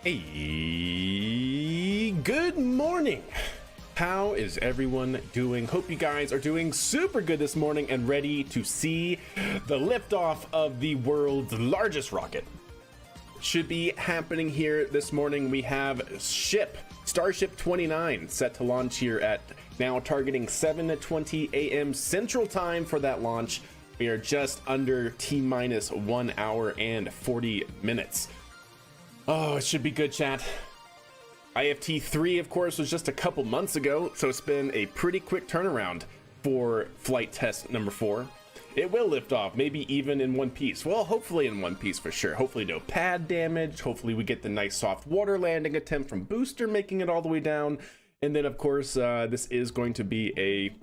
Hey, good morning. How is everyone doing? Hope you guys are doing super good this morning and ready to see the liftoff of the world's largest rocket. Should be happening here this morning. We have Starship 29 set to launch here at now targeting 7:20 a.m. Central Time for that launch. We are just under T-minus 1 hour and 40 minutes. Oh, it should be good, chat. IFT-3, of course, was just a couple months ago, so it's been a pretty quick turnaround for flight test number 4. It will lift off, maybe even in one piece. Well, hopefully in one piece for sure. Hopefully no pad damage. Hopefully we get the nice soft water landing attempt from booster, making it all the way down. And then, of course, this is going to be a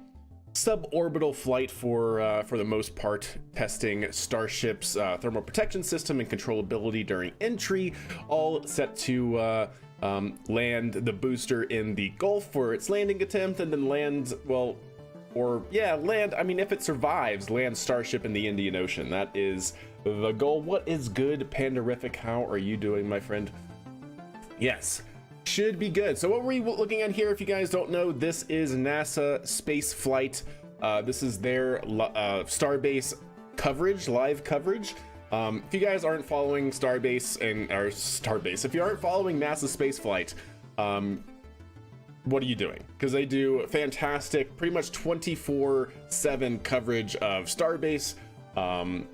suborbital flight for the most part, testing Starship's thermal protection system and controllability during entry, all set to land the booster in the Gulf for its landing attempt, and then land, I mean, if it survives, land Starship in the Indian Ocean. That is the goal. What is good, Pandarific? How are you doing, my friend? Yes, should be good. So what were we looking at here? If you guys don't know, this is NASA space flight. This is their Starbase coverage, live coverage. If you guys aren't following Starbase, if you aren't following NASA space flight, what are you doing? Because they do fantastic, pretty much 24/7 coverage of Starbase. You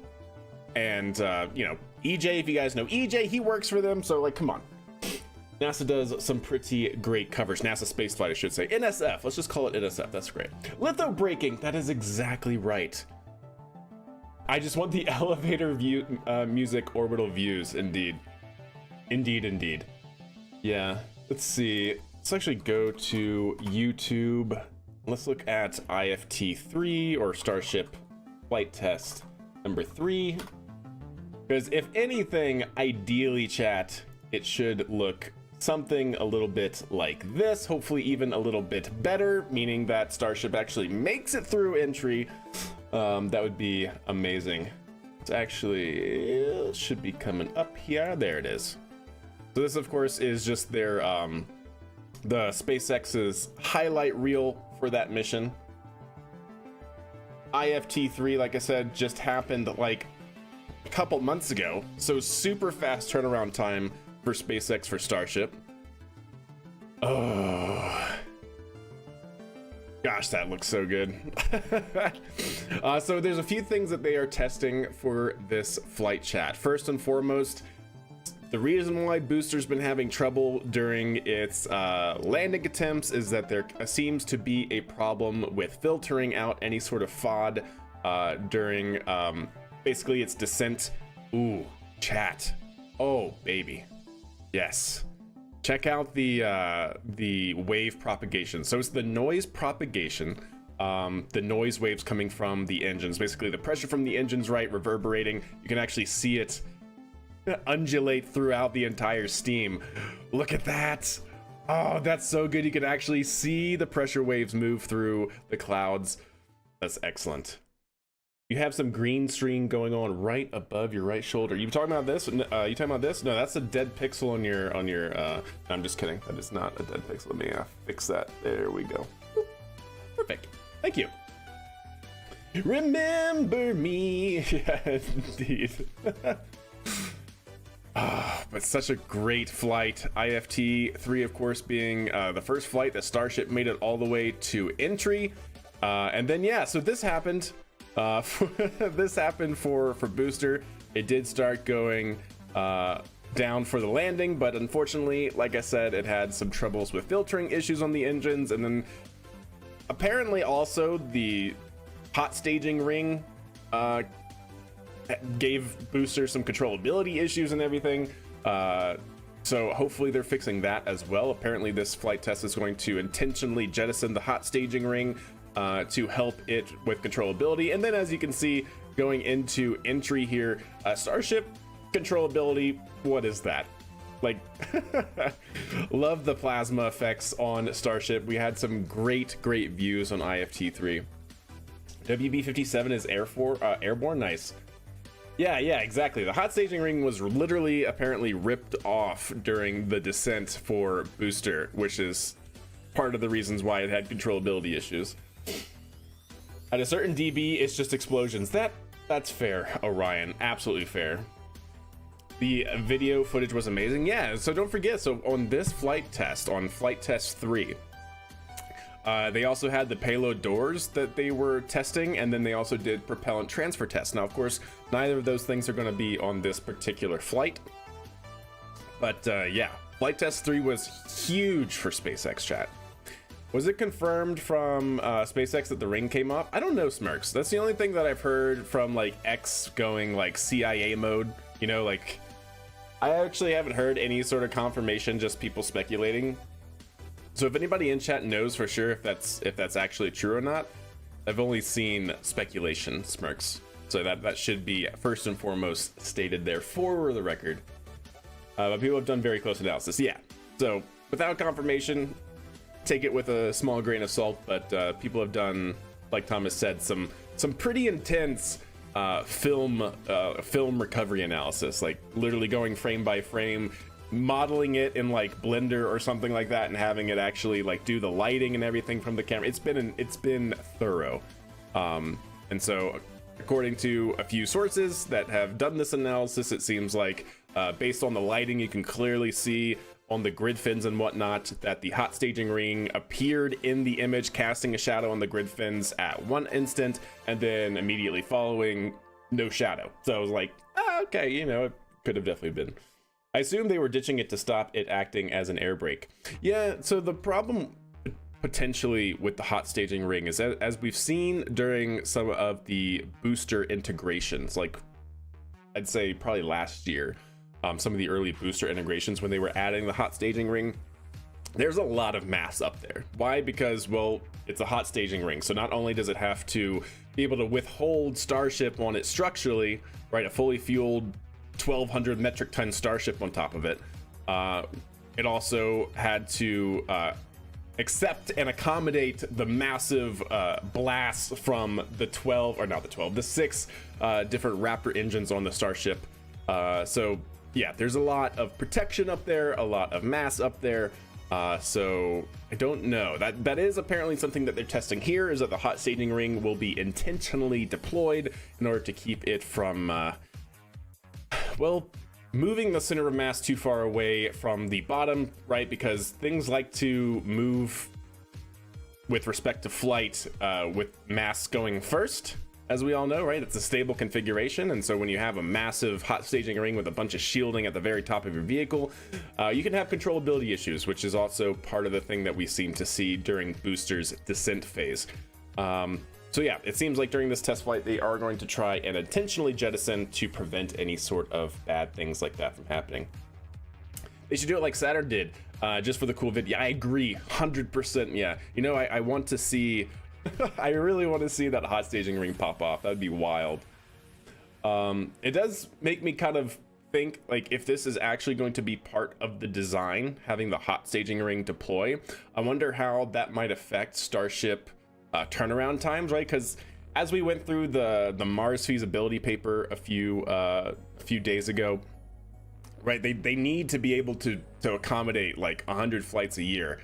know, EJ, if you guys know EJ, he works for them. So like, come on. NASA does some pretty great coverage. NASA spaceflight, I should say. NSF, let's just call it NSF. That's great. Litho braking, that is exactly right. I just want the elevator view, music orbital views. Indeed. Indeed. Yeah, let's see. Let's actually go to YouTube. Let's look at IFT-3 or Starship flight test number 3. Because if anything, ideally, chat, it should look something a little bit like this, hopefully even a little bit better, meaning that Starship actually makes it through entry. That would be amazing. It's actually, it should be coming up here. There it is. So this, of course, is just their the SpaceX's highlight reel for that mission. IFT-3, like I said, just happened like a couple months ago, so super fast turnaround time for SpaceX for Starship. Oh gosh, that looks so good. So there's a few things that they are testing for this flight, chat. First and foremost, the reason why booster's been having trouble during its landing attempts is that there seems to be a problem with filtering out any sort of FOD during basically its descent. Ooh, chat. Oh baby. Yes, check out the wave propagation. So it's the noise propagation, the noise waves coming from the engines, basically the pressure from the engines, right, reverberating. You can actually see it undulate throughout the entire steam. Look at that. Oh, that's so good. You can actually see the pressure waves move through the clouds. That's excellent. You have some green screen going on right above your right shoulder. You talking about this? You talking about this? No, that's a dead pixel on your I'm just kidding. That is not a dead pixel. Let me fix that. There we go. Perfect. Thank you. Remember me. Yeah, indeed. But such a great flight. IFT-3, of course, being the first flight that Starship made it all the way to entry. And then, yeah, so this happened. This happened for booster. It did start going down for the landing, but unfortunately, like I said, it had some troubles with filtering issues on the engines, and then apparently also the hot staging ring gave booster some controllability issues and everything. So hopefully they're fixing that as well. Apparently this flight test is going to intentionally jettison the hot staging ring to help it with controllability. And then, as you can see, going into entry here, Starship controllability, what is that? Like, love the plasma effects on Starship. We had some great views on IFT-3. WB-57 is airborne, nice. Yeah, yeah, exactly. The hot staging ring was literally apparently ripped off during the descent for Booster, which is part of the reasons why it had controllability issues. At a certain dB, it's just explosions. That's fair, Orion. Absolutely fair. The video footage was amazing. Yeah, so don't forget, so on this flight test, on flight test 3, they also had the payload doors that they were testing, and then they also did propellant transfer tests. Now, of course, neither of those things are going to be on this particular flight. But yeah, flight test 3 was huge for SpaceX, chat. Was it confirmed from SpaceX that the ring came up? I don't know, Smirks. That's the only thing that I've heard from like X going like CIA mode. You know, like I actually haven't heard any sort of confirmation, just people speculating. So if anybody in chat knows for sure if that's actually true or not, I've only seen speculation, Smirks. So that should be first and foremost stated there for the record. But people have done very close analysis. Yeah. So without confirmation, take it with a small grain of salt, but people have done, like Thomas said, some pretty intense film recovery analysis, like literally going frame by frame, modeling it in like Blender or something like that, and having it actually like do the lighting and everything from the camera. It's been thorough, and so according to a few sources that have done this analysis, it seems like based on the lighting, you can clearly see on the grid fins and whatnot that the hot staging ring appeared in the image, casting a shadow on the grid fins at one instant, and then immediately following, no shadow. So I was like, okay, you know, it could have definitely been. I assume they were ditching it to stop it acting as an air brake. Yeah, so the problem potentially with the hot staging ring is that, as we've seen during some of the booster integrations, like I'd say probably last year, some of the early booster integrations when they were adding the hot staging ring, there's a lot of mass up there. Why? Because, well, it's a hot staging ring. So not only does it have to be able to withhold Starship on it structurally, right, a fully fueled 1,200 metric ton Starship on top of it, it also had to accept and accommodate the massive blasts from the 6 different Raptor engines on the Starship. So yeah, there's a lot of protection up there, a lot of mass up there. So I don't know. That is apparently something that they're testing here, is that the hot staging ring will be intentionally deployed in order to keep it from, well, moving the center of mass too far away from the bottom, right? Because things like to move with respect to flight with mass going first. As we all know, right, it's a stable configuration, and so when you have a massive hot staging ring with a bunch of shielding at the very top of your vehicle, you can have controllability issues, which is also part of the thing that we seem to see during Booster's descent phase. So yeah, it seems like during this test flight, they are going to try and intentionally jettison to prevent any sort of bad things like that from happening. They should do it like Saturn did, just for the cool video. Yeah, I agree, 100%. Yeah, you know, I want to see. I really want to see that hot staging ring pop off. That would be wild. It does make me kind of think, like, if this is actually going to be part of the design, having the hot staging ring deploy, I wonder how that might affect Starship turnaround times, right? Because as we went through the Mars feasibility paper a few days ago, right, they need to be able to accommodate like 100 flights a year.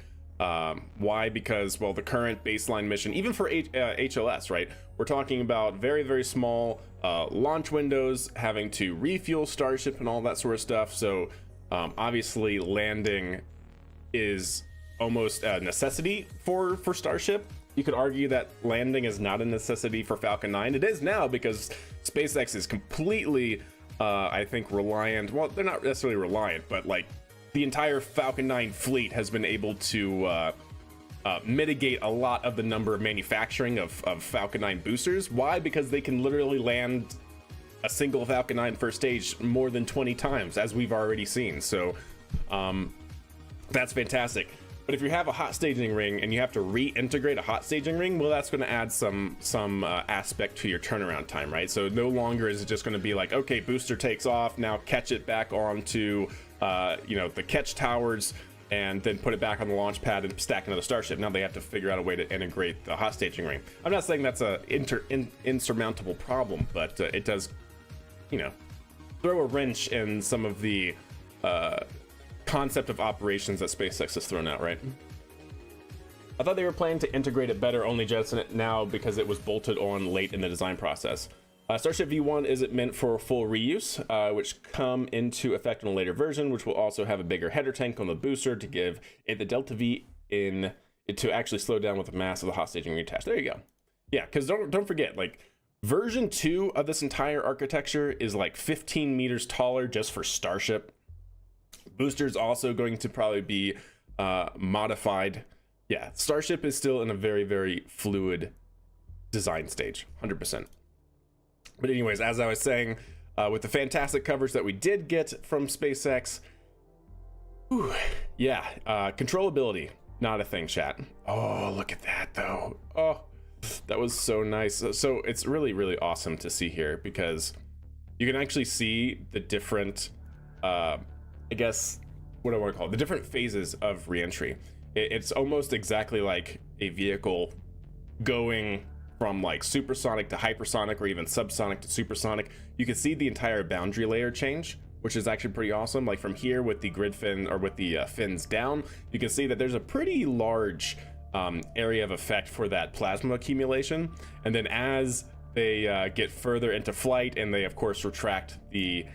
Why? Because, well, the current baseline mission, even for HLS, right, we're talking about very, very small launch windows, having to refuel Starship and all that sort of stuff. So obviously landing is almost a necessity for Starship. You could argue that landing is not a necessity for Falcon 9. It is now, because SpaceX is completely I think reliant. Well, they're not necessarily reliant, but like the entire Falcon 9 fleet has been able to mitigate a lot of the number of manufacturing of Falcon 9 boosters. Why? Because they can literally land a single Falcon 9 first stage more than 20 times, as we've already seen. So that's fantastic. But if you have a hot staging ring and you have to reintegrate a hot staging ring, well, that's going to add some aspect to your turnaround time, right? So no longer is it just going to be like, okay, booster takes off, now catch it back onto the catch towers, and then put it back on the launch pad and stack another Starship. Now they have to figure out a way to integrate the hot staging ring. I'm not saying that's a insurmountable problem, but it does you know, throw a wrench in some of the concept of operations that SpaceX has thrown out, right? I thought they were planning to integrate it better, only jettison it now because it was bolted on late in the design process. Starship V1 isn't meant for full reuse, which come into effect in a later version, which will also have a bigger header tank on the booster to give it the Delta V in it to actually slow down with the mass of the hot staging retest. There you go. Yeah, because don't forget, like, version 2 of this entire architecture is like 15 meters taller just for Starship. Booster's also going to probably be modified. Yeah, Starship is still in a very, very fluid design stage, 100%. But anyways, as I was saying, with the fantastic coverage that we did get from SpaceX, whew, yeah, controllability, not a thing, chat. Oh, look at that, though. Oh, that was so nice. So it's really, really awesome to see here because you can actually see the different, I guess, what do I want to call it? The different phases of reentry. It's almost exactly like a vehicle going from like supersonic to hypersonic or even subsonic to supersonic. You can see the entire boundary layer change, which is actually pretty awesome. Like from here with the grid fin or with the fins down, you can see that there's a pretty large area of effect for that plasma accumulation. And then as they get further into flight and they of course retract the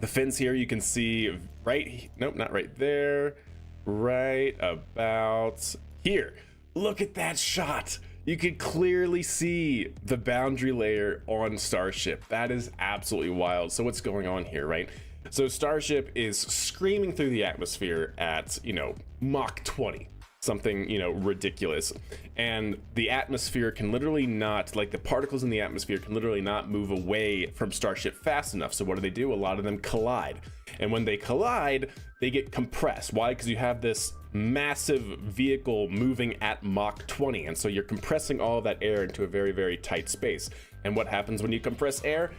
fins here, you can see right, nope, not right there, right about here. Look at that shot. You can clearly see the boundary layer on Starship. That is absolutely wild. So what's going on here, right? So Starship is screaming through the atmosphere at, you know, Mach 20, something, you know, ridiculous. And the atmosphere can literally not, like the particles in the atmosphere can literally not move away from Starship fast enough. So what do? A lot of them collide. And when they collide, they get compressed. Why? Because you have this massive vehicle moving at Mach 20, and so you're compressing all of that air into a very, very tight space. And what happens when you compress air?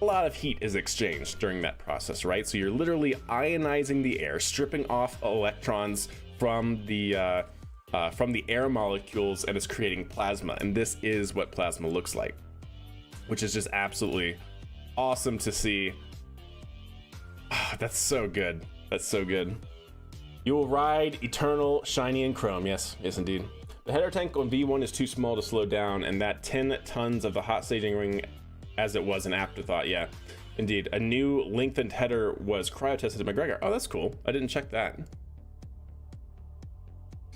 A lot of heat is exchanged during that process, right? So you're literally ionizing the air, stripping off electrons from the air molecules, and it's creating plasma. And this is what plasma looks like, which is just absolutely awesome to see. Oh, that's so good. That's so good. You will ride eternal, shiny, and chrome. Yes, yes, indeed. The header tank on V1 is too small to slow down, and that 10 tons of the hot staging ring, as it was an afterthought. Yeah, indeed. A new lengthened header was cryo-tested at McGregor. Oh, that's cool. I didn't check that.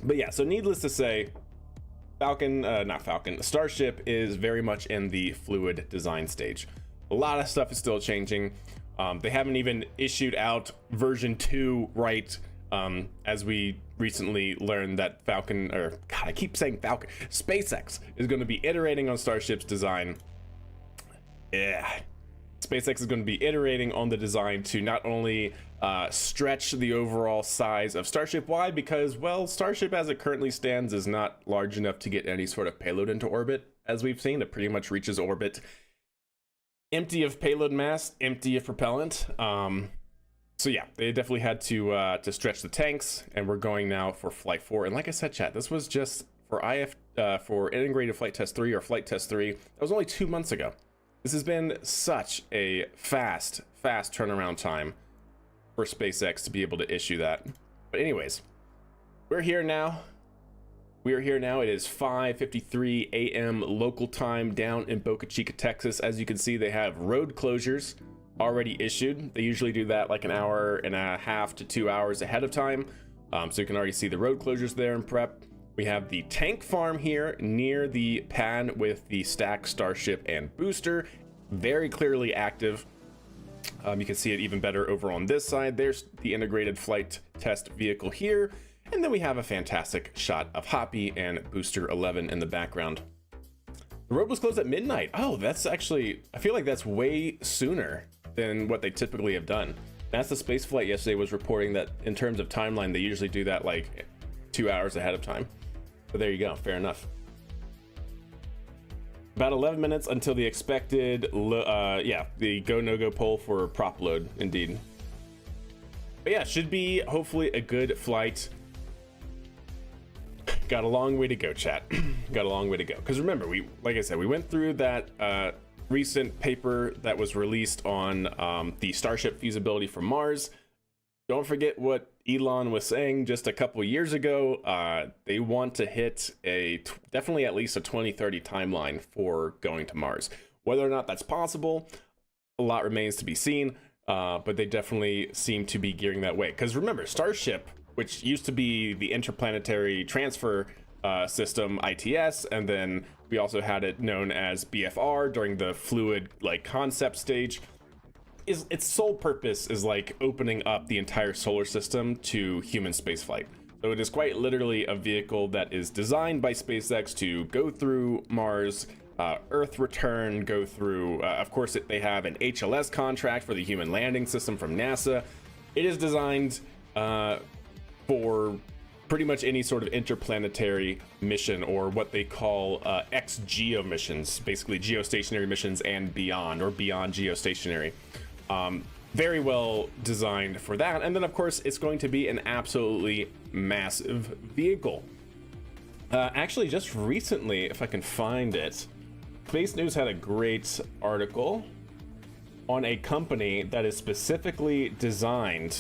But yeah, so needless to say, Starship is very much in the fluid design stage. A lot of stuff is still changing. They haven't even issued out version 2 right. As we recently learned that SpaceX is going to be iterating on Starship's design. Yeah, SpaceX is going to be iterating on the design to not only stretch the overall size of Starship. Why? Because, well, Starship as it currently stands is not large enough to get any sort of payload into orbit. As we've seen, it pretty much reaches orbit empty of payload mass, empty of propellant. So yeah, they definitely had to stretch the tanks, and we're going now for Flight 4. And like I said, chat, this was just for for Integrated Flight Test 3 or Flight Test 3. That was only 2 months ago. This has been such a fast turnaround time for SpaceX to be able to issue that. But anyways, we're here now. We are here now. It is 5:53 a.m. local time down in Boca Chica, Texas. As you can see, they have road closures already issued. They usually do that like an hour and a half to 2 hours ahead of time. So you can already see the road closures there in prep. We have the tank farm here near the pad with the stacked Starship and booster, very clearly active. You can see it even better over on this side. There's the integrated flight test vehicle here. And then we have a fantastic shot of Hoppy and Booster 11 in the background. The road was closed at midnight. Oh, that's actually, I feel like that's way sooner than what they typically have done. NASA Spaceflight yesterday was reporting that in terms of timeline, they usually do that like 2 hours ahead of time. But there you go, fair enough. About 11 minutes until the expected, the go no-go poll for prop load, indeed. But yeah, should be hopefully a good flight. Got a long way to go, chat. Got a long way to go. Because remember, like I said, we went through that recent paper that was released on the Starship feasibility for Mars. Don't forget what Elon was saying just a couple years ago. They want to hit definitely at least a 2030 timeline for going to Mars. Whether or not that's possible, a lot remains to be seen, but they definitely seem to be gearing that way. Because remember, Starship, which used to be the Interplanetary Transfer System, ITS, and then we also had it known as BFR during the fluid concept stage, its sole purpose is opening up the entire solar system to human spaceflight. So it is quite literally a vehicle that is designed by SpaceX to go through Mars, Earth return, go through, of course, they have an HLS contract for the human landing system from NASA. It is designed for pretty much any sort of interplanetary mission, or what they call ex-geo missions, basically geostationary missions and beyond, or beyond geostationary. Very well designed for that. And then of course it's going to be an absolutely massive vehicle. Actually, just recently, if I can find it, Space News had a great article on a company that is specifically designing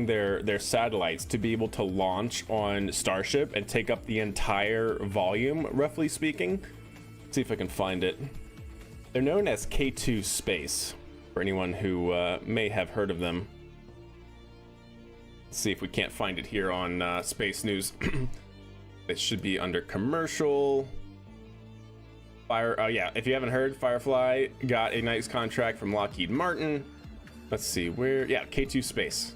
their satellites to be able to launch on Starship and take up the entire volume, roughly speaking. Let's see if I can find it. They're known as K2 Space, for anyone who may have heard of them. Let's see if we can't find it here on Space News. It should be under commercial. Yeah, if you haven't heard, Firefly got a nice contract from Lockheed Martin. Let's see where, yeah, K2 Space.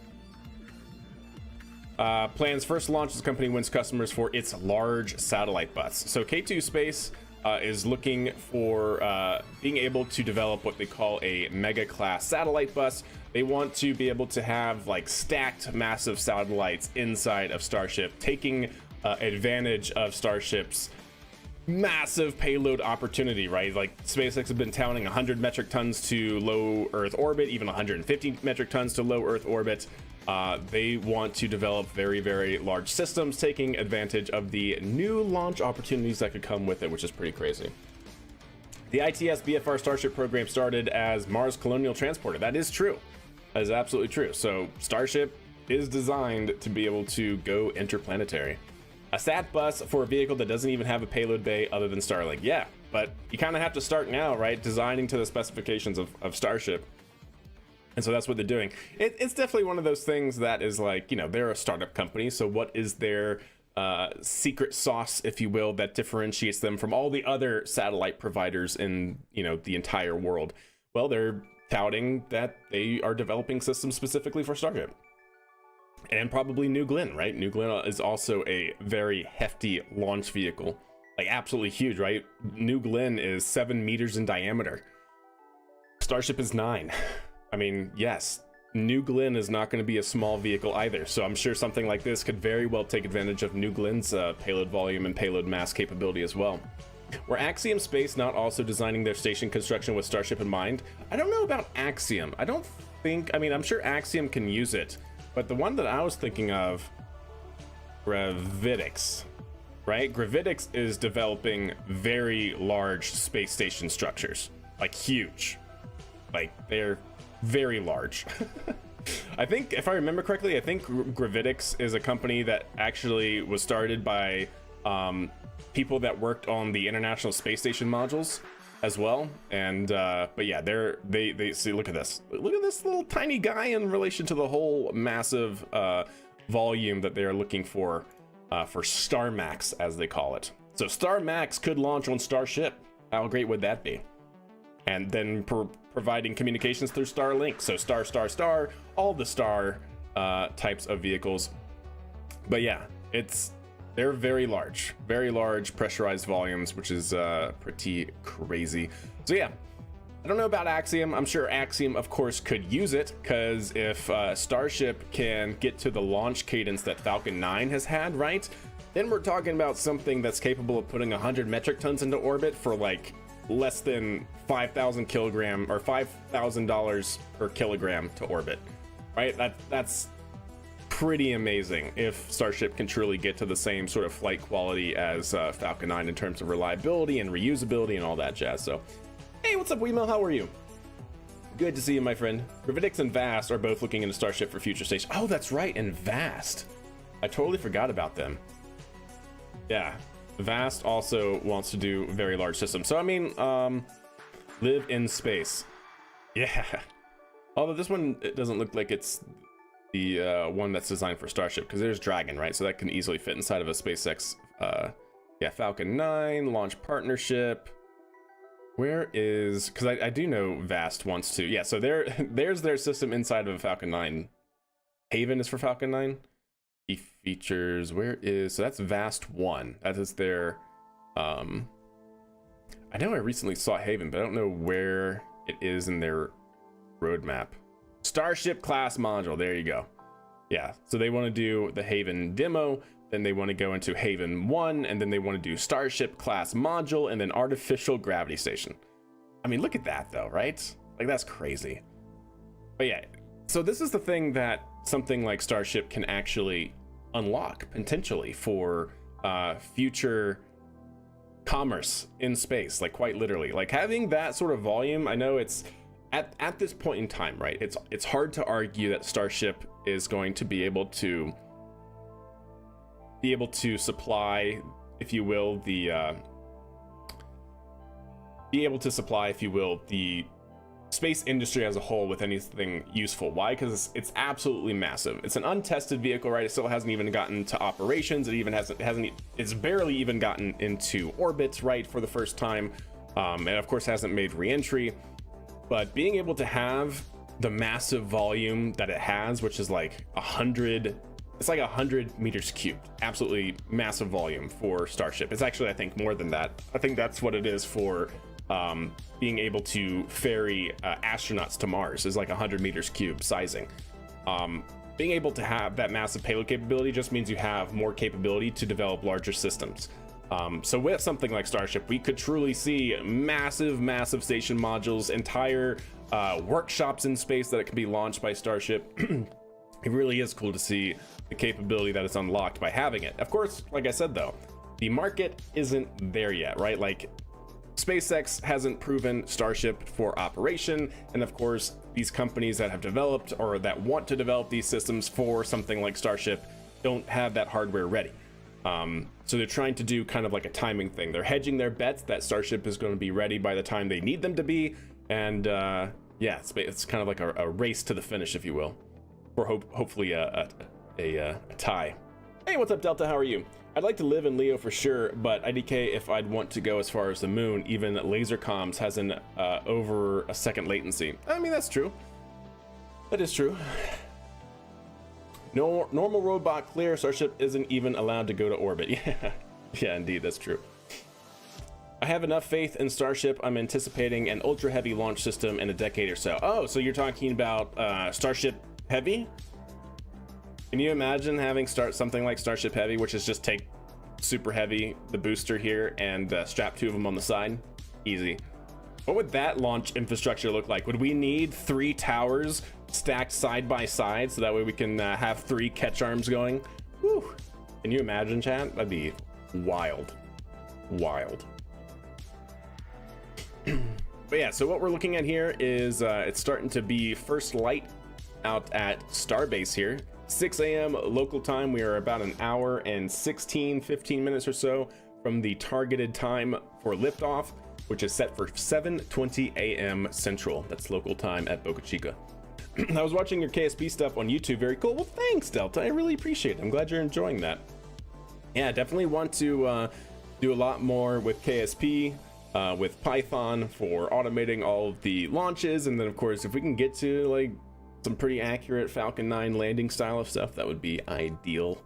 Plans first launch as the company wins customers for its large satellite bus. So K2 Space is looking for being able to develop what they call a mega class satellite bus. They want to be able to have stacked massive satellites inside of Starship, taking advantage of Starship's massive payload opportunity, right? SpaceX has been touting 100 metric tons to low Earth orbit, even 150 metric tons to low Earth orbit. They want to develop very, very large systems, taking advantage of the new launch opportunities that could come with it, which is pretty crazy. The ITS BFR Starship program started as Mars Colonial Transporter. That is true. That is absolutely true. So Starship is designed to be able to go interplanetary. A SAT bus for a vehicle that doesn't even have a payload bay other than Starlink. Yeah, but you kind of have to start now, right? Designing to the specifications of Starship. And so that's what they're doing. It's definitely one of those things that is they're a startup company. So what is their secret sauce, if you will, that differentiates them from all the other satellite providers in, the entire world? Well, they're touting that they are developing systems specifically for Starship. And probably New Glenn, right? New Glenn is also a very hefty launch vehicle. Absolutely huge, right? New Glenn is 7 meters in diameter. Starship is 9. I mean, yes, New Glenn is not going to be a small vehicle either. So I'm sure something like this could very well take advantage of New Glenn's payload volume and payload mass capability as well. Were Axiom Space not also designing their station construction with Starship in mind? I don't know about Axiom. I'm sure Axiom can use it. But the one that I was thinking of, Gravitics, right? Gravitics is developing very large space station structures, huge. They're very large. I think, if I remember correctly, Gravitics is a company that actually was started by people that worked on the International Space Station modules as well. And but yeah, they see, look at this little tiny guy in relation to the whole massive volume that they're looking for StarMax, as they call it. So StarMax could launch on Starship. How great would that be? And then providing communications through Starlink. So star, all the star types of vehicles. But yeah, they're very large pressurized volumes, which is pretty crazy. So yeah, I don't know about Axiom. I'm sure Axiom, of course, could use it, because if Starship can get to the launch cadence that Falcon 9 has had, right? Then we're talking about something that's capable of putting 100 metric tons into orbit for less than 5,000 kilogram or $5,000 per kilogram to orbit, right? That's pretty amazing if Starship can truly get to the same sort of flight quality as Falcon 9 in terms of reliability and reusability and all that jazz. So, hey, what's up, Weemail? How are you? Good to see you, my friend. Gravidix and Vast are both looking into Starship for future stations. Oh, that's right, and Vast. I totally forgot about them. Yeah, Vast also wants to do very large systems. So, I mean, live in space. Yeah. Although this one, it doesn't look like it's the one that's designed for Starship, because there's Dragon, right? So that can easily fit inside of a SpaceX. Yeah, Falcon 9, launch partnership. Where is, because I do know Vast wants to. Yeah, so there's their system inside of a Falcon 9. Haven is for Falcon 9. Key features, where is, so that's Vast 1. That is their, I know I recently saw Haven, but I don't know where it is in their roadmap. Starship class module, there you go. Yeah, so they want to do the Haven demo, then they want to go into Haven 1, and then they want to do Starship class module, and then artificial gravity station. I mean, look at that though, right? Like, that's crazy. But yeah, so this is the thing that something like Starship can actually unlock potentially for future commerce in space, like quite literally. Like having that sort of volume, I know it's at this point in time, right? It's hard to argue that Starship is going to be able to supply, if you will, the space industry as a whole with anything useful. Why? Because it's absolutely massive. It's an untested vehicle, right? It still hasn't even gotten to operations. It even it's barely even gotten into orbit, right, for the first time, and of course hasn't made re-entry. But being able to have the massive volume that it has, which is like 100, it's like 100 meters cubed, absolutely massive volume for Starship. It's actually, I think, more than that. I think that's what it is for being able to ferry astronauts to Mars, is like 100 meters cubed sizing. Being able to have that massive payload capability just means you have more capability to develop larger systems. So with something like Starship, we could truly see massive station modules, entire workshops in space that it can be launched by Starship. It really is cool to see the capability that is unlocked by having it. Of course, like I said though, the market isn't there yet, right? Like, SpaceX hasn't proven Starship for operation, and of course these companies that have developed or that want to develop these systems for something like Starship don't have that hardware ready. So they're trying to do kind of like a timing thing. They're hedging their bets that Starship is going to be ready by the time they need them to be, and yeah, it's kind of like a race to the finish, if you will, or hopefully a tie. Hey, what's up, Delta? How are you? I'd like to live in Leo for sure, but IDK if I'd want to go as far as the moon. Even laser comms has an over a second latency. I mean, that's true. That is true. No normal robot clear. Starship isn't even allowed to go to orbit. Yeah, indeed, that's true. I have enough faith in Starship. I'm anticipating an ultra heavy launch system in a decade or so. Oh, so you're talking about Starship Heavy? Can you imagine having something like Starship Heavy, which is just take Super Heavy, the booster here, and strap 2 of them on the side? Easy. What would that launch infrastructure look like? Would we need 3 towers stacked side by side so that way we can have 3 catch arms going? Whew. Can you imagine, chat? That'd be wild. Wild. But yeah, so what we're looking at here is it's starting to be first light out at Starbase here. 6 a.m. local time. We are about an hour and 15 minutes or so from the targeted time for liftoff, which is set for 7:20 a.m. Central. That's local time at Boca Chica. I was watching your KSP stuff on YouTube. Very cool. Well, thanks, Delta. I really appreciate it. I'm glad you're enjoying that. Yeah, definitely want to do a lot more with KSP, with Python for automating all of the launches. And then, of course, if we can get to like some pretty accurate Falcon 9 landing style of stuff, that would be ideal.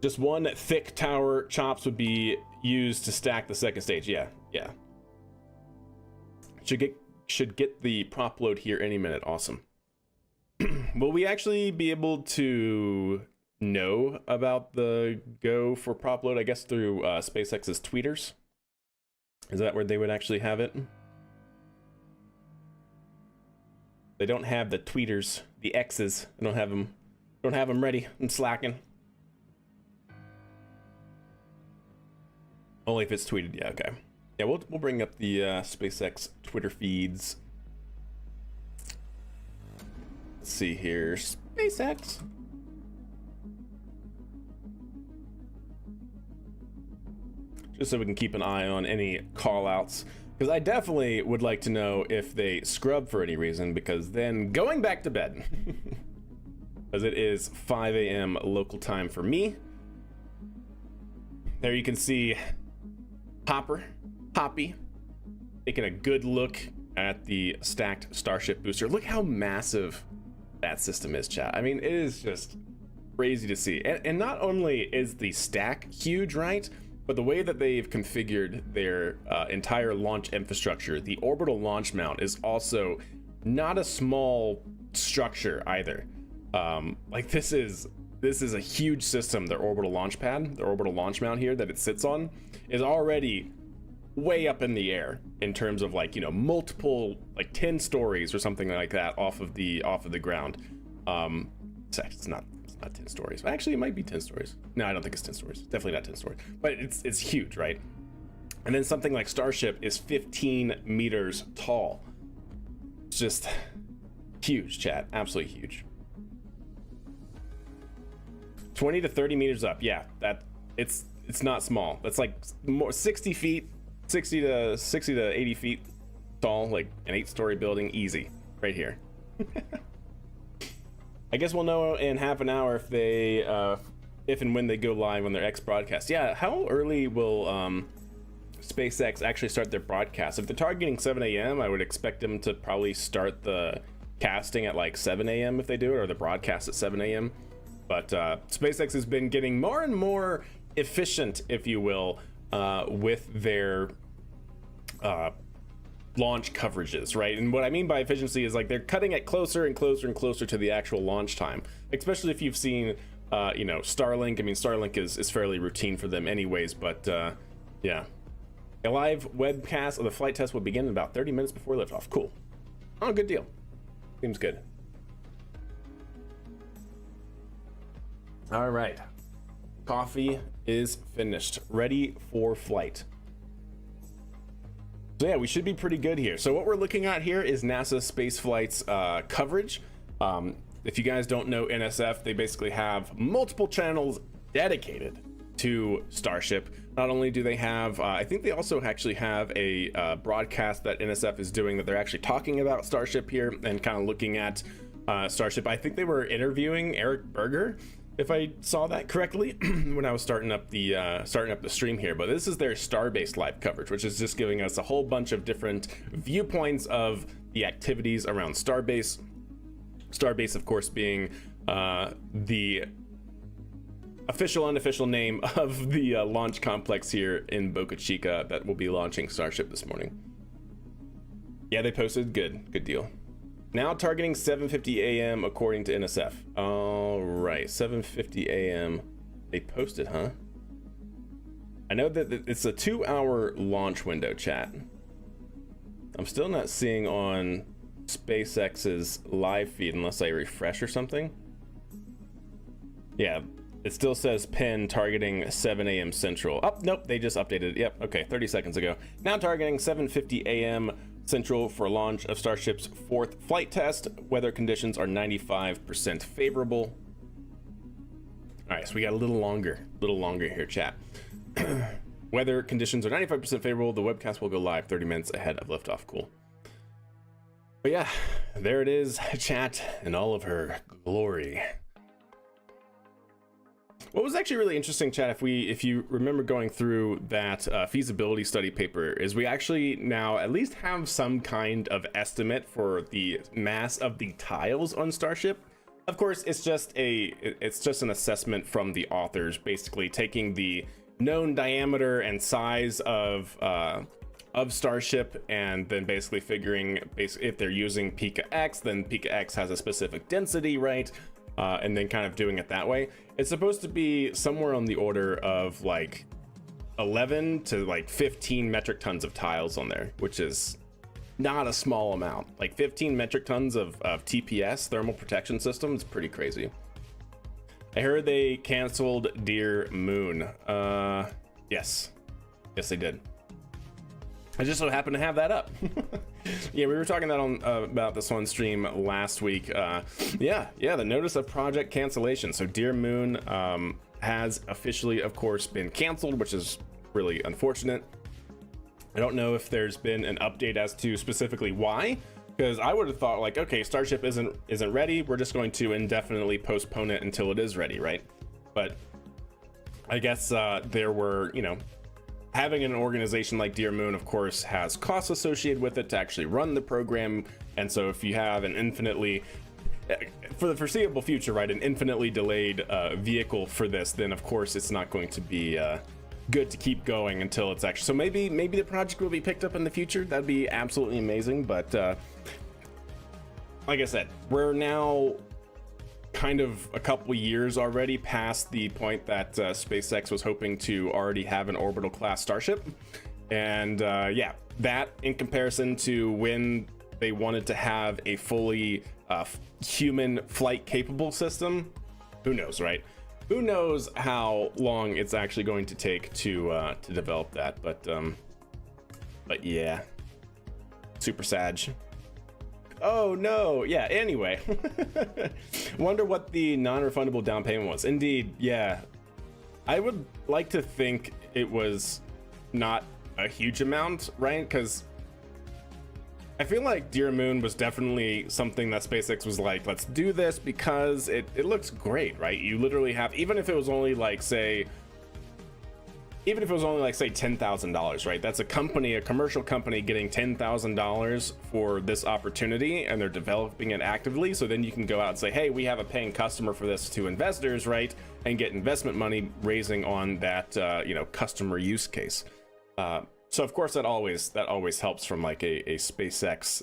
Just one thick tower chops would be used to stack the second stage. Yeah. Should get the prop load here any minute. Awesome. Will we actually be able to know about the go for prop load, I guess, through SpaceX's tweeters? Is that where they would actually have it? They don't have the tweeters, the X's. They don't have them Don't have them ready. I'm slacking. Only if it's tweeted. Yeah, okay. Yeah, we'll bring up the SpaceX Twitter feeds. Let's see here. SpaceX. Just so we can keep an eye on any call outs. Because I definitely would like to know if they scrub for any reason, because then going back to bed. Because it is 5 a.m. local time for me. There you can see Hoppy, taking a good look at the stacked Starship booster. Look how massive that system is, chat. I mean, it is just crazy to see. And not only is the stack huge, right? But the way that they've configured their entire launch infrastructure, the orbital launch mount is also not a small structure either. Like this is a huge system. Their orbital launch pad, their orbital launch mount here that it sits on, is already way up in the air in terms of, like, you know, multiple, like 10 stories or something like that off of the ground. It's not 10 stories. Actually, it might be 10 stories. No, I don't think it's 10 stories. Definitely not 10 stories. But it's huge, right? And then something like Starship is 15 meters tall. It's just huge, chat. Absolutely huge. 20 to 30 meters up. Yeah, that it's not small. That's like more 60 feet, 60 to 80 feet tall, like an 8-story building, easy, right here. I guess we'll know in half an hour if they, if and when they go live on their X broadcast. Yeah, how early will SpaceX actually start their broadcast? If they're targeting 7 a.m., I would expect them to probably start the casting at like 7 a.m. if they do it, or the broadcast at 7 a.m. But SpaceX has been getting more and more efficient, if you will, with their launch coverages, right? And what I mean by efficiency is, like, they're cutting it closer and closer and closer to the actual launch time, especially if you've seen you know, Starlink. I mean, Starlink is fairly routine for them anyways, but yeah. A live webcast of the flight test will begin in about 30 minutes before liftoff. Cool. Oh, good deal. Seems good. All right, coffee is finished, ready for flight. So yeah, we should be pretty good here. So what we're looking at here is NASA space flight's coverage. If you guys don't know NSF, they basically have multiple channels dedicated to Starship. Not only do they have, I think they also actually have a broadcast that NSF is doing that they're actually talking about Starship here and kind of looking at Starship. I think they were interviewing Eric Berger, if I saw that correctly, when I was starting up the stream here. But this is their Starbase live coverage, which is just giving us a whole bunch of different viewpoints of the activities around Starbase. Starbase, of course, being the official, unofficial name of the launch complex here in Boca Chica that will be launching Starship this morning. Yeah, they posted. Good deal. Now targeting 7:50 a.m. according to NSF. All right, 7:50 a.m. They posted, huh? I know that it's a 2-hour launch window, chat. I'm still not seeing on SpaceX's live feed unless I refresh or something. Yeah, it still says pin targeting 7 a.m. Central. Oh, nope, they just updated it. Yep, okay, 30 seconds ago. Now targeting 7:50 a.m. Central for launch of Starship's 4th flight test. Weather conditions are 95% favorable. All right, so we got a little longer here, chat. Weather conditions are 95% favorable. The webcast will go live 30 minutes ahead of liftoff. Cool. But yeah, there it is, chat, in all of her glory. What was actually really interesting, chat, if you remember going through that feasibility study paper, is we actually now at least have some kind of estimate for the mass of the tiles on Starship. Of course, it's just an assessment from the authors, basically taking the known diameter and size of Starship, and then basically figuring if they're using Pika X, then Pika X has a specific density, right? And then kind of doing it that way. It's supposed to be somewhere on the order of like 11 to like 15 metric tons of tiles on there, which is not a small amount. Like 15 metric tons of TPS, thermal protection system, is pretty crazy. I heard they canceled Dear Moon. Yes, they did. I just so happened to have that up. Yeah, we were talking that on about this on stream last week. Yeah, the notice of project cancellation. So Dear Moon has officially, of course, been canceled, which is really unfortunate. I don't know if there's been an update as to specifically why, because I would have thought like, okay, Starship isn't ready. We're just going to indefinitely postpone it until it is ready, right? But I guess there were, having an organization like Dear Moon, of course, has costs associated with it to actually run the program. And so if you have an infinitely, for the foreseeable future, right, an infinitely delayed vehicle for this, then of course it's not going to be good to keep going until it's actually, so maybe the project will be picked up in the future. That'd be absolutely amazing. But like I said, we're now kind of a couple years already past the point that SpaceX was hoping to already have an orbital class Starship. And yeah, that in comparison to when they wanted to have a fully human flight capable system, who knows, right? Who knows how long it's actually going to take to develop that. But yeah, super sad. Oh no, yeah, anyway. Wonder what the non-refundable down payment was. Indeed, yeah. I would like to think it was not a huge amount, right? Because I feel like Dear Moon was definitely something that SpaceX was like, let's do this because it looks great, right? You literally have, even if it was only like, say $10,000, right? That's a company, a commercial company getting $10,000 for this opportunity, and they're developing it actively. So then you can go out and say, hey, we have a paying customer for this to investors, right? And get investment money raising on that, customer use case. So of course that always helps from like a SpaceX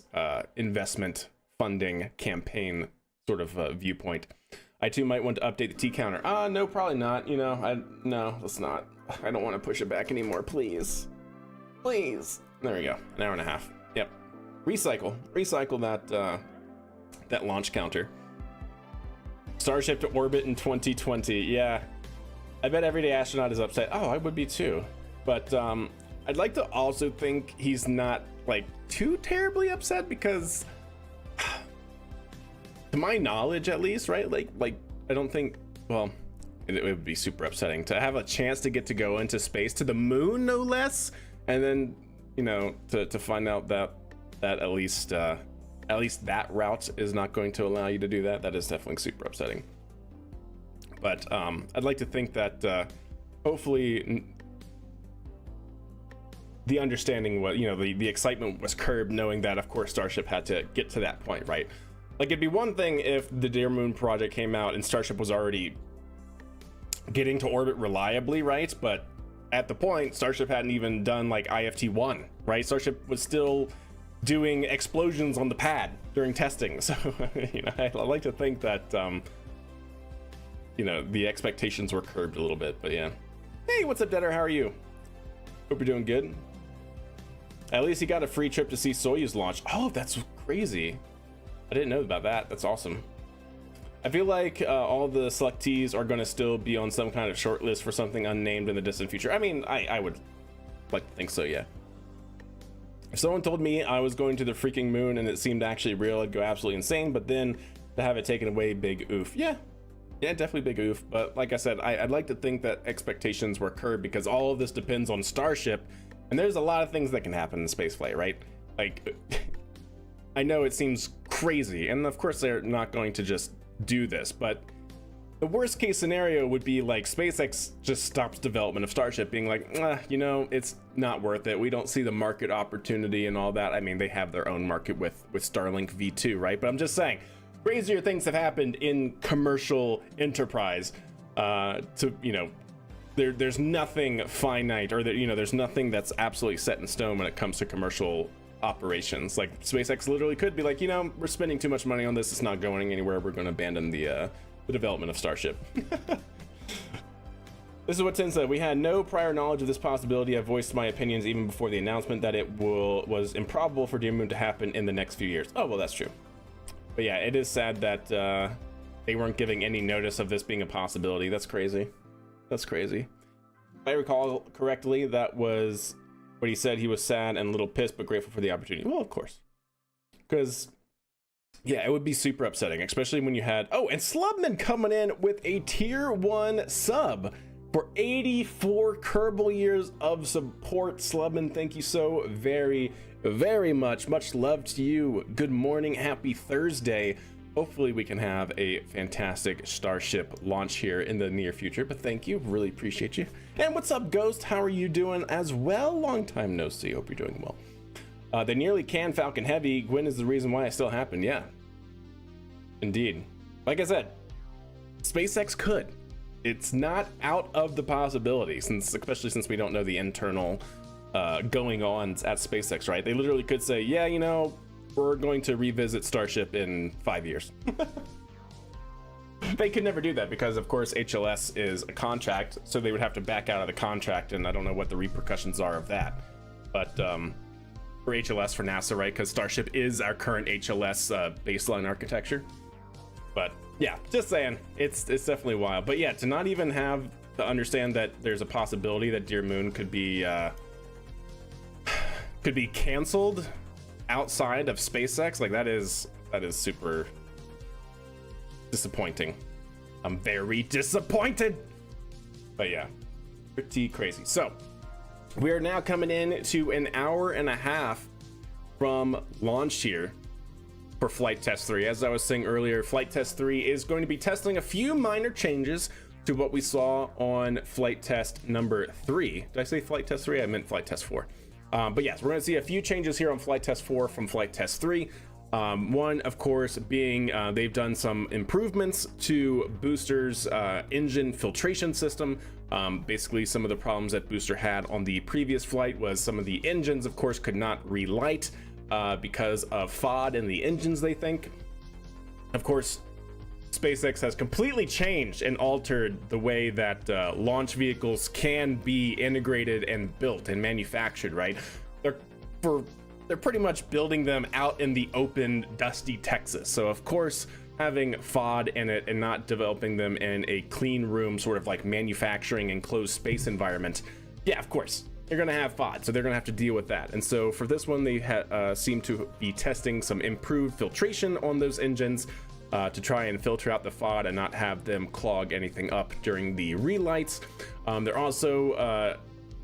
investment funding campaign sort of viewpoint. I too might want to update the T counter. No, probably not. No, let's not. I don't want to push it back anymore. Please. There we go. An hour and a half. Yep. Recycle that launch counter. Starship to orbit in 2020. Yeah. I bet Everyday Astronaut is upset. Oh, I would be too. But I'd like to also think he's not like too terribly upset because to my knowledge at least, right? Like I don't think, well, it would be super upsetting to have a chance to get to go into space, to the moon no less, and then to find out that at least that route is not going to allow you to do that. That is definitely super upsetting. But I'd like to think that hopefully the understanding was, the excitement was curbed, knowing that of course Starship had to get to that point, right? Like it'd be one thing if the Dear Moon project came out and Starship was already getting to orbit reliably, right? But at the point, Starship hadn't even done like IFT-1, right? Starship was still doing explosions on the pad during testing. So, I like to think that, the expectations were curbed a little bit, but yeah. Hey, what's up, Deader? How are you? Hope you're doing good. At least he got a free trip to see Soyuz launch. Oh, that's crazy. I didn't know about that. That's awesome. I feel like all the selectees are going to still be on some kind of short list for something unnamed in the distant future. I mean, I would like to think so, yeah. If someone told me I was going to the freaking moon and it seemed actually real, I'd go absolutely insane. But then to have it taken away, big oof. Yeah, definitely big oof. But like I said, I'd like to think that expectations were curbed because all of this depends on Starship. And there's a lot of things that can happen in spaceflight, right? Like, I know it seems crazy. And of course, they're not going to just do this, but the worst case scenario would be like SpaceX just stops development of Starship, being like, it's not worth it. We don't see the market opportunity and all that. I mean, they have their own market with Starlink V2, right? But I'm just saying, crazier things have happened in commercial enterprise. There's nothing finite, or that there's nothing that's absolutely set in stone when it comes to commercial operations. Like SpaceX literally could be like, we're spending too much money on this, it's not going anywhere, we're going to abandon the development of Starship. This is what Tin said. We had no prior knowledge of this possibility. I voiced my opinions even before the announcement that it was improbable for Dear Moon to happen in the next few years. Oh, well, that's true. But yeah, it is sad that they weren't giving any notice of this being a possibility. That's crazy. That's crazy. If I recall correctly, that was what he said. He was sad and a little pissed, but grateful for the opportunity. Well, of course. Because, yeah, it would be super upsetting, especially when you had... Oh, and Slubman coming in with a tier 1 sub for 84 Kerbal years of support. Slubman, thank you so very, very much. Much love to you. Good morning. Happy Thursday. Hopefully we can have a fantastic Starship launch here in the near future, but thank you. Really appreciate you. And what's up, Ghost? How are you doing as well? Long time no see. Hope you're doing well. They nearly canned Falcon Heavy. Gwyn is the reason why it still happened. Yeah, indeed. Like I said, SpaceX could. It's not out of the possibility, especially since we don't know the internal going-ons at SpaceX, right? They literally could say, yeah, you know, we're going to revisit Starship in 5 years. They could never do that because, of course, HLS is a contract, so they would have to back out of the contract, and I don't know what the repercussions are of that. But for HLS, for NASA, right? Because Starship is our current HLS baseline architecture. But yeah, just saying, it's definitely wild. But yeah, to not even have to understand that there's a possibility that Dear Moon could be canceled outside of SpaceX, like that is super disappointing. I'm very disappointed. But yeah, pretty crazy. So we are now coming in to an hour and a half from launch here for Flight Test 3. As I was saying earlier, Flight Test 3 is going to be testing a few minor changes to what we saw on Flight Test number 3. Did I say Flight Test 3? I meant Flight Test 4. But yes, we're going to see a few changes here on Flight Test 4 from Flight Test 3. One, of course, being they've done some improvements to Booster's engine filtration system. Basically, some of the problems that Booster had on the previous flight was some of the engines, of course, could not relight because of FOD in the engines, they think. Of course, SpaceX has completely changed and altered the way that launch vehicles can be integrated and built and manufactured, right? They're pretty much building them out in the open, dusty Texas. So of course, having FOD in it and not developing them in a clean room, sort of like manufacturing enclosed space environment, yeah, of course, they're gonna have FOD, so they're gonna have to deal with that. And so for this one, they seem to be testing some improved filtration on those engines to try and filter out the FOD and not have them clog anything up during the relights. They're also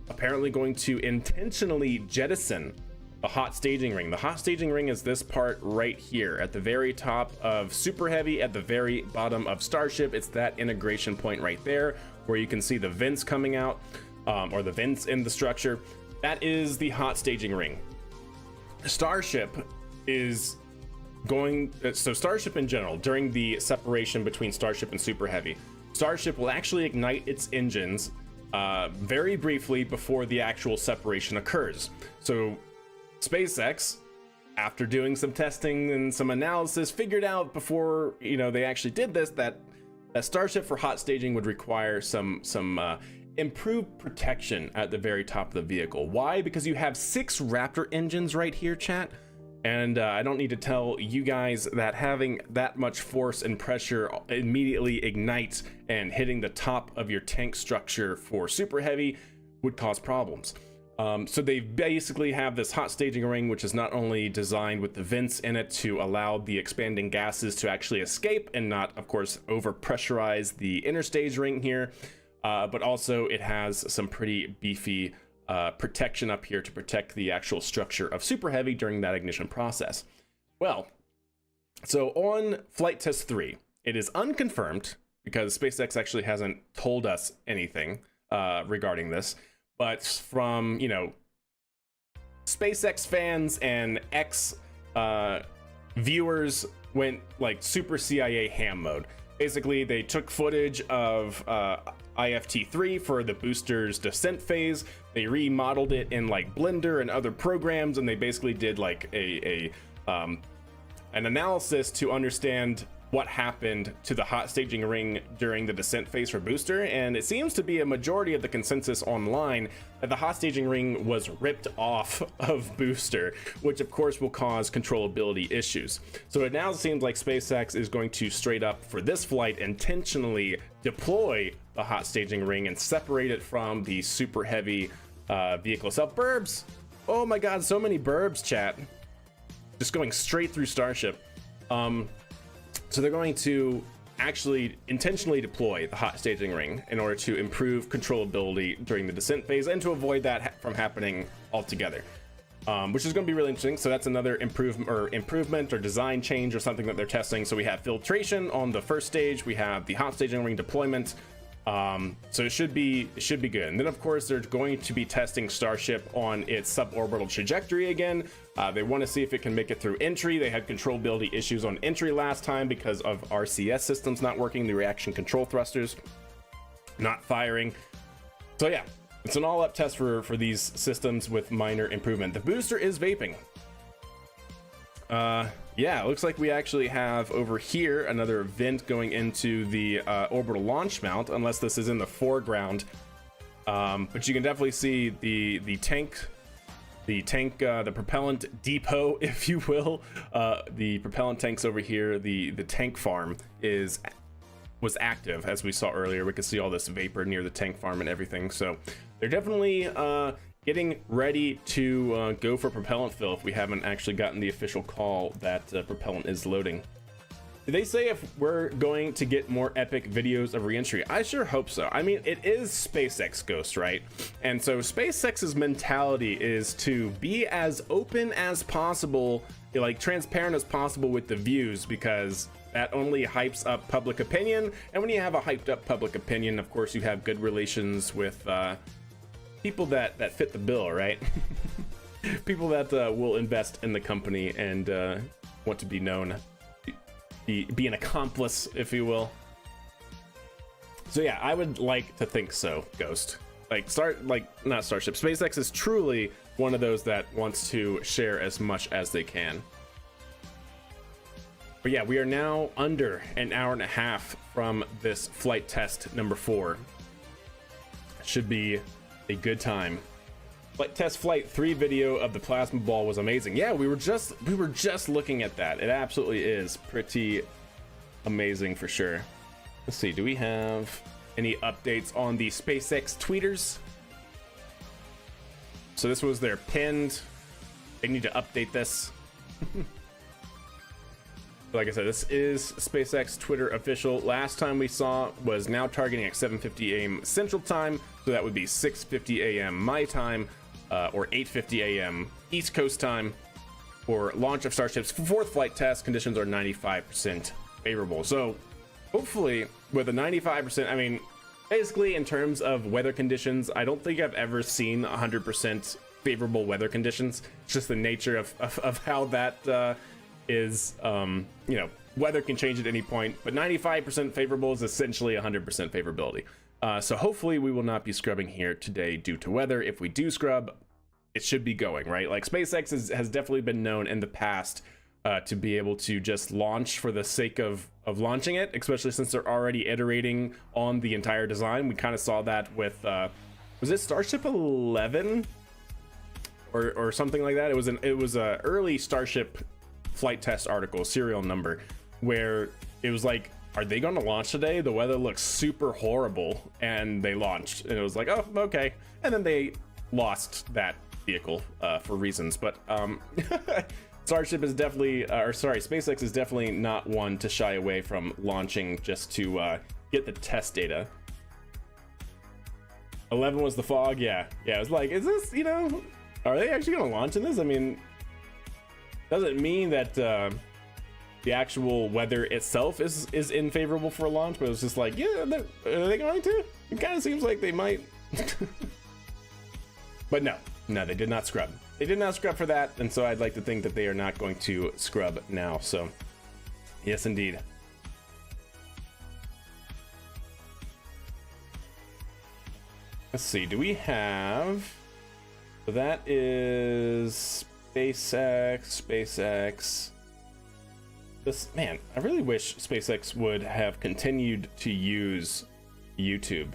apparently going to intentionally jettison the hot staging ring. The hot staging ring is this part right here at the very top of Super Heavy, at the very bottom of Starship. It's that integration point right there where you can see the vents coming out, or the vents in the structure. That is the hot staging ring. Starship is going, so Starship in general, during the separation between Starship and Super Heavy, Starship will actually ignite its engines very briefly before the actual separation occurs. So SpaceX, after doing some testing and some analysis, figured out before, you know, they actually did this, that Starship for hot staging would require some improved protection at the very top of the vehicle. Why? Because you have 6 Raptor engines right here, chat. And I don't need to tell you guys that having that much force and pressure immediately ignite and hitting the top of your tank structure for Super Heavy would cause problems. So they basically have this hot staging ring, which is not only designed with the vents in it to allow the expanding gases to actually escape and not, of course, over pressurize the inner stage ring here, but also it has some pretty beefy protection up here to protect the actual structure of Super Heavy during that ignition process. Well, so on Flight Test 3, it is unconfirmed because SpaceX actually hasn't told us anything regarding this. But from, you know, SpaceX fans and viewers went like super CIA ham mode. Basically, they took footage of IFT3 for the booster's descent phase. They remodeled it in like Blender and other programs, and they basically did like an analysis to understand what happened to the hot staging ring during the descent phase for booster, and it seems to be a majority of the consensus online that the hot staging ring was ripped off of booster, which of course will cause controllability issues. So it now seems like SpaceX is going to straight up for this flight intentionally deploy the hot staging ring and separate it from the super heavy vehicle itself. Burbs! Oh my god, so many burbs, chat. Just going straight through Starship. So they're going to actually intentionally deploy the hot staging ring in order to improve controllability during the descent phase and to avoid that from happening altogether, which is going to be really interesting. So that's another improvement or design change or something that they're testing. So we have filtration on the first stage, we have the hot staging ring deployment. So it should be good. And then of course they're going to be testing Starship on its suborbital trajectory again. They want to see if it can make it through entry. They had controllability issues on entry last time because of RCS systems not working, the reaction control thrusters not firing. So yeah, it's an all-up test for these systems with minor improvement. The booster is vaping. Yeah, it looks like we actually have over here another vent going into the orbital launch mount, unless this is in the foreground. But you can definitely see the propellant depot, if you will. The propellant tanks over here, the tank farm was active, as we saw earlier. We could see all this vapor near the tank farm and everything. So they're definitely getting ready to go for propellant fill if we haven't actually gotten the official call that propellant is loading. Did they say if we're going to get more epic videos of reentry? I sure hope so. I mean, it is SpaceX Ghost, right? And so SpaceX's mentality is to be as open as possible, like transparent as possible with the views, because that only hypes up public opinion. And when you have a hyped up public opinion, of course, you have good relations with people that fit the bill, right? People that will invest in the company and want to be known, be an accomplice, if you will. So yeah, I would like to think so, Ghost. Not Starship. SpaceX is truly one of those that wants to share as much as they can. But yeah, we are now under an hour and a half from this flight test number 4. Should be a good time. Flight 3 video of the plasma ball was amazing. Yeah, we were just looking at that. It absolutely is pretty amazing for sure. Let's see, do we have any updates on the SpaceX tweeters? So this was their pinned. They need to update this. Like I said, this is SpaceX Twitter official. Last time we saw was now targeting at 7:50 a.m. Central Time, so that would be 6:50 a.m. my time, or 8:50 a.m. East Coast time, for launch of Starship's 4th flight test. Conditions are 95% favorable. So hopefully with a 95%, I mean, basically in terms of weather conditions, I don't think I've ever seen 100% favorable weather conditions. It's just the nature of how that is, you know, weather can change at any point, but 95% favorable is essentially 100% favorability. So hopefully we will not be scrubbing here today due to weather. If we do scrub, it should be going, right? Like SpaceX has definitely been known in the past to be able to just launch for the sake of launching it, especially since they're already iterating on the entire design. We kind of saw that with, was it Starship 11 or something like that? It was a early Starship flight test article, serial number, where it was like, are they going to launch today? The weather looks super horrible, and they launched, and it was like, oh, okay. And then they lost that vehicle for reasons, but Starship is definitely, SpaceX is definitely not one to shy away from launching just to get the test data. 11 was the fog, yeah. It was like, is this, you know, are they actually going to launch in this? I mean, doesn't mean that the actual weather itself is unfavorable for a launch, but it's just like, yeah, are they going to? It kind of seems like they might. But no, they did not scrub. They did not scrub for that, and so I'd like to think that they are not going to scrub now. So, yes, indeed. Let's see, do we have... So that is SpaceX. This, man, I really wish SpaceX would have continued to use YouTube.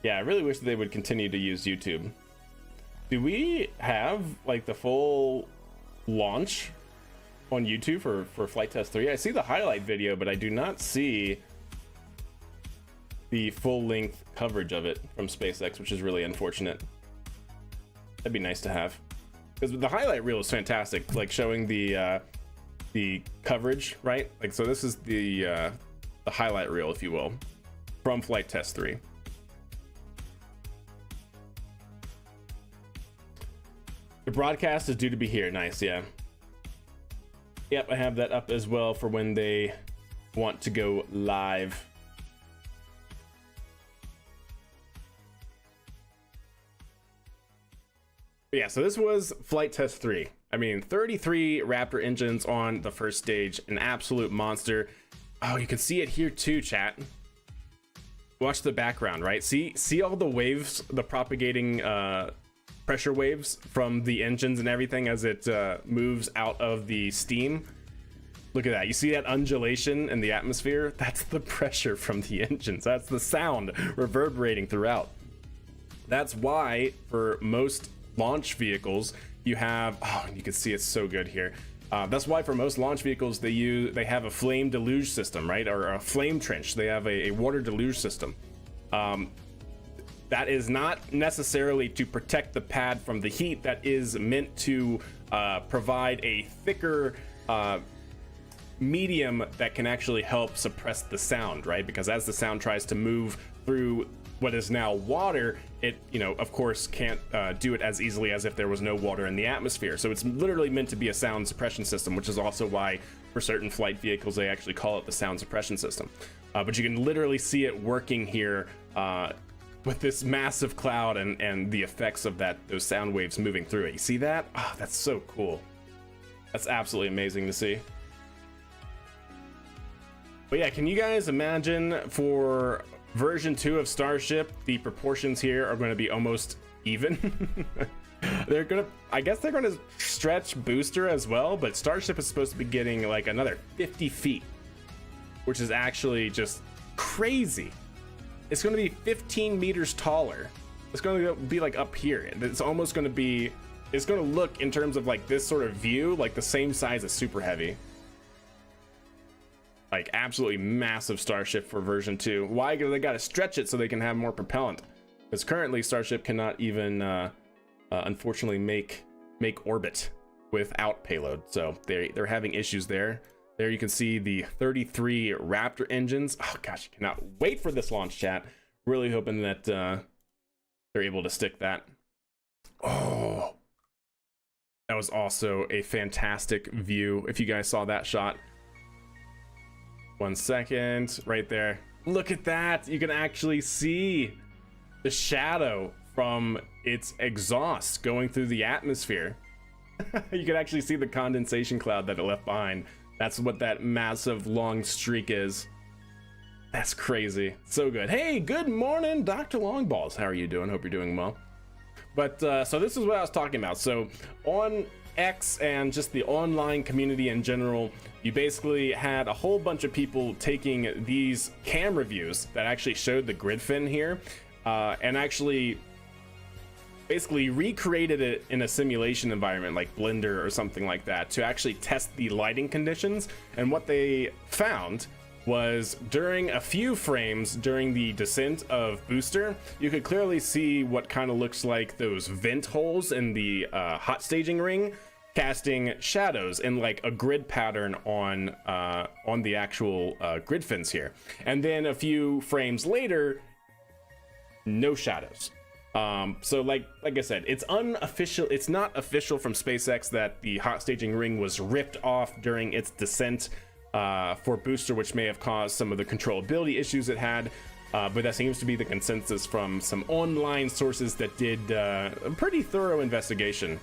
Yeah, I really wish they would continue to use YouTube. Do we have like the full launch on YouTube for Flight Test 3? I see the highlight video, but I do not see the full-length coverage of it from SpaceX, which is really unfortunate. That'd be nice to have, because the highlight reel is fantastic, like showing the coverage, right? Like, so this is the highlight reel, if you will, from Flight Test 3. The broadcast is due to be here. Nice, yeah. Yep, I have that up as well for when they want to go live. But yeah, so this was Flight Test 3. I mean, 33 Raptor engines on the first stage, an absolute monster. Oh, you can see it here too, chat. Watch the background, right? See all the waves, the propagating pressure waves from the engines and everything as it moves out of the steam. Look at that. You see that undulation in the atmosphere? That's the pressure from the engines. That's the sound reverberating throughout. That's why for most launch vehicles you have, oh, you can see it's so good here. That's why for most launch vehicles they have a flame deluge system, right? Or a flame trench. They have a water deluge system. That is not necessarily to protect the pad from the heat. That is meant to provide a thicker medium that can actually help suppress the sound, right? Because as the sound tries to move through what is now water, it, you know, of course can't do it as easily as if there was no water in the atmosphere. So it's literally meant to be a sound suppression system, which is also why for certain flight vehicles they actually call it the sound suppression system. But you can literally see it working here with this massive cloud and the effects of those sound waves moving through it. You see that? Oh, that's so cool. That's absolutely amazing to see. But yeah, can you guys imagine for version 2 of Starship, the proportions here are going to be almost even? I guess they're gonna stretch booster as well, but Starship is supposed to be getting like another 50 feet, which is actually just crazy. It's going to be 15 meters taller. It's going to be like up here. It's almost going to be, it's going to look in terms of like this sort of view, like the same size as Super Heavy. Like absolutely massive Starship for version 2. Why? Because they got to stretch it so they can have more propellant. Because currently Starship cannot even, unfortunately, make orbit without payload. So they're having issues there. There you can see the 33 Raptor engines. Oh gosh, I cannot wait for this launch, chat. Really hoping that they're able to stick that. Oh, that was also a fantastic view. If you guys saw that shot. 1 second, right there. Look at that. You can actually see the shadow from its exhaust going through the atmosphere. You can actually see the condensation cloud that it left behind. That's what that massive long streak is. That's crazy. So good. Hey, good morning, Dr. Longballs. How are you doing? Hope you're doing well. But so this is what I was talking about. So on X and just the online community in general, you basically had a whole bunch of people taking these camera views that actually showed the grid fin here and actually basically recreated it in a simulation environment like Blender or something like that to actually test the lighting conditions. And what they found was during a few frames during the descent of booster, you could clearly see what kind of looks like those vent holes in the hot staging ring casting shadows in like a grid pattern on the actual grid fins here. And then a few frames later, no shadows. So like I said, it's unofficial. It's not official from SpaceX that the hot staging ring was ripped off during its descent for booster, which may have caused some of the controllability issues it had. But that seems to be the consensus from some online sources that did a pretty thorough investigation.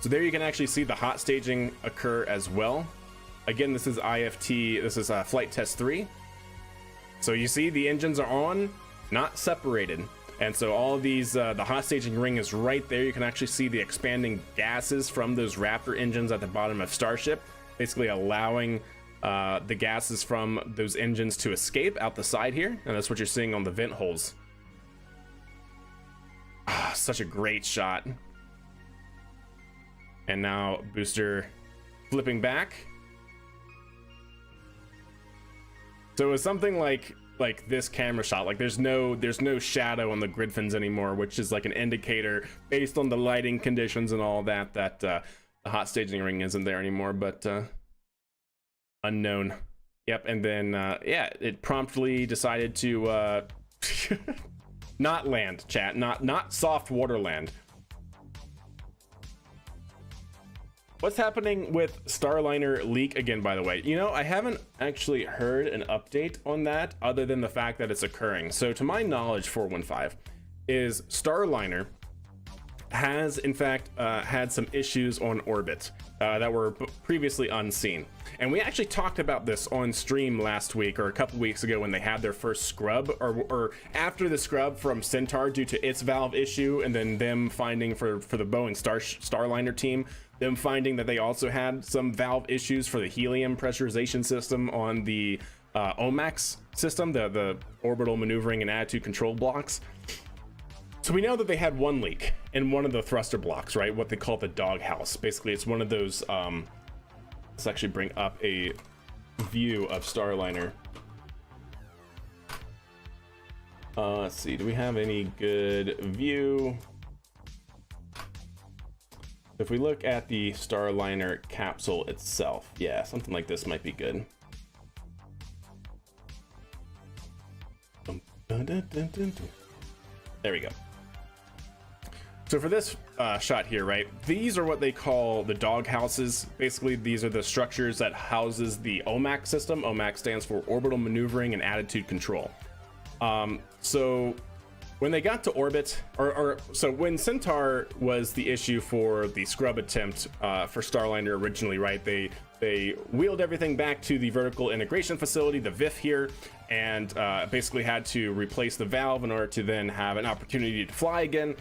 So there you can actually see the hot staging occur as well. Again, this is IFT. This is Flight Test 3. So you see the engines are on, not separated. And so all of these, the hot staging ring is right there. You can actually see the expanding gases from those Raptor engines at the bottom of Starship, basically allowing the gases from those engines to escape out the side here. And that's what you're seeing on the vent holes. Ah, such a great shot. And now booster flipping back. So it was something like this camera shot, like there's no shadow on the grid fins anymore, which is like an indicator based on the lighting conditions and all that the hot staging ring isn't there anymore, but unknown. Yep. And then yeah, it promptly decided to not land, chat, not soft water land. What's happening with Starliner leak again, by the way? You know, I haven't actually heard an update on that other than the fact that it's occurring. So to my knowledge, 415 is Starliner has in fact had some issues on orbit that were previously unseen. And we actually talked about this on stream last week or a couple weeks ago when they had their first scrub, or after the scrub from Centaur due to its valve issue, and then them finding for the Boeing Starliner team, them finding that they also had some valve issues for the helium pressurization system on the OMAX system, the orbital maneuvering and attitude control blocks. So we know that they had one leak in one of the thruster blocks, right? What they call the doghouse. Basically, it's one of those. Let's actually bring up a view of Starliner. Let's see. Do we have any good view? If we look at the Starliner capsule itself, yeah, something like this might be good. There we go. So for this shot here, right, these are what they call the dog houses. Basically, these are the structures that houses the OMAC system. OMAC stands for Orbital Maneuvering and Attitude Control. So when they got to orbit, so when Centaur was the issue for the scrub attempt for Starliner originally, right, they wheeled everything back to the vertical integration facility, the VIF here, and basically had to replace the valve in order to then have an opportunity to fly again.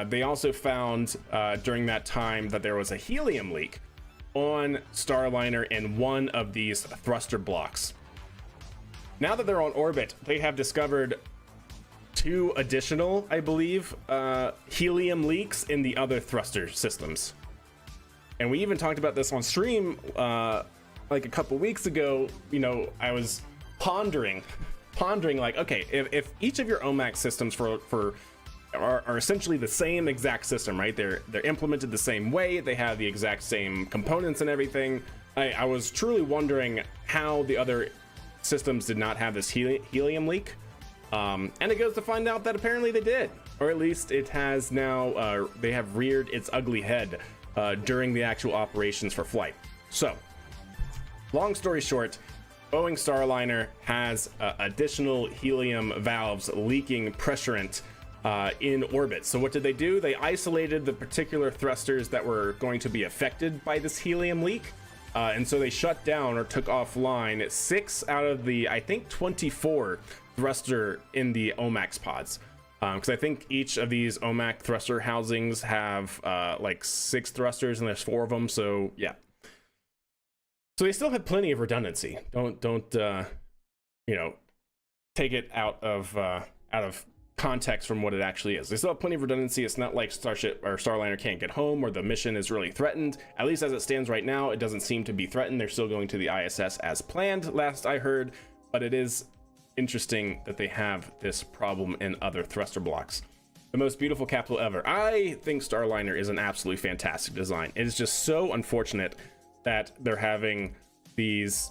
They also found during that time that there was a helium leak on Starliner in one of these thruster blocks. Now that they're on orbit, they have discovered 2 additional, I believe, helium leaks in the other thruster systems. And we even talked about this on stream like a couple weeks ago. You know, I was pondering like, okay, if each of your OMAC systems are essentially the same exact system, right? They're implemented the same way. They have the exact same components and everything. I was truly wondering how the other systems did not have this helium leak. And it goes to find out that apparently they did, or at least it has now, they have reared its ugly head during the actual operations for flight. So, long story short, Boeing Starliner has additional helium valves leaking pressurant in orbit. So what did they do? They isolated the particular thrusters that were going to be affected by this helium leak. And so they shut down or took offline 6 out of the, I think, 24 thruster in the OMAX pods. Because I think each of these OMAC thruster housings have like 6 thrusters and there's 4 of them. So yeah. So they still have plenty of redundancy. Don't you know, take it out of context from what it actually is. They still have plenty of redundancy. It's not like Starship or Starliner can't get home or the mission is really threatened. At least as it stands right now, it doesn't seem to be threatened. They're still going to the ISS as planned, last I heard, but it is interesting that they have this problem in other thruster blocks. The most beautiful capsule ever. I think Starliner is an absolutely fantastic design. It is just so unfortunate that they're having these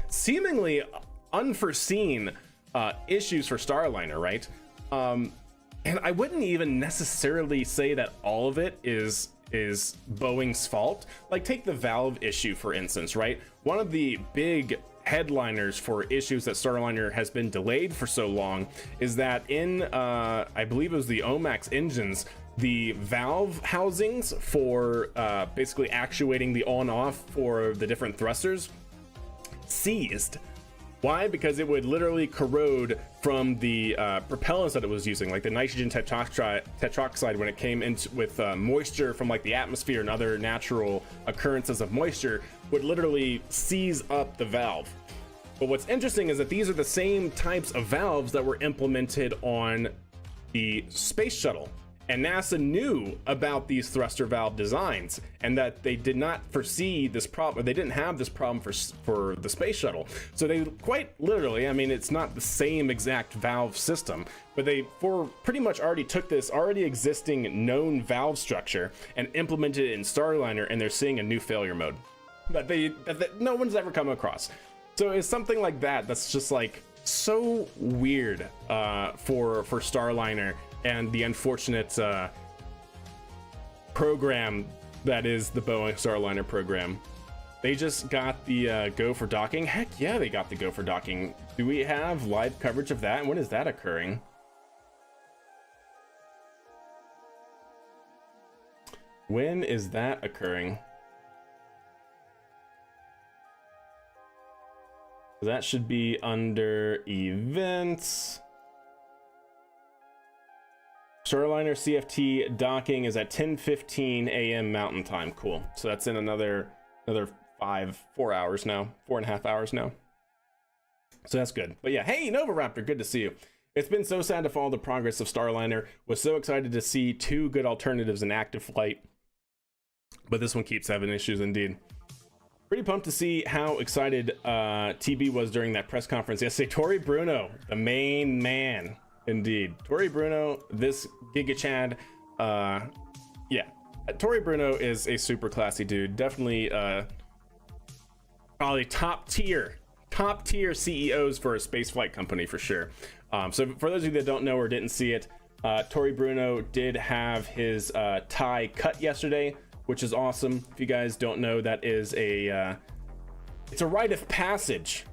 seemingly unforeseen issues for Starliner, right? And I wouldn't even necessarily say that all of it is Boeing's fault. Like, take the valve issue, for instance, right? One of the big headliners for issues that Starliner has been delayed for so long is that in, I believe it was the OMAX engines, the valve housings for basically actuating the on-off for the different thrusters seized. Why? Because it would literally corrode from the propellants that it was using, like the nitrogen tetroxide when it came into with moisture from like the atmosphere and other natural occurrences of moisture would literally seize up the valve. But what's interesting is that these are the same types of valves that were implemented on the space shuttle. And NASA knew about these thruster valve designs and that they did not foresee this problem, or they didn't have this problem for the space shuttle. So they quite literally, I mean, it's not the same exact valve system, but they pretty much already took this already existing known valve structure and implemented it in Starliner, and they're seeing a new failure mode that no one's ever come across. So it's something like that that's just like so weird for Starliner and the unfortunate program that is the Boeing Starliner program. They just got the go for docking. Heck yeah, they got the go for docking. Do we have live coverage of that? And when is that occurring? When is that occurring? That should be under events. Starliner CFT docking is at 10:15 a.m. Mountain Time. Cool. So that's in another 4 hours now, 4.5 hours now. So that's good. But yeah, hey Novaraptor, good to see you. It's been so sad to follow the progress of Starliner. Was so excited to see 2 good alternatives in active flight, but this one keeps having issues indeed. Pretty pumped to see how excited TB was during that press conference yesterday. Tory Bruno, the main man. Indeed. Tory Bruno, this Giga Chad, yeah. Tory Bruno is a super classy dude. Definitely probably top tier CEOs for a spaceflight company for sure. So for those of you that don't know or didn't see it, Tory Bruno did have his tie cut yesterday, which is awesome. If you guys don't know, that is it's a rite of passage,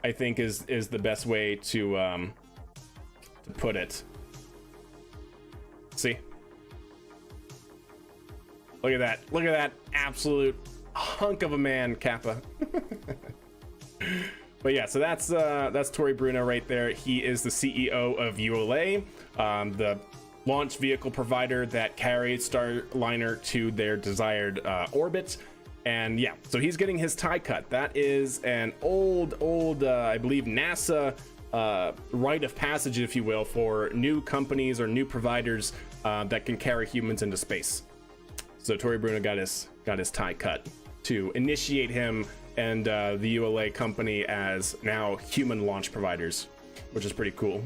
I think is the best way to put it. See, look at that absolute hunk of a man, Kappa. But yeah, so that's Tory Bruno right there. He is the CEO of ULA, the launch vehicle provider that carries Starliner to their desired orbit. And yeah, so he's getting his tie cut. That is an old I believe NASA rite of passage, if you will, for new companies or new providers that can carry humans into space. So Tory Bruno got his tie cut to initiate him and the ULA company as now human launch providers, which is pretty cool.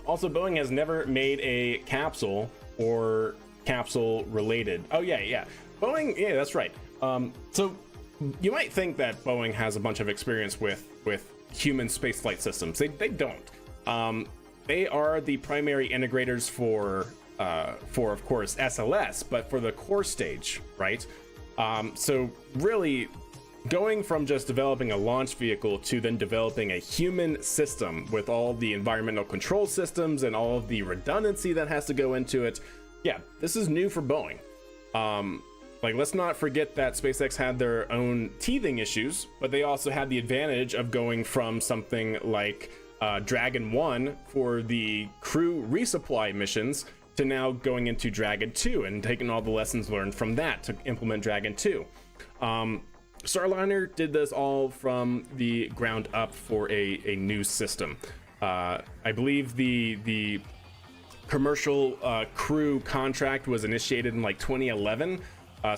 Also, Boeing has never made a capsule or capsule related. Oh yeah, Boeing, yeah, that's right. So you might think that Boeing has a bunch of experience with human spaceflight systems. They don't. They are the primary integrators for of course SLS, but for the core stage, right? So really going from just developing a launch vehicle to then developing a human system with all the environmental control systems and all of the redundancy that has to go into it. Yeah, this is new for Boeing. Like, let's not forget that SpaceX had their own teething issues, but they also had the advantage of going from something like Dragon 1 for the crew resupply missions to now going into Dragon 2 and taking all the lessons learned from that to implement Dragon 2. Starliner did this all from the ground up for a new system. I believe the commercial crew contract was initiated in like 2011.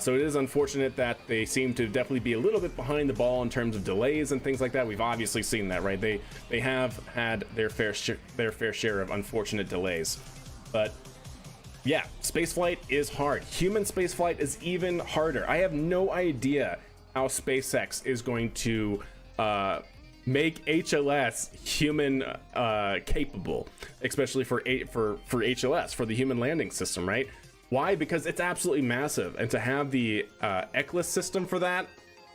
So it is unfortunate that they seem to definitely be a little bit behind the ball in terms of delays and things like that. We've obviously seen that, right? They have had their fair share of unfortunate delays. But yeah, spaceflight is hard. Human spaceflight is even harder. I have no idea how SpaceX is going to make HLS human capable, especially for HLS, for the human landing system, right? Why? Because it's absolutely massive, and to have the ECLS system for that,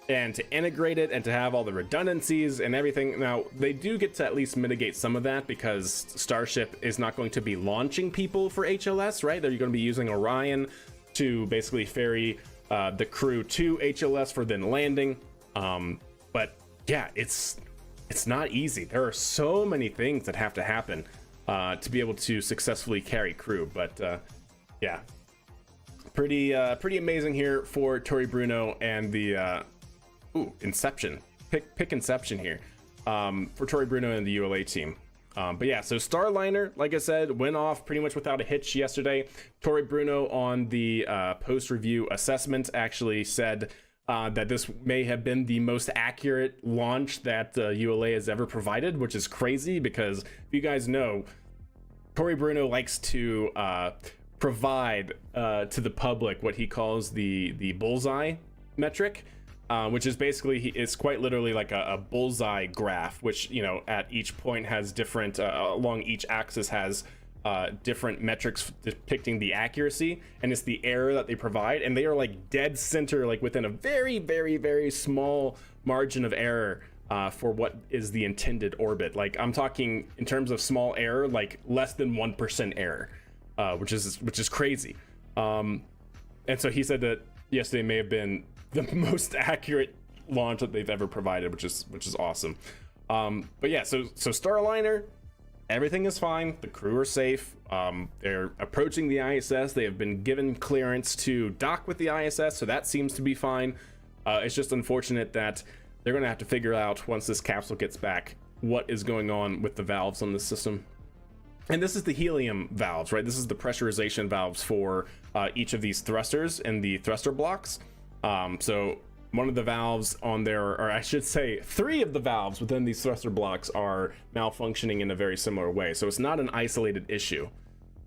and to integrate it, and to have all the redundancies and everything. Now, they do get to at least mitigate some of that because Starship is not going to be launching people for HLS, right? They're going to be using Orion to basically ferry the crew to HLS for then landing. But yeah, it's it's not easy. There are so many things that have to happen to be able to successfully carry crew. But yeah, pretty amazing here for Tori Bruno and the Inception. Pick Inception here for Tori Bruno and the ULA team. But yeah, so Starliner, like I said, went off pretty much without a hitch yesterday. Tori Bruno on the post-review assessment actually said that this may have been the most accurate launch that ULA has ever provided, which is crazy because if you guys know, Tori Bruno likes to provide to the public what he calls the bullseye metric, which is basically it's quite literally like a bullseye graph, which, you know, at each point has different along each axis has different metrics depicting the accuracy, and it's the error that they provide, and they are like dead center, like within a very small margin of error for what is the intended orbit. Like I'm talking in terms of small error, like less than 1% error, which is crazy. And so he said that yesterday may have been the most accurate launch that they've ever provided, which is awesome. But yeah, so Starliner, everything is fine. The crew are safe. They're approaching the ISS. They have been given clearance to dock with the ISS, so that seems to be fine. It's just unfortunate that they're going to have to figure out, once this capsule gets back, what is going on with the valves on this system. And this is the helium valves, right? This is the pressurization valves for each of these thrusters and the thruster blocks. So one of the valves on there, or I should say 3 of the valves within these thruster blocks are malfunctioning in a very similar way. So it's not an isolated issue.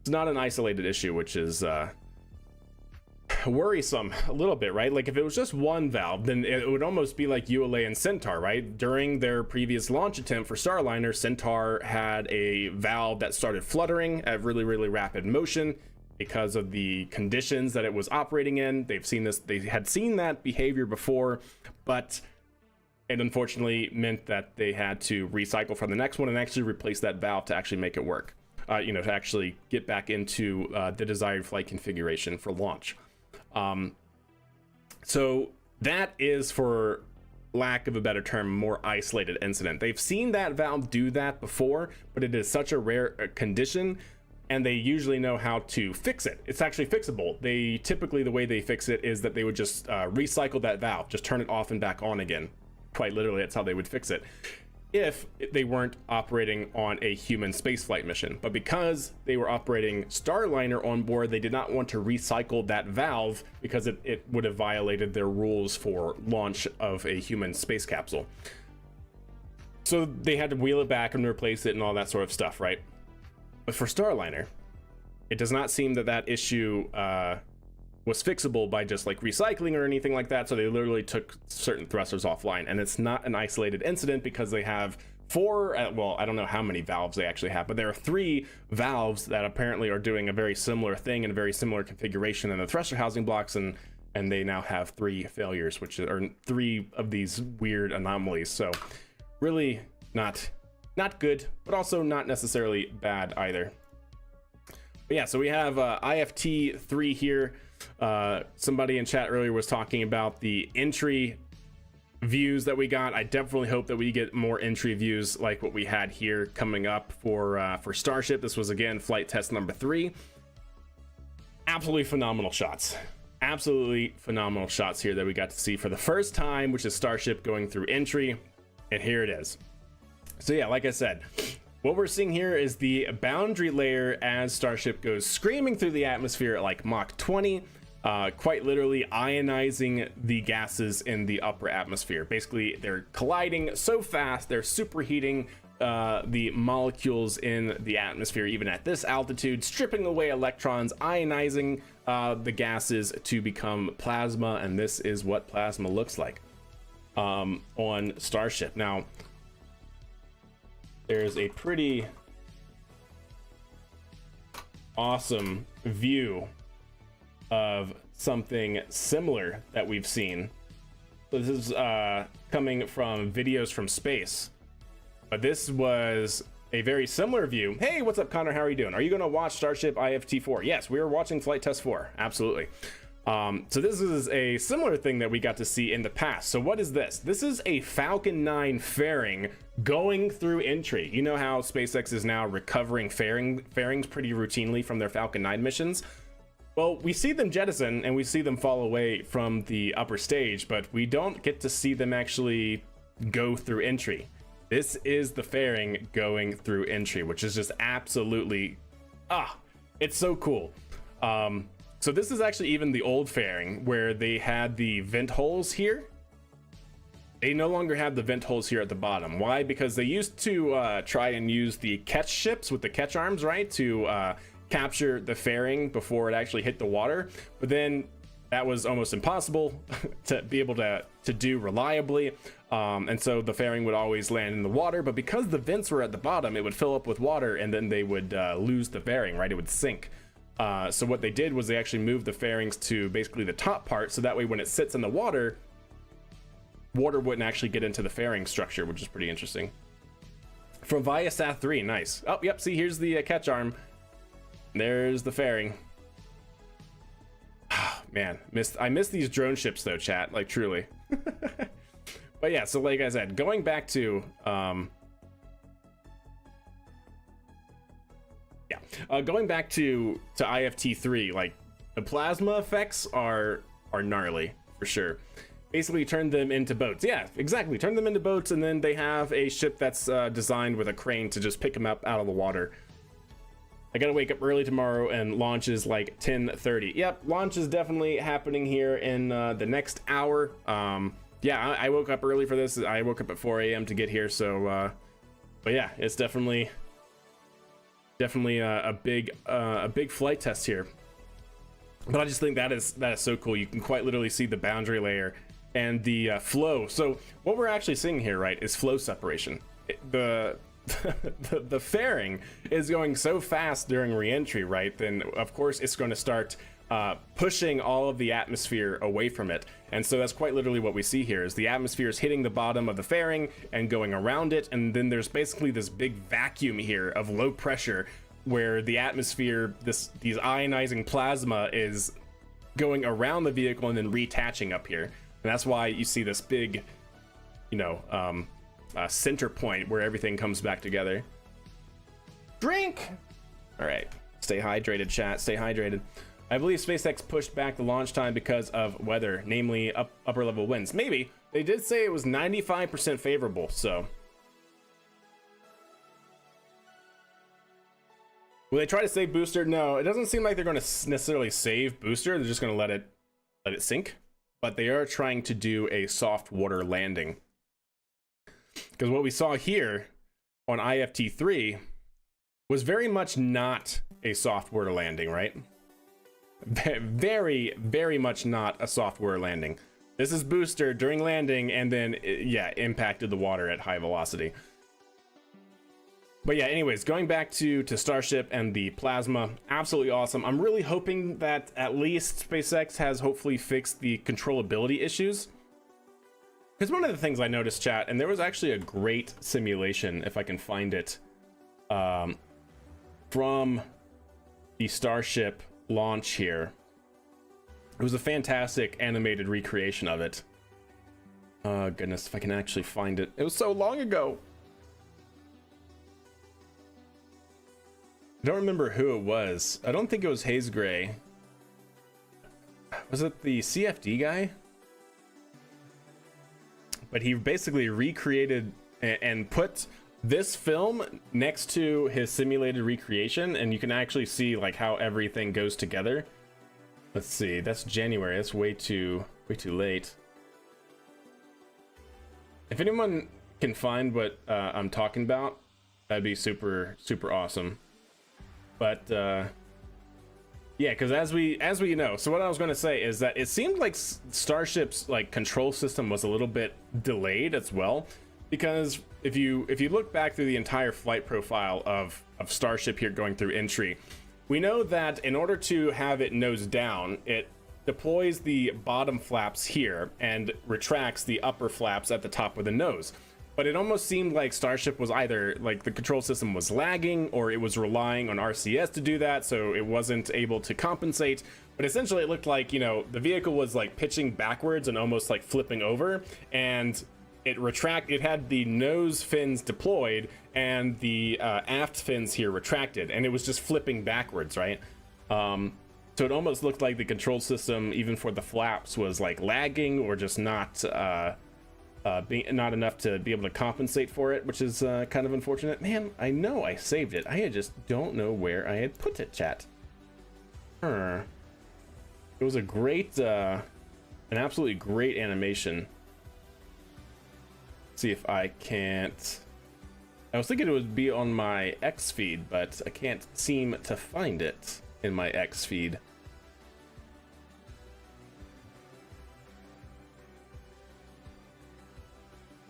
It's not an isolated issue, which is worrisome a little bit, right? Like if it was just one valve, then it would almost be like ULA and Centaur, right? During their previous launch attempt for Starliner, Centaur had a valve that started fluttering at really rapid motion because of the conditions that it was operating in. They had seen that behavior before, but it unfortunately meant that they had to recycle for the next one and actually replace that valve to actually make it work, to actually get back into the desired flight configuration for launch. So that is, for lack of a better term, more isolated incident. They've seen that valve do that before, but it is such a rare condition, and they usually know how to fix it. It's actually fixable. They typically, the way they fix it is that they would just recycle that valve, just turn it off and back on again. Quite literally, that's how they would fix it if they weren't operating on a human spaceflight mission. But because they were operating Starliner on board, they did not want to recycle that valve because it would have violated their rules for launch of a human space capsule. So they had to wheel it back and replace it and all that sort of stuff, right? But for Starliner, it does not seem that that issue was fixable by just like recycling or anything like that. So they literally took certain thrusters offline, and it's not an isolated incident because they have 4, well, I don't know how many valves they actually have, but there are 3 valves that apparently are doing a very similar thing in a very similar configuration in the thruster housing blocks, and they now have 3 failures, which are 3 of these weird anomalies. So really not good, but also not necessarily bad either. But yeah, so we have IFT3 here. Somebody in chat earlier was talking about the entry views that we got. I definitely hope that we get more entry views like what we had here coming up for Starship. This was, again, flight test number 3. Absolutely phenomenal shots. Absolutely phenomenal shots here that we got to see for the first time, which is Starship going through entry, and here it is. So yeah, like I said, what we're seeing here is the boundary layer as Starship goes screaming through the atmosphere at like Mach 20, quite literally ionizing the gases in the upper atmosphere. Basically, they're colliding so fast, they're superheating the molecules in the atmosphere, even at this altitude, stripping away electrons, ionizing the gases to become plasma, and this is what plasma looks like on Starship. Now, there's a pretty awesome view of something similar that we've seen. So this is coming from videos from space, but this was a very similar view. Hey, what's up, Connor? How are you doing? Are you going to watch Starship IFT4? Yes, we are watching flight test 4. Absolutely. So this is a similar thing that we got to see in the past. So what is this? This is a Falcon 9 fairing going through entry. You know how SpaceX is now recovering fairings pretty routinely from their Falcon 9 missions? Well, we see them jettison and we see them fall away from the upper stage, but we don't get to see them actually go through entry. This is the fairing going through entry, which is just absolutely, it's so cool. So this is actually even the old fairing where they had the vent holes here. They no longer have the vent holes here at the bottom. Why? Because they used to try and use the catch ships with the catch arms, right? To capture the fairing before it actually hit the water. But then that was almost impossible to be able to do reliably. And so the fairing would always land in the water. But because the vents were at the bottom, it would fill up with water and then they would lose the fairing, right? It would sink. So what they did was they actually moved the fairings to basically the top part, so that way when it sits in the water wouldn't actually get into the fairing structure, which is pretty interesting. From Viasat 3, nice. Oh, yep, see, here's the catch arm. There's the fairing. Man, I miss these drone ships though, chat, like truly. But yeah, so like I said, going back to going back to IFT3, like the plasma effects are gnarly for sure. Basically turn them into boats. Yeah, exactly, turn them into boats, and then they have a ship that's designed with a crane to just pick them up out of the water. I gotta wake up early tomorrow, and launch is like 10:30. Yep, launch is definitely happening here in the next hour. Yeah, I woke up early for this. I woke up at 4 a.m. to get here, so but yeah, it's definitely a big flight test here. But I just think that is so cool. You can quite literally see the boundary layer and the flow. So what we're actually seeing here, right, is flow separation. The fairing is going so fast during re-entry, right? Then of course it's going to start pushing all of the atmosphere away from it. And so that's quite literally what we see here, is the atmosphere is hitting the bottom of the fairing and going around it, and then there's basically this big vacuum here of low pressure where the atmosphere, these ionizing plasma is going around the vehicle and then reattaching up here. And that's why you see this big, center point where everything comes back together. Drink! All right, stay hydrated, chat, stay hydrated. I believe SpaceX pushed back the launch time because of weather, namely upper level winds. Maybe. They did say it was 95% favorable, so. Will they try to save Booster? No, it doesn't seem like they're going to necessarily save Booster. They're just going to let it sink. But they are trying to do a soft water landing. Because what we saw here on IFT3 was very much not a soft water landing, right? Very, very much not a soft water landing. This is Booster during landing, and then, impacted the water at high velocity. But yeah, anyways, going back to Starship and the plasma, absolutely awesome. I'm really hoping that at least SpaceX has hopefully fixed the controllability issues. Because one of the things I noticed, chat, and there was actually a great simulation, if I can find it, from the Starship launch here. It was a fantastic animated recreation of it. Oh goodness, if I can actually find it. It was so long ago. I don't remember who it was. I don't think it was Haze Gray. Was it the CFD guy? But he basically recreated and put this film next to his simulated recreation, and you can actually see like how everything goes together. Let's see, that's January. That's way too late. If anyone can find what I'm talking about, that'd be super awesome. But yeah, because as we know, so what I was going to say is that it seemed like Starship's like control system was a little bit delayed as well, because if you look back through the entire flight profile of Starship here going through entry, we know that in order to have it nose down, it deploys the bottom flaps here and retracts the upper flaps at the top of the nose. but it almost seemed like Starship was either like the control system was lagging or it was relying on RCS to do that, so it wasn't able to compensate. But essentially it looked like, you know, the vehicle was like pitching backwards and almost like flipping over, and it had the nose fins deployed and the aft fins here retracted, and it was just flipping backwards, right? So it almost looked like the control system, even for the flaps, was like lagging or just not not enough to be able to compensate for it, which is kind of unfortunate. Man, I know I saved it. I just don't know where I had put it, chat. It was a great, an absolutely great animation. See if I can't. I was thinking it would be on my X feed, but I can't seem to find it in my X feed.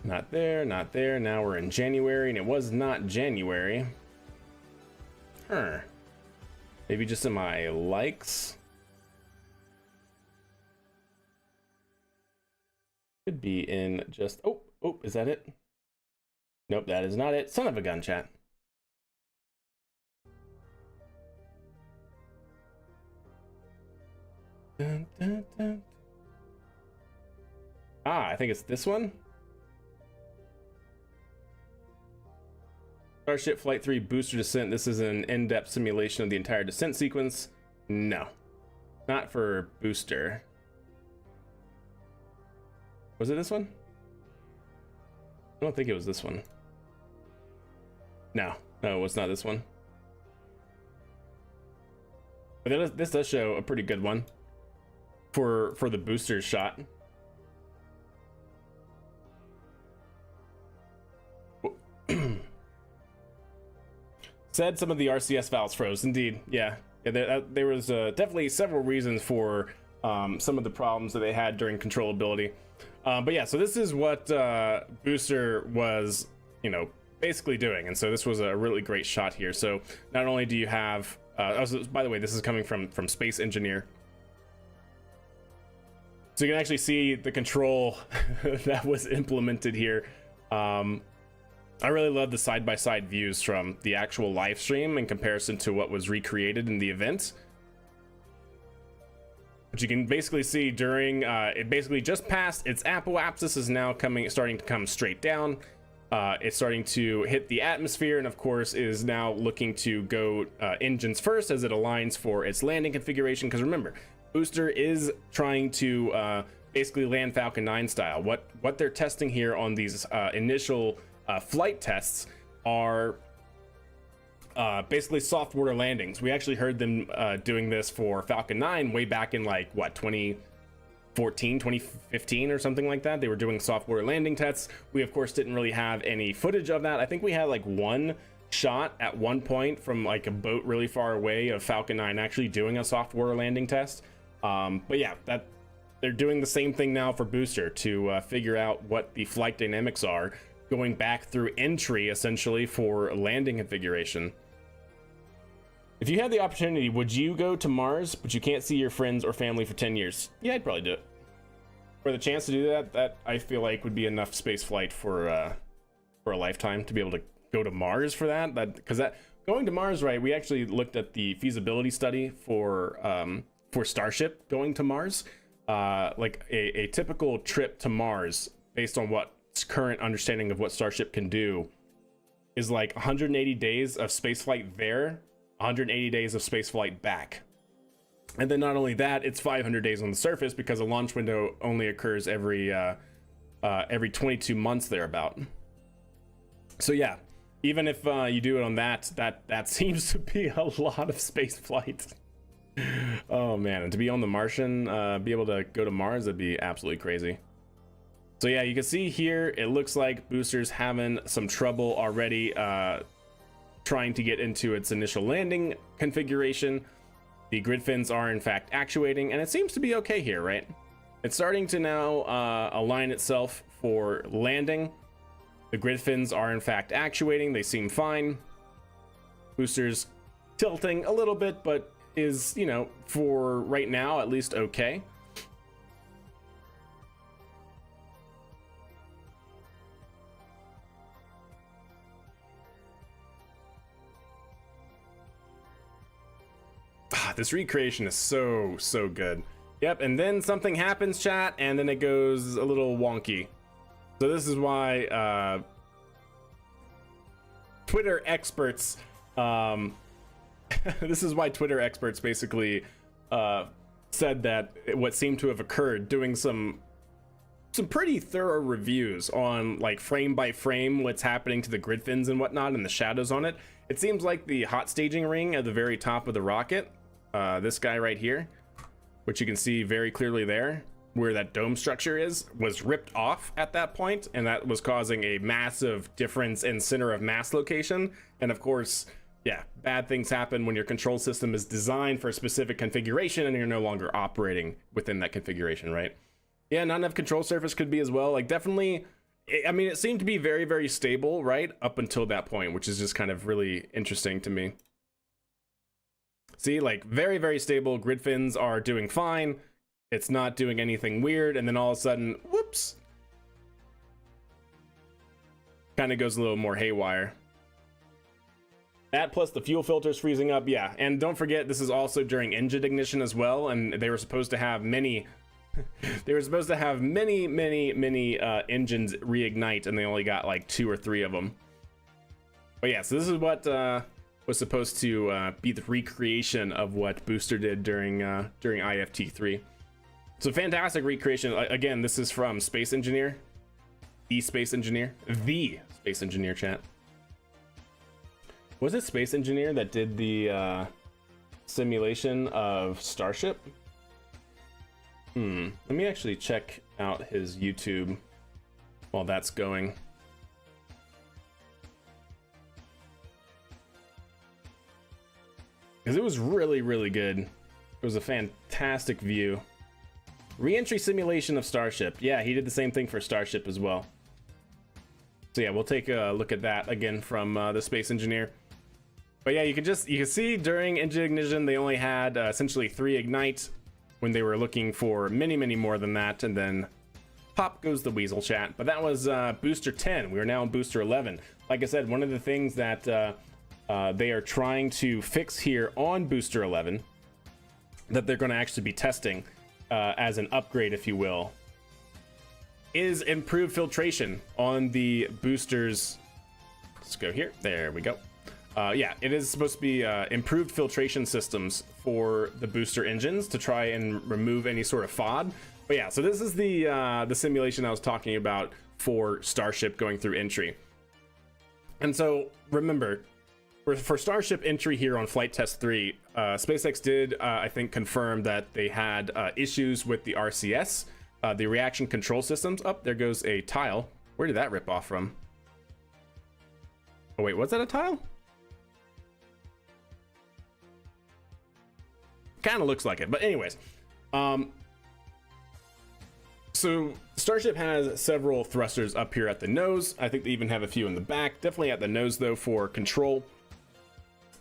Not there, not there. Now we're in January, and it was not January. Maybe just in my likes. Could be in just, oh, is that it? Nope, that is not it. Son of a gun, chat. Dun, dun, dun. I think it's this one. Starship Flight 3 booster descent. This is an in-depth simulation of the entire descent sequence. No, not for booster. Was it this one? I don't think it was this one. No, it was not this one. But this does show a pretty good one for the booster shot. Said some of the RCS valves froze. Indeed, yeah. There was definitely several reasons for some of the problems that they had during controllability. But yeah, so this is what Booster was, you know, basically doing. And so this was a really great shot here. So not only do you have, by the way, this is coming from Space Engineer. So you can actually see the control that was implemented here. I really love the side-by-side views from the actual live stream in comparison to what was recreated in the event. But you can basically see during it basically just passed its apoapsis, is now starting to come straight down. It's starting to hit the atmosphere, and of course is now looking to go engines first as it aligns for its landing configuration. Because remember, Booster is trying to basically land Falcon 9 style. What they're testing here on these initial flight tests are basically soft water landings. We actually heard them doing this for Falcon 9 way back in like what, 2014, 2015 or something like that. They were doing soft water landing tests. We of course didn't really have any footage of that. I think we had like one shot at one point from like a boat really far away of Falcon 9 actually doing a soft water landing test. But yeah, they're doing the same thing now for Booster to figure out what the flight dynamics are going back through entry essentially for landing configuration. If you had the opportunity, would you go to Mars but you can't see your friends or family for 10 years? Yeah, I'd probably do it. For the chance to do that I feel like would be enough space flight for a lifetime to be able to go to Mars for that. Because going to Mars, right, we actually looked at the feasibility study for Starship going to Mars. Like a typical trip to Mars based on what current understanding of what Starship can do is like 180 days of spaceflight there, 180 days of spaceflight back. And then not only that, it's 500 days on the surface because a launch window only occurs every 22 months thereabout. So yeah, even if you do it on that seems to be a lot of space flight. Oh man, and to be on the Martian, be able to go to Mars, that'd be absolutely crazy. So yeah, you can see here, it looks like Booster's having some trouble already trying to get into its initial landing configuration. The grid fins are in fact actuating, and it seems to be okay here, right? It's starting to now align itself for landing. The grid fins are in fact actuating, they seem fine. Booster's tilting a little bit, but is, you know, for right now at least okay. This recreation is so good. Yep, and then something happens, chat, and then it goes a little wonky. So this is why Twitter experts this is why Twitter experts basically said that what seemed to have occurred, doing some pretty thorough reviews on like frame by frame what's happening to the grid fins and whatnot and the shadows on it. It seems like the hot staging ring at the very top of the rocket, this guy right here, which you can see very clearly there, where that dome structure is, was ripped off at that point, and that was causing a massive difference in center of mass location. And of course, yeah, bad things happen when your control system is designed for a specific configuration and you're no longer operating within that configuration, right? Yeah, not enough control surface could be as well. Like, definitely, I mean, it seemed to be very stable, right, up until that point, which is just kind of really interesting to me. See, like, very stable. Grid fins are doing fine. It's not doing anything weird, and then all of a sudden, whoops, kind of goes a little more haywire. That plus the fuel filters freezing up, yeah. And don't forget, this is also during engine ignition as well, and they were supposed to have many engines reignite, and they only got like 2 or 3 of them. But yeah, so this is what was supposed to be the recreation of what Booster did during IFT3. So fantastic recreation. Again, this is from Space Engineer, the Space Engineer chat. Was it Space Engineer that did the simulation of Starship? Let me actually check out his YouTube while that's going. Because it was really good. It was a fantastic view. Re-entry simulation of Starship. Yeah, he did the same thing for Starship as well. So yeah, we'll take a look at that again from the Space Engineer. But yeah, you can see during engine ignition they only had essentially 3 ignite when they were looking for many more than that, and then pop goes the weasel, chat. But that was booster 10. We are now in booster 11. Like I said, one of the things that they are trying to fix here on booster 11, that they're going to actually be testing as an upgrade, if you will, is improved filtration on the boosters. Let's go here. There we go. Yeah, it is supposed to be improved filtration systems for the booster engines to try and remove any sort of FOD. But yeah, so this is the simulation I was talking about for Starship going through entry. And so remember, for Starship entry here on Flight Test 3, SpaceX did, I think, confirm that they had issues with the RCS, the reaction control systems. Oh, there goes a tile. Where did that rip off from? Oh wait, was that a tile? Kind of looks like it, but anyways, so Starship has several thrusters up here at the nose. I think they even have a few in the back, definitely at the nose though for control.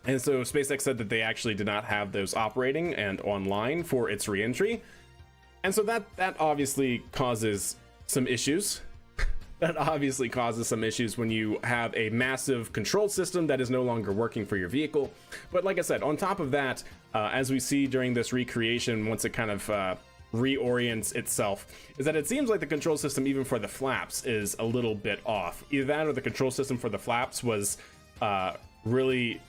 And so SpaceX said that they actually did not have those operating and online for its reentry, and so that obviously causes some issues. That obviously causes some issues when you have a massive control system that is no longer working for your vehicle. But like I said, on top of that, as we see during this recreation, once it kind of reorients itself, is that it seems like the control system, even for the flaps, is a little bit off. Either that or the control system for the flaps was really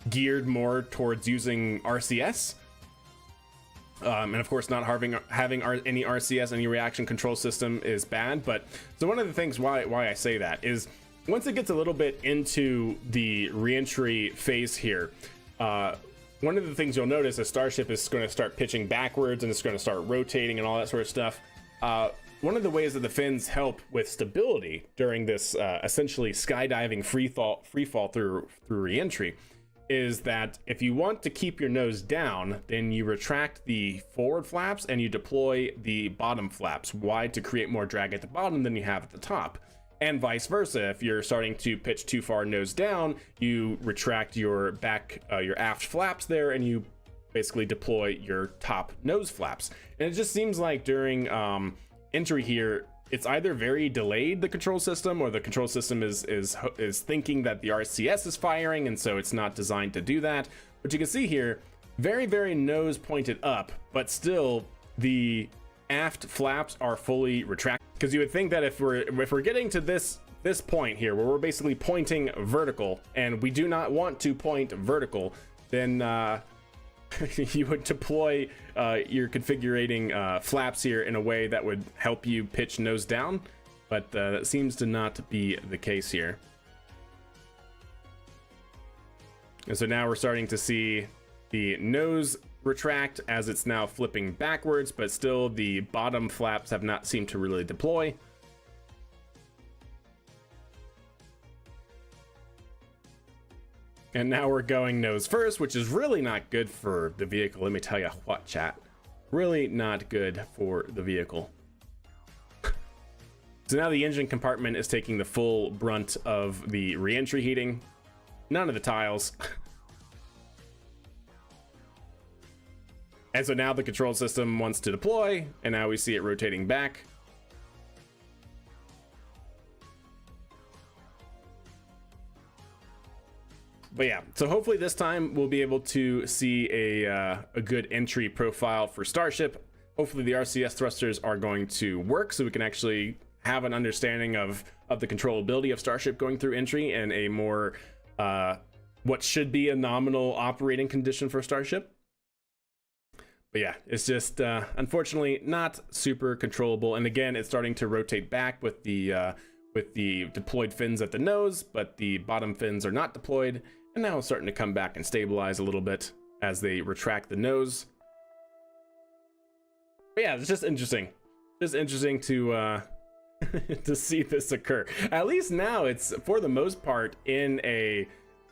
geared more towards using RCS. And of course, not having any RCS, any reaction control system is bad. But so one of the things why I say that is once it gets a little bit into the reentry phase here, one of the things you'll notice is Starship is going to start pitching backwards and it's going to start rotating and all that sort of stuff. One of the ways that the fins help with stability during this essentially skydiving free fall through reentry is that if you want to keep your nose down, then you retract the forward flaps and you deploy the bottom flaps wide to create more drag at the bottom than you have at the top. And vice versa, if you're starting to pitch too far nose down, you retract your your aft flaps there and you basically deploy your top nose flaps. And it just seems like during entry here, it's either very delayed, the control system, or the control system is thinking that the RCS is firing, and so it's not designed to do that. But you can see here, very, very nose pointed up, but still the aft flaps are fully retracted. Because you would think that if we're getting to this point here where we're basically pointing vertical, and we do not want to point vertical, then you would deploy your configurating flaps here in a way that would help you pitch nose down, but that seems to not be the case here. And so now we're starting to see the nose retract as it's now flipping backwards, but still the bottom flaps have not seemed to really deploy. And now we're going nose first, which is really not good for the vehicle. Let me tell you what, chat. Really not good for the vehicle. So now the engine compartment is taking the full brunt of the re-entry heating. None of the tiles. And so now the control system wants to deploy, and now we see it rotating back. But yeah, so hopefully this time we'll be able to see a good entry profile for Starship. Hopefully the RCS thrusters are going to work so we can actually have an understanding of the controllability of Starship going through entry and a more what should be a nominal operating condition for Starship. But yeah, it's just unfortunately not super controllable. And again, it's starting to rotate back with the deployed fins at the nose, but the bottom fins are not deployed. And now it's starting to come back and stabilize a little bit as they retract the nose. But yeah, it's just interesting. Just interesting to to see this occur. At least now it's, for the most part, in a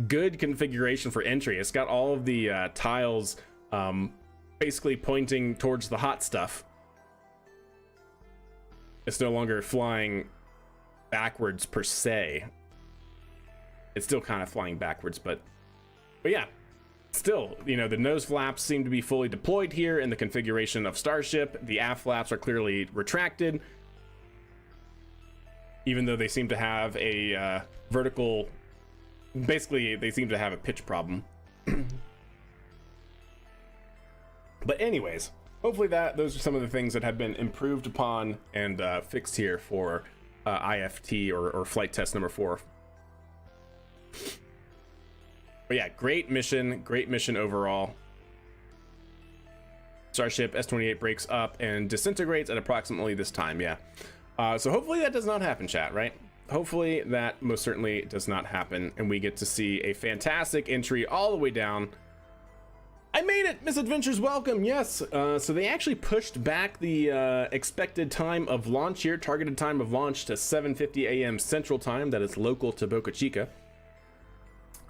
good configuration for entry. It's got all of the tiles basically pointing towards the hot stuff. It's no longer flying backwards per se. It's still kind of flying backwards, but yeah, still, you know, the nose flaps seem to be fully deployed here in the configuration of Starship. The aft flaps are clearly retracted, even though they seem to have a vertical, basically they seem to have a pitch problem. But anyways, hopefully those are some of the things that have been improved upon and fixed here for IFT or flight test number 4. But yeah, great mission overall. Starship S-28 breaks up and disintegrates at approximately this time. Yeah. So hopefully that does not happen, chat, right? Hopefully that most certainly does not happen, and we get to see a fantastic entry all the way down. I made it! Misadventures, welcome! Yes, so they actually pushed back the expected time of launch here, targeted time of launch to 7:50 a.m. Central Time, that is local to Boca Chica.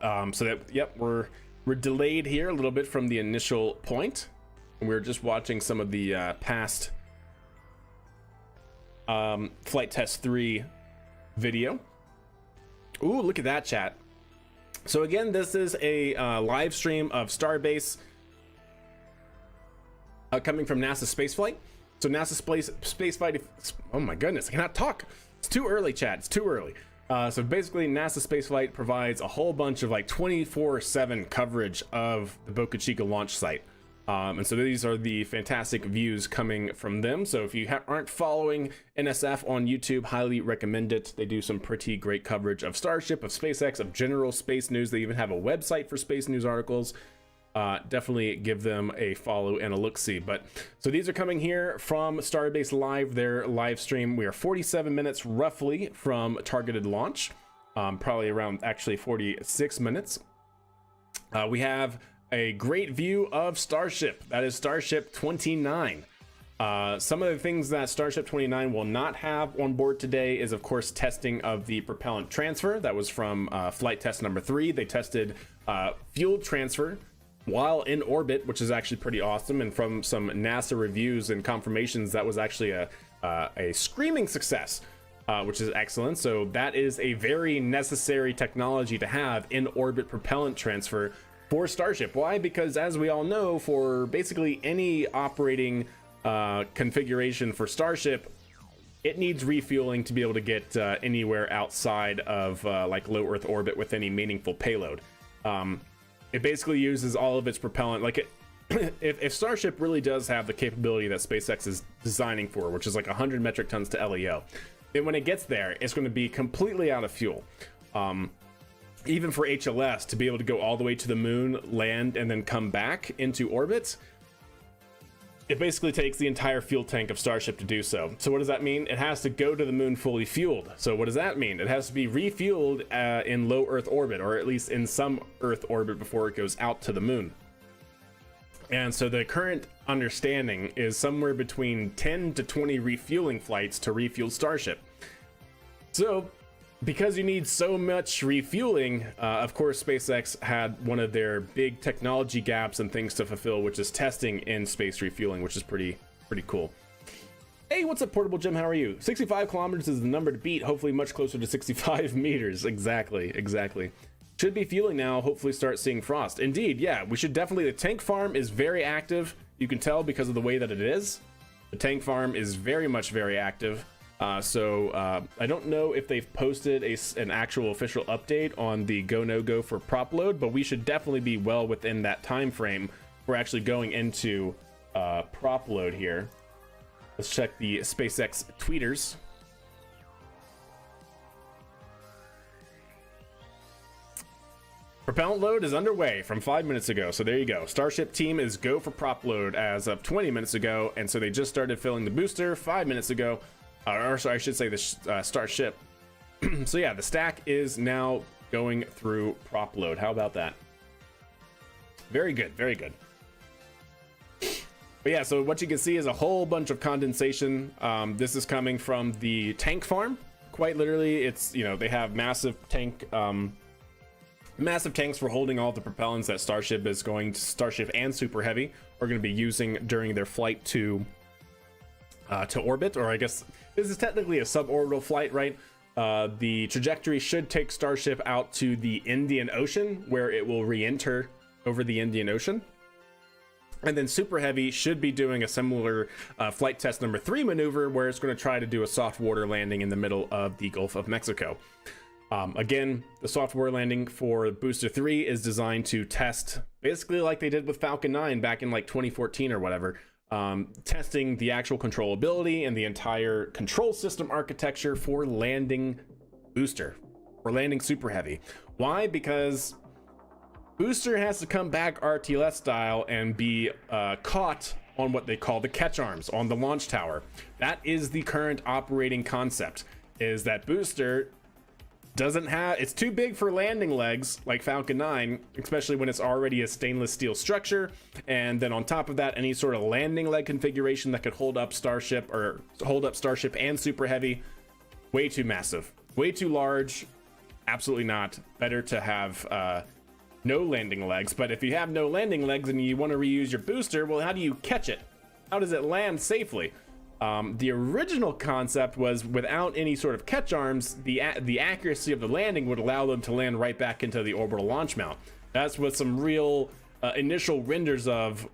So that, yep, we're delayed here a little bit from the initial point. And we're just watching some of the past Flight Test 3 video. Ooh, look at that, chat. So again, this is a live stream of Starbase coming from NASA spaceflight. So NASA spaceflight, oh my goodness, I cannot talk. It's too early, chat, it's too early. So basically NASA spaceflight provides a whole bunch of like 24/7 coverage of the Boca Chica launch site. And so these are the fantastic views coming from them. So if you aren't following NSF on YouTube, highly recommend it. They do some pretty great coverage of Starship, of SpaceX, of general space news. They even have a website for space news articles. Definitely give them a follow and a look-see. But so these are coming here from Starbase Live, their live stream. We are 47 minutes roughly from targeted launch, probably around actually 46 minutes. We have a great view of Starship. That is Starship 29. Some of the things that Starship 29 will not have on board today is, of course, testing of the propellant transfer. That was from flight test number 3. They tested fuel transfer while in orbit, which is actually pretty awesome. And from some NASA reviews and confirmations, that was actually a screaming success, which is excellent. So that is a very necessary technology to have, in orbit propellant transfer for Starship. Why? Because as we all know, for basically any operating configuration for Starship, it needs refueling to be able to get anywhere outside of like low Earth orbit with any meaningful payload. It basically uses all of its propellant. Like, if Starship really does have the capability that SpaceX is designing for, which is like 100 metric tons to LEO, then when it gets there, it's going to be completely out of fuel. Even for HLS to be able to go all the way to the moon, land, and then come back into orbit, it basically takes the entire fuel tank of Starship to do so. So what does that mean? It has to go to the moon fully fueled. So what does that mean? It has to be refueled in low Earth orbit, or at least in some Earth orbit before it goes out to the moon. And so the current understanding is somewhere between 10 to 20 refueling flights to refuel Starship. So because you need so much refueling, of course, SpaceX had one of their big technology gaps and things to fulfill, which is testing in space refueling, which is pretty cool. Hey, what's up, Portable Jim? How are you? 65 kilometers is the number to beat, hopefully much closer to 65 meters. Exactly. Should be fueling now, hopefully start seeing frost. Indeed, yeah, we should definitely. The tank farm is very active. You can tell because of the way that it is. The tank farm is very active. So I don't know if they've posted an actual official update on the go no go for prop load, but we should definitely be well within that time frame for actually going into prop load here. Let's check the SpaceX tweeters. Propellant load is underway from 5 minutes ago, so there you go. Starship team is go for prop load as of 20 minutes ago, and so they just started filling the booster 5 minutes ago. Or sorry, I should say the Starship. So yeah, the stack is now going through prop load. How about that? Very good. But yeah, so what you can see is a whole bunch of condensation. This is coming from the tank farm. Quite literally, it's, you know, they have massive tanks for holding all the propellants that Starship and Super Heavy are going to be using during their flight to orbit, or I guess this is technically a suborbital flight, right? The trajectory should take Starship out to the Indian Ocean, where it will re-enter over the Indian Ocean. And then Super Heavy should be doing a similar flight test number 3 maneuver, where it's going to try to do a soft water landing in the middle of the Gulf of Mexico. Again, the soft water landing for Booster 3 is designed to test basically like they did with Falcon 9 back in like 2014 or whatever. Testing the actual controllability and the entire control system architecture for landing Booster, or landing Super Heavy. Why? Because Booster has to come back RTLS style and be caught on what they call the catch arms on the launch tower. That is the current operating concept, is that Booster it's too big for landing legs like Falcon 9, especially when it's already a stainless steel structure, and then on top of that, any sort of landing leg configuration that could hold up Starship and Super Heavy. Way too massive, way too large. Absolutely not. Better to have no landing legs. But if you have no landing legs and you want to reuse your booster, well, how do you catch it? How does it land safely? The original concept was without any sort of catch arms, the accuracy of the landing would allow them to land right back into the orbital launch mount. That's what some real initial renders of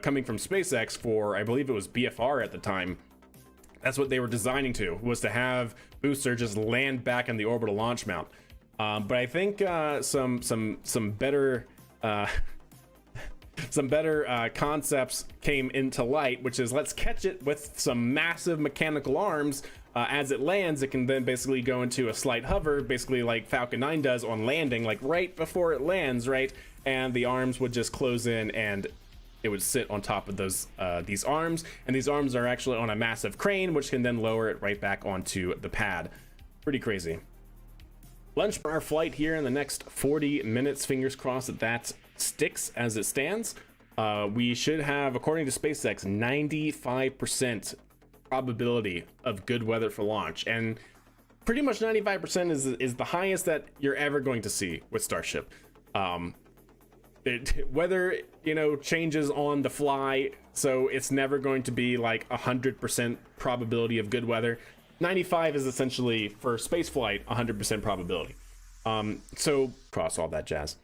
coming from SpaceX for, I believe it was BFR at the time. That's what they were designing to, was to have Booster just land back in the orbital launch mount. But I think some better concepts came into light, which is let's catch it with some massive mechanical arms. As it lands, it can then basically go into a slight hover, basically like Falcon 9 does on landing, like right before it lands, right? And the arms would just close in and it would sit on top of these arms, and these arms are actually on a massive crane, which can then lower it right back onto the pad. Pretty crazy. Lunch for our flight here in the next 40 minutes. Fingers crossed that sticks as it stands. We should have, according to SpaceX, 95% probability of good weather for launch, and pretty much 95% is the highest that you're ever going to see with Starship. Weather, changes on the fly, so it's never going to be like 100% probability of good weather. 95 is essentially, for spaceflight, 100% probability. So cross all that jazz.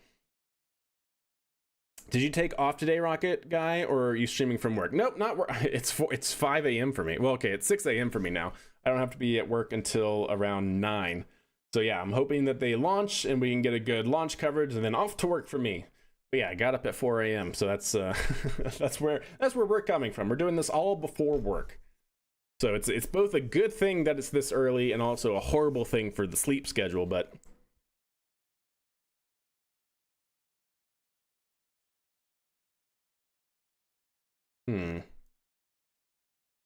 Did you take off today, Rocket Guy, or are you streaming from work? Nope, not work. It's 5 a.m. for me. Well, okay, it's 6 a.m. for me now. I don't have to be at work until around 9. So yeah, I'm hoping that they launch and we can get a good launch coverage and then off to work for me. But yeah, I got up at 4 a.m. So that's that's where we're coming from. We're doing this all before work. So it's both a good thing that it's this early and also a horrible thing for the sleep schedule, but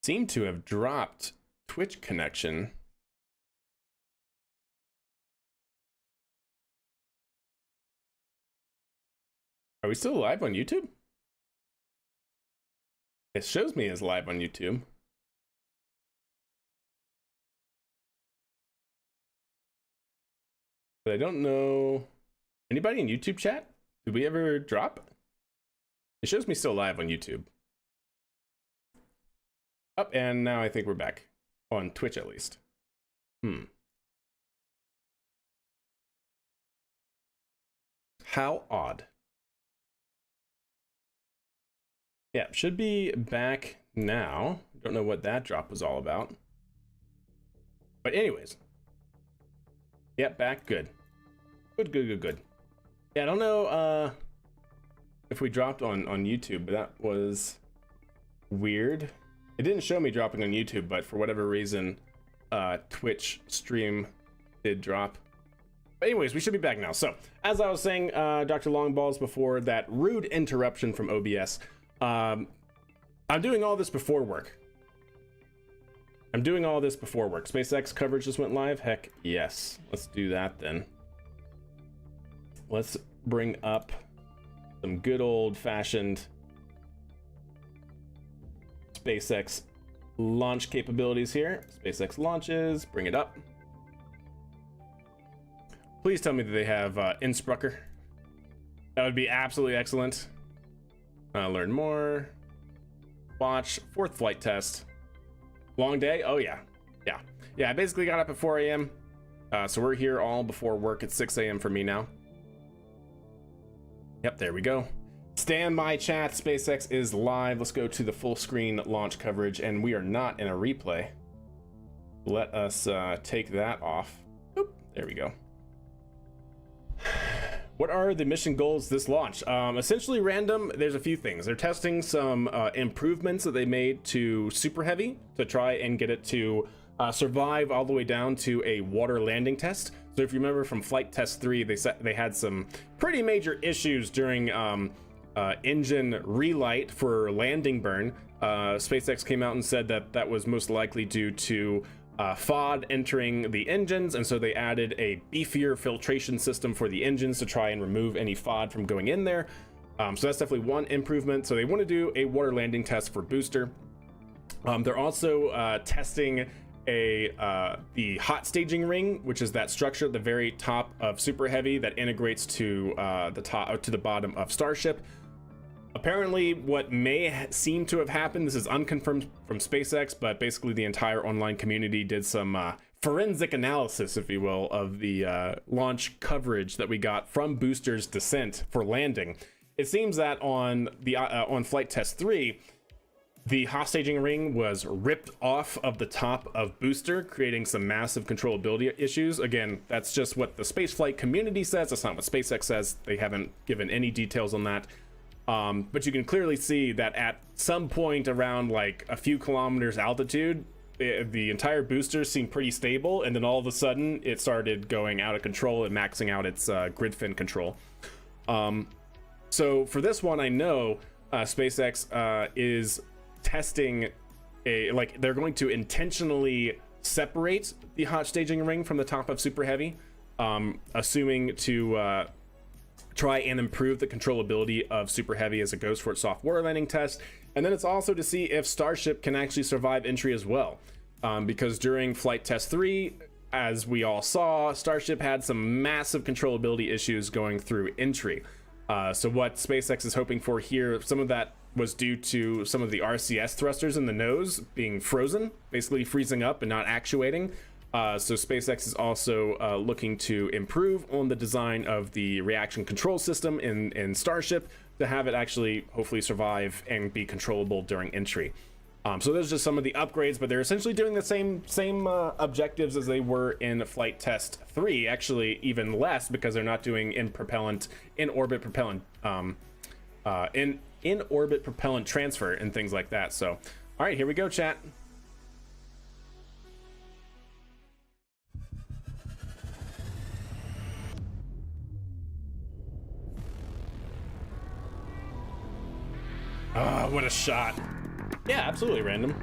seem to have dropped Twitch connection. Are we still live on YouTube? It shows me as live on YouTube. But I don't know. Anybody in YouTube chat? Did we ever drop? It shows me still live on YouTube. Up, and now I think we're back. On Twitch, at least. How odd. Yeah, should be back now. Don't know what that drop was all about. But anyways. Yep, back. Good. Good. Yeah, I don't know if we dropped on YouTube, but that was weird. It didn't show me dropping on YouTube, but for whatever reason, Twitch stream did drop. But anyways, we should be back now. So, as I was saying, Dr. Longballs, before that rude interruption from OBS, I'm doing all this before work. SpaceX coverage just went live? Heck yes. Let's do that then. Let's bring up some good old-fashioned SpaceX launch capabilities here. SpaceX launches, bring it up. Please tell me that they have Insprucker. That would be absolutely excellent. Learn more. Watch. 4th flight test. Long day? Oh yeah. Yeah, I basically got up at 4 a.m. So we're here all before work at 6 a.m. for me now. Yep, there we go. Stand by, chat. SpaceX is live. Let's go to the full screen launch coverage, and we are not in a replay. Let us take that off. Oop, there we go. What are the mission goals this launch? Essentially random. There's a few things. They're testing some improvements that they made to Super Heavy to try and get it to survive all the way down to a water landing test. So if you remember from flight test 3, they had some pretty major issues during engine relight for landing burn. SpaceX came out and said that that was most likely due to FOD entering the engines, and so they added a beefier filtration system for the engines to try and remove any FOD from going in there. So that's definitely one improvement. So they want to do a water landing test for booster. They're also testing the hot staging ring, which is that structure at the very top of Super Heavy that integrates to the top to the bottom of Starship. Apparently, what may seem to have happened, this is unconfirmed from SpaceX, but basically the entire online community did some forensic analysis, if you will, of the launch coverage that we got from Booster's descent for landing. It seems that on flight test 3, the hot staging ring was ripped off of the top of Booster, creating some massive controllability issues. Again, that's just what the spaceflight community says. That's not what SpaceX says. They haven't given any details on that. But you can clearly see that at some point around like a few kilometers altitude, the entire booster seemed pretty stable, and then all of a sudden it started going out of control and maxing out its grid fin control. So for this one, I know SpaceX is testing they're going to intentionally separate the hot staging ring from the top of Super Heavy, assuming to try and improve the controllability of Super Heavy as it goes for its soft water landing test. And then it's also to see if Starship can actually survive entry as well, because during flight test 3, as we all saw, Starship had some massive controllability issues going through entry. So what SpaceX is hoping for here, some of that was due to some of the RCS thrusters in the nose being frozen, basically freezing up and not actuating. So SpaceX is also looking to improve on the design of the reaction control system in Starship to have it actually hopefully survive and be controllable during entry. So those are just some of the upgrades, but they're essentially doing the same objectives as they were in flight test 3, actually even less, because they're not doing in orbit propellant in orbit propellant transfer and things like that. So, all right, here we go, chat. Oh, what a shot. Yeah, absolutely random.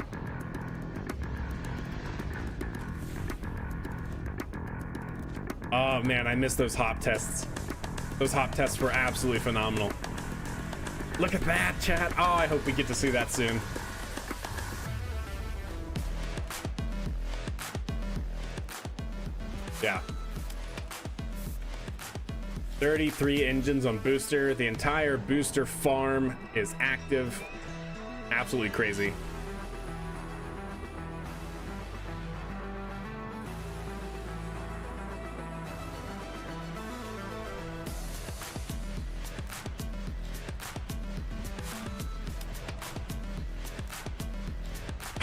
Oh man, I missed those hop tests. Those hop tests were absolutely phenomenal. Look at that, chat. Oh, I hope we get to see that soon. Yeah. 33 engines on booster. The entire booster farm is active. Absolutely crazy.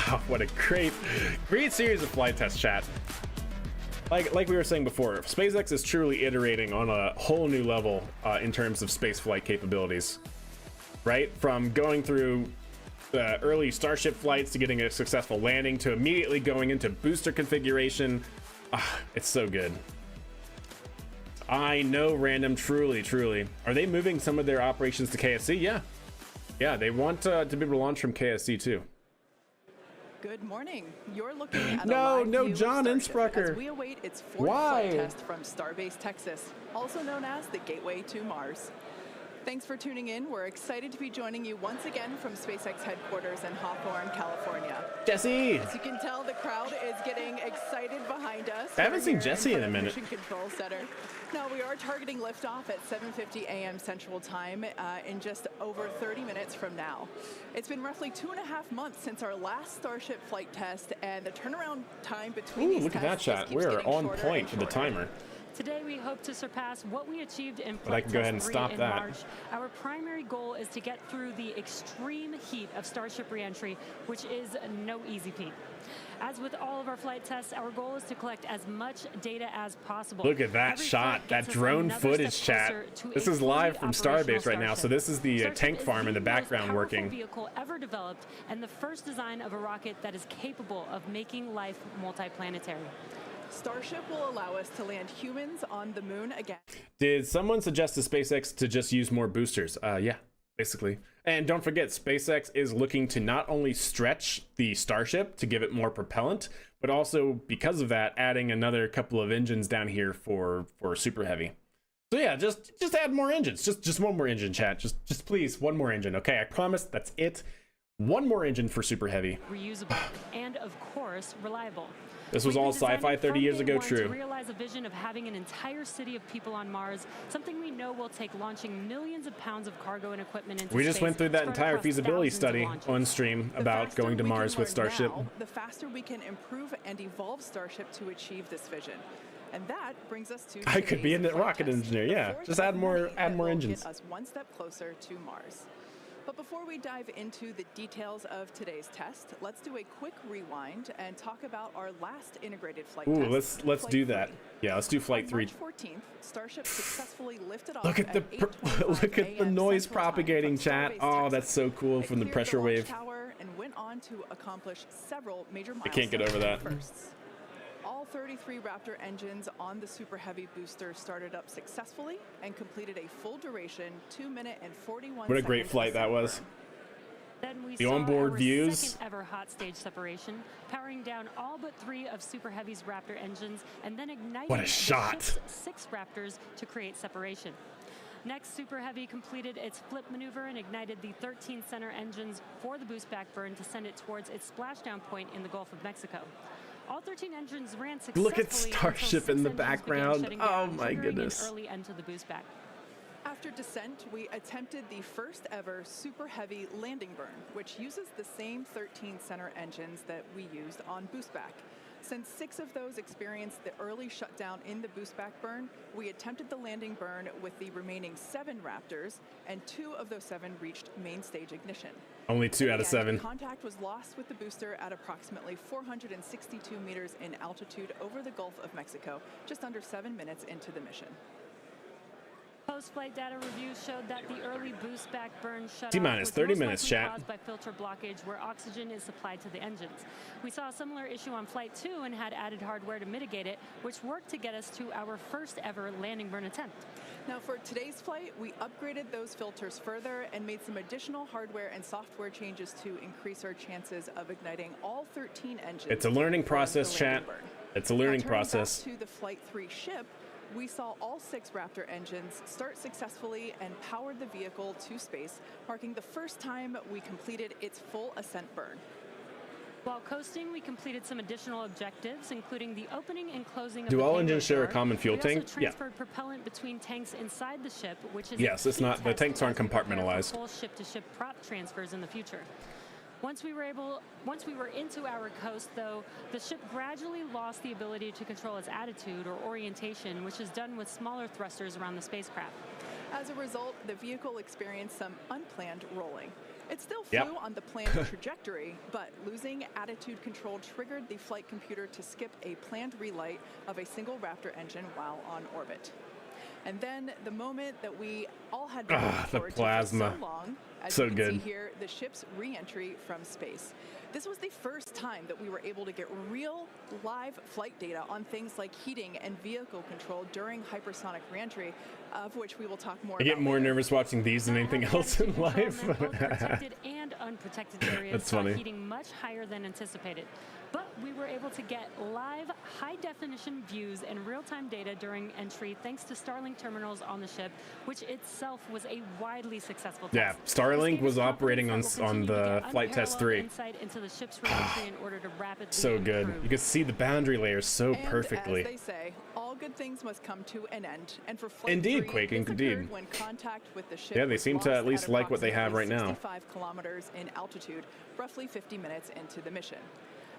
Oh, what a great series of flight test, chat. Like we were saying before, SpaceX is truly iterating on a whole new level in terms of space flight capabilities, right? From going through the early Starship flights to getting a successful landing to immediately going into booster configuration. It's so good. I know, random, truly. Are they moving some of their operations to KSC? Yeah, they want to be able to launch from KSC too. Good morning. You're looking at no John Starship Innsbrucker. as we await its fourth flight test from Starbase, Texas, also known as the Gateway to Mars. Thanks for tuning in. We're excited to be joining you once again from SpaceX headquarters in Hawthorne, California. Jesse! As you can tell, the crowd is getting excited behind us. I haven't seen Jesse in a minute. Mission Control Center. Now, we are targeting liftoff at 7:50 a.m. Central Time in just over 30 minutes from now. It's been roughly 2.5 months since our last Starship flight test, and the turnaround time between these look at that tests shot. keeps We're getting on shorter point and for the shorter. timer. Today we hope to surpass what we achieved in But I can go ahead and Flight stop Test 3 that. in March. Our primary goal is to get through the extreme heat of Starship reentry, which is no easy feat. As with all of our flight tests, our goal is to collect as much data as possible. Look at that Every shot, flight that gets us drone another footage, step chat. closer to This a is live fully from operational Starbase right now. So this is the Starship tank is farm in the most background powerful working. vehicle ever developed and the first design of a rocket that is capable of making life multiplanetary. Starship will allow us to land humans on the moon again. Did someone suggest to SpaceX to just use more boosters? Yeah, basically. And don't forget, SpaceX is looking to not only stretch the Starship to give it more propellant, but also because of that, adding another couple of engines down here for Super Heavy. So yeah, just add more engines. Just one more engine, chat. Just please, one more engine. Okay, I promise that's it. One more engine for Super Heavy. Reusable and, of course, reliable. This was all sci-fi 30 years ago, true. To realize a vision of having an entire city of people on Mars, something we know will take launching millions of pounds of cargo and equipment into We just went through that spread entire across feasibility thousands of study launches. on stream about going to Mars with Starship. The faster we can improve and evolve Starship to achieve this vision. And that brings us to I could be a today's flight rocket test, engineer, yeah. the fourth Just add of more many that will engines. Get us one step closer to Mars. But before we dive into the details of today's test, let's do a quick rewind and talk about our last integrated flight test. Ooh, let's Flight do that. 3. Yeah, let's do Flight 3. On March 14th, Starship successfully lifted off Look at the look at the noise propagating, chat. Oh, that's so cool from the pressure wave. Tower and went on to accomplish several major I can't get over that. firsts. All 33 Raptor engines on the Super Heavy booster started up successfully and completed a full duration 2-minute and 41 What a great second flight that ascent was. burn. Then we The saw onboard our views. second ever hot stage separation, powering down all but 3 of Super Heavy's Raptor engines, and then igniting What a the shot. ship's 6 Raptors to create separation. Next, Super Heavy completed its flip maneuver and ignited the 13 center engines for the boostback burn to send it towards its splashdown point in the Gulf of Mexico. All 13 engines ran successfully. Look at until Starship 6 in the engines began background. shutting Oh down, my triggering goodness. an early end to the boostback. After descent, we attempted the first ever Super Heavy landing burn, which uses the same 13 center engines that we used on boostback. Since 6 of those experienced the early shutdown in the boostback burn, we attempted the landing burn with the remaining 7 Raptors, and 2 of those 7 reached main stage ignition. Only 2 out of Again, 7. Contact was lost with the booster at approximately 462 meters in altitude over the Gulf of Mexico, just under 7 minutes into the mission. Post-flight data review showed that the early boost back burn shut T-minus 30 minutes, chat. caused by filter blockage where oxygen is supplied to the engines. We saw a similar issue on flight 2 and had added hardware to mitigate it, which worked to get us to our first ever landing burn attempt. Now for today's flight, we upgraded those filters further and made some additional hardware and software changes to increase our chances of igniting all 13 engines. It's a learning process, chat. It's a learning process. Back to the Flight 3 ship, we saw all 6 Raptor engines start successfully and powered the vehicle to space, marking the first time we completed its full ascent burn. While coasting, we completed some additional objectives, including the opening and closing of Do the all payload engines share a door. common fuel We tank? also Yeah. transferred propellant between tanks inside the ship, which is Yes, a it's key not- the test tanks aren't as we prepare for compartmentalized. full ship-to-ship prop transfers in the future. Once we were into our coast, though, the ship gradually lost the ability to control its attitude or orientation, which is done with smaller thrusters around the spacecraft. As a result, the vehicle experienced some unplanned rolling. It still Yep. flew on the planned trajectory, but losing attitude control triggered the flight computer to skip a planned relight of a single Raptor engine while on orbit. And then the moment that we all had been looking the forward to for plasma. so long, as So you can good. see here, the ship's re-entry from space. This was the first time that we were able to get real live flight data on things like heating and vehicle control during hypersonic re-entry, of which we will talk more I about get more later. nervous watching these than anything else in life. Both protected and unprotected areas That's saw funny. heating much higher than anticipated. But we were able to get live, high-definition views and real-time data during entry thanks to Starlink terminals on the ship, which itself was a widely successful test. Yeah, This Starlink gave us was operating confidence on that we'll continue the to get flight test 3. unparalleled insight into the ship's re-entry in order to rapidly So good. improve. You can see the boundary layers so And perfectly. as they say, all good things must come to an end. And for Flight Indeed, 3, Quake, this indeed. occurred when contact with the ship Yeah, they was seem to lost at least like what they have right now. 65 kilometers in altitude, roughly 50 minutes into the mission.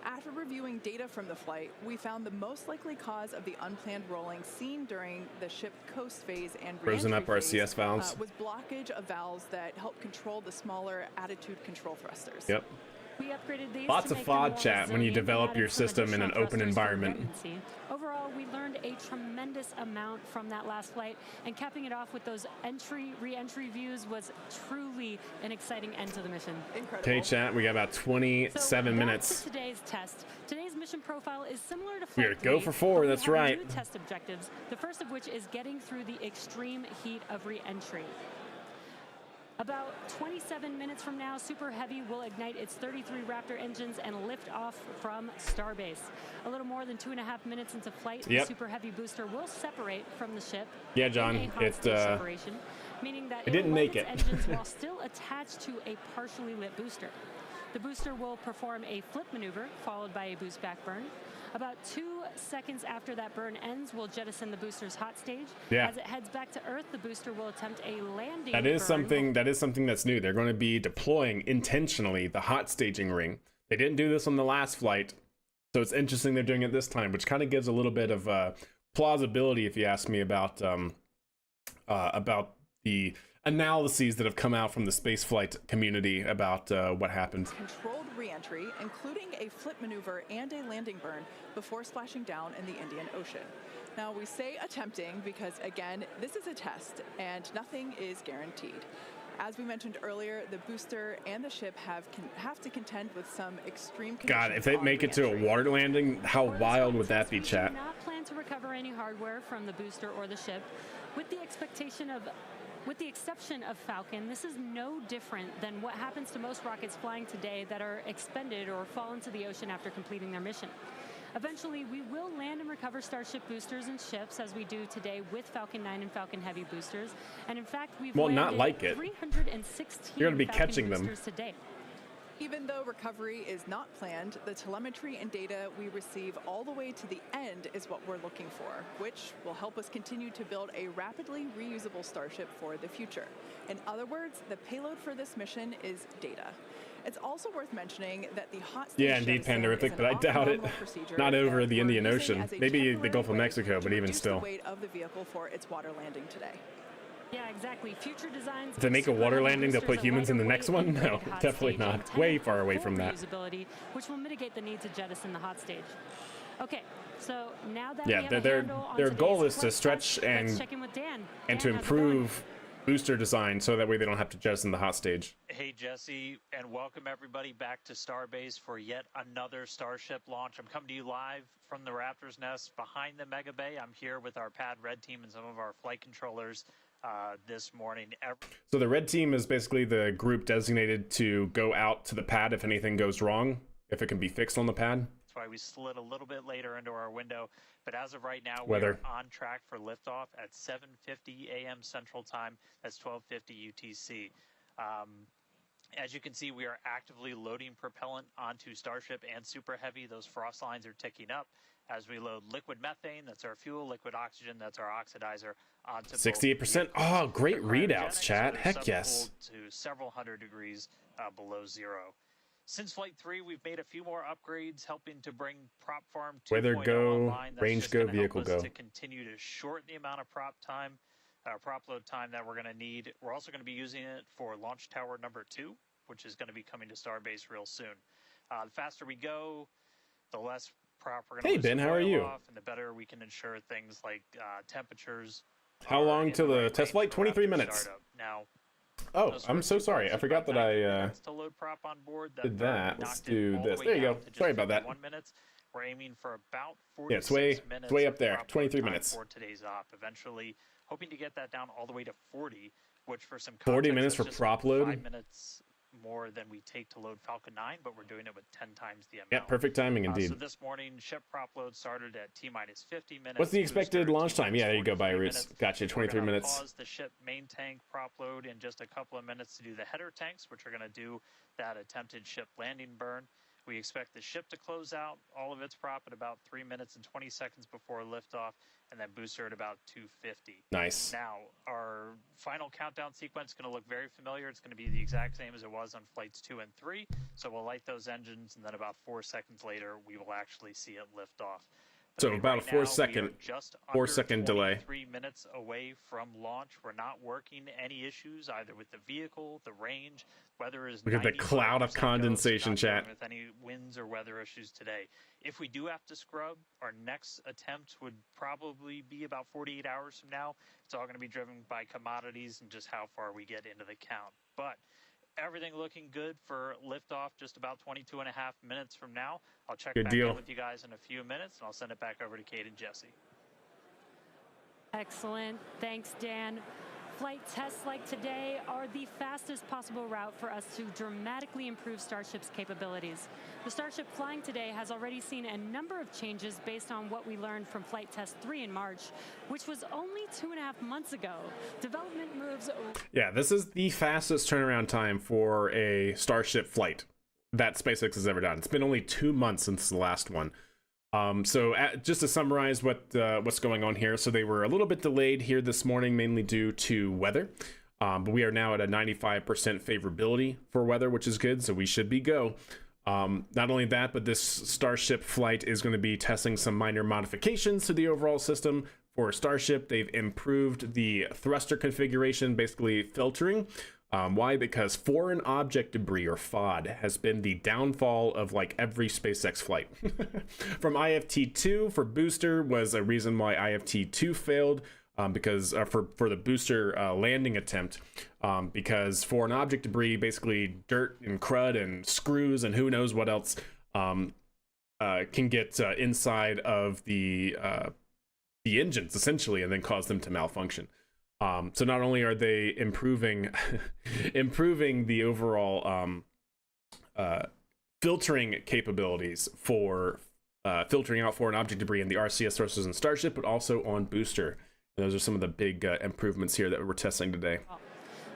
After reviewing data from the flight, we found the most likely cause of the unplanned rolling seen during the ship coast phase and Frozen re-entry up our phase, CS valves. was blockage of valves that help control the smaller attitude control thrusters. Yep. We upgraded these Lots to of make them FOD more chat when you resilient develop and your added some system in an additional open thrusters for environment. redundancy. Overall, we learned a tremendous amount from that last flight, and capping it off with those re-entry views was truly an exciting end to the mission. Incredible. Okay, chat, we got about 27 back minutes. to today's test. Today's mission profile is similar to We Flight are go 3, for 4, but we that's have right. New test objectives. The first of which is getting through the extreme heat of re-entry. About 27 minutes from now, Super Heavy will ignite its 33 Raptor engines and lift off from Starbase. A little more than 2.5 minutes into flight, Yep. the Super Heavy booster will separate from the ship. Yeah, John, in a hot it, stage separation, meaning that it didn't will light make its it. engines while still attached to a partially lit booster. The booster will perform a flip maneuver followed by a boost back burn. About 2 seconds after that burn ends, we'll jettison the booster's hot stage. Yeah. As it heads back to Earth, the booster will attempt a landing That is burn. something that's new. They're going to be deploying intentionally the hot staging ring. They didn't do this on the last flight, so it's interesting they're doing it this time, which kind of gives a little bit of plausibility, if you ask me, about the analyses that have come out from the spaceflight community about what happened. Controlled re-entry, including a flip maneuver and a landing burn before splashing down in the Indian Ocean. Now, we say attempting because, again, this is a test and nothing is guaranteed. As we mentioned earlier, the booster and the ship have to contend with some extreme conditions. God, if they on make it to a re-entry. water landing, how For this wild would that contest, be, we chat? do not plan to recover any hardware from the booster or the ship. With the exception of Falcon, this is no different than what happens to most rockets flying today that are expended or fall into the ocean after completing their mission. Eventually, we will land and recover Starship boosters and ships as we do today with Falcon 9 and Falcon Heavy boosters. And in fact, we've Well, not landed like it. 316 You're gonna be Falcon catching them. boosters to date. Even though recovery is not planned, the telemetry and data we receive all the way to the end is what we're looking for, which will help us continue to build a rapidly reusable Starship for the future. In other words, the payload for this mission is data. It's also worth mentioning that the hot stage Yeah, indeed, jettison Panderific, is an but I doubt it. optional procedure Not over that the we're Indian using Ocean. as a Maybe the temporary Gulf of way Mexico, to but even reduce still. the weight of the vehicle for its water landing today. Yeah, exactly. Future designs. If they make a Super water Heavy landing, they'll boosters put a humans in the lighter next weight one? and No, rated hot definitely stage not. intended Way for far away full from that. reusability, which will mitigate the need to jettison the hot stage. Okay, so now that Yeah, we have a their handle on their goal today's is to flight stretch test, and let's check in with Dan. and Dan, to how's it going? improve booster design, so that way they don't have to jettison the hot stage. Hey Jesse, and welcome everybody back to Starbase for yet another Starship launch. I'm coming to you live from the Raptor's Nest behind the Mega Bay. I'm here with our Pad Red team and some of our flight controllers this morning. So the red team is basically the group designated to go out to the pad if anything goes wrong, if it can be fixed on the pad. That's why we slid a little bit later into our window. But as of right now, Weather. we're on track for liftoff at 7:50 a.m. Central Time. That's 12:50 UTC. As you can see, we are actively loading propellant onto Starship and Super Heavy. Those frost lines are ticking up as we load liquid methane, that's our fuel, liquid oxygen, that's our oxidizer, onto 68%. Oh, great readouts, chat. Heck yes. To several hundred degrees below zero. Since Flight 3, we've made a few more upgrades, helping to bring Prop Farm 2.0 Weather go, online. That's range just go, gonna help vehicle us go. to continue to shorten the amount of prop load time that we're going to need. We're also going to be using it for Launch Tower number 2, which is going to be coming to Starbase real soon. The faster we go, the less prop we're going to Hey Ben, how are you? and the better we can ensure things like temperatures. How long till the test flight? 23 minutes. Startup. Now, Oh, those I'm first so two sorry. flights I is forgot about that 90 I minutes to load prop on board. did third that. Let's knocked it do all the this. way There you down go. to just Sorry about that. 51 minutes. We're aiming for about 46 Yeah, it's way up there. prop load 23 time minutes. for today's op. Eventually, hoping to get that down all the way to 40, which for some 40 context, minutes for that's just prop load? 5 minutes more than we take to load Falcon 9, but we're doing it with 10 times the amount. Yeah, perfect timing indeed. So this morning, ship prop load started at T-minus 50 minutes. What's the expected booster launch time? T-minus Yeah, there you go, 43 Byroos. minutes. Gotcha, We're 23 gonna minutes. pause the ship main tank prop load in just a couple of minutes to do the header tanks, which are going to do that attempted ship landing burn. We expect the ship to close out all of its prop at about 3 minutes and 20 seconds before liftoff, and then booster at about 2:50. Nice. Now, our final countdown sequence is going to look very familiar. It's going to be the exact same as it was on flights 2 and 3. So we'll light those engines, and then about 4 seconds later, we will actually see it lift off. So about a 4 second delay. 3 minutes away from launch. We're not working any issues either with the vehicle, the range. Weather is Look at the cloud of 95% condensation, ghost, not chat. dealing with any winds or weather issues today. If we do have to scrub, our next attempt would probably be about 48 hours from now. It's all going to be driven by commodities and just how far we get into the count. But everything looking good for liftoff just about 22 and a half minutes from now. I'll check back in with you guys in a few minutes, and I'll send it back over to Kate and Jesse. Excellent. Thanks, Dan. Flight tests like today are the fastest possible route for us to dramatically improve Starship's capabilities. The Starship flying today has already seen a number of changes based on what we learned from Flight Test 3 in March, which was only 2.5 months ago. Development moves... Yeah, this is the fastest turnaround time for a Starship flight that SpaceX has ever done. It's been only 2 months since the last one. Just to summarize what's going on here, so they were a little bit delayed here this morning, mainly due to weather. But we are now at a 95% favorability for weather, which is good, so we should be go. Not only that, but this Starship flight is going to be testing some minor modifications to the overall system. For Starship, they've improved the thruster configuration, basically filtering. Why? Because foreign object debris, or FOD, has been the downfall of like every SpaceX flight. From IFT2 for booster was a reason why IFT2 failed, because for the booster landing attempt, because foreign object debris, basically dirt and crud and screws and who knows what else, can get inside of the engines essentially, and then cause them to malfunction. So not only are they improving the overall filtering capabilities for filtering out foreign object debris in the RCS sources in Starship, but also on booster. And those are some of the big improvements here that we're testing today.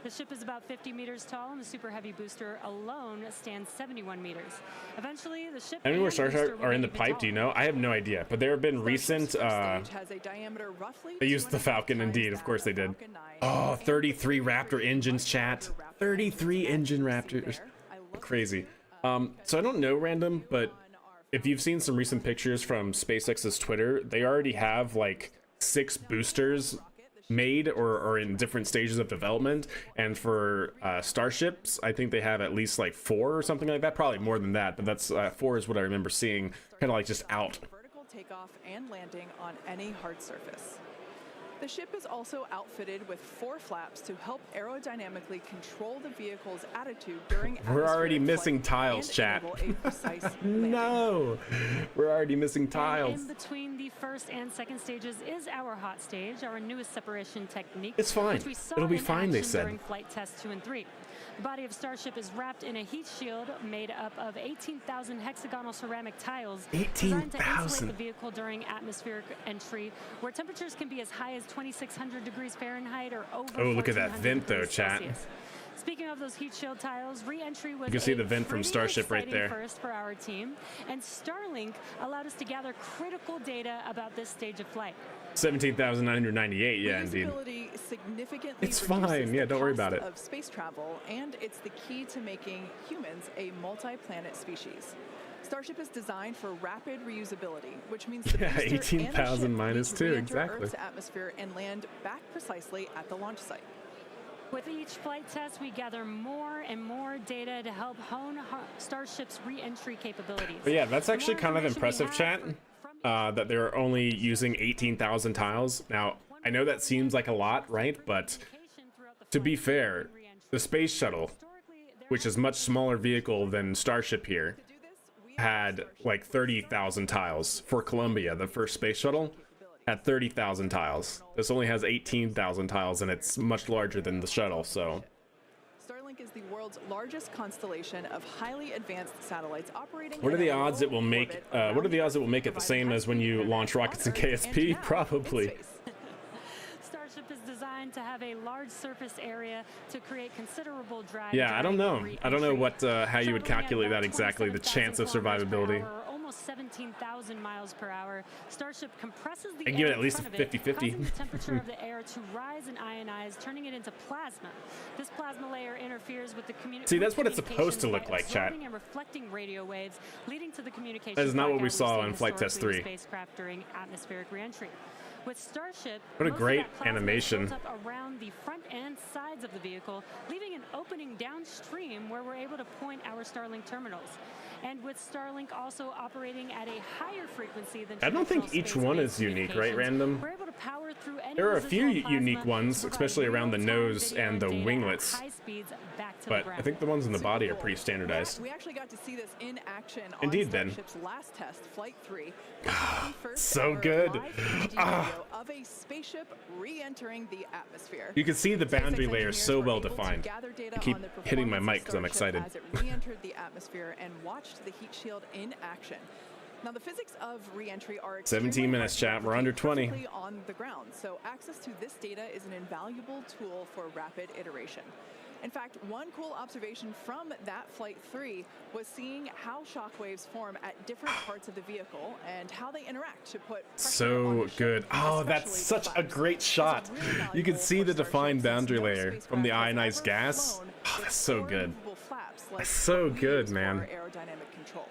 The ship is about 50 meters tall, and the Super Heavy booster alone stands 71 meters. Eventually, the ship... I mean, where Starship are in the pipe, do you know? I have no idea, but there have been recent... they used the Falcon, indeed. Of course they did. Oh, 33 Raptor engines, chat. 33 engine Raptors. Crazy. So I don't know, Random, but if you've seen some recent pictures from SpaceX's Twitter, they already have, like, 6 boosters made or in different stages of development, and for Starships I think they have at least like 4 or something like that, probably more than that, but that's 4 is what I remember seeing, kind of like just out. takeoff and landing on any hard surface. The ship is also outfitted with 4 flaps to help aerodynamically control the vehicle's attitude during We're already atmospheric missing flight tiles, and chat. enable a precise landing. No, we're already missing tiles. And in between the first and second stages is our hot stage, our newest separation technique. It's fine. Which we saw It'll be in fine, they action said. during flight tests 2 and 3. The body of Starship is wrapped in a heat shield made up of 18,000 hexagonal ceramic tiles designed to 18,000. insulate the vehicle during atmospheric entry, where temperatures can be as high as 2,600 degrees Fahrenheit or over Oh, look at that 1,400 vent though, degrees chat. Celsius. Speaking of those heat shield tiles, re-entry was You can see a the vent from pretty Starship right exciting there. first for our team, and Starlink allowed us to gather critical data about this stage of flight. 17,998. Yeah, indeed. Reusability significantly It's reduces fine. Yeah, the don't worry cost about it. of space travel, and it's the key to making humans a multi-planet species. Starship is designed for rapid reusability, which means the Yeah, booster and the 18,000 ship minus need to 2, re-enter exactly. Earth's atmosphere and land back precisely at the launch site. With each flight test, we gather more and more data to help hone Starship's re-entry capabilities. But yeah, that's The actually more kind of information we impressive, have chat. from That they're only using 18,000 tiles. Now, I know that seems like a lot, right? But to be fair, the space shuttle, which is much smaller vehicle than Starship here, had like 30,000 tiles. For Columbia, the first space shuttle, had 30,000 tiles. This only has 18,000 tiles, and it's much larger than the shuttle, so... Starlink is the world's largest constellation of highly advanced satellites operating. What are in the a odds it low will make? orbit What are around the odds it Earth, will make it the providing same as when high-speed you internet launch on rockets in Earth and KSP? now in Probably. space. Starship is designed to have a large surface area to create considerable drag. Yeah, I don't know. during I don't know re-entry. what how you would Traveling at calculate about that exactly. The 27,000 chance of kilometers per survivability. hour, or almost 17,000 miles per hour. Starship compresses the I air give it in at least front of it, 50-50. causing the temperature of the air to rise and ionize, turning it into plasma. This plasma layer interferes with the See, that's what it's supposed to look like, chat. And reflecting radio waves, leading to the communication. That is not what we blackout saw we've in seen Flight Test historically 3. with spacecraft during atmospheric reentry. With Starship, What a most of great that plasma is animation. built up around the front and sides of the vehicle, leaving an opening downstream where we're able to point our Starlink terminals. And with Starlink also operating at a higher frequency than I don't think traditional each one is space-based unique, right, communications, Random? we're able to power through any There are a few residual unique plasma ones, to provide especially around the real-time nose video and the data at winglets. high speeds back to the But ground. I think the ones in the Super body are cool. pretty standardized. We actually got to see this in action Indeed, on Ben. Starship's last test, Flight 3. which was the first So ever good. live HD video of a spaceship re-entering the atmosphere. You can see the boundary SpaceX layers so engineers were well able to defined. gather data I keep on the hitting my performance mic of 'cause I'm Starship excited. As it re-entered the atmosphere and watched the heat shield in action. Now, the physics of re-entry are 17 minutes, chat. We're under 20. perfectly on the ground, so access to this data is an invaluable tool for rapid iteration. In fact, one cool observation from that Flight 3 was seeing how shockwaves form at different parts of the vehicle and how they interact to put pressure on So the ship, good. Oh, that's especially such the a flaps. great This is shot. really You can valuable see for the Starship defined since boundary no layer from the spacecraft has ionized ever gas. flown Oh, with that's so four good. movable flaps like That's so what we good, use man. for aerodynamic control.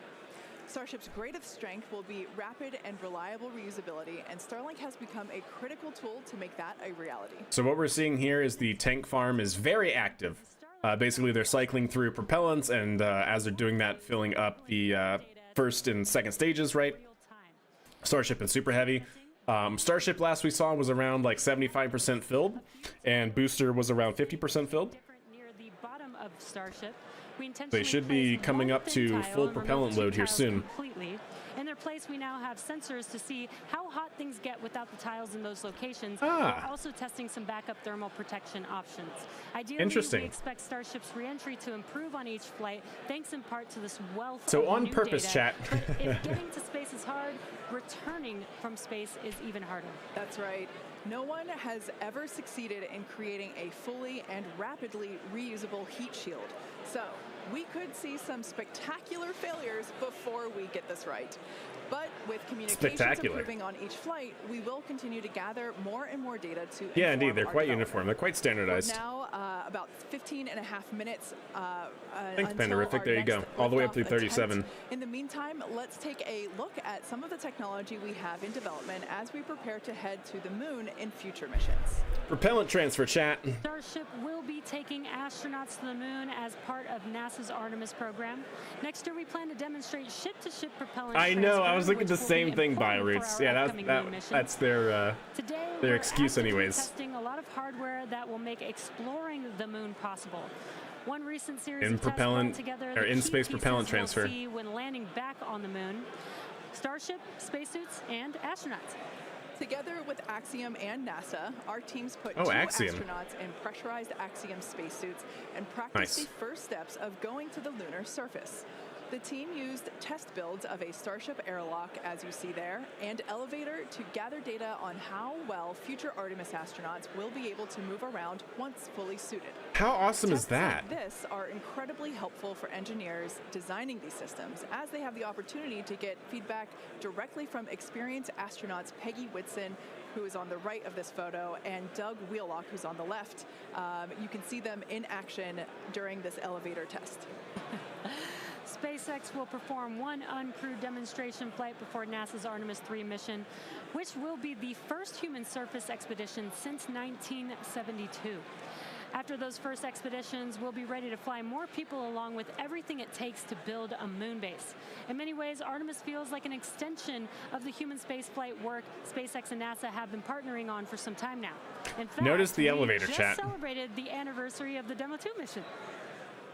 Starship's greatest strength will be rapid and reliable reusability, and Starlink has become a critical tool to make that a reality. So what we're seeing here is the tank farm is very active. Basically, they're cycling through propellants, and as they're doing that, filling up the first and second stages, right? Starship and Super Heavy. Starship last we saw was around like 75% filled, and Booster was around 50% filled. Near the bottom of Starship, we They intentionally should be placed coming one up thin to tile full and removed propellant two load here tiles soon. Completely. In their place, we now have sensors to see how hot things get without the tiles in those locations. Ah. We're also testing some backup thermal protection options. Ideally, Interesting. we expect Starship's reentry to improve on each flight, thanks in part to this wealth So of on new purpose, data. chat. But if getting to space is hard, returning from space is even harder. That's right. No one has ever succeeded in creating a fully and rapidly reusable heat shield. So we could see some spectacular failures before we get this right. But with communications Spectacular. improving on each flight, we will continue to gather more and more data to Yeah, inform indeed, they're our quite development. uniform. They're quite standardized. Now, about 15.5 minutes. Thanks, until Panderific. our There you go. next All the way up liftoff through 37. attempt. In the meantime, let's take a look at some of the technology we have in development as we prepare to head to the moon in future missions. Propellant transfer, chat. Starship will be taking astronauts to the moon as part of NASA's Artemis program. Next year, we plan to demonstrate ship-to-ship propellant I know. I transfer, was looking at the which will same be thing, important for Byroots. our Yeah, upcoming moon mission. that's their Today, their we're excuse actively anyways. testing a lot of hardware that will make exploring the moon possible. One recent series In of tests propellant- brought together or the in key space propellant pieces we'll transfer. see when landing back on the moon: Starship, spacesuits, and astronauts. Together with Axiom and NASA, our teams put Oh, 2 Axiom. astronauts in pressurized Axiom spacesuits and practiced Nice. the first steps of going to the lunar surface. The team used test builds of a Starship airlock, as you see there, and elevator to gather data on how well future Artemis astronauts will be able to move around once fully suited. How awesome is Tests that? like this are incredibly helpful for engineers designing these systems, as they have the opportunity to get feedback directly from experienced astronauts Peggy Whitson, who is on the right of this photo, and Doug Wheelock, who's on the left. You can see them in action during this elevator test. SpaceX will perform one uncrewed demonstration flight before NASA's Artemis 3 mission, which will be the first human surface expedition since 1972. After those first expeditions, we'll be ready to fly more people along with everything it takes to build a moon base. In many ways, Artemis feels like an extension of the human spaceflight work SpaceX and NASA have been partnering on for some time now. In fact, Notice the elevator, we just chat. celebrated the anniversary of the Demo 2 mission.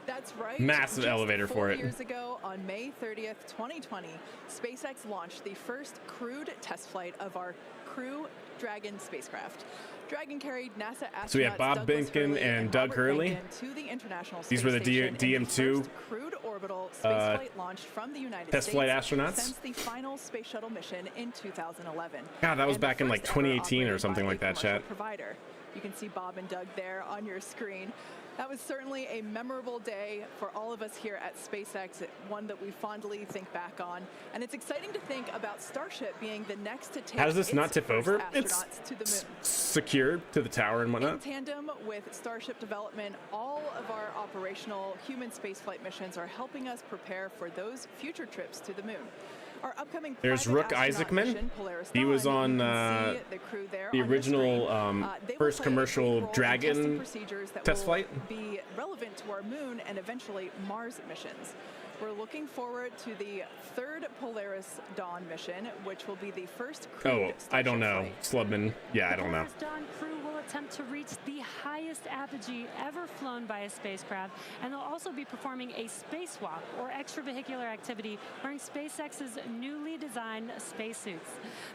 That's right. Massive Just elevator 4 for it. years ago, on May 30th, 2020, SpaceX launched the first crewed test flight of our Crew Dragon spacecraft. Dragon carried NASA astronauts So we have Bob Douglas Behnken Hurley and Doug Robert Hurley. Behnken to the International These Space were the Station in DM2 first crewed orbital spaceflight launched from the United test States flight astronauts. since the final space shuttle mission in 2011. God, that was And the back in, like, first ever 2018 or operated something by like a that, commercial chat. Provider. You can see Bob and Doug there on your screen. That was certainly a memorable day for all of us here at SpaceX, one that we fondly think back on. And it's exciting to think about Starship being the next to take How does this its not tip first over? astronauts It's to the moon. secure to the tower and In whatnot. tandem with Starship development, all of our operational human spaceflight missions are helping us prepare for those future trips to the moon. Our upcoming There's private Rook astronaut Isaacman. mission, Polaris He was Dawn, on, you can see the crew there the on your original, screen. They will first play a commercial big role in Dragon testing procedures that test will flight. be relevant to our moon and eventually Mars missions. We're looking forward to the third Polaris Dawn mission, which will be the first crewed Oh, I don't Starship know. flight. Slubman. Yeah, I don't know. The Polaris Dawn crew will attempt to reach the highest apogee ever flown by a spacecraft, and they'll also be performing a spacewalk, or extravehicular activity, wearing SpaceX's newly designed spacesuits.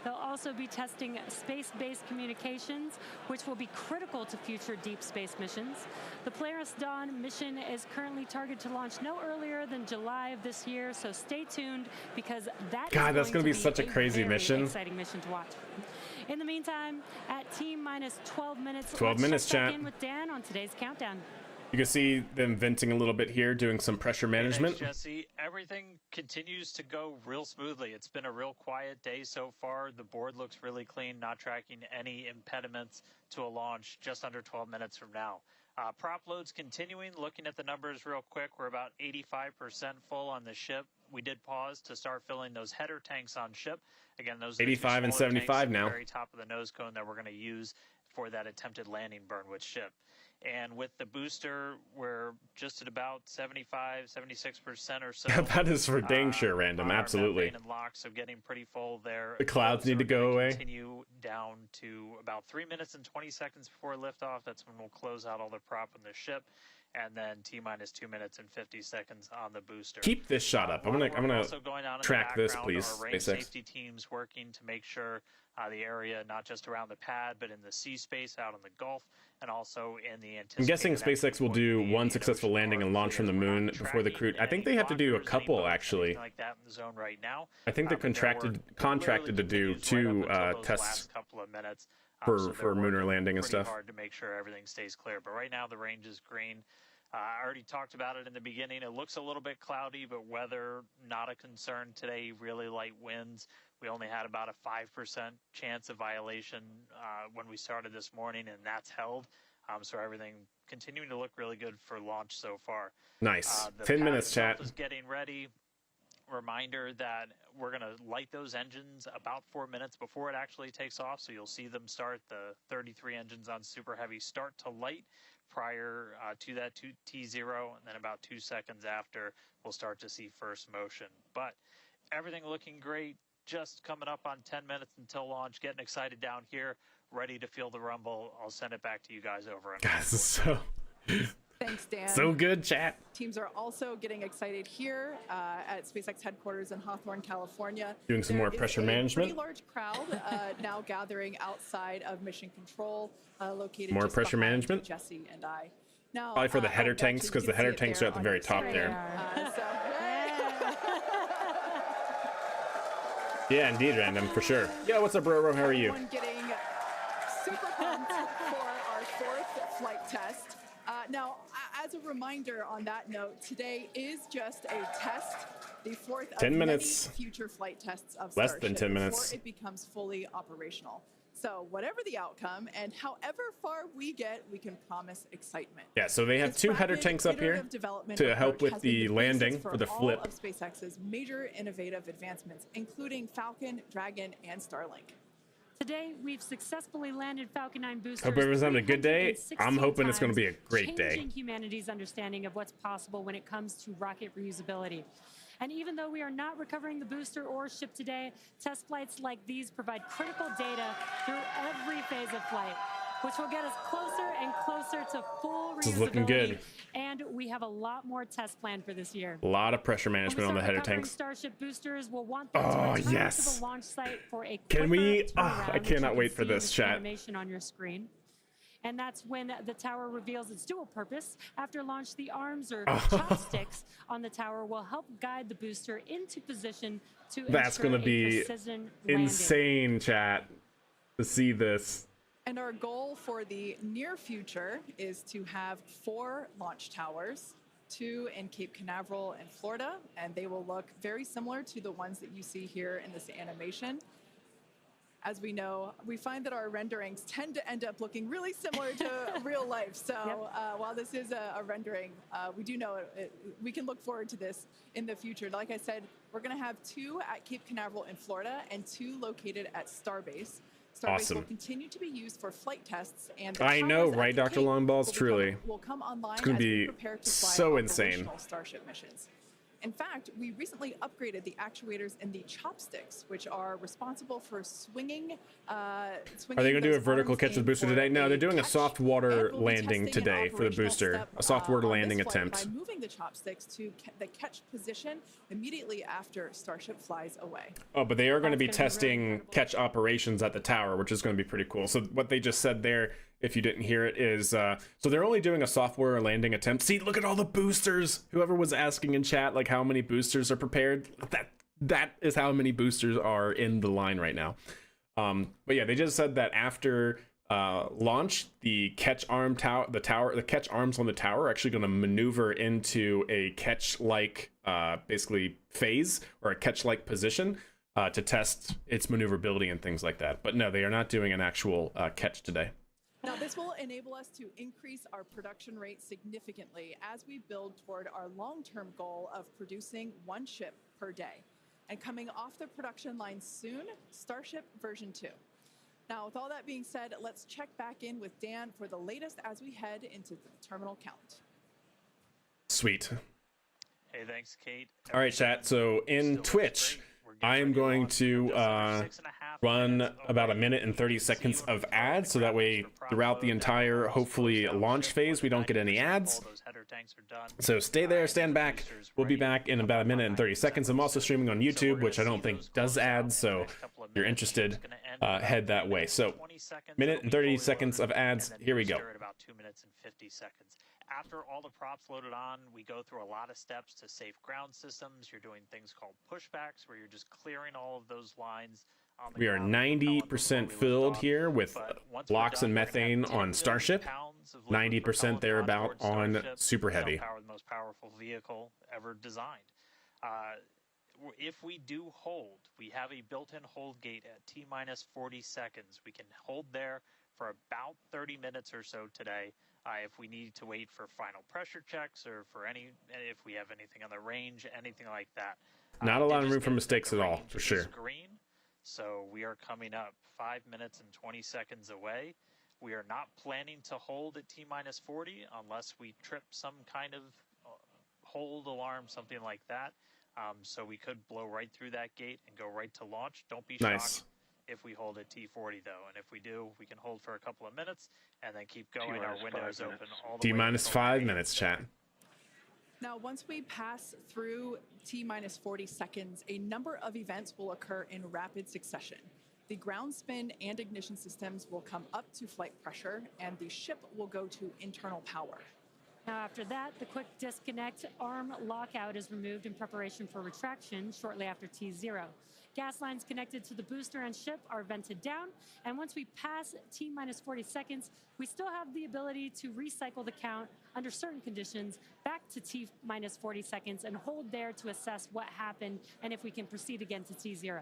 They'll also be testing space-based communications, which will be critical to future deep space missions. The Polaris Dawn mission is currently targeted to launch no earlier than July of this year, so stay tuned, because God, that's going gonna be to such a crazy very mission. exciting mission to watch. In the meantime, at T-minus 12 minutes, 12 let's minutes, check back chat. in with Dan on today's countdown. You can see them venting a little bit here, doing some pressure management. Thanks, Jesse. Everything continues to go real smoothly. It's been a real quiet day so far. The board looks really clean, not tracking any impediments to a launch just under 12 minutes from now. Prop loads continuing. Looking at the numbers real quick, we're about 85% full on the ship. We did pause to start filling those header tanks on ship. Again, those are the 85 and smaller 75 tanks at now. the very top of the nose cone that we're going to use for that attempted landing burn with ship. And with the booster, we're just at about 75, 76% or so. That is for dang sure random. on our Absolutely. membrane and locks, so getting pretty full there. The clouds need to We're go gonna away. Continue down to about 3 minutes and 20 seconds before liftoff. That's when we'll close out all the prop on the ship, and then T-minus 2 minutes and 50 seconds on the booster. Keep this shot up. I'm gonna Also going on in the track this, background please, are range SpaceX. safety teams working to make sure the area, not just around the pad, but in the sea space out in the Gulf, and also in the I'm guessing anticipated SpaceX will do one successful landing and launch from the moon before the crew. I think they have to do a couple, actually. like that in the zone right now. I think they're contracted to do two tests couple of minutes for lunar landing and stuff. Hard to make sure everything stays clear, but right now the range is green. I already talked about it in the beginning. It looks a little bit cloudy, but weather not a concern today. Really light winds. We only had about a 5% chance of violation when we started this morning, and that's held. So everything continuing to look really good for launch so far. Nice. The 10 pad minutes, itself chat. is getting ready. Reminder that we're going to light those engines about 4 minutes before it actually takes off. So you'll see them start, the 33 engines on Super Heavy start to light prior to that T0. And then about 2 seconds after, we'll start to see first motion. But everything looking great. Just coming up on 10 minutes until launch. Getting excited down here. Ready to feel the rumble. I'll send it back to you guys over. Guys, this is so... Thanks, Dan. So good, chat. Teams are also getting excited here at SpaceX headquarters in Hawthorne, California. Doing some more pressure management. There is a pretty large crowd now gathering outside of Mission Control, located More just pressure behind management. Jesse and I. Now, Probably for the header tanks, because the header tanks are at the very top there. Yeah, indeed, Random, for sure. Yeah, what's up, bro? How are you? Everyone getting super pumped for our fourth flight test. Now, as a reminder on that note, today is just a test, the fourth of 10 minutes. many future flight tests of Less Starship than 10 minutes. before it becomes fully operational. So whatever the outcome and however far we get, we can promise excitement. Yeah, so they have This two header rapid tanks up here iterative development to help approach with has been the basis landing for the all flip. of SpaceX's major innovative advancements, including Falcon, Dragon, and Starlink. Today, we've successfully landed Falcon 9 boosters. Hope everyone's having a good day. 316 I'm hoping it's going to be a times, great day. Changing humanity's understanding of what's possible when it comes to rocket reusability. And even though we are not recovering the booster or ship today, test flights like these provide critical data through every phase of flight, which will get us closer and closer to full reusability. This is looking good. And we have a lot more tests planned for this year. A lot of pressure management on the header tanks. Starship boosters will want them to return to the launch site for a Can we? quicker Oh, turnaround, I which cannot you wait can for see in this, this chat. animation on your screen. And that's when the tower reveals its dual purpose. After launch, the arms or chopsticks on the tower will help guide the booster into position to That's ensure going to be a precision landing. insane, chat, to see this. And our goal for the near future is to have 4 launch towers, 2 in Cape Canaveral in Florida, and they will look very similar to the ones that you see here in this animation. As we know, we find that our renderings tend to end up looking really similar to real life. So while this is a rendering, we do know we can look forward to this in the future. Like I said, we're going to have 2 at Cape Canaveral in Florida and 2 located at Starbase. Starbase will continue to be used for flight tests. And the I know, towers at right, the Dr. Cape Longballs? Truly. will come online It's going to as we be prepare to fly so insane. operational Starship missions. In fact, we recently upgraded the actuators in the chopsticks, which are responsible for swinging. Are they going to do a vertical catch of the booster today? No, they're doing a soft water landing today for the booster. A soft water landing attempt. By moving the chopsticks to the catch position immediately after Starship flies away. Oh, but they are going to be testing catch operations at the tower, which is going to be pretty cool. So what they just said there, if you didn't hear it, is so they're only doing a software landing attempt. See, look at all the boosters. Whoever was asking in chat, like how many boosters are prepared, that is how many boosters are in the line right now. But yeah, they just said that after launch, the catch arm the catch arms on the tower are actually going to maneuver into a catch-like basically phase or a catch-like position to test its maneuverability and things like that. But no, they are not doing an actual catch today. Now, this will enable us to increase our production rate significantly as we build toward our long-term goal of producing 1 ship per day. And coming off the production line soon, Starship version 2. Now, with all that being said, let's check back in with Dan for the latest as we head into the terminal count. Sweet. Hey, thanks, Kate. All right, chat. So in Twitch, I am going to run about 1 minute and 30 seconds of ads, so that way throughout the entire, hopefully, launch phase, we don't get any ads. So stay there, stand back. We'll be back in about 1 minute and 30 seconds. I'm also streaming on YouTube, which I don't think does ads, so if you're interested, head that way. So 1 minute and 30 seconds of ads. Here we go. About 2 minutes and 50 seconds. After all the props loaded on, we go through a lot of steps to safe ground systems. You're doing things called pushbacks, where you're just clearing all of those lines. We are 90% filled here with blocks and methane on Starship, 90% thereabout on Super Heavy. The most powerful vehicle ever designed. If we do hold, we have a built-in hold gate at T-minus 40 seconds. We can hold there for about 30 minutes or so today. If we need to wait for final pressure checks or for if we have anything on the range, anything like that. Not a lot of room for mistakes at all, for sure. Green, so we are coming up 5 minutes and 20 seconds away. We are not planning to hold at T-40 unless we trip some kind of hold alarm, something like that. So we could blow right through that gate and go right to launch. Don't be shocked if we hold at T-40 though, and if we do, we can hold for a couple of minutes and then keep going. Our window is open all the way. T-5 minutes, chat. Now, once we pass through T-40 seconds, a number of events will occur in rapid succession. The ground spin and ignition systems will come up to flight pressure, and the ship will go to internal power. Now, after that, the quick disconnect arm lockout is removed in preparation for retraction shortly after T0. Gas lines connected to the booster and ship are vented down, and once we pass T-40 seconds, we still have the ability to recycle the count under certain conditions back to T-40 seconds and hold there to assess what happened and if we can proceed again to T0.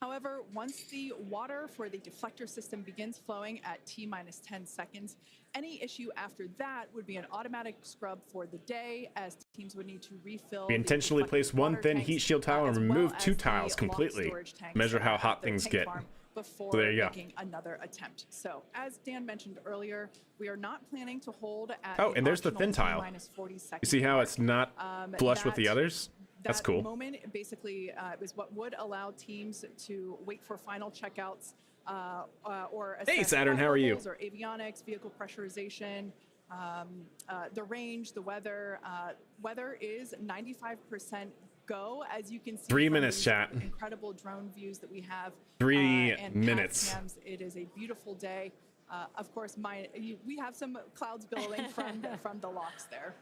However, once the water for the deflector system begins flowing at T-10 seconds, any issue after that would be an automatic scrub for the day, as teams would need to refill. We intentionally place one thin heat shield tile and remove two tiles completely. Measure how hot things get. Before there you making another attempt. So, as Dan mentioned earlier, we are not planning to hold at and there's the thin tile. You see how it's not flush with the others? That's cool. That moment basically is what would allow teams to wait for final checkouts or assess hey Saturn, how are you? Or avionics, vehicle pressurization, the range, the weather. Weather is 95% go, as you can see. 3 minutes, chat. Incredible drone views that we have. 3 and minutes. It is a beautiful day. Of course, we have some clouds billowing from the locks there.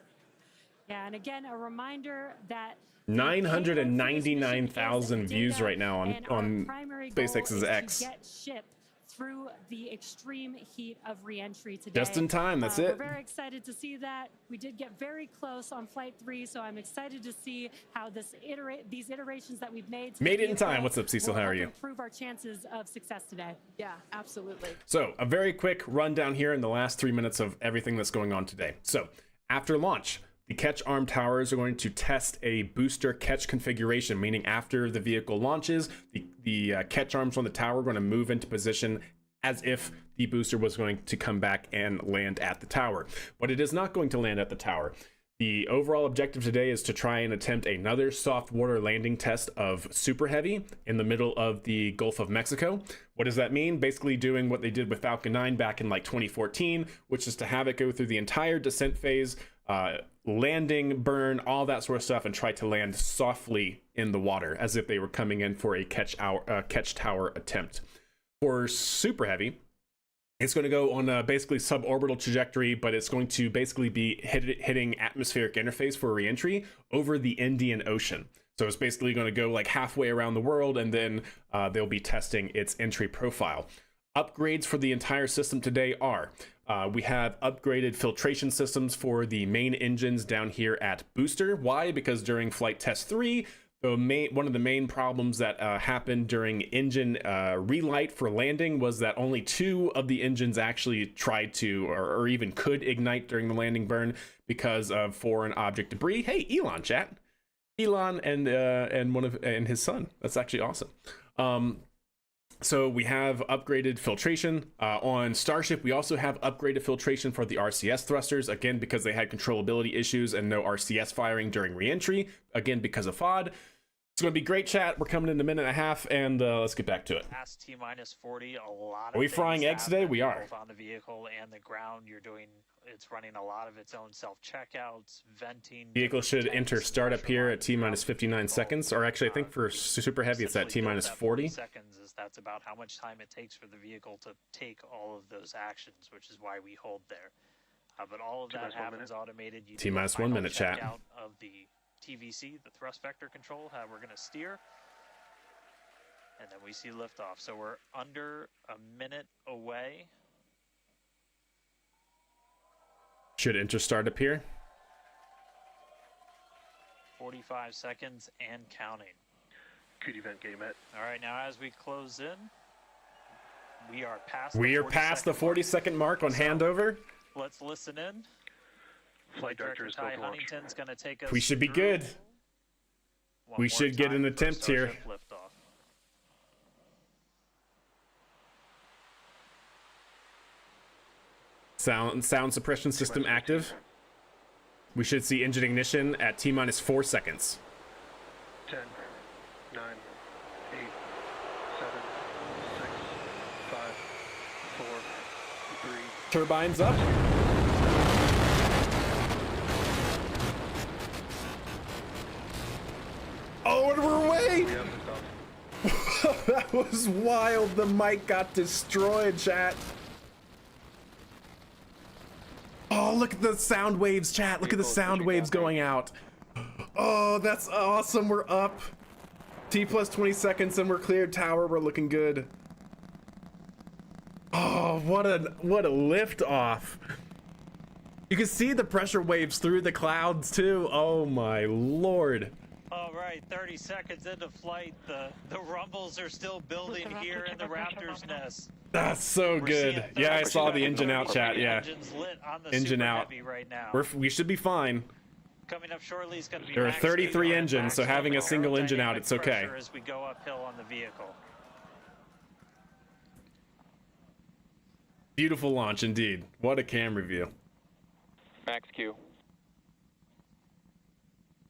Yeah, and again, a reminder that 999,000 views right now on SpaceX's X. To get ship through the extreme heat of reentry today. Just in time, that's it. We're very excited to see that. We did get very close on flight 3, so I'm excited to see how these iterations that we've made. Made it in time. What's up, Cecil? How are you? Improve our chances of success today. Yeah, absolutely. So a very quick rundown here in the last 3 minutes of everything that's going on today. So after launch, the catch arm towers are going to test a booster catch configuration, meaning after the vehicle launches, the catch arms on the tower are going to move into position as if the booster was going to come back and land at the tower. But it is not going to land at the tower. The overall objective today is to try and attempt another soft water landing test of Super Heavy in the middle of the Gulf of Mexico. What does that mean? Basically doing what they did with Falcon 9 back in like 2014, which is to have it go through the entire descent phase, landing, burn, all that sort of stuff, and try to land softly in the water as if they were coming in for a catch tower attempt. For Super Heavy, it's going to go on a basically suborbital trajectory, but it's going to basically be hitting atmospheric interface for reentry over the Indian Ocean. So it's basically going to go like halfway around the world, and then they'll be testing its entry profile. Upgrades for the entire system today are we have upgraded filtration systems for the main engines down here at booster. Why? Because during flight test 3, one of the main problems that happened during engine relight for landing was that only 2 of the engines actually tried to or even could ignite during the landing burn because of foreign object debris. Hey, Elon, chat. Elon and his son. That's actually awesome. So we have upgraded filtration on Starship. We also have upgraded filtration for the RCS thrusters, again, because they had controllability issues and no RCS firing during reentry, again, because of FOD. It's going to be great, chat. We're coming in a minute and a half, and let's get back to it. Past T-40, a lot of Are we frying eggs today? We are. Both on the vehicle and the ground, it's running a lot of its own self-checkouts, venting. Vehicle should enter startup here at T-59 seconds, or actually I think for Super Heavy it's at T-40. Seconds that's about how much time it takes for the vehicle to take all of those actions, which is why we hold there. But all of that happens automated. T-1 minute, chat. Of the TVC, the thrust vector control, how we're going to steer. And then we see liftoff. So we're under a minute away. Should enter startup here. 45 seconds and counting. Good event, game it. All right, now as we close in, We are past the 40-second mark on handover. Let's listen in. Flight Director Ty Huntington's going to take us. We should be good. We should get an attempt here. Liftoff. Sound suppression system active. We should see engine ignition at T-minus 4 seconds. 10, 9, 8, 7, 6, 5, 4, 3. Turbines up. Oh, and we're away! That was wild. The mic got destroyed, chat. Oh, look at the sound waves, chat. Look at the sound waves going out. Oh, that's awesome. We're up. T plus 20 seconds and we're cleared tower. We're looking good. Oh, what a lift off. You can see the pressure waves through the clouds too. Oh my lord. All right, 30 seconds into flight. The rumbles are still building here in the Raptor's nest. That's so good. Yeah, I saw the engine out, chat. Yeah, engine out. Right now. We should be fine. Coming up shortly is going to be. There are 33 engines, so having a single engine out, it's okay. As we go uphill on the vehicle. Beautiful launch indeed. What a camera view. Max Q.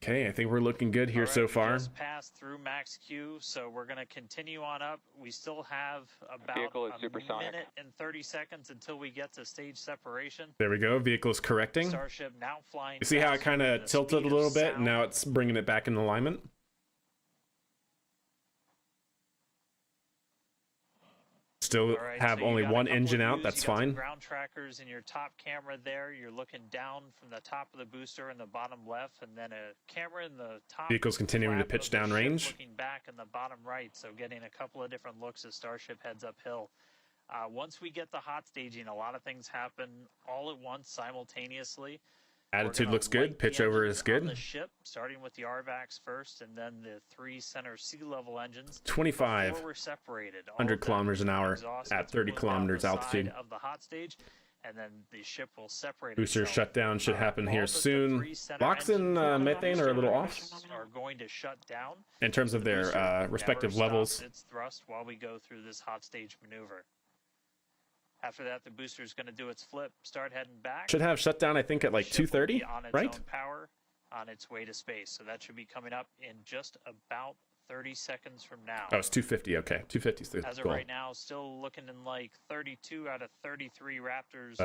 Okay, I think we're looking good here so far. We just passed through Max Q, so we're going to continue on up. We still have about a minute and 30 seconds until we get to stage separation. There we go. Vehicle's correcting. Starship now flying. You see how it kind of tilted a little bit, and now it's bringing it back in alignment? Still have only one engine out. That's fine. Ground trackers in your top camera there. You're looking down from the top of the booster in the bottom left, and then a camera in the top. Vehicle's continuing to pitch down range. Looking back in the bottom right, so getting a couple of different looks as Starship heads uphill. Once we get the hot staging, a lot of things happen all at once, simultaneously. Attitude looks good. Pitch over is good. The ship, starting with the RVACs first, and then the 3 center sea level engines. 2,500 kilometers an hour at 30 kilometers altitude. Of the hot stage, and then the ship will separate. Booster shutdown should happen here soon. Locks and methane are a little off. Are going to shut down in terms of their respective levels. Its thrust while we go through this hot stage maneuver. After that, the booster is going to do its flip, start heading back. Should have shut down, I think, at like 2:30, right? Own power on its way to space, so that should be coming up in just about 30 seconds from now. Oh, it's 250. Okay, 250 is the goal. As of right now, still looking in like 32 out of 33 Raptors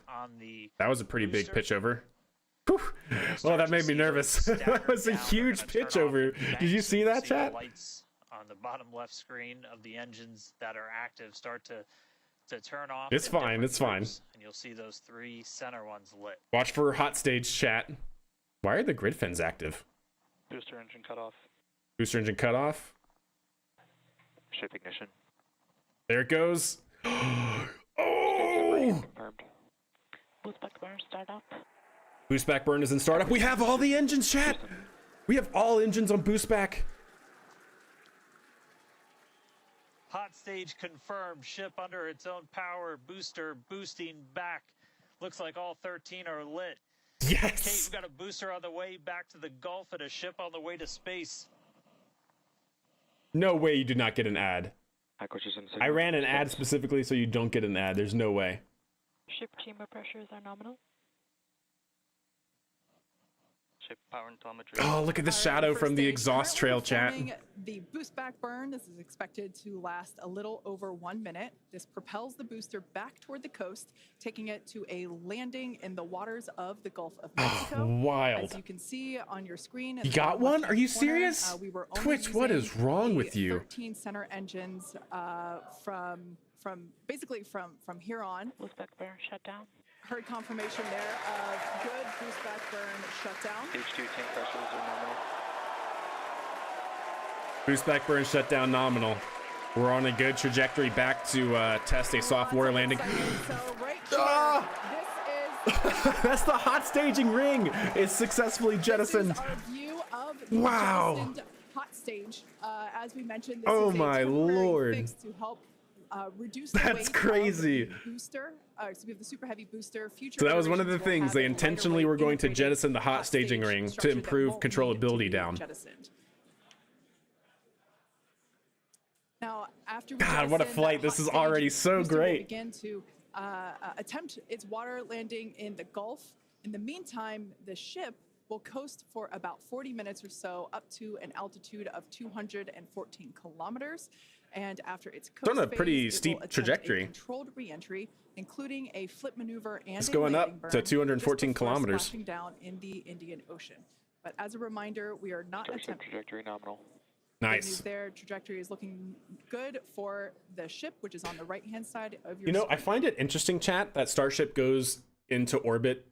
on the. That was a pretty big pitch over. Whew. Well, that made me nervous. That was a huge pitch over. Did you see that, chat? Lights on the bottom left screen of the engines that are active start to turn off. It's fine. It's fine. And you'll see those 3 center ones lit. Watch for hot stage, chat. Why are the grid fins active? Booster engine cut off. Booster engine cut off. Ship ignition. There it goes. Oh! Confirmed. Boostback burn start up. Boostback burn is in startup. We have all the engines, chat. We have all engines on boostback. Hot stage confirmed. Ship under its own power. Booster boosting back. Looks like all 13 are lit. Yes. Kate, we've got a booster on the way back to the Gulf and a ship on the way to space. No way you did not get an ad. Acquisition I ran an ad specifically so you don't get an ad. There's no way. Ship chamber pressures are nominal. Ship power and telemetry. Oh, look at the shadow from the exhaust trail, chat. The boostback burn, this is expected to last a little over 1 minute. This propels the booster back toward the coast, taking it to a landing in the waters of the Gulf of Mexico. Oh, wild. As you can see on your screen. You got one? Are you serious? Twitch, what is wrong with you? 13 center engines from here on. Boostback burn shut down. Heard confirmation there of good boostback burn shutdown. H2 tank pressures are nominal. Boostback burn shutdown nominal. We're on a good trajectory back to test a soft water landing. So right here, this is that's the hot staging ring. It's successfully jettisoned. This is our view of the wow. jettisoned hot stage. As we mentioned, this oh is a my temporary lord. fix to help reduce the That's weight crazy. of the booster. Excuse me, the super heavy booster. Future So that was one of the iterations will things have they a lighter intentionally weight were going to integrated jettison the hot staging stage ring to structure that improve won't need to controllability be down. jettisoned. Now, after we God, what a jettison flight. that This hot is stage, already the so booster will great. begin to attempt its water landing in the Gulf. In the meantime, the ship will coast for about 40 minutes or so up to an altitude of 214 kilometers. And after its coast on a pretty phase, it steep will attempt trajectory. a controlled re-entry, including a flip maneuver and It's a going landing up burn to 214 just before kilometers. splashing down in the Indian Ocean. But as a reminder, we are not Starship attempting. trajectory nominal. Good news Nice. there. Trajectory is looking good for the ship, which is on the right-hand side of your You know, I screen. find it interesting, chat, that Starship goes into orbit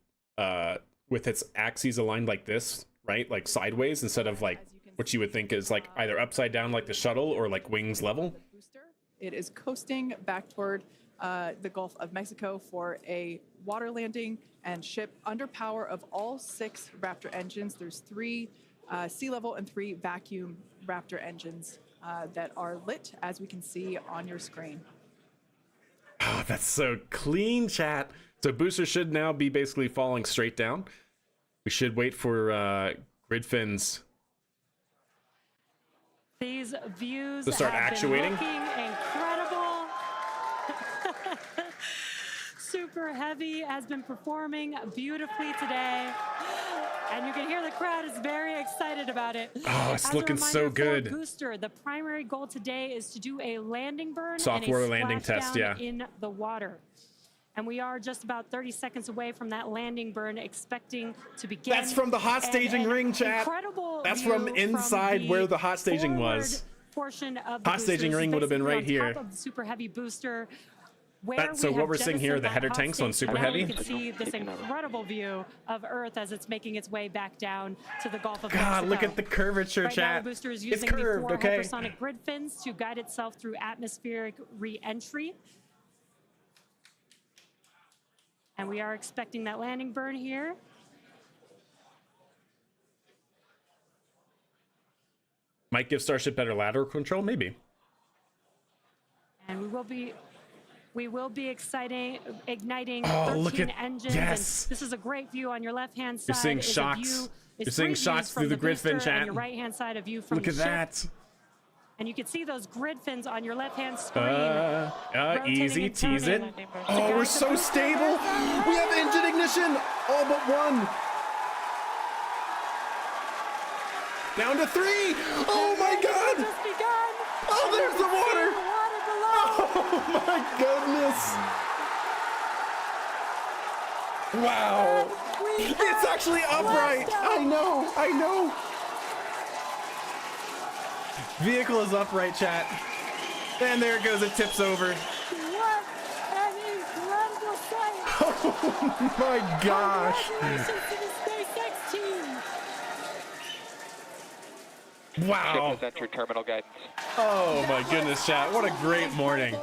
with its axes aligned like this, right? Like sideways instead of like what you would think is like either upside down like the shuttle or like wings level. The booster, it is coasting back toward the Gulf of Mexico for a water landing and ship under power of all 6 Raptor engines. There's 3 sea level and 3 vacuum Raptor engines that are lit, as we can see on your screen. Oh, that's so clean, chat. So booster should now be basically falling straight down. We should wait for grid fins. These views To start have actuating? been looking incredible. Super Heavy has been performing beautifully today. And you can hear the crowd is very excited about it. Oh, it's As a looking so reminder for good. Booster, the primary goal today is to do a landing burn Soft and water a landing test, splashdown yeah. in the water. And we are just about 30 seconds away from that landing burn, expecting to begin. That's from the hot And staging an ring, chat. incredible That's view from inside where the hot staging forward was. Portion of the Hot staging boosters, ring would have been basically right on here. top of the Super Heavy booster. Where So we what have we're seeing here, jettisoned the that header hot tanks on stage Super tunnel, Heavy. You can see this incredible view of Earth as it's making its way back down to the Gulf of Mexico. God, look at the curvature, Right now, chat. the booster is It's using curved, the 4 okay? hypersonic grid fins to guide itself through atmospheric re-entry. And we are expecting that landing burn here. Might give Starship better lateral control, maybe. And we will be igniting Oh, 13 look at- engines. yes. And this is a great view on your left-hand side. You're seeing is a shocks. view- You're is seeing 3 shocks views through from the grid fin, booster, chat. and your right-hand side, a view from Look the at ship. that. And you can see those grid fins on your left-hand screen. Easy, rotating and tease it. turning. Oh, we're so stable. We have engine ignition, all but one. Down to 3. Oh my God. Just begun. Oh, there's the water. The water below. Oh my goodness. Wow. It's actually upright. I know. Vehicle is upright, chat. And there it goes, it tips over. What an incredible sight. Oh my gosh. Congratulations to the SpaceX team. Wow. Ship has entered terminal guidance. Oh my goodness, chat. What a great morning.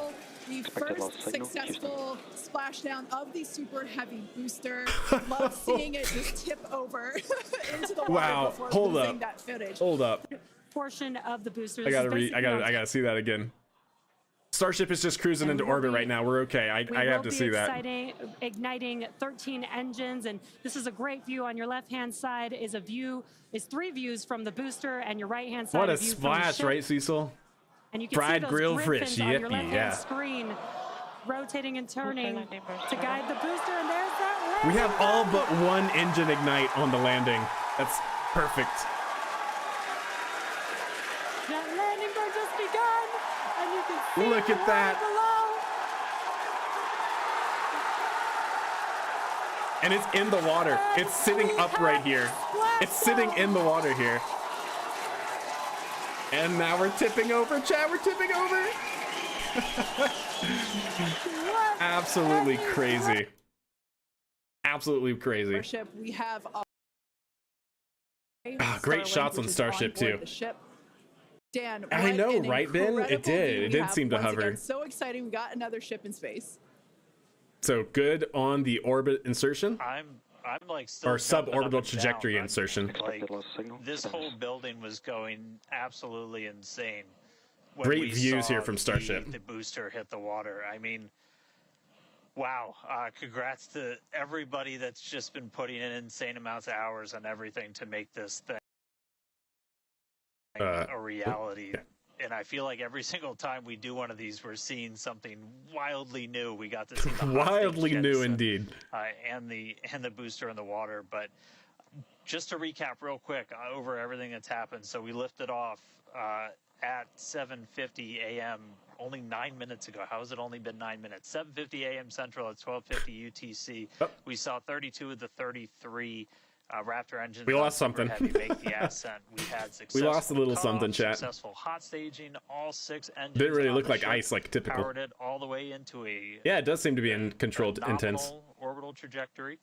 The Expected loss first signal, successful splashdown of the Super Heavy booster. Love seeing it just tip over into the water Wow. before Hold losing up. that footage. Hold up. Portion of the boosters. I gotta is basically on I gotta see that again. Starship is just cruising And into we'll orbit be- right now. We're okay. I have to see that. Igniting 13 engines, and this is a great view. On your left-hand side is 3 views from the booster, and your right-hand side What a view from the splash, ship. right, Cecil? And you can Fried see those grilled grid fish, fins on your yippee, left-hand yeah. screen, rotating and turning landing burn to guide the booster, and there's that. We have all but one engine ignite on the landing. That's perfect. That landing burn just begun, and you can see Look the at that. water below. And it's in the water. It's sitting upright here. It's sitting in the water here. And now we're tipping over, chat. We're tipping over. Absolutely crazy. Absolutely crazy. Starship, we have Great Starlink, shots on which is Starship, board too. the ship. Dan, I what know, an right, Ben? It incredible did. view It we did have. seem to Once hover. again, so exciting. We got another ship in space. So good on the orbit insertion I'm like still or jumping up suborbital and trajectory down. insertion. Like Expected loss signal. this whole building was going absolutely insane. when Great we views saw here from Starship. the booster hit the water. I mean, wow. Congrats to everybody that's just been putting in insane amounts of hours on everything to make this thing a reality. And I feel like every single time we do one of these, we're seeing something wildly new. We got to see the Wildly new jettison, indeed. and the booster in the water. But just to recap real quick over everything that's happened. So we lifted off at 7:50 a.m. only 9 minutes ago. How has it only been 9 minutes? 7:50 a.m. Central at 12:50 UTC. We saw 32 of the 33 Raptor engines. We lost something. Heavy make the Ascent. We had We lost a little cutoff, something, chat. Successful hot staging. All 6 engines. Didn't really on look the like ship, ice, like typical. Powered it all the way into a Yeah, it does seem to be in controlled intense. nominal orbital trajectory.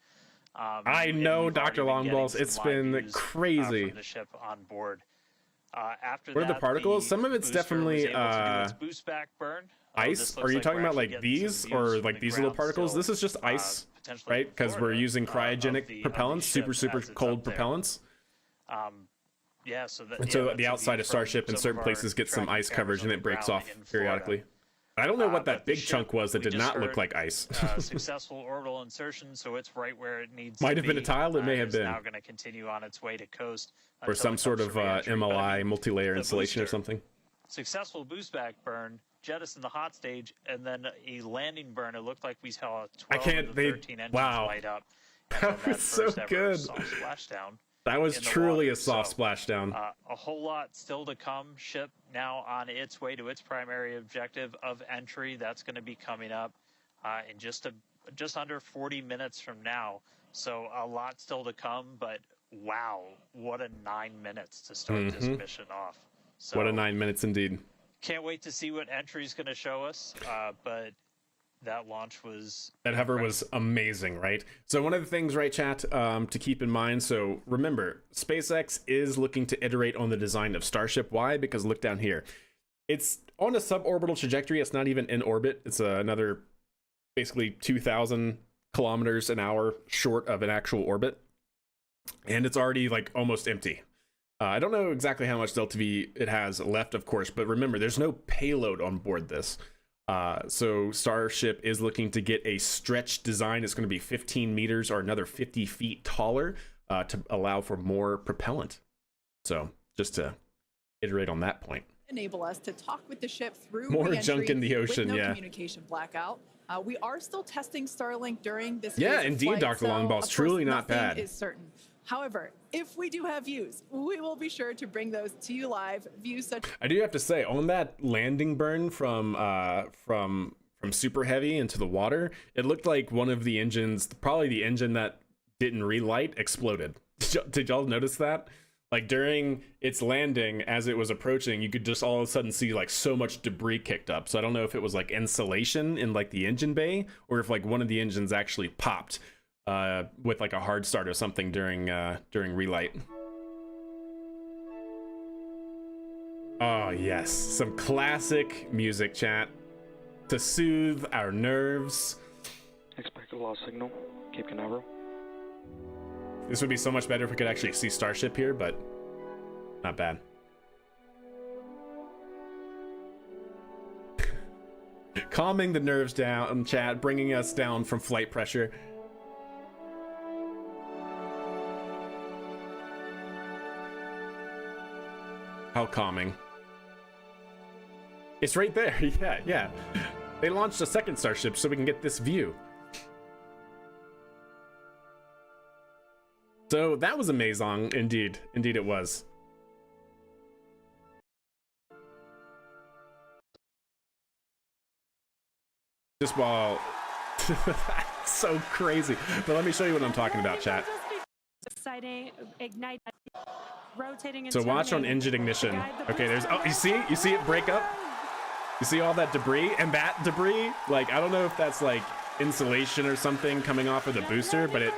I and know, we've Dr. already been Longballs. getting It's some live been views, crazy. from the ship on board. After What are the that, particles? Some of it's booster was definitely able to do its boost back burn. ice. This Are looks you like talking we're about actually like getting some these views or from like the these little ground particles? still, This is just ice, potentially right? Because we're Florida, using of cryogenic the propellants, ship super as it's cold up there. propellants. Yeah, so that, And yeah, so that's the a outside view of from Starship in some certain of our places get some tracking ice cameras coverage on and the it breaks ground off in Florida. periodically. I don't know what that But the big ship, chunk was that we did just not look heard, like ice. Successful orbital insertion, so it's right where it needs Might to have been a be. tile, it may have It's been. now going to continue on its way to coast. Or until some it sort comes of to re-entry. But I MLI mean, multi-layer the installation or booster, something. Successful boost back burn, jettison the hot stage, and then a landing burn. It looked like we saw 12 can't- of the 13 engines wow. light up. That was so good. Soft splashdown. That was in the truly water. a soft So, splashdown. A whole lot still to come. Ship now on its way to its primary objective of entry. That's going to be coming up in just under 40 minutes from now. So a lot still to come, but wow, what a 9 minutes to start this mission off. So What a 9 minutes indeed. can't wait to see what entry is going to show us. But that launch was That hover was amazing, right? So one of the things, right, chat, to keep in mind, so remember, SpaceX is looking to iterate on the design of Starship. Why? Because look down here. It's on a suborbital trajectory. It's not even in orbit. It's another basically 2,000 kilometers an hour short of an actual orbit. And it's already like almost empty. I don't know exactly how much Delta V it has left, of course, but remember, there's no payload on board this. So Starship is looking to get a stretch design. It's going to be 15 meters or another 50 feet taller to allow for more propellant. So just to iterate on that point. Enable us to talk with the ship through More re-entry junk in the ocean, with no yeah. communication blackout. We are still testing Starlink during this Yeah, phase of indeed, flight, Dr. so, Longballs, of course, truly not nothing bad. is certain. However, if we do have views, we will be sure to bring those to you live. Views such I do have to say, on that landing burn from Super Heavy into the water, it looked like one of the engines, probably the engine that didn't relight, exploded. Did y'all notice that? Like during its landing, as it was approaching, you could just all of a sudden see like so much debris kicked up. So I don't know if it was like insulation in like the engine bay, or if like one of the engines actually popped with like a hard start or something during relight. Oh yes, some classic music, chat, to soothe our nerves. Expect a lost signal. Cape Canaveral. This would be so much better if we could actually see Starship here, but not bad. Calming the nerves down, chat, bringing us down from flight pressure. How calming. It's right there. Yeah. They launched a second Starship so we can get this view. So that was amazing, indeed. Indeed it was. Just while... so crazy. But let me show you what I'm talking about, chat. Exciting, ignite, rotating and So watch on turning. engine ignition. Guide the Okay, there's... booster Oh, you see it break up? You see all that debris? And that debris, like, I don't know if that's like insulation or something coming off of the booster, but it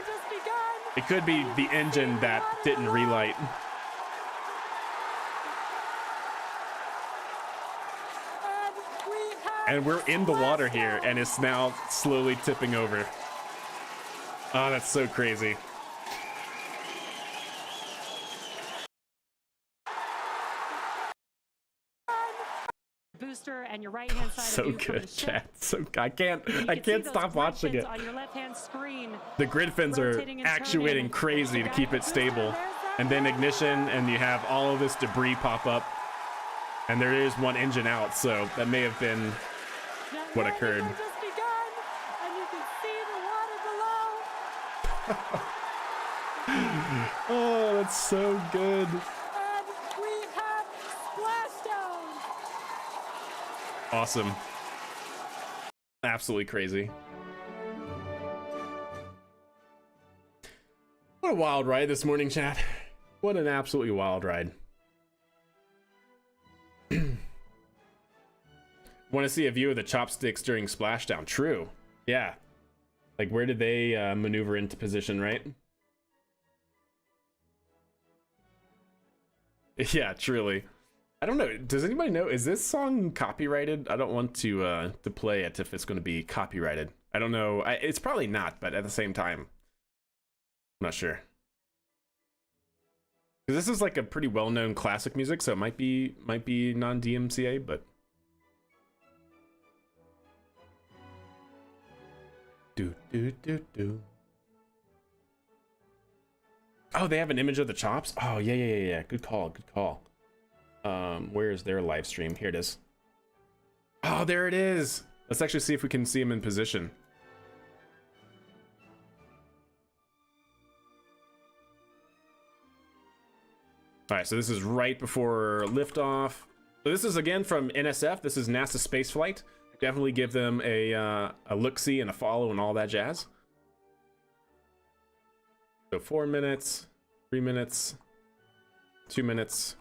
could be the engine that didn't relight. And we're in the water here, and it's now slowly tipping over. Oh, that's so crazy. booster and your right-hand side So of you from the good, ship. chat. So I can't And you can see those stop grid watching fins it. on your left-hand screen. The grid fins are Rotating and actuating turning. crazy to keep it stable. And then ignition, and you have all of this debris pop up. And there is one engine out, so that may have been what occurred. Just begun, and you can see the water below. Oh, that's so good. And we have splashdown. Awesome. Absolutely crazy. What a wild ride this morning, chat. What an absolutely wild ride. Want to see a view of the chopsticks during splashdown? True. Yeah. Like, where did they maneuver into position, right? Yeah, truly. I don't know. Does anybody know? Is this song copyrighted? I don't want to play it if it's going to be copyrighted. I don't know. It's probably not, but at the same time, I'm not sure. Because this is like a pretty well-known classic music, so it might be non-DMCA, but. Do do do do. Oh, they have an image of the chops? Oh, yeah. Good call. Where is their live stream? Here it is. Oh, there it is. Let's actually see if we can see them in position. All right, so this is right before liftoff. So this is again from NSF. This is NASA spaceflight. Definitely give them a look-see and a follow and all that jazz. So 4 minutes, 3 minutes, 2 minutes.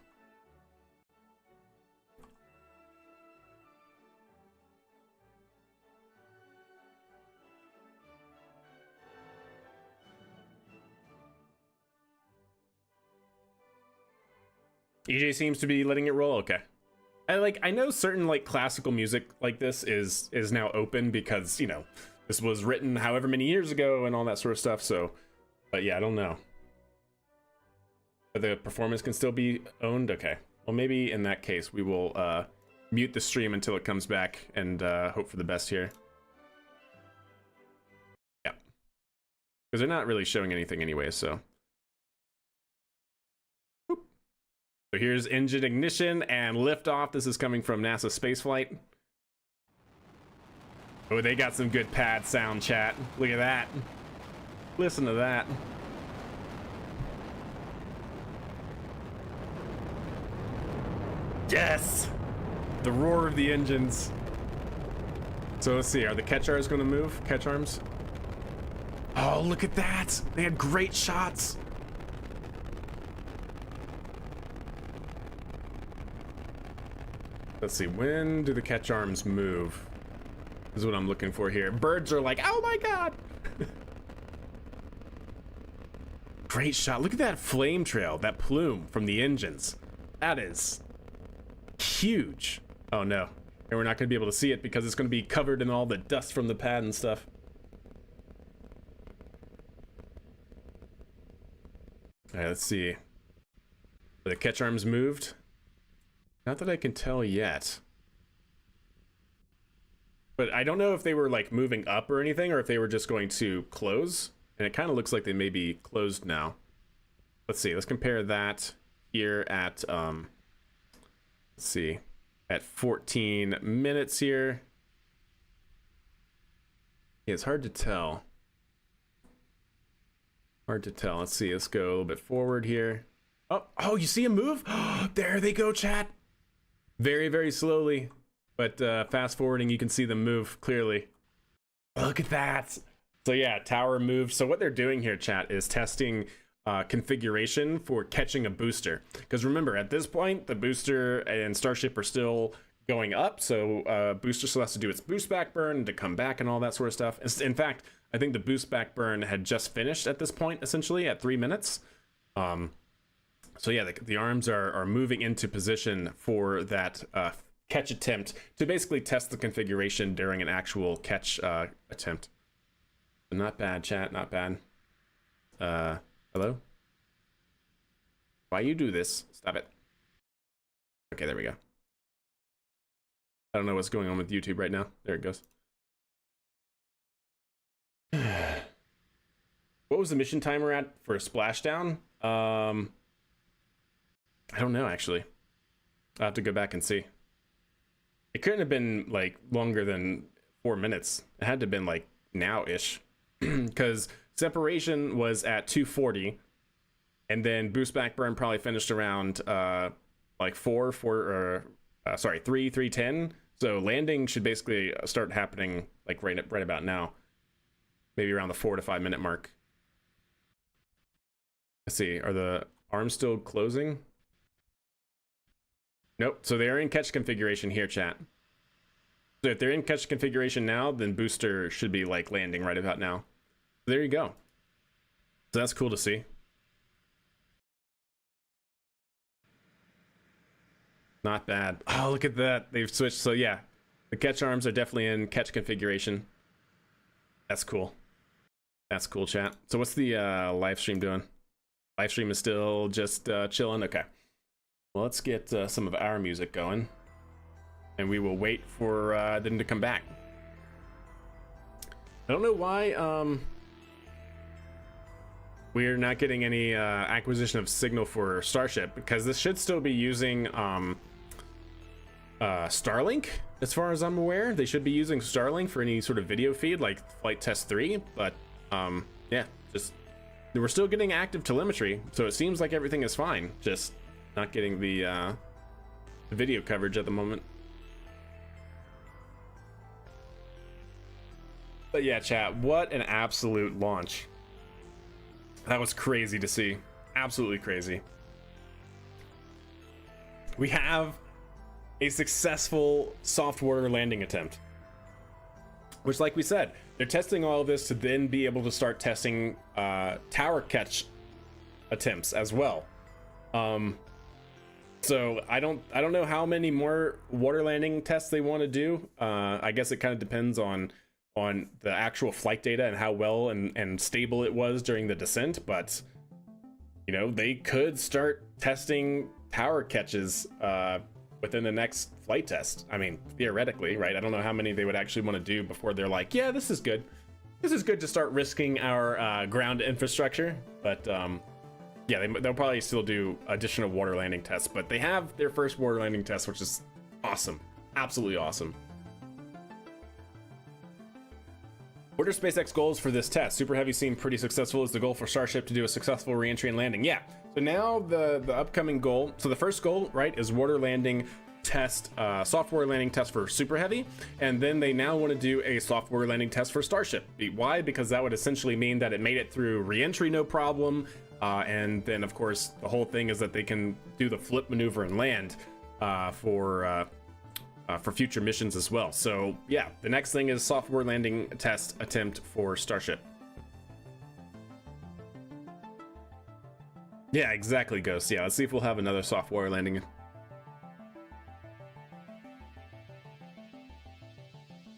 EJ seems to be letting it roll. Okay. I know certain like classical music like this is now open because, you know, this was written however many years ago and all that sort of stuff. So, but yeah, I don't know. But the performance can still be owned. Okay. Well, maybe in that case, we will mute the stream until it comes back and hope for the best here. Yeah. Because they're not really showing anything anyway, so. So here's engine ignition and liftoff. This is coming from NASA spaceflight. Oh, they got some good pad sound, chat. Look at that. Listen to that. Yes! The roar of the engines. So let's see, are the catch arms going to move? Catch arms? Oh, look at that! They had great shots! Let's see, when do the catch arms move? This is what I'm looking for here. Birds are like, oh my god! Great shot. Look at that flame trail, that plume from the engines. That is huge. Oh no. And we're not going to be able to see it because it's going to be covered in all the dust from the pad and stuff. All right, let's see. The catch arms moved. Not that I can tell yet. But I don't know if they were like moving up or anything, or if they were just going to close. And it kind of looks like they may be closed now. Let's see, let's compare that here at, let's see, at 14 minutes here. Yeah, it's hard to tell. Hard to tell. Let's see, let's go a little bit forward here. Oh, you see a move? There they go, chat. Very, very slowly, but fast forwarding, you can see them move clearly. Look at that. So yeah, tower moved. So what they're doing here, chat, is testing configuration for catching a booster. Because remember, at this point, the booster and Starship are still going up. So booster still has to do its boost back burn to come back and all that sort of stuff. In fact, I think the boost back burn had just finished at this point, essentially at 3 minutes. So yeah, the arms are moving into position for that catch attempt to basically test the configuration during an actual catch attempt. Not bad, chat, not bad. Hello? Why you do this? Stop it. Okay, there we go. I don't know what's going on with YouTube right now. There it goes. What was the mission timer at for a splashdown? I don't know, actually. I'll have to go back and see. It couldn't have been like longer than 4 minutes. It had to have been like now-ish. Because separation was at 240, and then boost back burn probably finished around like 3:10. So landing should basically start happening like right about now, maybe around the 4 to 5 minute mark. Let's see, are the arms still closing? Nope. So they're in catch configuration here, chat. So if they're in catch configuration now, then booster should be like landing right about now. There you go. So that's cool to see. Not bad. Oh, look at that. They've switched. So yeah, the catch arms are definitely in catch configuration. That's cool. That's cool, chat. So what's the live stream doing? Live stream is still just chilling. Okay. Well, let's get some of our music going, and we will wait for them to come back. I don't know why we're not getting any acquisition of signal for Starship, because this should still be using Starlink, as far as I'm aware. They should be using Starlink for any sort of video feed like Flight Test 3, but yeah, just we're still getting active telemetry, so it seems like everything is fine, just not getting the video coverage at the moment. But yeah, chat, what an absolute launch. That was crazy to see. Absolutely crazy. We have a successful software landing attempt, which, like we said, they're testing all of this to then be able to start testing tower catch attempts as well. So I don't know how many more water landing tests they want to do. I guess it kind of depends on the actual flight data and how well and stable it was during the descent, but you know, they could start testing tower catches within the next flight test. I mean, theoretically, right? I don't know how many they would actually want to do before they're like, yeah, this is good. This is good to start risking our ground infrastructure. But yeah, they'll probably still do additional water landing tests, but they have their first water landing test, which is awesome. Absolutely awesome. What are SpaceX goals for this test? Super Heavy seemed pretty successful. Is the goal for Starship to do a successful re-entry and landing? Yeah. So now the upcoming goal, so the first goal, right, is water landing test, software landing test for Super Heavy, and then they now want to do a software landing test for Starship. Why? Because that would essentially mean that it made it through re-entry no problem, and then of course the whole thing is that they can do the flip maneuver and land for future missions as well. So yeah, the next thing is software landing test attempt for Starship. Yeah, exactly, Ghost. Yeah, let's see if we'll have another software landing.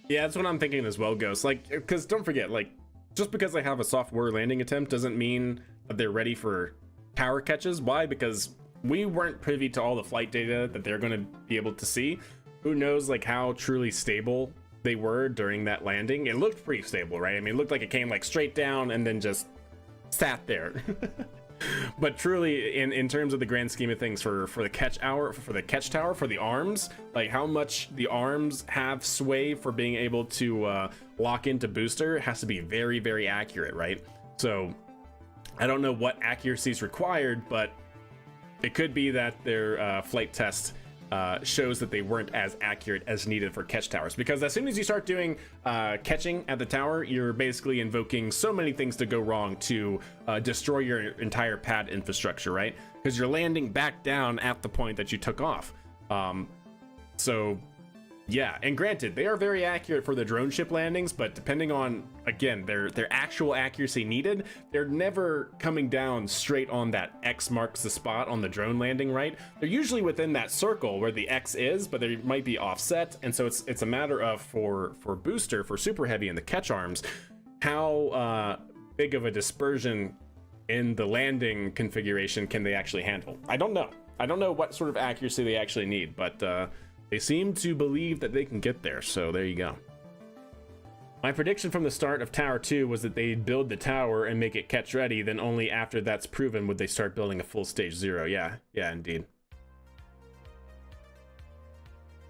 Yeah, that's what I'm thinking as well, Ghost. Like, because don't forget, like, just because they have a software landing attempt doesn't mean that they're ready for tower catches. Why? Because we weren't privy to all the flight data that they're going to be able to see. Who knows, like, how truly stable they were during that landing. It looked pretty stable, right? I mean, it looked like it came like straight down and then just sat there. But truly, in terms of the grand scheme of things, for the catch tower, for the arms, like how much the arms have sway for being able to lock into booster has to be very, very accurate, right? So I don't know what accuracy is required, but it could be that their flight test shows that they weren't as accurate as needed for catch towers, because as soon as you start doing catching at the tower, you're basically invoking so many things to go wrong to destroy your entire pad infrastructure, right? Because you're landing back down at the point that you took off. So yeah, and granted, they are very accurate for the drone ship landings, but depending on, again, their actual accuracy needed, they're never coming down straight on that X marks the spot on the drone landing, right? They're usually within that circle where the X is, but they might be offset, and so it's a matter of, for booster, for Super Heavy and the catch arms, how big of a dispersion in the landing configuration can they actually handle? I don't know what sort of accuracy they actually need, but They seem to believe that they can get there, so there you go. My prediction from the start of Tower 2 was that they'd build the tower and make it catch ready, then only after that's proven would they start building a full stage 0. Yeah, indeed.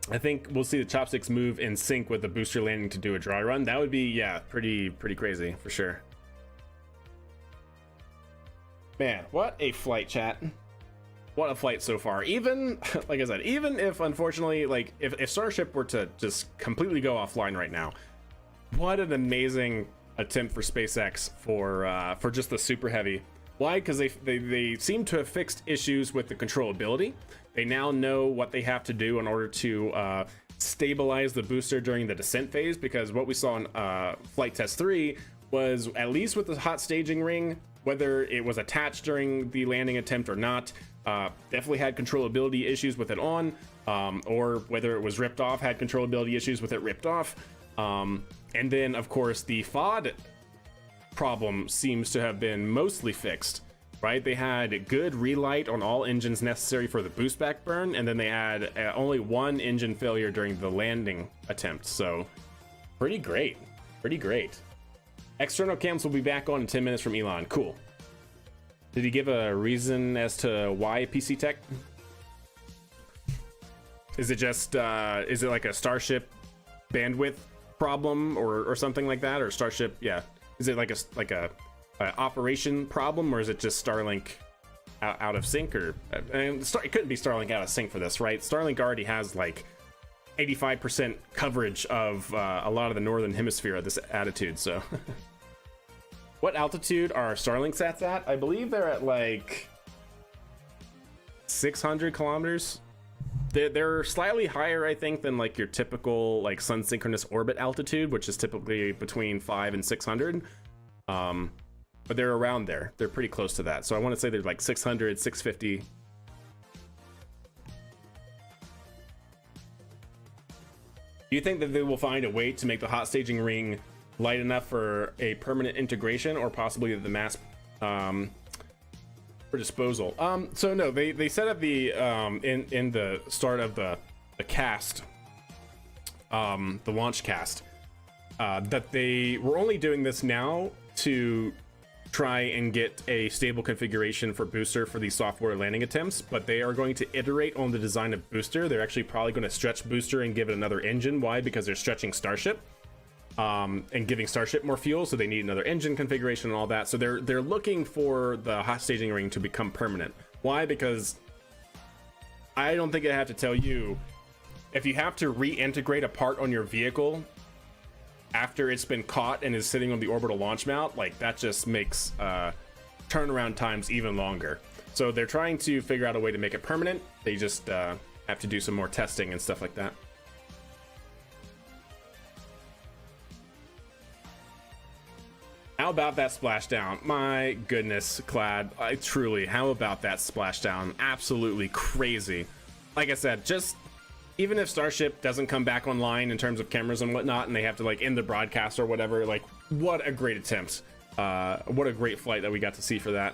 I think we'll see the chopsticks move in sync with the booster landing to do a dry run. That would be, yeah, pretty crazy for sure. Man, what a flight, chat. What a flight so far. Even, like I said, even if unfortunately, like if Starship were to just completely go offline right now, what an amazing attempt for SpaceX for just the Super Heavy. Why? Because they seem to have fixed issues with the controllability. They now know what they have to do in order to stabilize the booster during the descent phase, because what we saw in flight test 3 was, at least with the hot staging ring, whether it was attached during the landing attempt or not, definitely had controllability issues with it on, or whether it was ripped off, had controllability issues with it ripped off. And then, of course, the FOD problem seems to have been mostly fixed, right? They had good relight on all engines necessary for the boostback burn, and then they had only one engine failure during the landing attempt. So pretty great, pretty great. External cams will be back on in 10 minutes from Elon. Cool. Did he give a reason as to why PC Tech? Is it just, is it like a Starship bandwidth problem or something like that? Or Starship, yeah. Is it like a operation problem, or is it just Starlink out of sync? Or it couldn't be Starlink out of sync for this, right? Starlink already has like 85% coverage of a lot of the northern hemisphere at this altitude, so. What altitude are Starlink sats at? I believe they're at like 600 kilometers. They're slightly higher, I think, than like your typical like sun synchronous orbit altitude, which is typically between 500 and 600. But they're around there. They're pretty close to that. So I want to say they're like 600, 650. Do you think that they will find a way to make the hot staging ring light enough for a permanent integration, or possibly the mass for disposal? So no, they set up the in the start of the cast, the launch cast, that they were only doing this now to try and get a stable configuration for booster for these software landing attempts, but they are going to iterate on the design of booster. They're actually probably going to stretch booster and give it another engine. Why? Because they're stretching Starship and giving Starship more fuel, so they need another engine configuration and all that. So they're looking for the hot staging ring to become permanent. Why? Because I don't think I have to tell you, if you have to reintegrate a part on your vehicle after it's been caught and is sitting on the orbital launch mount, like that just makes turnaround times even longer. So they're trying to figure out a way to make it permanent. They just have to do some more testing and stuff like that. How about that splashdown? My goodness, Clad. How about that splashdown? Absolutely crazy. Like I said, just even if Starship doesn't come back online in terms of cameras and whatnot, and they have to like end the broadcast or whatever, like what a great attempt. What a great flight that we got to see for that.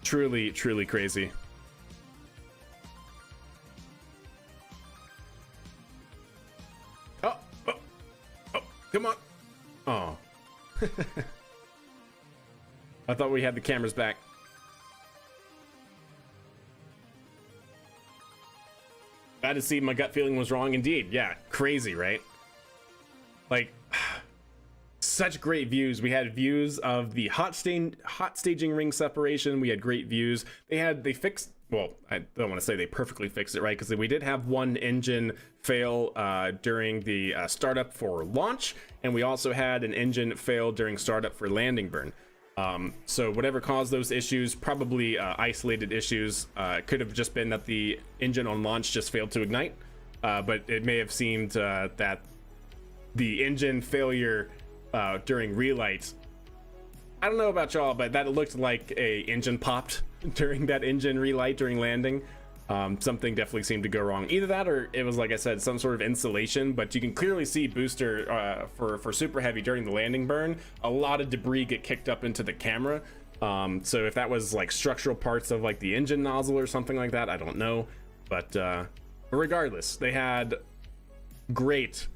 Truly, truly crazy. Oh, come on. Oh. I thought we had the cameras back. Glad to see my gut feeling was wrong indeed. Yeah, crazy, right? Like, such great views. We had views of the hot staging ring separation. We had great views. They fixed, well, I don't want to say they perfectly fixed it, right? Because we did have one engine fail during the startup for launch, and we also had an engine fail during startup for landing burn. So whatever caused those issues, probably isolated issues. It could have just been that the engine on launch just failed to ignite, but it may have seemed that the engine failure during relight, I don't know about y'all, but that looked like a engine popped during that engine relight during landing. Something definitely seemed to go wrong. Either that, or it was, like I said, some sort of insulation. But you can clearly see booster for Super Heavy during the landing burn, a lot of debris get kicked up into the camera. So if that was like structural parts of like the engine nozzle or something like that, I don't know. But regardless, they had great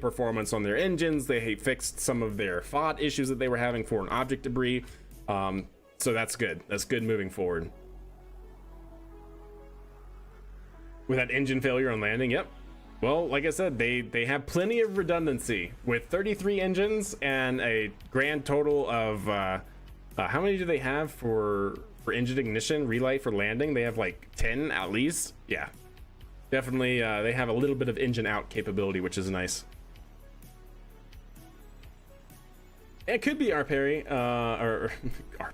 performance on their engines. They fixed some of their FOD issues that they were having for an object debris. So that's good. That's good moving forward. With that engine failure on landing, yep. Well, like I said, they have plenty of redundancy with 33 engines and a grand total of how many do they have for engine ignition, relight for landing? They have like 10 at least. Yeah, definitely. They have a little bit of engine out capability, which is nice. It could be Perry, or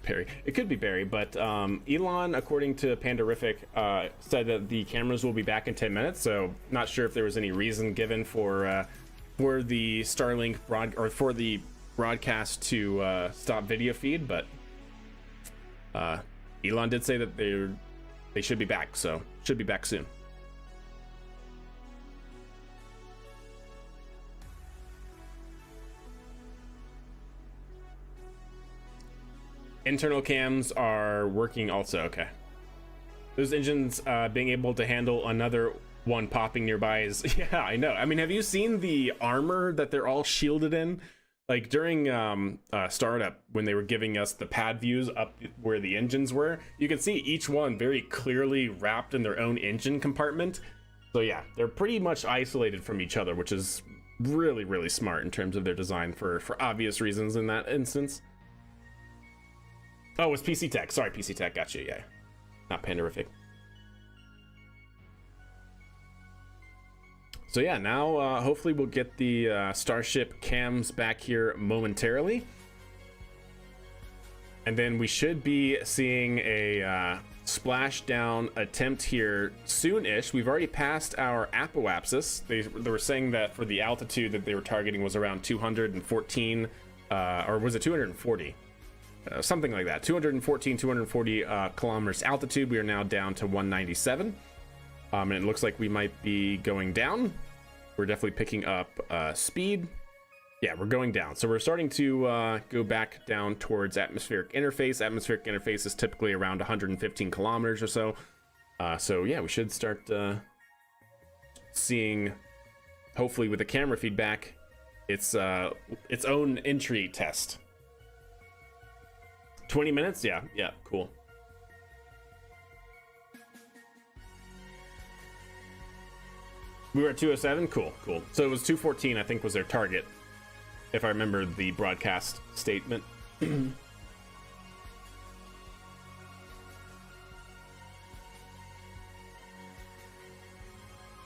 Perry. It could be Barry, but Elon, according to Pandarific, said that the cameras will be back in 10 minutes. So not sure if there was any reason given for the Starlink for the broadcast to stop video feed, but Elon did say that they should be back, so should be back soon. Internal cams are working also. Okay, those engines being able to handle another one popping nearby is yeah, I know. I mean, have you seen the armor that they're all shielded in? Like during startup, when they were giving us the pad views up where the engines were, you can see each one very clearly wrapped in their own engine compartment. So yeah, they're pretty much isolated from each other, which is really smart in terms of their design for obvious reasons in that instance. Oh, it's PC Tech. Sorry, PC Tech. Got you. Yeah, not Pandarific. So yeah, now hopefully we'll get the Starship cams back here momentarily, and then we should be seeing a splashdown attempt here soon-ish. We've already passed our apoapsis. They were saying that for the altitude that they were targeting was around 214, or was it 240? Something like that. 240 kilometers altitude. We are now down to 197. And it looks like we might be going down. We're definitely picking up speed. Yeah, we're going down. So we're starting to go back down towards atmospheric interface. Atmospheric interface is typically around 115 kilometers or so. So yeah, we should start seeing, hopefully with the camera feedback, its own entry test. 20 minutes? Yeah, cool. We were at 207? Cool. So it was 214, I think, was their target, if I remember the broadcast statement.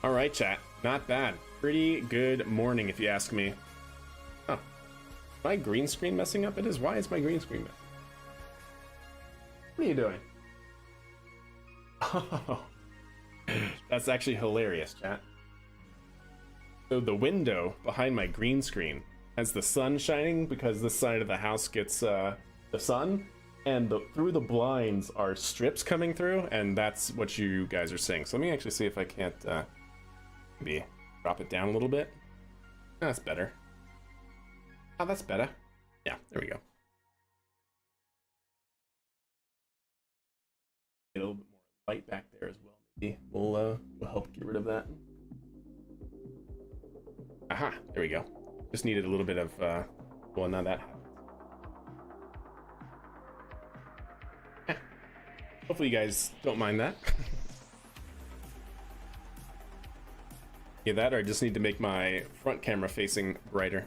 All right, chat. Not bad. Pretty good morning, if you ask me. Oh. My green screen messing up? It is. Why is my green screen messing up? What are you doing? Oh, that's actually hilarious, chat. So the window behind my green screen has the sun shining because this side of the house gets the sun, and through the blinds are strips coming through, and that's what you guys are seeing. So let me actually see if I can't maybe drop it down a little bit. That's better. Oh, that's better. Yeah, there we go. A little bit more light back there as well. Maybe we'll help get rid of that. Aha, there we go. Just needed a little bit of well, now that happens. Yeah. Hopefully you guys don't mind that. Yeah, that, or I just need to make my front camera facing brighter.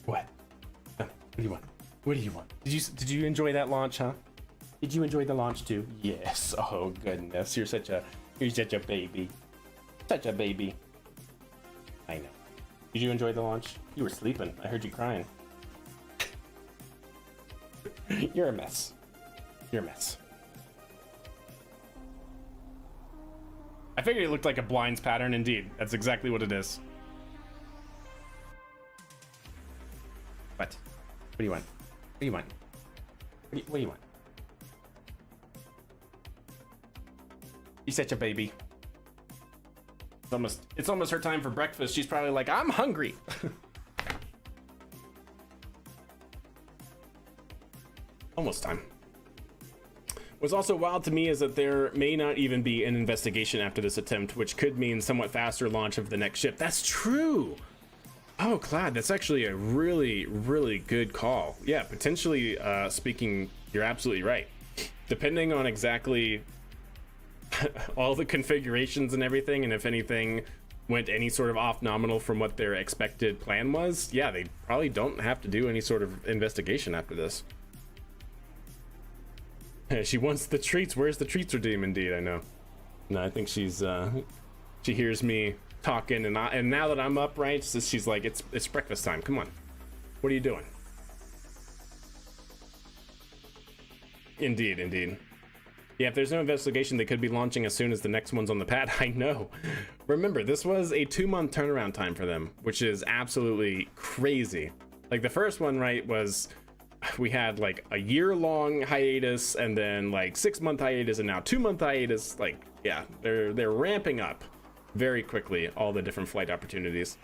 What? What do you want? What do you want? Did you enjoy that launch, huh? Did you enjoy the launch too? Yes. Oh goodness, you're such a baby. Such a baby. I know. Did you enjoy the launch? You were sleeping. I heard you crying. You're a mess. You're a mess. I figured it looked like a blinds pattern. Indeed, that's exactly what it is. What? What do you want? What do you want? What do you want? She's such a baby. It's almost her time for breakfast. She's probably like, I'm hungry. Almost time. What's also wild to me is that there may not even be an investigation after this attempt, which could mean somewhat faster launch of the next ship. That's true. Oh, Clad, that's actually a really, really good call. Yeah, potentially speaking, you're absolutely right. Depending on exactly all the configurations and everything, and if anything went any sort of off nominal from what their expected plan was, yeah, they probably don't have to do any sort of investigation after this. She wants the treats. Where's the treats redeem? Indeed, I know. No, I think she's she hears me talking, and now that I'm up, right, she's like, it's breakfast time. Come on, what are you doing? Indeed, indeed. Yeah, if there's no investigation, they could be launching as soon as the next one's on the pad. I know. Remember, this was a 2-month turnaround time for them, which is absolutely crazy. Like the first one, right, was we had like a year-long hiatus, and then like 6-month hiatus, and now 2-month hiatus. Like, yeah, they're ramping up very quickly all the different flight opportunities.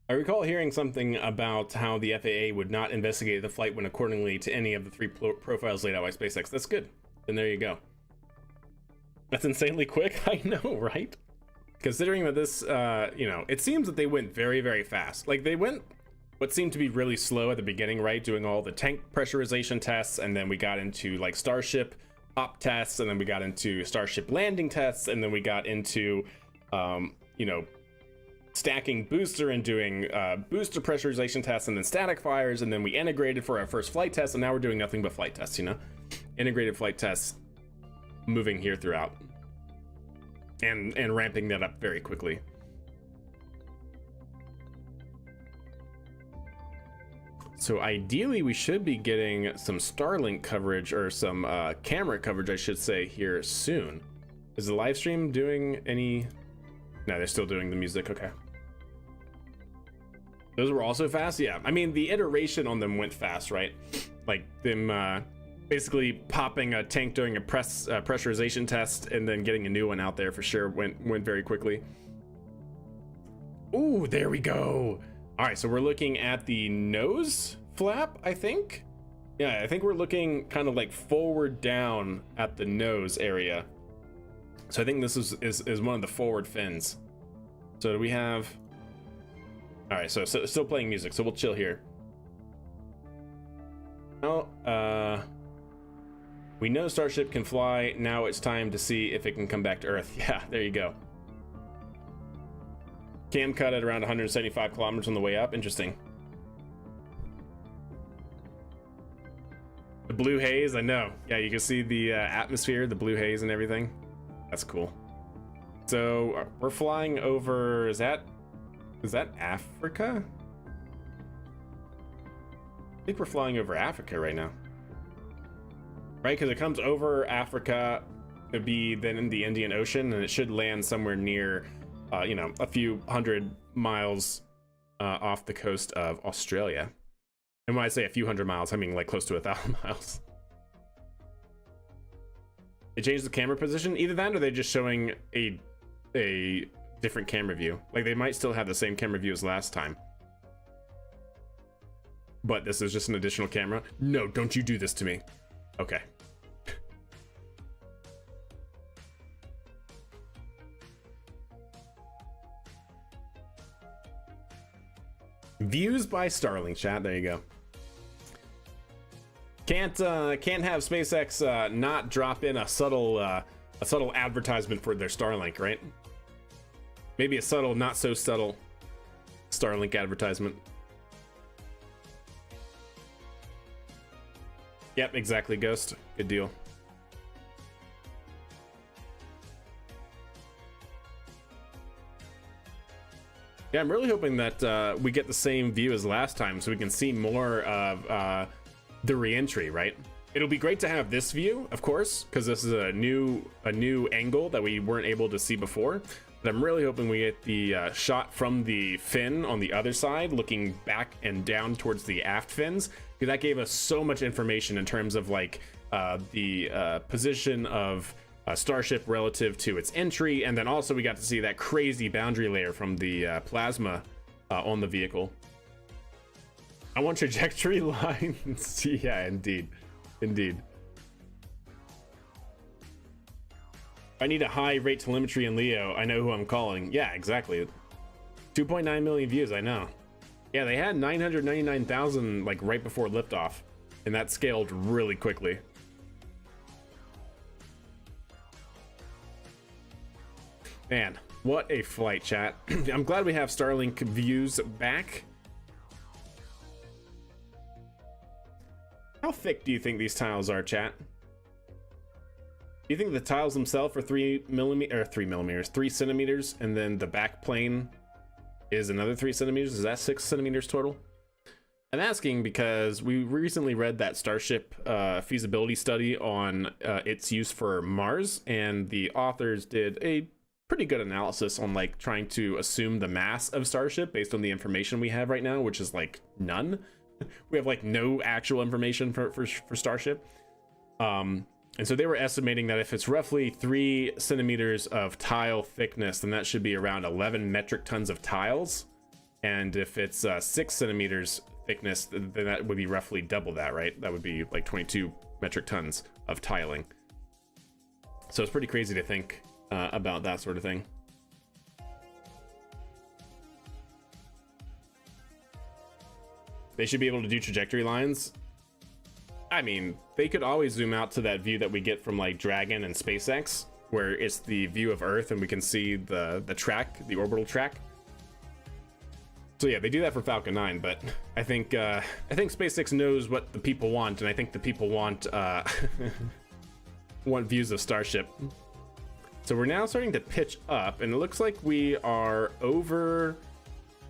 I recall hearing something about how the FAA would not investigate the flight when accordingly to any of the 3 profiles laid out by SpaceX. That's good. Then there you go. That's insanely quick. I know, right? Considering that this, you know, it seems that they went very, very fast. Like they went what seemed to be really slow at the beginning, right? Doing all the tank pressurization tests, and then we got into like Starship op tests, and then we got into Starship landing tests, and then we got into, you know, stacking booster and doing booster pressurization tests, and then static fires, and then we integrated for our first flight test, and now we're doing nothing but flight tests, you know? Integrated flight tests moving here throughout and ramping that up very quickly. So ideally we should be getting some Starlink coverage, or some camera coverage I should say, here soon. Is the live stream doing any? No, they're still doing the music. Okay. Those were also fast. Yeah, I mean the iteration on them went fast, right? Like them basically popping a tank during a pressurization test and then getting a new one out there for sure went very quickly. Ooh, there we go. All right, so we're looking at the nose flap, I think. Yeah, I think we're looking kind of like forward down at the nose area. So I think this is one of the forward fins. So do we have? All right, so still playing music, so we'll chill here. Oh, we know Starship can fly. Now it's time to see if it can come back to Earth. Yeah, there you go. Cam cut at around 175 kilometers on the way up. Interesting. The blue haze, I know. Yeah, you can see the atmosphere, the blue haze and everything. That's cool. So we're flying over, is that Africa? I think we're flying over Africa right now. Right, because it comes over Africa to be then in the Indian Ocean, and it should land somewhere near, you know, a few hundred miles off the coast of Australia. And when I say a few hundred miles, I mean like close to 1,000 miles. They changed the camera position. Either that, or they're just showing a different camera view. Like they might still have the same camera view as last time, but this is just an additional camera. No, don't you do this to me. Okay. Views by Starlink, chat. There you go. Can't have SpaceX not drop in a subtle advertisement for their Starlink, right? Maybe a subtle, not so subtle Starlink advertisement. Yep, exactly, Ghost. Good deal. Yeah, I'm really hoping that we get the same view as last time, so we can see more of the re-entry, right? It'll be great to have this view, of course, because this is a new angle that we weren't able to see before. But I'm really hoping we get the shot from the fin on the other side, looking back and down towards the aft fins, because that gave us so much information in terms of like the position of Starship relative to its entry, and then also we got to see that crazy boundary layer from the plasma on the vehicle. I want trajectory lines. Yeah, indeed. I need a high rate telemetry in Leo. I know who I'm calling. Yeah, exactly. 2.9 million views. I know. Yeah, they had 999,000 like right before liftoff, and that scaled really quickly. Man, what a flight, chat. I'm glad we have Starlink views back. How thick do you think these tiles are, chat? Do you think the tiles themselves are 3 centimeters, and then the back plane is another 3 centimeters? Is that 6 centimeters total? I'm asking because we recently read that Starship feasibility study on its use for Mars, and the authors did a pretty good analysis on like trying to assume the mass of Starship based on the information we have right now, which is like none. We have like no actual information for Starship. And so they were estimating that if it's roughly 3 centimeters of tile thickness, then that should be around 11 metric tons of tiles. And if it's 6 centimeters thickness, then that would be roughly double that, right? That would be like 22 metric tons of tiling. So it's pretty crazy to think about that sort of thing. They should be able to do trajectory lines. I mean, they could always zoom out to that view that we get from like Dragon and SpaceX, where it's the view of Earth and we can see the track, the orbital track. So yeah, they do that for Falcon 9, but I think SpaceX knows what the people want, and I think the people want want views of Starship. So we're now starting to pitch up, and it looks like we are over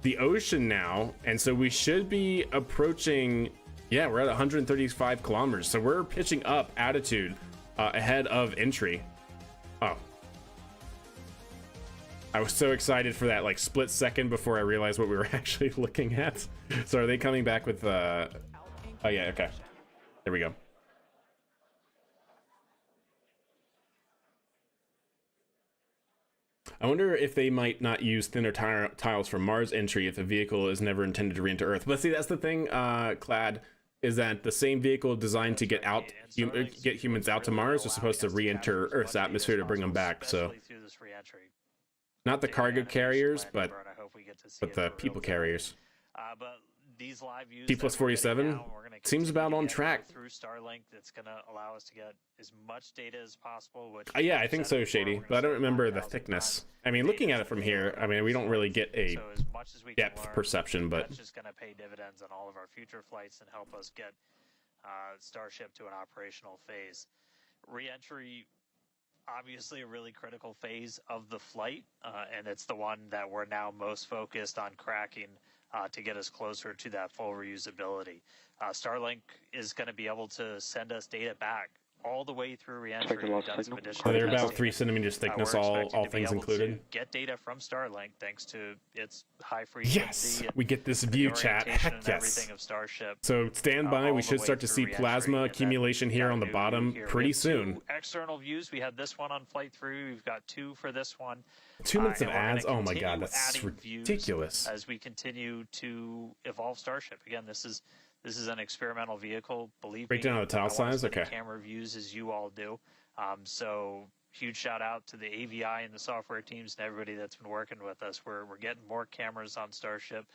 the ocean now, and so we should be approaching, yeah, we're at 135 kilometers, so we're pitching up altitude ahead of entry. Oh, I was so excited for that like split second before I realized what we were actually looking at. So are they coming back with oh yeah, okay, there we go. I wonder if they might not use thinner tiles for Mars entry if the vehicle is never intended to re-enter Earth. But see, that's the thing, Clad, is that the same vehicle designed to get humans out to Mars is supposed to re-enter Earth's atmosphere to bring them back. So not the cargo carriers, but the people carriers. These live views T+47 seems about on track. Through Starlink, that's going to allow us to get as much data as possible. Which yeah, I think so, Shady, but I don't remember the thickness. I mean, looking at it from here, I mean, we don't really get a depth perception, but that's just going to pay dividends on all of our future flights and help us get Starship to an operational phase. Re-entry, obviously a really critical phase of the flight, and it's the one that we're now most focused on cracking to get us closer to that full reusability. Starlink is going to be able to send us data back all the way through re-entry. They're about 3 centimeters thickness, all things included. Get data from Starlink thanks to its high frequency. Yes, we get this view, chat. Heck yes. Of Starship, so stand by. We should start to see plasma accumulation here on the bottom pretty soon. External views. We had this one on flight through. We've got 2 for this one. 2 minutes of ads. Oh my god, that's ridiculous. As we continue to evolve Starship, again, this is an experimental vehicle. Believe me. Breakdown of the tile size. Okay. Camera views as you all do. So huge shout out to the AVI and the software teams and everybody that's been working with us. We're getting more cameras on Starship.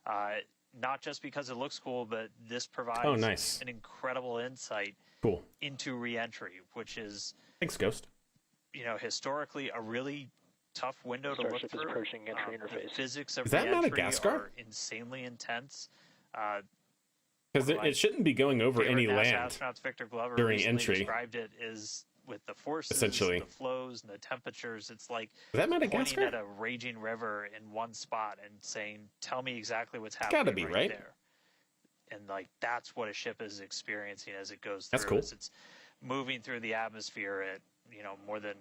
Not just because it looks cool, but this provides an incredible insight into re-entry, which is, thanks, Ghost. You know, historically a really tough window to look through. Approaching entry interface. The physics of is that re-entry Madagascar? Are insanely intense. Because it shouldn't be going over any land astronauts Victor Glover during entry. Described it as with the forces, essentially, the flows, and the temperatures. It's like is that Madagascar? Pointing at a raging river in one spot and saying, "Tell me exactly what's happening." Gotta be right there. And like that's what a ship is experiencing as it goes through. That's cool. It's moving through the atmosphere at more than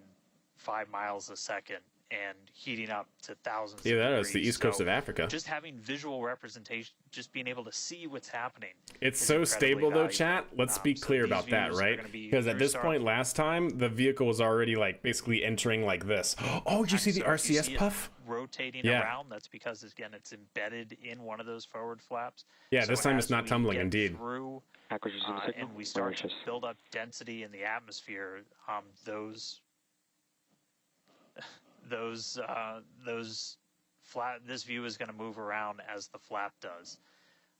5 miles a second, and heating up to thousands. Yeah, of that degrees. is the east coast of Africa. Just having visual representation, just being able to see what's happening. It's is so incredibly stable though, valuable. chat. Let's be So clear these about that, views are right? gonna be Because at through this point last time, the vehicle was already like basically entering like this. Oh, did you see the So if you RCS see it puff? rotating Yeah. around? That's because, again, it's embedded in one of those forward flaps. Yeah, So this time it's as not we tumbling, get indeed. Through, Hackers using the signal. and we start to Mauritius. build up density in the atmosphere, this view is going to move around as the flap does.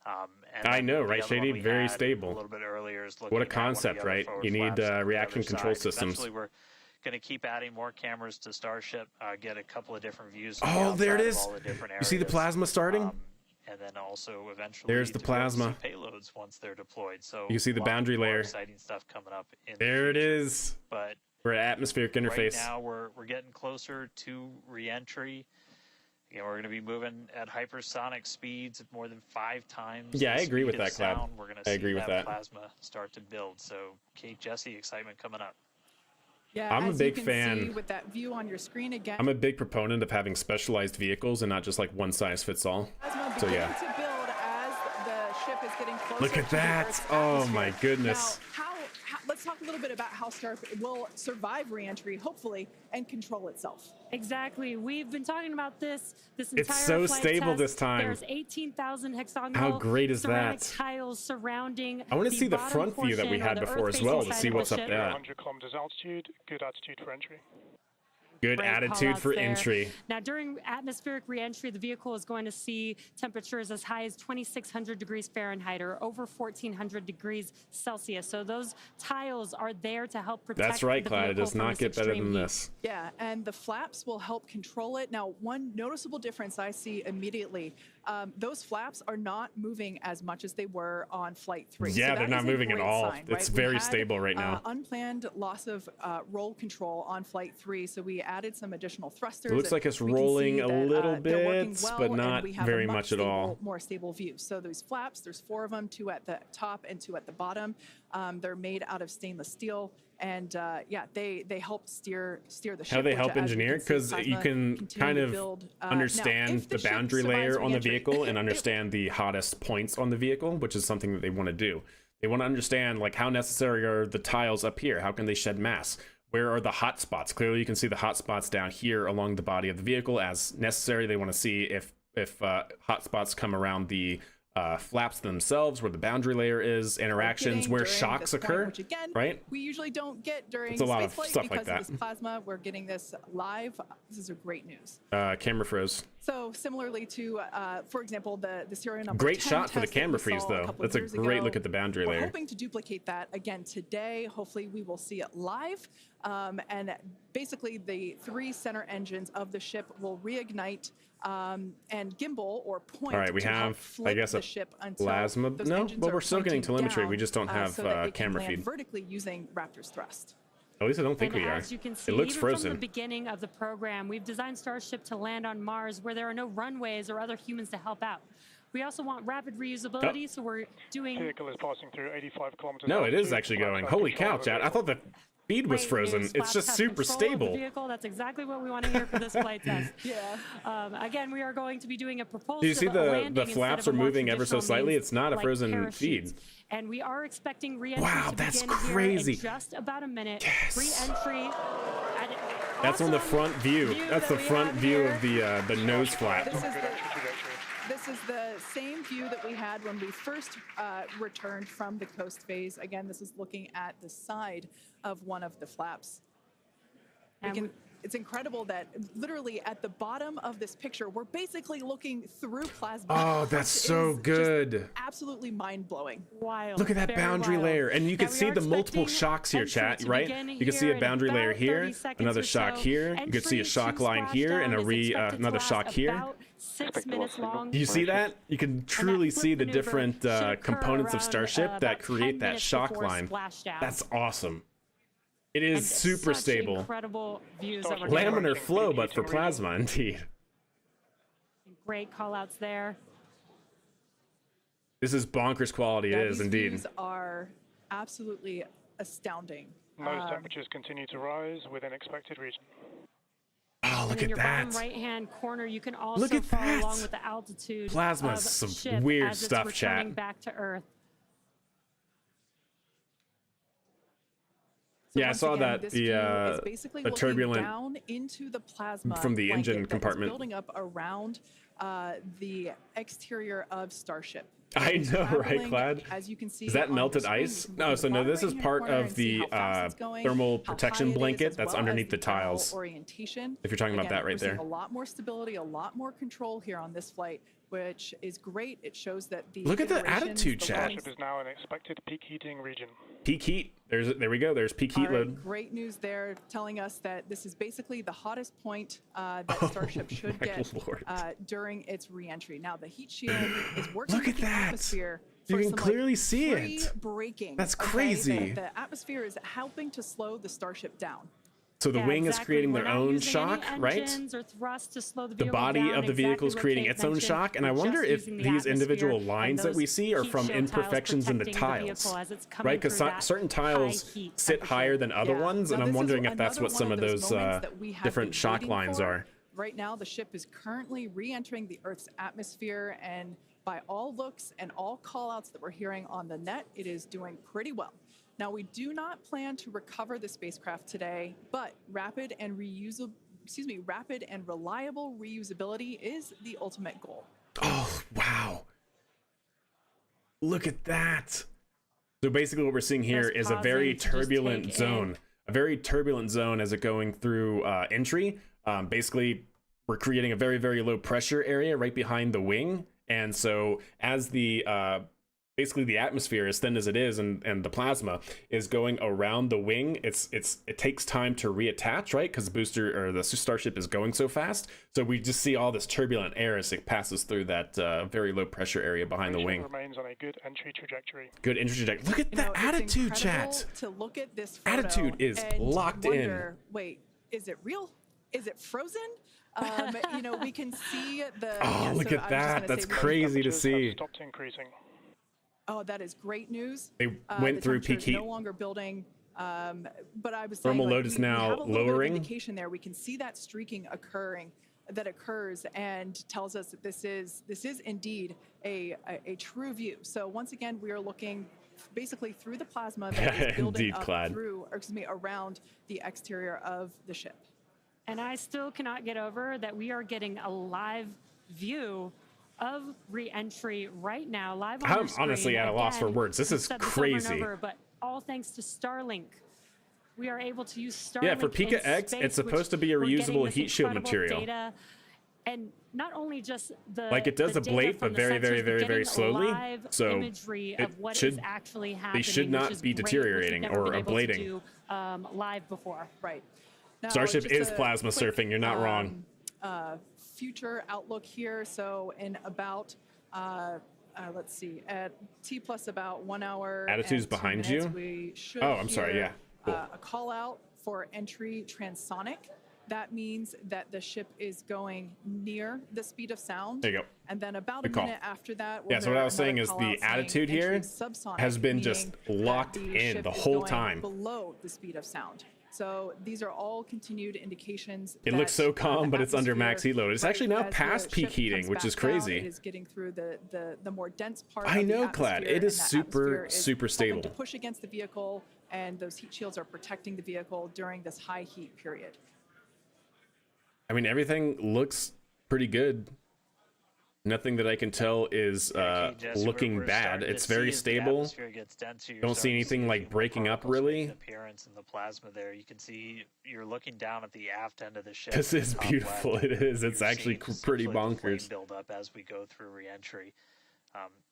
And I then know, the right, other one Shady? we Very had stable. A little bit earlier is What looking a at one of the concept, other right? forward You need flaps on the reaction other control side. systems. Eventually, we're going to keep adding more cameras to Starship, get a couple of different views. Oh, there it is. All the different You see the areas. plasma starting? And then also eventually There's the to be able to plasma. see payloads once they're deployed. So You see the lots boundary more layer. Exciting stuff coming up. There it future. is. But We're at atmospheric interface. right now we're getting closer to re-entry. We're going to be moving at hypersonic speeds of more than 5 times. Yeah, I the agree with speed of that, Clad. sound. We're going to I see agree with that. plasma start to build. So, Kate, Jesse, excitement coming up. Yeah, I'm a as big you can fan. see with that view on your screen again. I'm a big proponent of having specialized vehicles and not just like one size fits all. Plasma So beginning yeah. to build as the ship is getting closer. Look at to the that. Earth's Oh my atmosphere. goodness. Now, let's talk a little bit about how Starship will survive re-entry, hopefully, and control itself. Exactly. We've been talking about this entire It's so flight stable test. this time. There's 18,000 hexagonal How great is ceramic that? tiles surrounding. I want to see the bottom front view that we portion, had or the before as earth-facing well to side see of the what's up ship. there. 100 kilometers altitude, good attitude for entry. Good Great attitude callouts for there. entry. Now, during atmospheric reentry, the vehicle is going to see temperatures as high as 2,600 degrees Fahrenheit or over 1,400 degrees Celsius. So those tiles are there to help protect That's right, the Clyde. It vehicle does from not this get better extreme than heat. this. Yeah, and the flaps will help control it. Now, one noticeable difference I see immediately, those flaps are not moving as much as they were on Flight 3. Yeah, So they're that not is a moving at great all. sign, It's right? very We had, stable right now. Unplanned loss of roll control on Flight 3, so we added some additional thrusters. It looks and like it's we can rolling see a that, little they're working bit, well, but and not we have very a much at all. more stable view. So those flaps, there's 4 of them, 2 at the top and 2 at the bottom. They're made out of stainless steel, and yeah, they help steer the ship. How they which, help as we engineer? can see, Because you plasma can continue kind to of build. Now, understand if the ship boundary survives layer on the re-entry, vehicle and understand the hottest points on the vehicle, which is something that they want to do. They want to understand like how necessary are the tiles up here? How can they shed mass? Where are the hot spots? Clearly, you can see the hot spots down here along the body of the vehicle as necessary. They want to see if hot spots come around the flaps themselves, where the boundary layer is, interactions, where during shocks this point, occur, which again, right? we usually don't get during It's a lot of spaceflight stuff like because that. of this plasma. We're getting this live. This is a great news. Camera froze. So similarly to, for example, the serial number Great 10 shot for the test that camera we freeze, saw though. couple That's a years great ago. look at the boundary We're layer. hoping to duplicate that again today. Hopefully we will see it live. And basically the 3 center engines of the ship will reignite and gimbal or point. All right, we to help have, flip I guess, the a ship until plasma. those No, engines well, are we're still getting pointing telemetry. down, We just don't have so that it can camera land feed. vertically using Raptor's thrust. At least I don't think And we are. as you can see, It looks even frozen. from the beginning of the program, we've designed Starship to land on Mars where there are no runways or other humans to help out. We also want rapid reusability, so we're doing Vehicle is passing through 85 kilometers No, it is altitude. actually going. Flight Holy control cow, of the Chad. I thought the feed was great frozen. news. It's Flaps just have super control of the stable. vehicle. That's exactly what we want to hear for this flight test. Yeah. Again, we are going to be doing a propulsion. Do you see landing the instead flaps of are a more moving ever so traditional slightly? means It's not a like frozen parachutes. feed. And we are expecting re-entry Wow, to that's begin crazy. here in just about a minute. Yes. Re-entry. That's on the front view. That's the front view of the nose flap. This is the same view that we had when we first returned from the coast phase. Again, this is looking at the side of one of the flaps. It's incredible that literally at the bottom of this picture, we're basically looking through plasma. Oh, that's so good. Absolutely mind-blowing. Wild. Look at that Very boundary wild. layer. And you can Now, we see are the multiple expecting shocks here, entry chat, to right? begin You can see here a in boundary layer about here, 30 seconds another or shock so. here. You can see a Entry shock to line here and splashdown is another expected to shock last here. about 6 Expect the minutes loss signal. long. You see that? You can truly flip see the maneuver different should occur components of around, Starship about that 10 create that minutes shock before line. splashdown. That's awesome. It is And super such stable. Incredible views that we're Laminar getting. flow, but for plasma, indeed. Great call outs there. This is bonkers quality. Yeah, It is these indeed. views are absolutely astounding. Nose temperatures continue to rise within expected region. Oh, Oh, look in at your that. bottom right-hand corner, you can also Look at follow that. along with the altitude Plasma of is some ship weird as it's stuff, returning chat. back to Earth. So Yeah, I once saw again, that this the view is basically looking turbulent down into the plasma from the blanket engine that compartment. is building up around the exterior of Starship. I It is know, right, traveling, Clad? As you can see, Is that on your melted screen. ice? You can No, look so at no, the this is bottom part right-hand corner of and see the how fast it's going, thermal how protection high it is, blanket as that's well underneath as the general tiles. Orientation. If you're talking about Again, that right we're seeing there. a lot more stability, a lot more control here on this flight, which is great. It shows that the Look at the iterations, attitude, the chat. learnings- Starship is now in expected peak heating region. Peak heat. There we go. There's peak heat All right, load. great news there, telling us that this is basically the hottest point that Starship should my get Lord. during its re-entry. Now, the heat shield is working Look with at the that. atmosphere. You for can some, clearly see free it. braking. That's okay? crazy. The atmosphere is helping to slow the Starship down. So the Yeah, wing is exactly. creating We're their not own using shock, any right? engines or thrust to slow the The vehicle body down, of the vehicle is exactly what creating Kate its own mentioned. shock, and I We're wonder just if using the these individual atmosphere and lines that we those see are heat from shield tiles imperfections in the protecting the tiles, vehicle as it's coming right? Because through that certain tiles high heat sit temperature. higher than other Yeah. ones, Now, and I'm this is wondering if that's another what some one of those those moments that we have different been shock waiting lines for. are. Right now, the ship is currently re-entering the Earth's atmosphere, and by all looks and all callouts that we're hearing on the net, it is doing pretty well. Now, we do not plan to recover the spacecraft today, but rapid and reliable reusability is the ultimate goal. Oh, wow. Look at that. So basically what we're seeing here Press is a pause very in to just turbulent take zone. in. A very turbulent zone as it going through entry. Basically, we're creating a very, very low pressure area right behind the wing. And so as the basically the atmosphere, as thin as it is, and the plasma is going around the wing, it takes time to reattach, right? Because the booster or the Starship is going so fast. So we just see all this turbulent air as it passes through that very low pressure area behind the wing. Remains on a good entry trajectory. Good entry trajectory. Look at You know, that it's attitude, incredible chat. to look at this photo Attitude is and locked wonder, wait, is it real? Is it frozen? You know, we can see the. Oh, look at that. That's crazy to see. Stopped increasing. Oh, that is great news. They went the through temperature peak is heat. no longer building. But I was saying, Thermal like, load is we now have a little lowering. bit of indication there. We can see that streaking that occurs and tells us that this is indeed a true view. So once again, we are looking basically through the plasma that is building Indeed, up Clad. around the exterior of the ship. And I still cannot get over that we are getting a live view of re-entry right now, live on I'm your screen. honestly at a loss for Again, words. This we've is said over and crazy. over, but all thanks to Starlink. We are able to use Starlink. Yeah, for in Pika X, space, it's supposed to be a which we're getting reusable this heat shield incredible material. Data, and not only just the Like it does the ablate, data from but the very, very, sensors, very, but very getting slowly. live So imagery it of what should- is actually happening. should which not is be great, which we've deteriorating never or been able to ablating. do, live before. Right. Now, Starship just is a plasma quick, surfing. You're not wrong. Future outlook here. So in about, let's see, at T plus about 1 hour. Attitude's and 2 behind minutes, you? We should Oh, I'm sorry, hear, yeah. Cool. a call out for entry transonic. That means that the ship is going near the speed of sound. There you go. And then about Good a call. minute after that, Yeah, so what I was saying is the another call out attitude saying here entry subsonic, has been meaning just that locked the in ship the is whole going time. below the speed of sound. So these are all continued indications. It looks so calm, the but it's under max atmosphere, heat load. It's right, actually now as the past peak ship heating, comes which is back down, crazy. it is getting through the more dense part. I of the know, Clad. atmosphere, It is and that super, atmosphere is super helping stable. to push against the vehicle, and those heat shields are protecting the vehicle during this high heat period. I mean, everything looks pretty good. Nothing that I can tell is Jesse, looking we're bad. starting to It's very see as the stable. atmosphere gets denser, you're Don't see starting to anything a like few more breaking up, particles really. making appearance in the plasma there. You can see you're looking down at the aft end of the ship. This is top beautiful. left, It is. you're It's actually seeing pretty essentially the flame bonkers. build up as we go through reentry.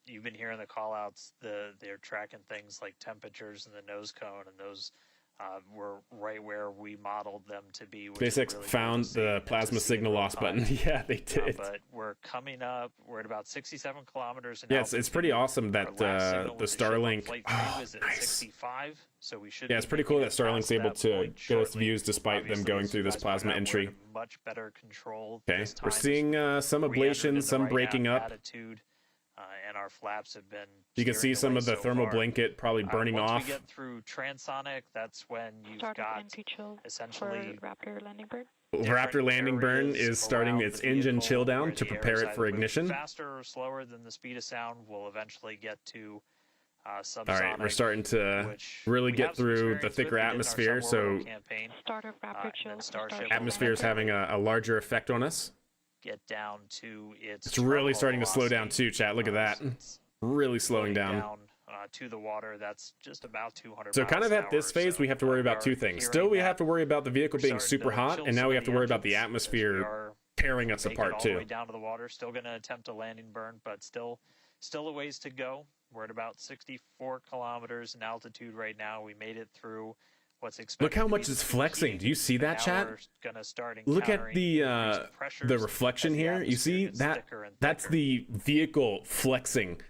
You've been hearing the call outs. They're tracking things like temperatures in the nose cone, and those were right where we modeled them to be. Which is SpaceX really cool found to see the and to plasma see it signal real loss time. button. Yeah, they did. But we're coming up. We're at about 67 kilometers an Yeah, hour. it's pretty awesome that the Starlink. Oh, is at nice. 65, so we should. Yeah, it's be pretty cool making that it Starlink's past able that to point get us shortly. views despite them Obviously, going as through you this guys plasma pointed out, we're entry. in much better control. Okay, this we're time. seeing some We entered in ablation, the some right breaking up. attitude. and our flaps have been. You can see some of the thermal blanket probably burning once off. we get through transonic, that's when you've Start got NP chill essentially for Raptor landing bird. Raptor landing burn areas is starting around its the engine vehicle chill down where to the air prepare is it for either moving ignition. faster or slower than the speed of sound. We'll eventually get to Subsonic. All right, we're starting to which really we get have some through the experience thicker with. We did in our atmosphere, suborbital so campaign. Start of Raptor and chill. then Starship atmosphere is having a larger effect on us. Get down to its. It's really terminal starting to slow down velocity. too, chat. Look at that. So it's Really slowing floating down. to the water. That's just about 200 So miles kind of an at this hour, phase, so we have to worry about we two are things. hearing Still, we that have to worry about the vehicle we're being starting super to hot, chill and now some we of have to worry about the engines as we atmosphere are tearing us making it apart all the way too. down to the water. Still going to attempt a landing burn, but still a ways to go. We're at about 64 kilometers in altitude right now. We made it through what's expected. Look how to be much the it's peak flexing. heat, Do you see but that, now chat? we're gonna start Look at encountering the increased pressures reflection as the here. You atmosphere see gets that? thicker and That's thicker. the vehicle flexing.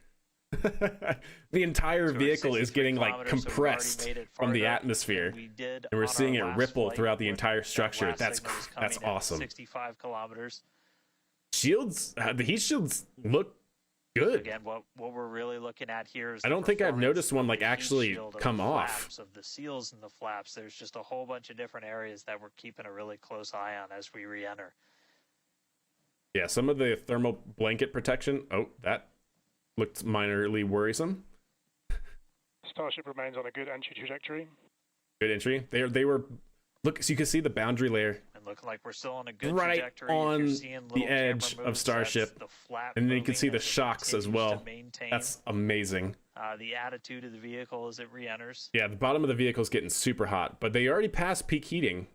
The entire So we're vehicle is 63 getting like kilometers, so we've already compressed made it from the farther atmosphere, than we did and we're on seeing it our last ripple flight, throughout the with entire that structure. last That's signal is coming in at awesome. 65 kilometers. Shields, the heat shields look good. Again, what we're really looking at here is I the don't think I've performance noticed one of like the heat actually shield of come the off. flaps, of the seals and the flaps. There's just a whole bunch of different areas that we're keeping a really close eye on as we re-enter. Yeah, some of the thermal blanket protection. Oh, that looked minorly worrisome. Starship remains on a good entry trajectory. Good entry. They were look, so you can see the boundary layer And looking like we're still on a good right trajectory. If on you're seeing the little camera edge of moves, Starship, that's the flap and then you can moving see the as it shocks as continues well. to maintain, That's amazing. the attitude of the vehicle as it re-enters. Yeah, the bottom of the vehicle is getting super hot, but they already passed peak heating.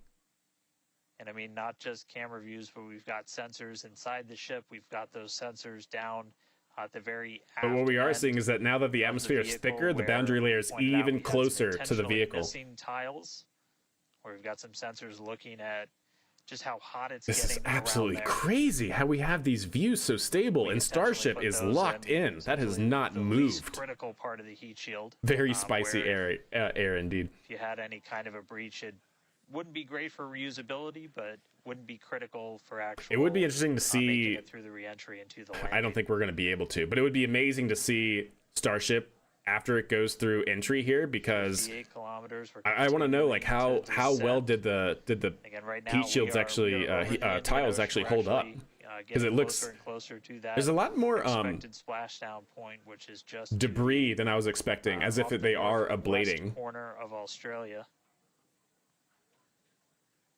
And I mean, not just camera views, but we've got sensors inside the ship. We've got those sensors down at the very But what we are aft seeing end is that now that the of atmosphere is vehicle, thicker, the where boundary layer is pointed out we even had some closer to the intentionally vehicle. missing tiles, where we've got some sensors looking at just how hot it's This is getting around absolutely there. crazy how we have these views so stable, We and intentionally Starship put is those locked in. That has not the least moved. critical part of the heat shield. Very spicy where air indeed. If you had any kind of a breach, it wouldn't be great for reusability, but wouldn't be critical for actual. It would be interesting to making see. it through the reentry into the landing. I don't think we're going to be able to, but it would be amazing to see Starship after it goes through entry here, because 58 kilometers. We're I want to know like how continuing to well descend. did the Again, right now, heat shields we are actually over the Indian tiles Ocean. actually We're hold up, actually, because getting it looks closer and closer to that there's a lot more expected splashdown point, which is just to debris than I was expecting, as if off the they are northwest ablating. corner of Australia.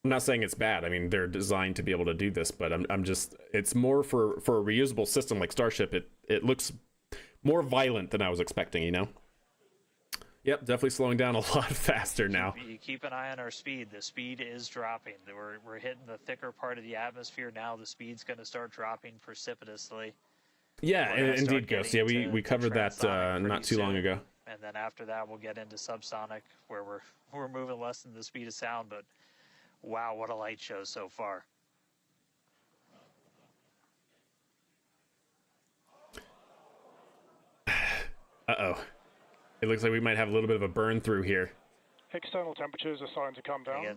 I'm not saying it's bad. I mean, they're designed to be able to do this, but I'm just, it's more for a reusable system like Starship. It looks more violent than I was expecting, you know? Yep, definitely slowing down a lot faster now. You keep an eye on our speed. The speed is dropping. We're hitting the thicker part of the atmosphere now. The speed's going to start dropping precipitously. Yeah, We're gonna start indeed, Ghost. Yeah, getting we to covered that transonic not pretty too long soon. ago. And then after that, we'll get into subsonic, where we're moving less than the speed of sound. But wow, what a light show so far. Uh-oh. It looks like we might have a little bit of a burn through here. External temperatures are starting to come down. Again,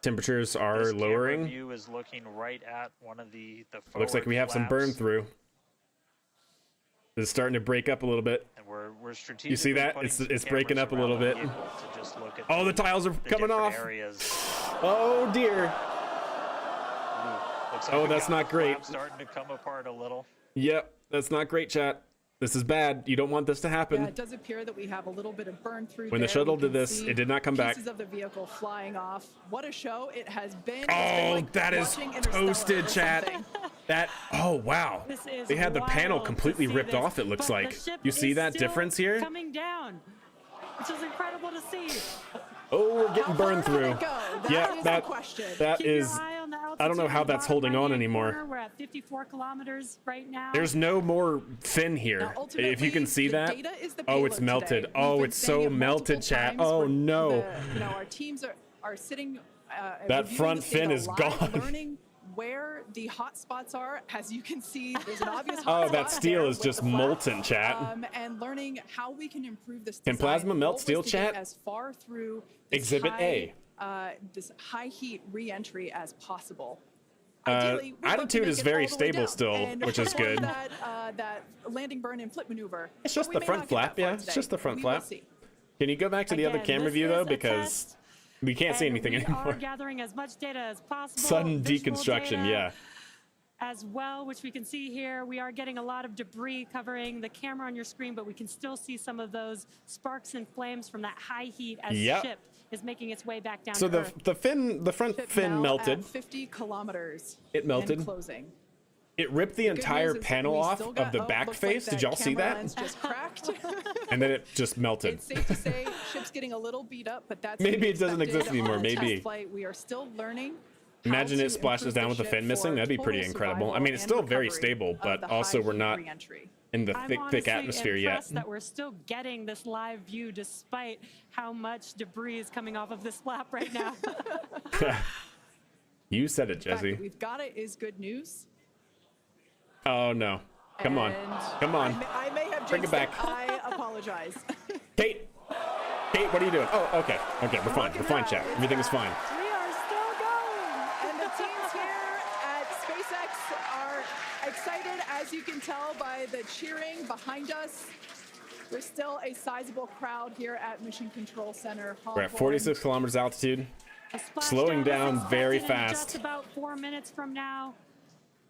Temperatures are this camera lowering. view is looking right at one of the Looks like we have some burn flaps, through. This is starting to break up a little bit. And we're strategically You see that? putting some It's breaking cameras up a little around the bit. vehicle to just look at Oh, the tiles are the coming different off. areas. Oh dear. Looks like Oh, we that's got not the great. flap starting to come apart a little. Yep, that's not great, chat. This is bad. You don't want this to happen. Yeah, it does appear that we have a little bit of burn through When the there. shuttle We did can this, see it did not come back. Pieces of the vehicle flying off. What a show it has been. It's Oh, been like that is watching Interstellar toasted, or chat. something. That, oh wow. This is They had the panel wild to completely see ripped this, off, it looks but the like. ship You see is that still difference here? coming down, which is incredible to see. Oh, we're How getting far burned can through. it go? Yeah, is that- the question. That Keep is, your eye on the I don't know altitude how in the that's bottom holding on right-hand anymore. corner. We're at 54 kilometers right now. There's no more fin here. Now, If you can ultimately, see the that. data is the Oh, it's payload melted. today. Oh, We've been it's saying so it melted, multiple chat. times Oh where no. our teams are sitting. That reviewing front this data fin is live, gone. Learning where the hot spots are. As you can see, there's an obvious Oh, hot that spot steel there is with just the flap, molten, chat. and learning how we can improve this. Can design. plasma melt Goal was steel, to get chat? As far through this Exhibit A. this high heat re-entry as possible. Ideally, we'd love to attitude make is it very all the way stable down still, and which is perform good. That landing burn and flip maneuver. It's just But the we may front not get flap, that far yeah. It's today. just the front We will flap. see. Can you go back to the other Again, camera this view though, is a because test, we can't see and anything we anymore. are gathering as much data as possible. Sudden visual deconstruction, data yeah. As well, which we can see here. We are getting a lot of debris covering the camera on your screen, but we can still see some of those sparks and flames from that high heat as Yep. ship is making its way back down So to Earth. the front Ship fin now melted. At 50 kilometers. It melted. And closing. It ripped the Good entire news is that panel we off still of got- the oh, back looks like face. Did y'all see camera that? lens just cracked. And then it just melted. It's safe to say ship's getting a little beat up, but that's Maybe to be it doesn't expected exist anymore, on a maybe. test flight. We are still learning. how Imagine to it splashes improve down with the ship fin missing. for That'd be pretty total incredible. I survival mean, it's and still very recovery stable, of but the also high we're heat not re-entry. in the I'm thick honestly atmosphere yet. impressed that we're still getting this live view despite how much debris is coming off of this flap right now. You said it, The fact that Jesse. we've got it is good news. Oh no. Come on. And Come on. I may have Bring it jinxed back. I apologize. Kate. Kate, what are you doing? Oh, okay. Okay, we're fine. We're fine, chat. Everything is fine. We are still going. And the teams here at SpaceX are excited, as you can tell by the cheering behind us. There's still a sizable crowd here at Mission Control Center. We're at 46 kilometers altitude. A splashdown Slowing is down very expected in fast. Just about 4 minutes from now.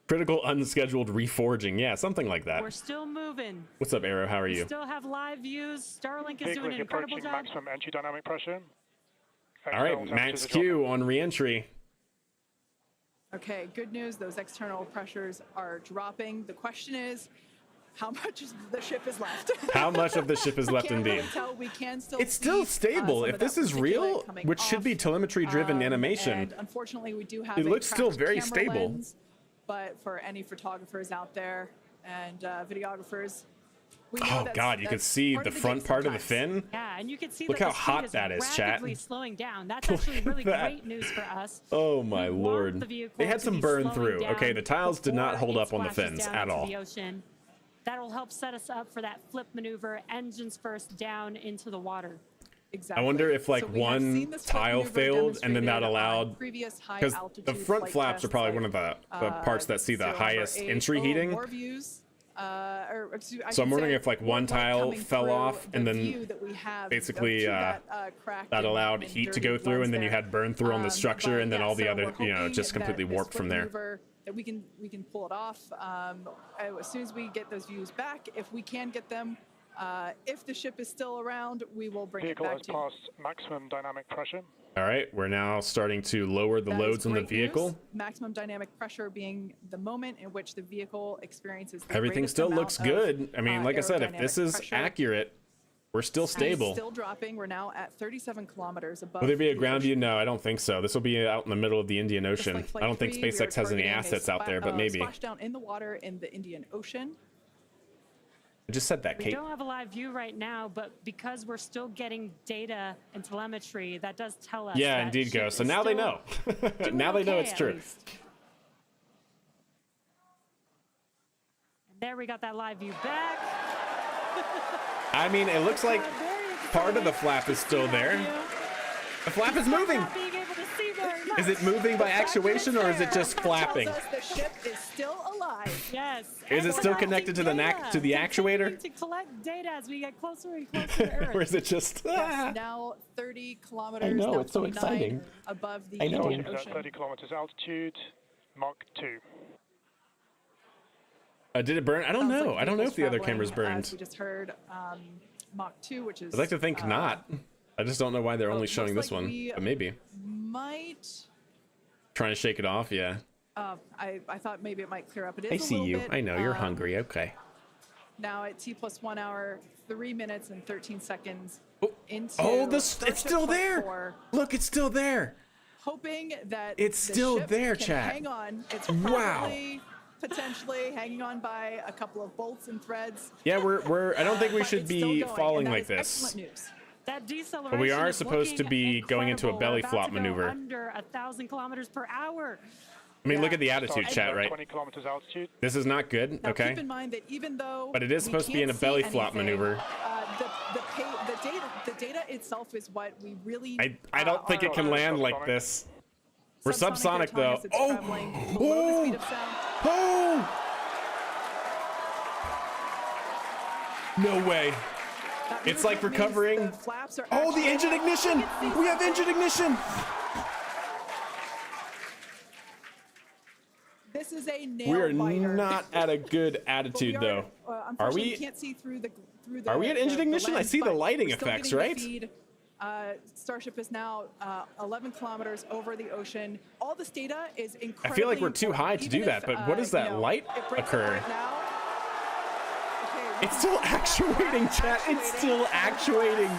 Critical unscheduled reforging. Yeah, something like that. We're still moving. What's up, Arrow? How are We you? still have live views. Starlink is Vehicle doing is an incredible approaching job. maximum entry dynamic pressure. All right, External Max temperatures are dropping. Q on re-entry. Okay, good news. Those external pressures are dropping. The question is, how much of the ship is left? How much of the ship is left Can't really indeed? tell. We can still It's still see, stable. some If of this that is real, particulate coming which should be off. telemetry-driven animation, And unfortunately, we do have it a looks still cracked very camera stable. lens, but for any photographers out there and videographers, we know oh that's- god, you can that's see part the of the front gig part of the sometimes. fin. Yeah, and you can see Look that how the speed hot is that is, chat. rapidly slowing down. That's actually really that. great news for us. Oh my We want lord. the vehicle They had to some be burn slowing through. down Okay, the tiles did not before hold it up on the splashes fins down at into all. the ocean. That'll help set us up for that flip maneuver, engines first down into the water. Exactly. I wonder if like So we have seen one this flip tile maneuver failed and then that demonstrated on allowed, previous high because the altitude front flight flaps are tests probably like, one of the parts that see the serial number highest 8. entry Oh, heating. more views. I So I'm should wondering say if like more one light tile coming fell through off the and then view that we have basically, to that, cracked that allowed and heat to dirty go through, lens and then you there. had burn through on the structure, But and then yeah, all the so other, we're you know, hoping just completely that this warped from flip there. maneuver, that we can pull it off as soon as we get those views back. If we can get them, if the ship is still around, we will bring Vehicle it back has to you. passed maximum dynamic pressure. All right, we're now starting to lower the That is loads on the great news. vehicle. Maximum dynamic pressure being the moment in which the vehicle experiences the Everything greatest still amount looks of, good. I mean, like I said, if this aerodynamic is pressure. accurate, we're still Speed stable. Still dropping. We're now at 37 kilometers above. Will there be a the ground ocean. view? No, I don't think so. This will be out in the middle of the Indian Just Ocean. like Flight I don't think 3, we are SpaceX has any targeting a assets out there, but maybe. Splashdown in the water in the Indian Ocean. I just said that, We Kate. don't have a live view right now, but because we're still getting data and telemetry, that does tell us. Yeah, that indeed, ship Go. So is now they still know. doing Now they know okay, it's at true. least. And there we got that live view back. I mean, it looks like Very part of the excited flap is to still see there. that view. The flap is moving. Not being able to see very much. Is it moving by actuation or is it just flapping? Tells us the ship is still alive. Yes. Is and it still we're connected to the collecting to the data. actuator? Continuing to collect data as we get closer and closer to Earth. Or is it just? Yes, now 30 kilometers. I know, now it's so 29 exciting. Above the I know. Indian Starship is Ocean. at 30 kilometers altitude, Mach 2. Did it burn? I don't Sounds know. like I don't know if the other vehicle's camera's traveling, burned. As we just heard, Mach 2, which is. I'd like to think not. I just don't know why they're only looks showing this like one, we- but maybe. Might. Trying to shake it off, yeah. I thought maybe it might clear up. It is I a see little you. bit, I know, you're hungry. Okay. Now at T+1 hour, 3 minutes and 13 seconds Oh, into. oh, it's Starship still Flight there. 4, Look, it's still there. hoping that It's the still ship there, can chat. hang on. It's Wow. probably potentially hanging on by a couple of bolts and threads. Yeah, we're. I don't think we but should it's still be going, falling and that like is this. Excellent news. That deceleration But we are is supposed to looking be going into a incredible. belly We're about flop to go maneuver. Under 1,000 kilometers per hour. I mean, look Yeah. at the attitude, Starship chat, at right? 20 kilometers altitude. This is not good. Now Okay. keep in mind that even though. But it is we supposed to be in can't a belly see flop anything, maneuver. The data itself is what we really. I don't think it can are- land like Subsonic. this. We're subsonic though. It's traveling below the speed of sound. Oh! No way. It's like recovering. Oh, the engine ignition! We have engine ignition! This is a nail We are biter. not at a good attitude though. Are we? Can't see through the Are we at engine ignition? I lens, see the but lighting we're still effects, getting the right? feed. Starship is now 11 kilometers over the ocean. All this data is incredibly I feel like we're too important. high to do Even that, if, but what does that light it breaks occur? up right now. Okay, It's still actuating, chat. It's still actuating.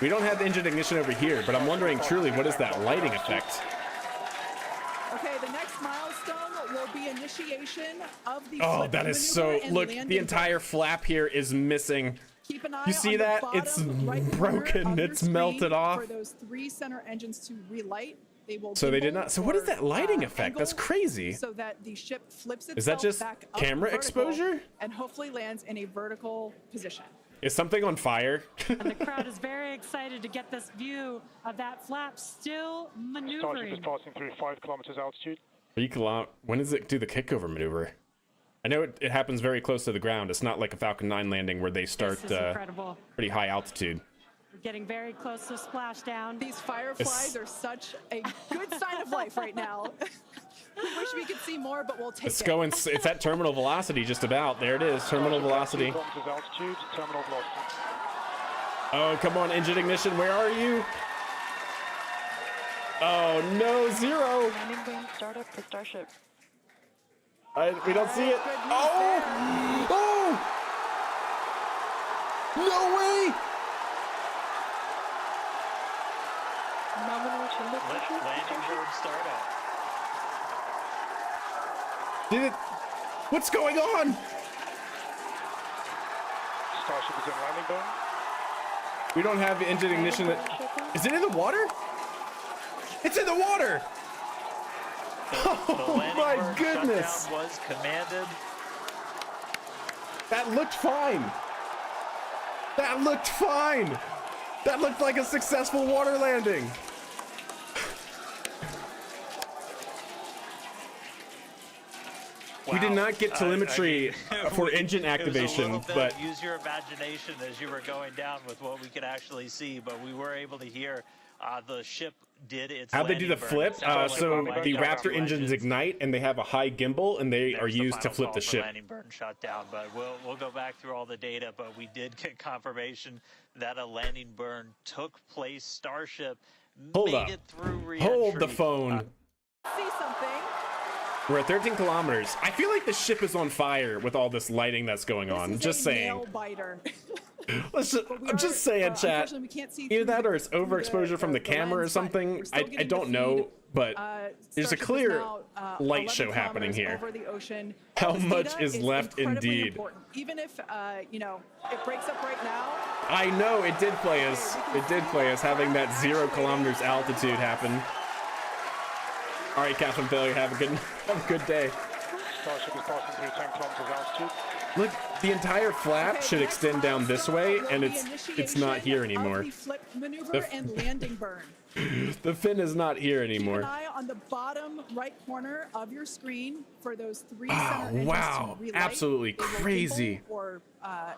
We don't have engine ignition over here, but I'm wondering truly, what is that lighting effect? Okay, the next milestone will be initiation of the Oh, flip that is so, maneuver and look, landing the entire flap here is missing. Keep an eye You see on the that? bottom It's right corner broken. of your It's screen melted off. For those 3 center engines to relight. They will So they did gimbal not. So what is or, that lighting effect? That's angle crazy. So that the ship flips itself Is that just back up camera vertical exposure? and hopefully lands in a vertical position. Is something on fire? And the crowd is very excited to get this view of that flap still Starship is maneuvering. passing through 5 kilometers altitude. When does it do the kickover maneuver? I know it happens very close to the ground. It's not like a Falcon 9 landing where they start This is incredible. pretty high altitude. We're getting very close to splashdown. These fireflies are such a good sign of life right now. We wish we could see more, but we'll take It's it. going. It's at terminal velocity, just about. There it is, terminal velocity. 2 kilometers altitude, terminal velocity. Oh, come on, engine ignition. Where are you? Oh no, 0. Landing burn startup for Starship. We don't see it. Good news Oh! Oh! No way! Nominal chamber pressure. Landing bird startup. Did it? What's going on? Starship is in landing burn. We don't have engine ignition. Is it in the water? It's in the water! Oh landing my bird goodness! shutdown was commanded. That looked fine. That looked fine. That looked like a successful water landing. We did not get telemetry for engine activation, it was a little but bit, use your imagination as you were going down with what we could actually see, but we were able to hear the ship did its how'd they do the landing burn. flip? It sounded like So one the of Raptor engines ignite and they have a high gimbal and they are There's the used to final flip call the for ship. landing burn shutdown, but we'll go back through all the data, but we did get confirmation that a landing burn took place. Starship Hold made up. it through re-entry. Hold the phone. See something. We're at 13 kilometers. I feel like the ship is on fire with all this lighting that's going on. This is Just a saying. nail biter. I'm just saying, chat. Unfortunately, we can't see Either through that the- or it's through overexposure from the camera or lens, but something. we're still I getting don't the know, feed. but there's a Starship is clear now, light 11 show happening kilometers here. over the ocean. How All this much data is left incredibly indeed? important. Even if it breaks up right now. I know it did play us. It did play us having that 0 kilometers altitude happen. All right, Captain Failure, have a good day. Starship is passing through 10 kilometers altitude. Look, the entire flap should next extend down this way, milestone and will be it's not here initiation anymore. of the flip maneuver and landing burn. The fin is not here Keep an anymore. eye on the bottom right corner of your screen for those 3 Oh, center engines wow. to relight. Absolutely They will crazy. gimbal or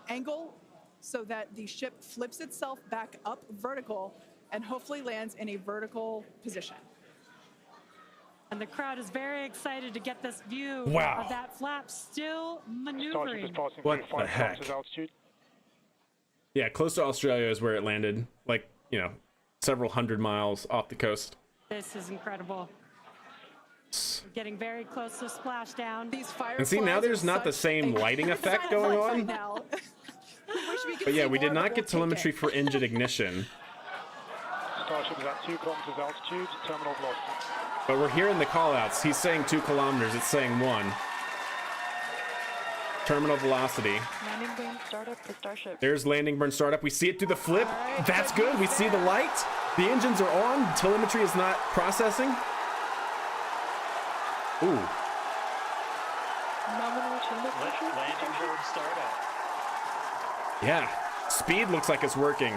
angle so that the ship flips itself back up vertical and hopefully lands in a vertical position. And the crowd is very excited to get this view Wow. of that flap still Starship is maneuvering. passing What through the 5 heck? kilometers altitude. Yeah, close to Australia is where it landed. Like, several hundred miles off the coast. This is incredible. We're getting very close to splashdown. These And see, now fireflies there's are not the such same a lighting good effect sign of going life on. right now. We wish we could But yeah, see we did more, not but get we'll take telemetry it. for engine ignition. Starship is at 2 kilometers altitude, terminal velocity. But we're hearing the callouts. He's saying 2 kilometers. It's saying 1. Terminal velocity. Landing burn startup for Starship. There's landing burn startup. We see it through the flip. right, That's good good. We news see the there. light. The engines are on. Telemetry is not processing. Ooh. Nominal chamber pressure. Landing bird startup. Yeah. Speed looks like it's working.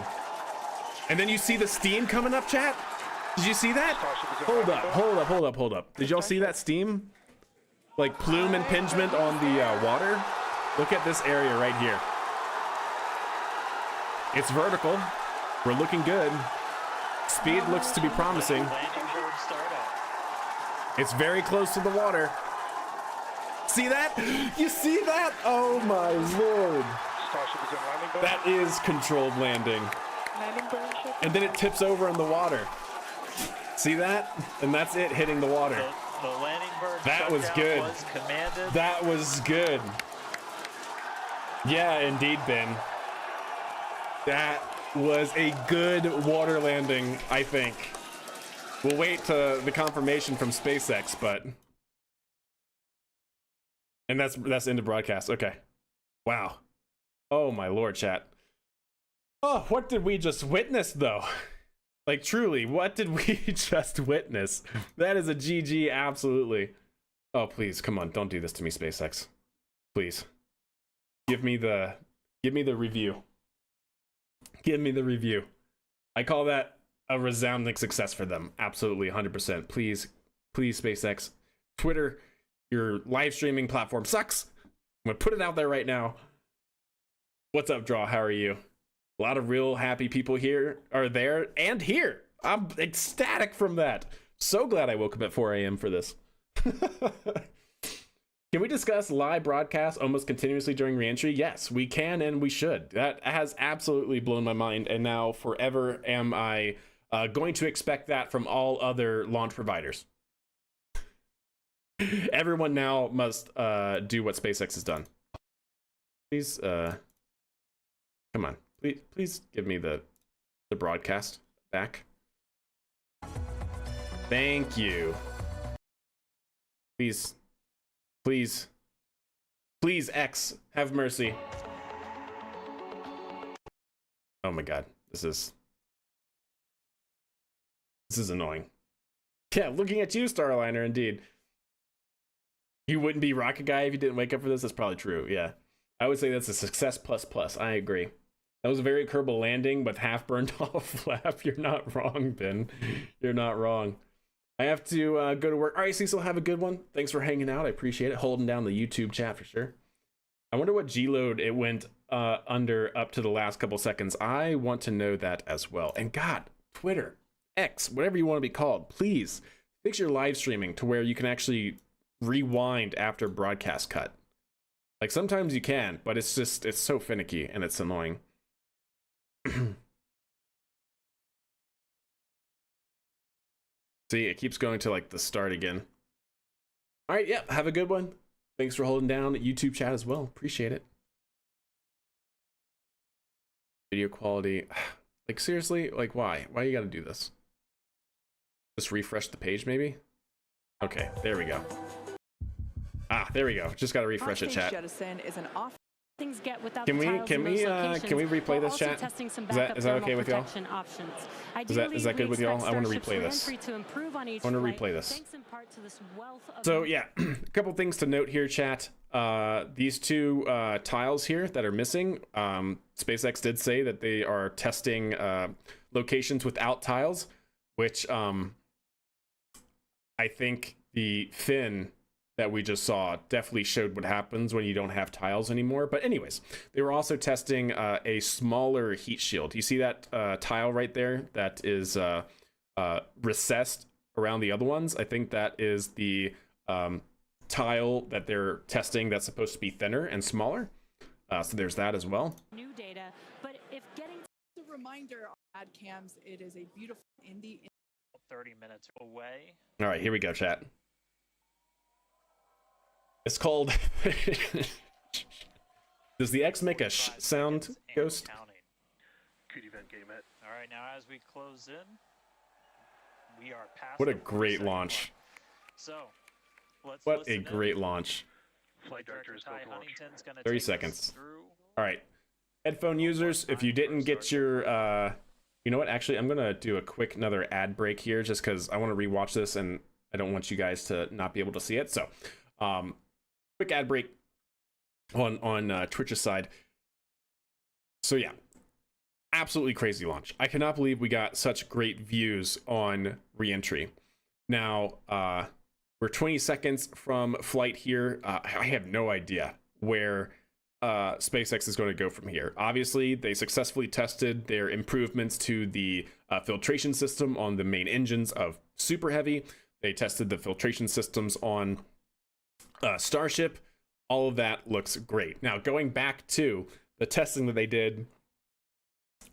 And then you see the steam coming up, chat? Did you see that? Hold up. Did y'all see that steam? Like plume impingement on the water? Look at this area right here. It's vertical. We're looking good. Speed looks to be promising. It's very close to the water. See that? You see that? Oh my lord. Starship is in landing burn. That is controlled landing. Landing burn ship. And then it tips over in the water. See that? And that's it hitting the water. The landing burn That was shutdown good. was commanded. That was good. Yeah, indeed, Ben. That was a good water landing, I think. We'll wait to the confirmation from SpaceX, but... And that's into broadcast. Okay. Wow. Oh my lord, chat. Oh, what did we just witness, though? Like, truly, what did we just witness? That is a GG, absolutely. Oh, please, come on, don't do this to me, SpaceX. Please. Give me the review. Give me the review. I call that a resounding success for them. Absolutely, 100%. Please, SpaceX. Twitter, your live streaming platform sucks. I'm gonna put it out there right now. What's up, Draw? How are you? A lot of real happy people here are there and here. I'm ecstatic from that. So glad I woke up at 4 a.m. for this. Can we discuss live broadcasts almost continuously during reentry? Yes, we can and we should. That has absolutely blown my mind, and now forever am I going to expect that from all other launch providers. Everyone now must do what SpaceX has done. Please, come on. Please give me the broadcast back. Thank you. Please, X, have mercy. Oh my god, this is annoying. Yeah, looking at you, Starliner, indeed. You wouldn't be Rocket Guy if you didn't wake up for this? That's probably true, yeah. I would say that's a success plus. I agree. That was a very Kerbal landing, but half burned off flap. You're not wrong, Ben. You're not wrong. I have to go to work. All right, Cecil, have a good one. Thanks for hanging out. I appreciate it. Holding down the YouTube chat for sure. I wonder what G-load it went under up to the last couple seconds. I want to know that as well. And God, Twitter, X, whatever you want to be called, please fix your live streaming to where you can actually rewind after broadcast cut. Like sometimes you can, but it's so finicky and it's annoying. See, it keeps going to like the start again. All right, yeah, have a good one. Thanks for holding down YouTube chat as well. Appreciate it. Video quality. Like seriously, like why? Why you gotta do this? Just refresh the page maybe? Okay, there we go. Ah, there we go. Just gotta refresh it, chat. Jettison is an off. Things get without Can the we tiles can in we those can we locations, replay while this, also chat? testing some Is that backup okay with y'all? protection options. Is that good with we y'all? I want to expect replay this. Starship's reentry to improve on each I want to flight, replay this. thanks in part to this wealth of So yeah, a couple things to note here, chat. These two tiles here that are missing. SpaceX did say that they are testing locations without tiles, which I think the fin that we just saw definitely showed what happens when you don't have tiles anymore. But anyways, they were also testing a smaller heat shield. You see that tile right there that is recessed around the other ones? I think that is the tile that they're testing that's supposed to be thinner and smaller. So there's that as well. new data, but if getting As a reminder, on ad cams, it is a beautiful indie. 30 minutes away. All right, here we go, chat. It's called... Does the X make a sound, Ghost? Good event, game it. All right, now as we close in, we are past. What a the great 40-second launch. mark. So, let's What a listen in. great launch. Flight Director Ty Huntington's gonna 30 take us seconds. through. All right. Headphone users, if you didn't get your... you know what? Actually, I'm going to do a quick another ad break here just because I want to rewatch this and I don't want you guys to not be able to see it. So, quick ad break on Twitch's side. So yeah, absolutely crazy launch. I cannot believe we got such great views on re-entry. Now, we're 20 seconds from flight here. I have no idea where SpaceX is going to go from here. Obviously, they successfully tested their improvements to the filtration system on the main engines of Super Heavy. They tested the filtration systems on Starship. All of that looks great. Now, going back to the testing that they did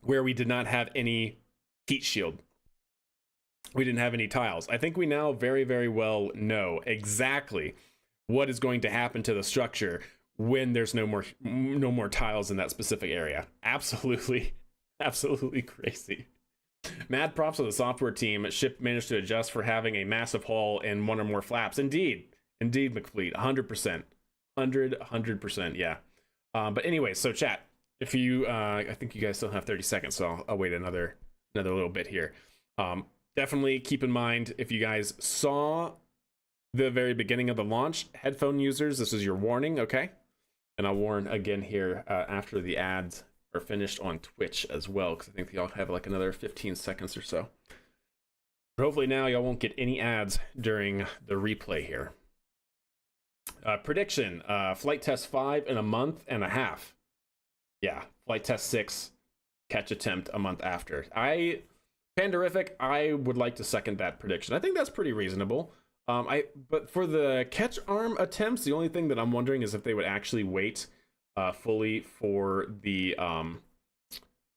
where we did not have any heat shield. We didn't have any tiles. I think we now very, very well know exactly what is going to happen to the structure when there's no more tiles in that specific area. Absolutely crazy. Mad props to the software team. Ship managed to adjust for having a massive hull and one or more flaps. Indeed, McFleet, 100%. 100%, yeah. But anyway, so chat, if you, I think you guys still have 30 seconds, so I'll wait another little bit here. Definitely keep in mind, if you guys saw the very beginning of the launch, headphone users, this is your warning, okay? And I'll warn again here after the ads are finished on Twitch as well, because I think y'all have like another 15 seconds or so. But hopefully now y'all won't get any ads during the replay here. Prediction, flight test 5 in a month and a half. Yeah, flight test 6, catch attempt a month after. Panderific, I would like to second that prediction. I think that's pretty reasonable. But for the catch arm attempts, the only thing that I'm wondering is if they would actually wait fully for the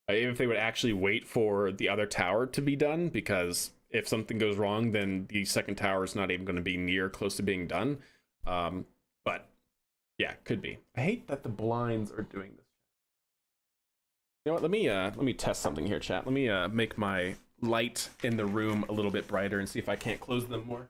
if they would actually wait for the other tower to be done, because if something goes wrong, then the second tower is not even going to be near close to being done. But yeah, could be. I hate that the blinds are doing this. You know what? Let me test something here, chat. Let me make my light in the room a little bit brighter and see if I can't close them more.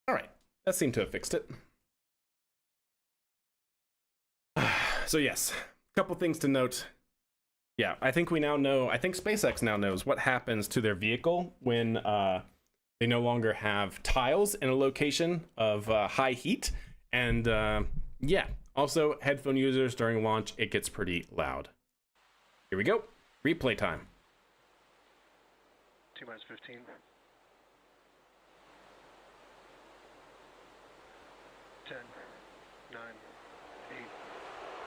All right, that seemed to have fixed it. So yes, a couple things to note. Yeah, I think we now know, I think SpaceX now knows what happens to their vehicle when they no longer have tiles in a location of high heat. And yeah, also headphone users during launch, it gets pretty loud. Here we go, replay time. 2 minutes 15. 10, 9, 8,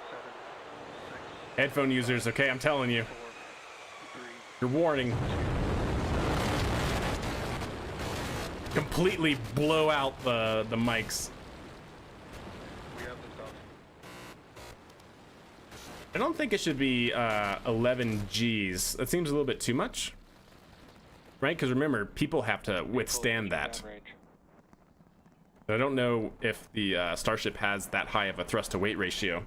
7, 6. Headphone users, okay, I'm telling you. 4, 3. Your warning. Completely blow out the mics. We have this off. I don't think it should be 11 Gs. That seems a little bit too much. Right? Because remember, people have to withstand that. I don't know if the Starship has that high of a thrust to weight ratio.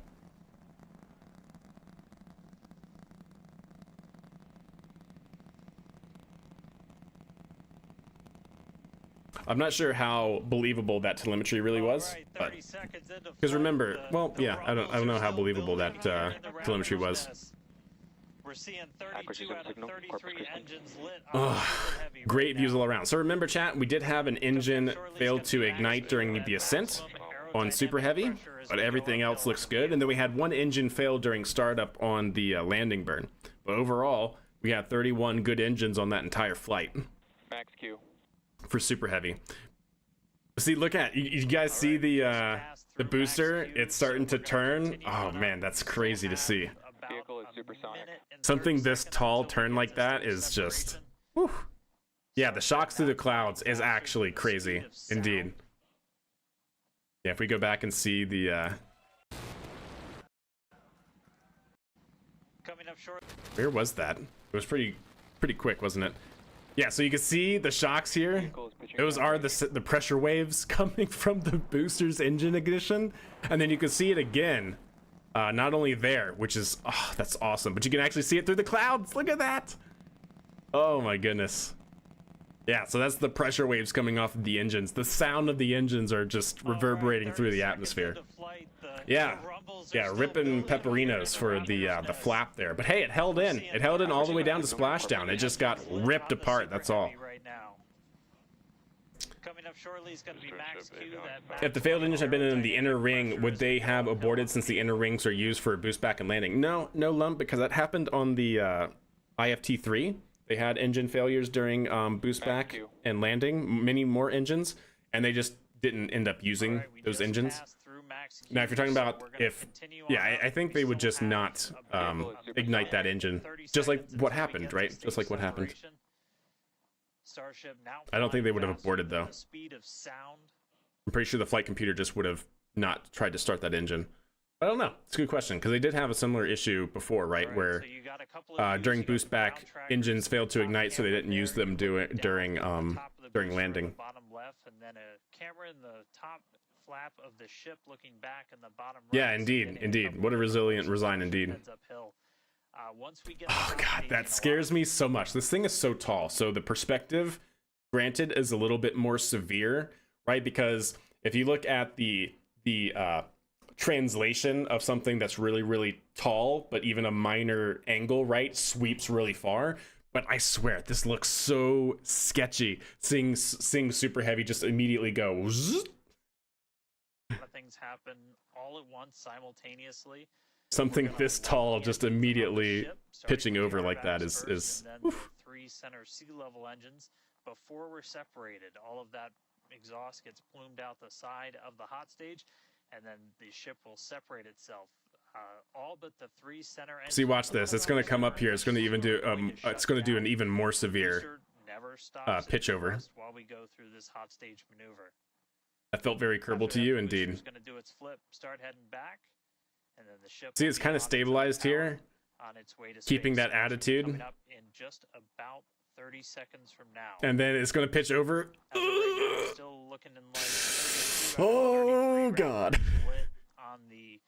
I'm not sure how believable that telemetry really was, but because remember, well, yeah, I don't know how believable that telemetry was. We're seeing 32 out of 33 engines lit. Great views all around. So remember, chat, we did have an engine fail to ignite during the ascent on Super Heavy, but everything else looks good. And then we had one engine fail during startup on the landing burn. But overall, we had 31 good engines on that entire flight. Max Q. For Super Heavy. See, look at you guys see the booster? It's starting to turn. Oh man, that's crazy to see. Vehicle is supersonic. Something this tall turn like that is just, whew. Yeah, the shocks through the clouds is actually crazy indeed. Yeah, if we go back and see the Coming up short. where was that? It was pretty quick, wasn't it? Yeah, so you can see the shocks here. Those are the pressure waves coming from the booster's engine ignition, and then you can see it again. Not only there, which is, oh, that's awesome, but you can actually see it through the clouds. Look at that. Oh my goodness. Yeah, so that's the pressure waves coming off of the engines. The sound of the engines are just reverberating through the atmosphere. Yeah. Yeah, ripping pepperinos for the flap there. But hey, it held in. It held in all the way down to splashdown. It just got ripped apart. That's all. Right now. Coming up shortly is going to be Max Q. If the failed engine had been in the inner ring, would they have aborted since the inner rings are used for boost back and landing? No, Lump, because that happened on the IFT3. They had engine failures during boost back and landing, many more engines, and they just didn't end up using those engines. Now, if you're talking about I think they would just not ignite that engine, just like what happened, right? Just like what happened. Starship now I don't think they would have aborted, though. the speed of sound. I'm pretty sure the flight computer just would have not tried to start that engine. I don't know. It's a good question, because they did have a similar issue before, right? Where So you got a couple of during boost back, engines failed to ignite, so they didn't use them during landing. Bottom left, and then a camera in the top flap of the ship looking back in the bottom right. Yeah, indeed. What a resilient resign, indeed. Once we get Oh god, that scares me so much. This thing is so tall, so the perspective, granted, is a little bit more severe, right? Because if you look at the translation of something that's really, really tall, but even a minor angle, right, sweeps really far. But I swear, this looks so sketchy. Seeing super heavy just immediately go. Zzz. A lot of things happen all at once simultaneously. Something this tall just immediately pitching over like that is Three center sea level engines before we're separated. All of that exhaust gets plumed out the side of the hot stage, and then the ship will separate itself. All but the three center engines. See, watch this. It's going to come up here. It's going to even do it's going to do an even more severe pitch over while we go through this hot stage maneuver. That felt very Kerbal to you, indeed. It's going to do its flip, start heading back. And then the ship see, it's kind of stabilized here, on its way to keeping space. that attitude. Coming up in just about 30 seconds from now. And then it's going to pitch over. Right now, still looking in like oh, God. On the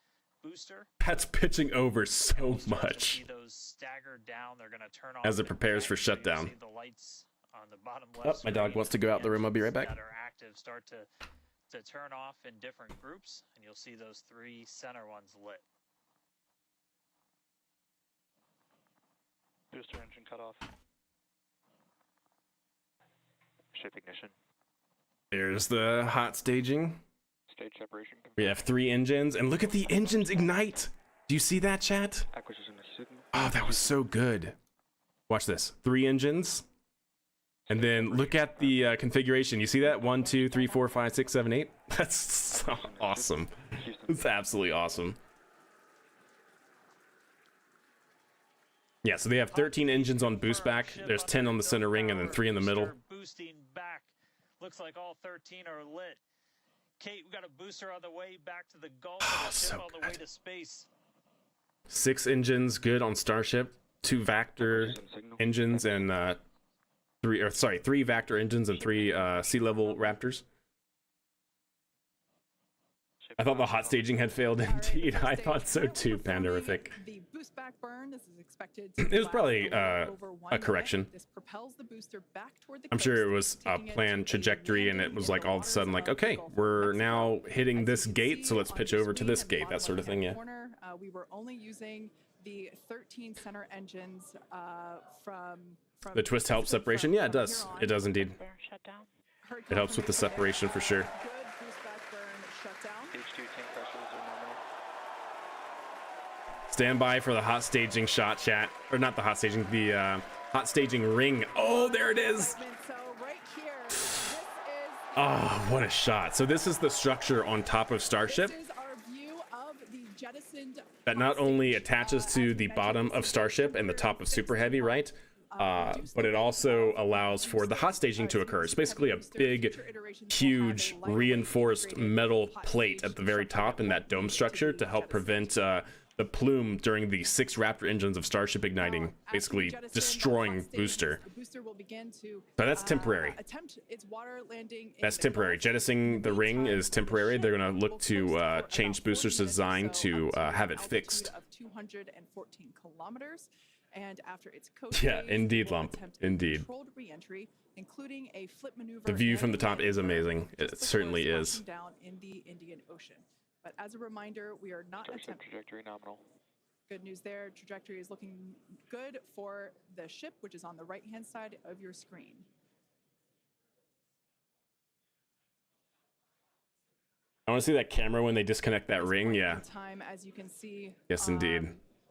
booster. That's pitching over so much. See those stagger down. They're going to turn off as it prepares for shutdown. See the lights on the bottom left. Oh, my dog wants to go out the room. I'll be right back. That are active start to turn off in different groups, and you'll see those three center ones lit. Booster engine cut off. Ship ignition. There's the hot staging. Stage separation. We have 3 engines, and look at the engines ignite. Do you see that, chat? Acquisition of signal. Oh, that was so good. Watch this. 3 engines. And then look at the configuration. You see that? 1, 2, 3, 4, 5, 6, 7, 8. That's so awesome. It's absolutely awesome. Yeah, so they have 13 engines on boost back. There's 10 on the center ring and then 3 in the middle. Boosting back. Looks like all 13 are lit. Kate, we got a booster on the way back to the Gulf. Oh, and a ship so on the way to space. 6 engines good on Starship. 2 Vector engines and 3 Vector engines and 3 sea level Raptors. I thought the hot staging had failed indeed. I thought so too, Panderific. The boost back burn, this is expected It was probably a correction. This propels the booster back toward the I'm sure it coast, was a taking it planned to a trajectory, and it landing was in like the all of a waters sudden like, of the okay, Gulf of we're Mexico. now hitting As this you can gate, see so let's on pitch your over to this screen gate, at that the sort of thing, yeah. bottom left-hand corner, we were only using the 13 center engines from The twist helps separation? Yeah, it does. It does indeed. Burn shut down. It helps with the separation for sure. Good boost back burn shutdown. H2 tank pressures are nominal. Stand by for the hot staging shot, chat. Or not the hot staging, the hot staging ring. Oh, there it is. So right here, this is Oh, what a shot. So this is the structure on top of Starship This is our view of the jettisoned that not only attaches to the bottom of Starship and the top of Super Heavy, right? But it also allows for the hot staging to occur. It's basically a big, huge reinforced metal plate at the very top in that dome structure to help prevent the plume during the 6 Raptor engines of Starship igniting, basically destroying booster. The booster will begin to So that's temporary. attempt its water landing in That's the temporary. Gulf. Jettisoning the ring is temporary. They're going to look to change booster's design to have it fixed. Of 214 kilometers. And after its coast Yeah, phase, indeed, it will Lump. attempt a Indeed. controlled re-entry, including a flip maneuver. The view and from the top landing is maneuver amazing. just It certainly before is. splashing down in the Indian Ocean. But as a reminder, we are not Starship attempting. trajectory nominal. Good news there. Trajectory is looking good for the ship, which is on the right-hand side of your screen. I want to see that camera when they disconnect that ring. Yeah. Time, as you can see. Yes, indeed.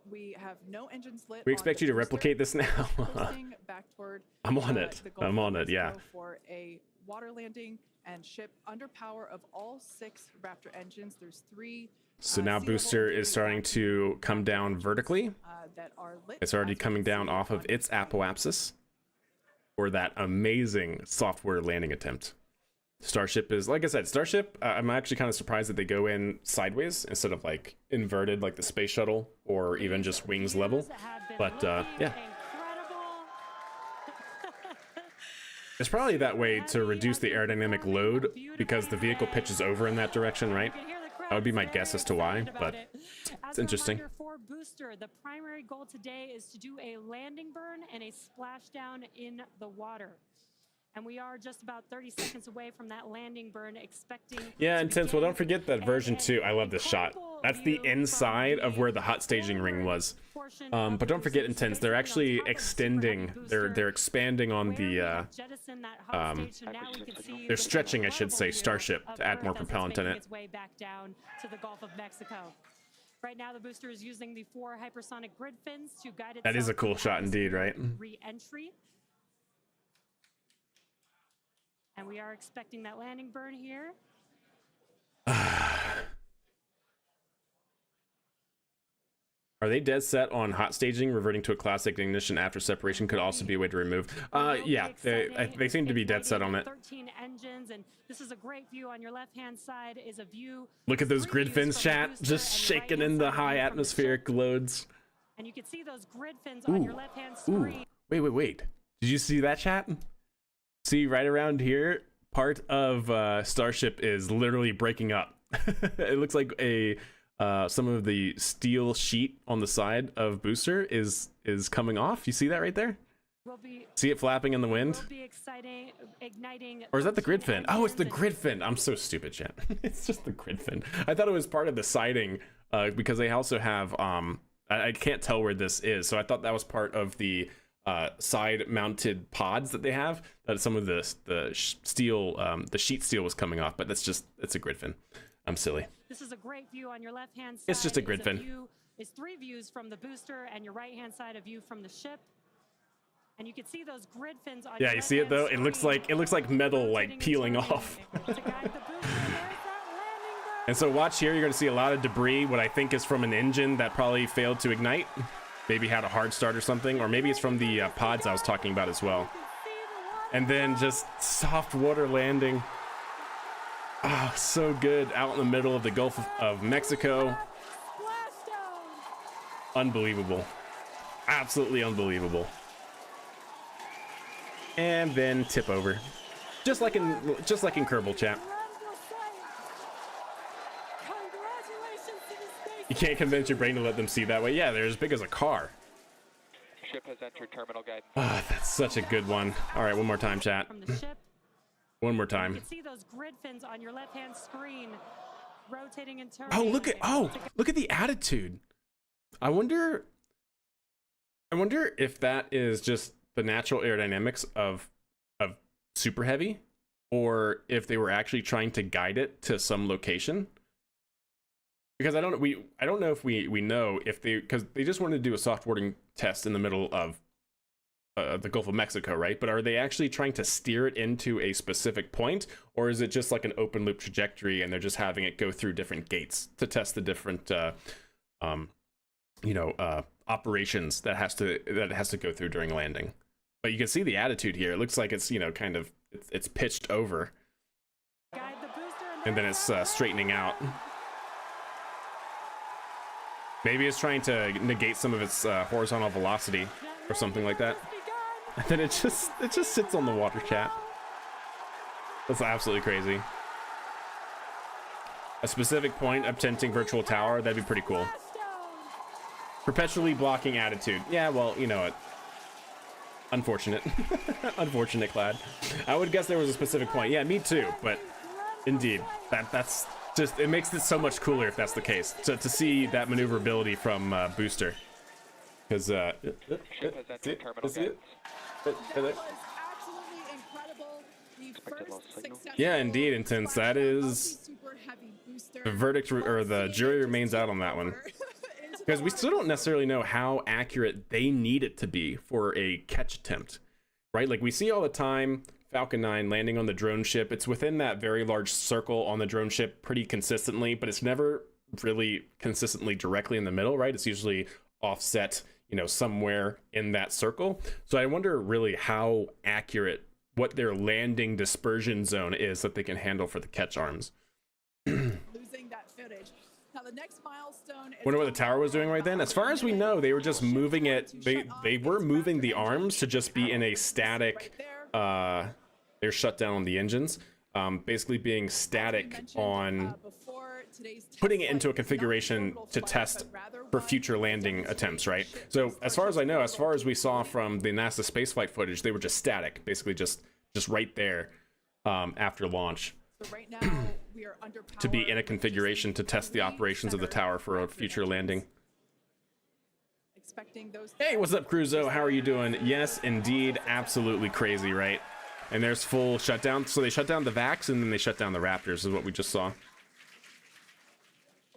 We have no engines lit. We expect you to replicate this now. Back toward, I'm on it. the Gulf I'm of on it. Yeah. Mexico for a water landing and ship under power of all 6 Raptor engines. There's 3. So now booster is starting to come down vertically. That are lit. It's already coming down off of its apoapsis for that amazing software landing attempt. Starship is, like I said, Starship, I'm actually kind of surprised that they go in sideways instead of like inverted like the space shuttle or even just wings level. But yeah. It's probably that way to reduce the aerodynamic load because the vehicle pitches over in that direction, right? That would be my guess as to why, but it's interesting. For booster, the primary goal today is to do a landing burn and a splashdown in the water. And we are just about 30 seconds away from that landing burn, expecting... Yeah, Intense. Well, don't forget that version 2. I love this shot. That's the inside of where the hot staging ring was. But don't forget, Intense. They're actually extending. They're expanding on the... they're stretching, I should say, Starship to add more propellant in it. Way back down to the Gulf of Mexico. Right now, the booster is using the 4 hypersonic grid fins to guide it. That is a cool shot indeed, right? Re-entry. And we are expecting that landing burn here. Are they dead set on hot staging? Reverting to a classic ignition after separation could also be a way to remove. Yeah, they seem to be dead set on it. 13 engines, and this is a great view. On your left-hand side is a view. Look at those grid fins, chat, just shaking in the high atmospheric loads. And you can see those grid fins on your left-hand screen. Wait. Did you see that, chat? See, right around here, part of Starship is literally breaking up. It looks like a some of the steel sheet on the side of booster is coming off. You see that right there? See it flapping in the wind? Or is that the grid fin? Oh, it's the grid fin. I'm so stupid, chat. It's just the grid fin. I thought it was part of the siding because they also have I can't tell where this is, so I thought that was part of the side mounted pods that they have, that some of the steel the sheet steel was coming off, but it's a grid fin. I'm silly. This is a great view. On your left hand side, it's just a grid fin. It's 3 views from the booster, and your right hand side, a view from the ship. And you can see those grid fins on you see it though? It looks like metal like peeling off. And so watch here, you're gonna see a lot of debris, what I think is from an engine that probably failed to ignite. Maybe had a hard start or something, or maybe it's from the pods I was talking about as well. And then just soft water landing. Oh, so good. Out in the middle of the Gulf of Mexico. Unbelievable. Absolutely unbelievable. And then tip over. Just like in Kerbal, chat. You can't convince your brain to let them see that way. Yeah, they're as big as a car. Ship has entered terminal guidance. Ah, that's such a good one. All right, one more time, chat. One more time. You can see those grid fins on your left-hand screen rotating and turning. Oh, look at the attitude. I wonder if that is just the natural aerodynamics of Super Heavy, or if they were actually trying to guide it to some location. Because I don't know if we know if because they just wanted to do a soft boarding test in the middle of the Gulf of Mexico, right? But are they actually trying to steer it into a specific point, or is it just like an open loop trajectory and they're just having it go through different gates to test the different operations that has to go through during landing? But you can see the attitude here. It looks like it's kind of it's pitched over, and then it's straightening out. Maybe it's trying to negate some of its horizontal velocity or something like that. And then it just sits on the water, chat. That's absolutely crazy. A specific point of tenting virtual tower, that'd be pretty cool. Perpetually blocking attitude. Yeah, well, you know it. Unfortunate. Unfortunate, Clad. I would guess there was a specific point. Yeah, me too, but indeed, that's just, it makes it so much cooler if that's the case. So to see that maneuverability from Booster, because Ship has entered terminal guidance. That was absolutely incredible. The Expected loss first signal. successful Yeah, indeed, Intense. That splash of is the super heavy booster. the verdict, or the jury remains out on that one. Because we still don't necessarily know how accurate they need it to be for a catch attempt, right? Like we see all the time, Falcon 9 landing on the drone ship. It's within that very large circle on the drone ship pretty consistently, but it's never really consistently directly in the middle, right? It's usually offset, you know, somewhere in that circle. So I wonder really how accurate what their landing dispersion zone is that they can handle for the catch arms. Losing that footage. Now the next milestone. Wonder what the tower was doing right then. As far as we know, they were just moving it. They were moving the arms to just be in a static. They're shut down on the engines, basically being static on putting it into a configuration to test for future landing attempts, right? So as far as I know, as far as we saw from the NASA spaceflight footage, they were just static, basically just right there after launch. So right now we are underpowered, to be in a configuration to test the operations of the tower for a future landing. Expecting those. Hey, what's up, Cruzo? How are you doing? Yes, indeed, absolutely crazy, right? And there's full shutdown. So they shut down the Vax and then they shut down the Raptors, is what we just saw.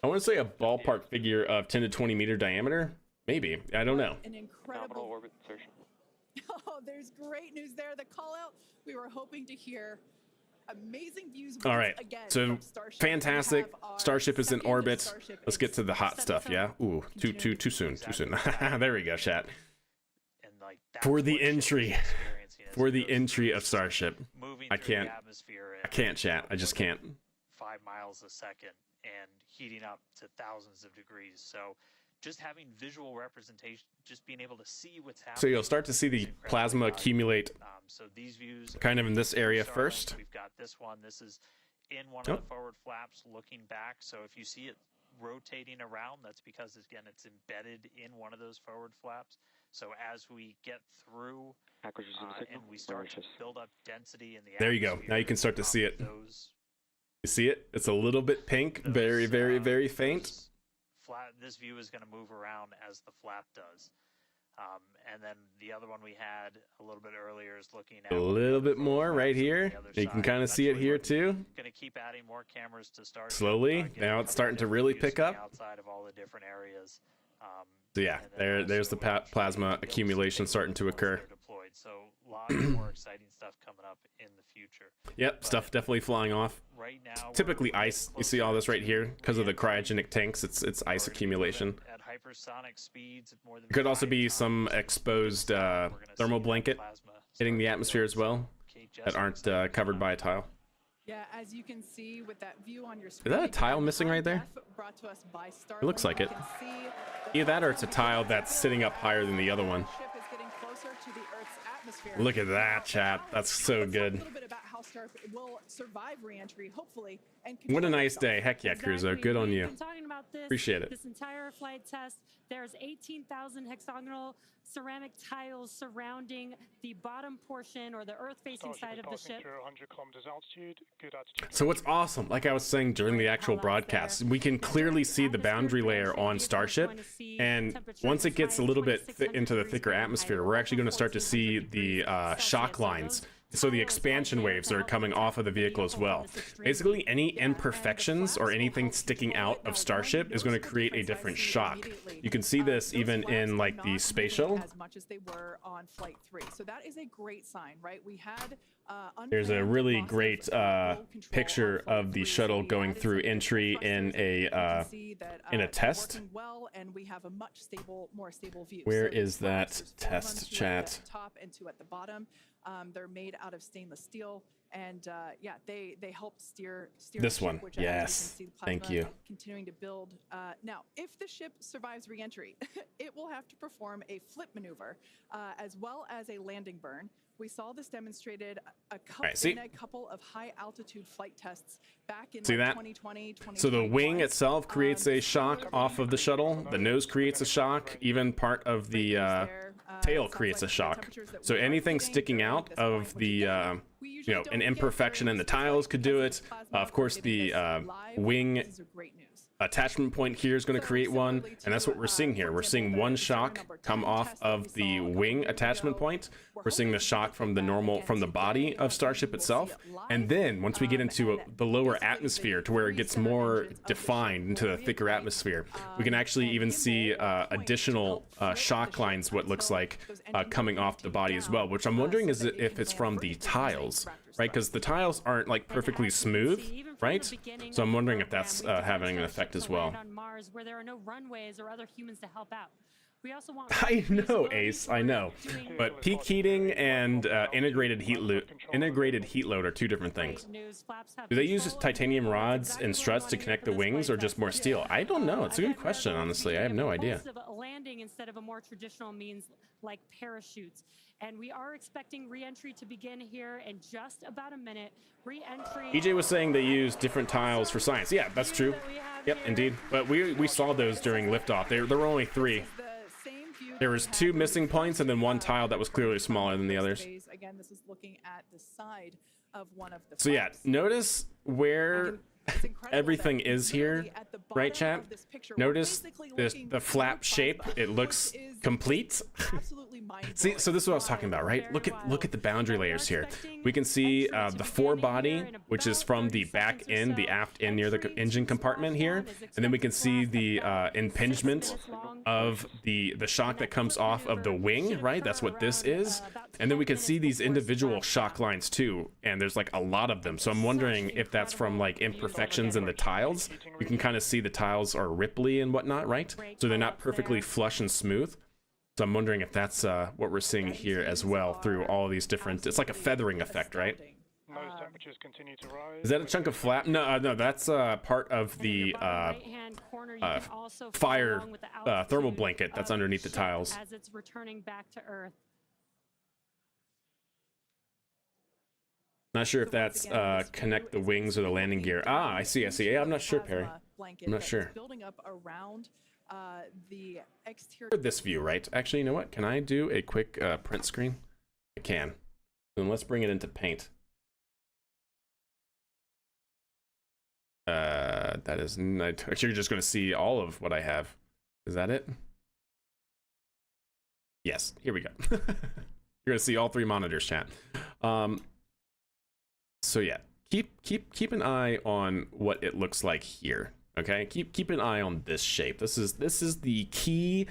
I want to say a ballpark figure of 10 to 20 meter diameter. Maybe. I don't know. An incredible Nominal orbit insertion. Oh, there's great news there. The call out we were hoping to hear. Amazing views. All right. Again So from Starship. fantastic. We have our Starship is in second orbit. Starship Let's get to the hot stuff, yeah? Ooh, too soon. Too soon. There we go, chat. And like that's For the what Ship is entry. experiencing as For it the goes through entry of this, Starship. moving I through can't. the atmosphere I at, can't, chat. I just can't. 5 miles a second and heating up to thousands of degrees. So just having visual representation, just being able to see what's happening. So you'll start to see the is incredibly plasma valuable. accumulate So these views kind of in this area starting, first. We've got this one. This is in one Oh. of the forward flaps looking back. So if you see it rotating around, that's because, again, it's embedded in one of those forward flaps. So as we get through Acquisition signal. and we start to Mauritius. build up density in the There you go. atmosphere, Now you can start to see it. Those You see it? It's a little bit pink. Very, very, very faint. those this view is going to move around as the flap does. And then the other one we had a little bit earlier is looking at A little bit more right here. You can kind of see it here too. Going to keep adding more cameras to start Slowly. Now it's starting to really pick up. outside of all the different areas. So yeah, And then there's the also, plasma build accumulation space starting to once occur. they're deployed. So lots more exciting stuff coming up in the future. Yep, stuff definitely flying off. Right now, Typically we're ice. You see all this right here because of the cryogenic tanks. It's ice already accumulation. moving at hypersonic speeds at more than It could also 5 be times. some exposed We're gonna thermal see that blanket plasma hitting the start to atmosphere build. as well Okay, Jess, that we're aren't excited covered about by a it. tile. Yeah, as you can see with that view on your screen. Is that a tile missing right there? Brought to us by It looks like it. Either that or it's a tile that's sitting up higher than the other one. Ship is getting closer to the Earth's atmosphere. Look at that, chat. That's so Let's talk good. A little bit about how Starship will survive re-entry, hopefully, and What a control nice itself. day. Heck yeah, Cruiser. Exactly. Good on We've you. been talking about this, Appreciate it. This entire flight test. There's 18,000 hexagonal ceramic tiles surrounding the bottom portion or the Earth-facing Starship side is of the passing ship. through 100 kilometers altitude. Good altitude. So what's awesome, like I was saying during the actual broadcast, we can clearly see the boundary layer on Starship, and once it gets a little bit into the thicker atmosphere, we're actually going to start to see the shock lines. So the expansion waves that are coming off of the vehicle as well. Basically, any imperfections or anything sticking out of Starship is going to create a different shock. You can see this even in like the space shuttle. As much as they were on Flight 3. So that is a great sign, right? We had There's a unplanned really loss great of roll control picture on Flight of the 3, so shuttle we going added through some entry thrusters. in You can see that, a it's test. working well, and we have a much more stable view. Where So is that thrusters, four test, runs, two chat? at the top and two at the bottom. They're made out of stainless steel, and yeah, they help steer This the one, ship, which, as yes. you can see, the Thank plasma you. continuing to build. Now, if the ship survives re-entry, it will have to perform a flip maneuver, as well as a landing burn. We saw this demonstrated in a couple of high-altitude flight tests back in See that? 2020, So the wing 2021. itself creates a shock off of the shuttle. The nose creates a shock. Even part of the tail creates a shock. So anything sticking out of the, an imperfection in the tiles could do it. Of course, the wing attachment point here is going to create one, and that's what we're seeing here. We're seeing one shock come off of the wing attachment point. We're seeing the shock from the body of Starship itself, and then once we get into the lower atmosphere to where it gets more defined into the thicker atmosphere, we can actually even see additional shock lines, what looks like coming off the body as well, which I'm wondering is if it's from the tiles, right? Because the tiles aren't like perfectly smooth, right? So I'm wondering if that's having an effect as well. On Mars, where there are no runways or other humans to help out. We also want I know, Ace, I know, but peak heating and integrated heat load are two different things. Do they use titanium rods and struts to connect the wings, or just more steel? I don't know. It's a good question, honestly. I have no idea. A landing instead of a more traditional means like parachutes. And we are expecting re-entry to begin here in just about a minute. Re-entry. EJ was saying they use different tiles for science. Yeah, that's true. Yep, indeed. But we saw those during liftoff. There were only 3. There was 2 missing points and then one tile that was clearly smaller than the others. Again, this is looking at the side of one of the so yeah, notice where everything is here, right, chat? Notice the flap shape. It looks complete. See, so this is what I was talking about, right? Look at the boundary layers here. We can see the forebody, which is from the back end, the aft end near the engine compartment here, and then we can see the impingement of the shock that comes off of the wing, right? That's what this is. And then we can see these individual shock lines too, and there's like a lot of them. So I'm wondering if that's from like imperfections in the tiles. You can kind of see the tiles are ripply and whatnot, right? So they're not perfectly flush and smooth. So I'm wondering if that's what we're seeing here as well through all these different, it's like a feathering effect, right? Nose temperatures continue to rise. Is that a chunk of flap? No, no, that's part of the fire thermal blanket that's underneath the tiles. As it's returning back to Earth. Not sure if that's connect the wings or the landing gear. Ah, I see. Yeah, I'm not sure, Perry. I'm not sure. Building up around the exterior. This view, right? Actually, you know what? Can I do a quick print screen? I can. Then let's bring it into Paint. That is. Actually, you're just going to see all of what I have. Is that it? Yes. Here we go. You're going to see all 3 monitors, chat. So yeah, keep an eye on what it looks like here. Okay, keep an eye on this shape. This is the key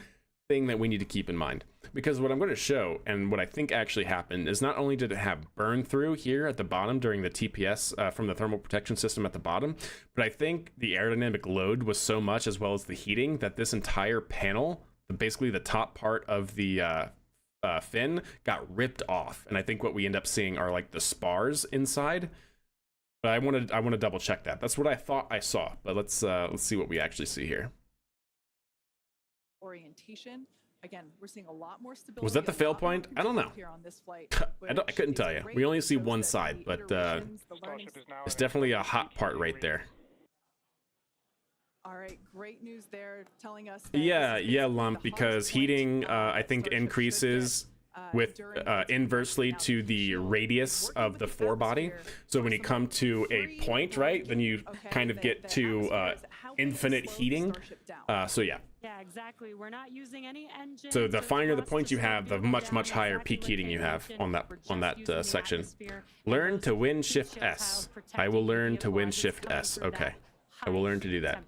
thing that we need to keep in mind, because what I'm going to show and what I think actually happened is not only did it have burn through here at the bottom during the TPS from the thermal protection system at the bottom, but I think the aerodynamic load was so much, as well as the heating, that this entire panel, basically the top part of the fin, got ripped off, and I think what we end up seeing are like the spars inside. But I want to double check that. That's what I thought I saw. But let's see what we actually see here. Orientation. Again, we're seeing a lot more stability. Was that the fail point? I don't know. I couldn't tell you. We only see one side, but it's definitely a hot part right there. All right, great news there, telling us. Yeah, Lump, because heating I think increases with inversely to the radius of the forebody. So when you come to a point, right, then you kind of get to infinite heating. So yeah. Yeah, exactly. We're not using any engines. So the finer the points you have, the much higher peak heating you have on that section. Learn to win Shift S. I will learn to win Shift S. Okay. I will learn to do that.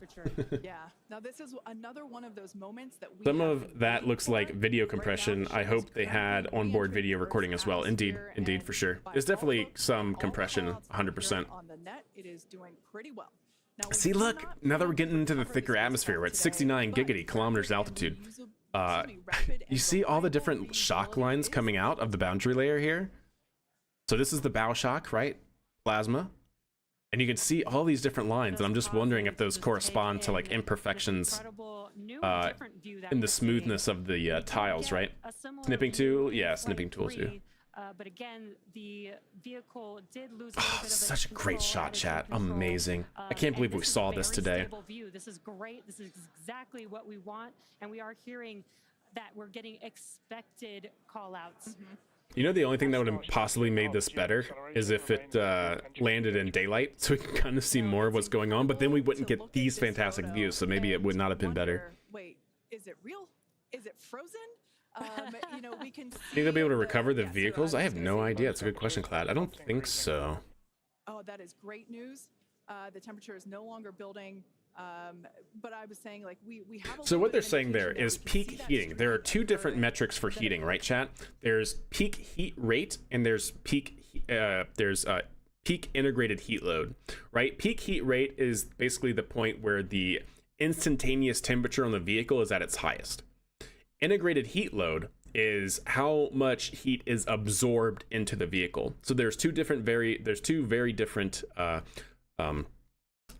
Yeah. Now this is another one of those moments that we Some of that looks like video compression. I hope they had onboard video recording as well. Indeed, for sure. There's definitely some compression, 100%. On the net, it is doing pretty well. See, look, now that we're getting into the thicker atmosphere, we're at 69 kilometers altitude. You see all the different shock lines coming out of the boundary layer here? So this is the bow shock, right? Plasma. And you can see all these different lines, and I'm just wondering if those correspond to like imperfections in the smoothness of the tiles, right? Snipping tool, yeah, snipping tool too. But again, the vehicle did lose a little bit of such a great shot, chat. Amazing. I can't believe we saw this today. This is great. This is exactly what we want, and we are hearing that we're getting expected call-outs. You know, the only thing that would have possibly made this better is if it landed in daylight, so we can kind of see more of what's going on, but then we wouldn't get these fantastic views, so maybe it would not have been better. Wait, is it real? Is it frozen? You know, we can Think they'll be able to recover the yeah, so vehicles? I have no say idea. It's a good question, Clad. I don't think so. Oh, that is great news. The temperature is no longer building. But I was saying, like, we have a So little what bit they're of saying there indication is that we can see peak that heating. There are two stream different occurring, metrics for then heating, it- right, chat? There's peak heat rate and there's peak integrated heat load, right? Peak heat rate is basically the point where the instantaneous temperature on the vehicle is at its highest. Integrated heat load is how much heat is absorbed into the vehicle. So there's two very different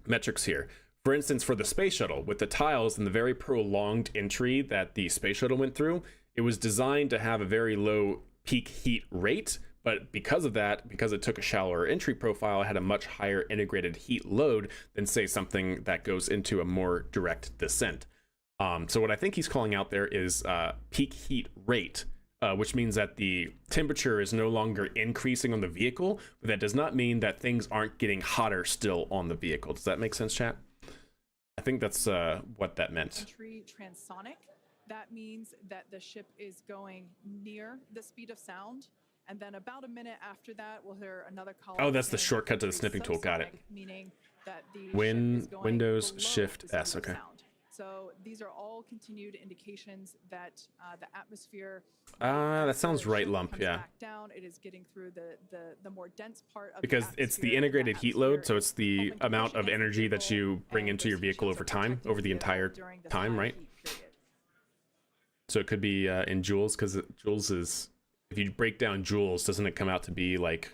metrics here. For instance, for the space shuttle, with the tiles and the very prolonged entry that the space shuttle went through, it was designed to have a very low peak heat rate, but because of that, because it took a shallower entry profile, it had a much higher integrated heat load than, say, something that goes into a more direct descent. So what I think he's calling out there is peak heat rate, which means that the temperature is no longer increasing on the vehicle, but that does not mean that things aren't getting hotter still on the vehicle. Does that make sense, chat? I think that's what that meant. Entry transonic. That means that the ship is going near the speed of sound, and then about a minute after that, we'll hear another call. Oh, that's the shortcut to the snipping tool. Got it. Meaning that the Windows Shift S. Okay. So these are all continued indications that the atmosphere. That sounds right, Lump. Yeah. Back down. It is getting through the more dense part of because it's the integrated heat load, so it's the amount of energy that you bring into your vehicle over time, over the entire time, right? So it could be in joules, because joules is, if you break down joules, doesn't it come out to be like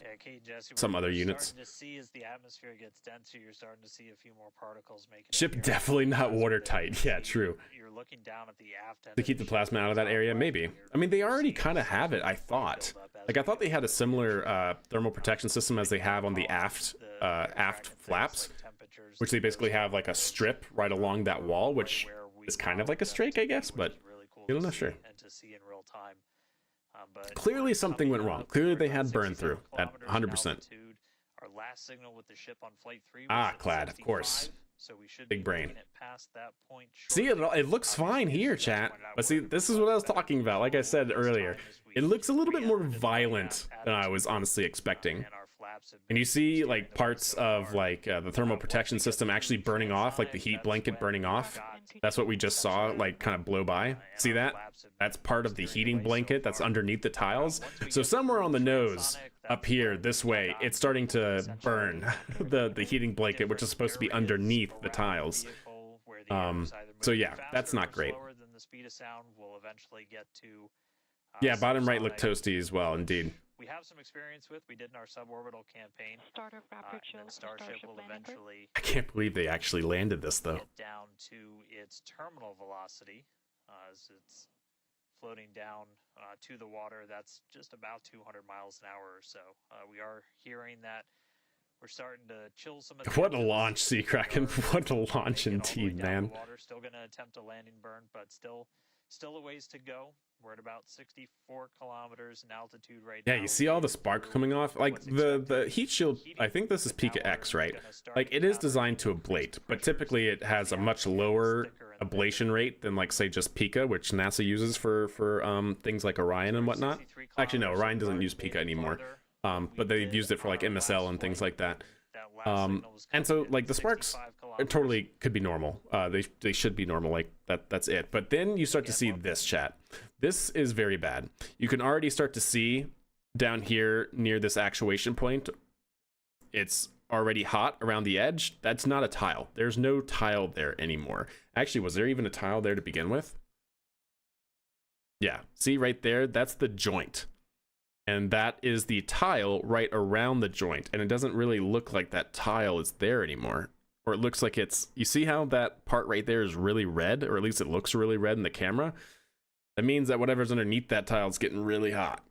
some other units? Starting to see as the atmosphere gets denser, you're starting to see a few more particles making. Ship definitely not watertight. Yeah, true. You're looking down at the aft end To keep the plasma out of that area, maybe. I mean, they already kind of have it, I thought. Like, I thought they had a similar thermal protection system as they have on the aft flaps, which they basically have like a strip right along that wall, which is kind of like a strake, I guess, but I'm not sure. And to see in real time. But Clearly something went wrong. Clearly they had burn through at 100%. Our last signal with the ship on flight 3 was Ah, at Clad, of 65, course. so we should Big be brain. making it past that point See, it looks fine here, chat. But see, this is what I was talking about. Like I said earlier, it looks a little bit more violent than I was honestly expecting. And you see like parts of like the thermal protection system actually burning off, like the heat blanket burning off. That's what we just saw, like kind of blow by. See that? That's part of the heating blanket that's underneath the tiles. So somewhere on the nose up here this way, it's starting to burn the heating blanket, which is supposed to be underneath the tiles. So yeah, that's not great. Yeah, bottom right looked toasty as well, indeed. We have some experience with. We did in our suborbital campaign. Startup rapid chill. Starship will eventually I can't believe they actually landed this though. get down to its terminal velocity as it's floating down to the water. That's just about 200 miles an hour or so. We are hearing that we're starting to chill some of the What a engines. launch, Sea Kraken. What a launch Make it all the way indeed, down man. the water. Still going to attempt a landing burn, but still a ways to go. We're at about 64 kilometers in altitude right now. Yeah, you see all the spark coming off? Like the heat shield, I think this is Pika X, right? Like it is designed to ablate, but typically it has a much lower ablation rate than like say just Pika, which NASA uses for things like Orion and whatnot. Actually no, Orion doesn't use Pika anymore. But they've used it for like MSL and things like that. And so like the sparks totally could be normal. They should be normal, like that's it. But then you start to see this, chat. This is very bad. You can already start to see down here near this actuation point, it's already hot around the edge. That's not a tile. There's no tile there anymore. Actually, was there even a tile there to begin with? Yeah, see right there, that's the joint. And that is the tile right around the joint. And it doesn't really look like that tile is there anymore. Or it looks like it's, you see how that part right there is really red? Or at least it looks really red in the camera? That means that whatever's underneath that tile is getting really hot.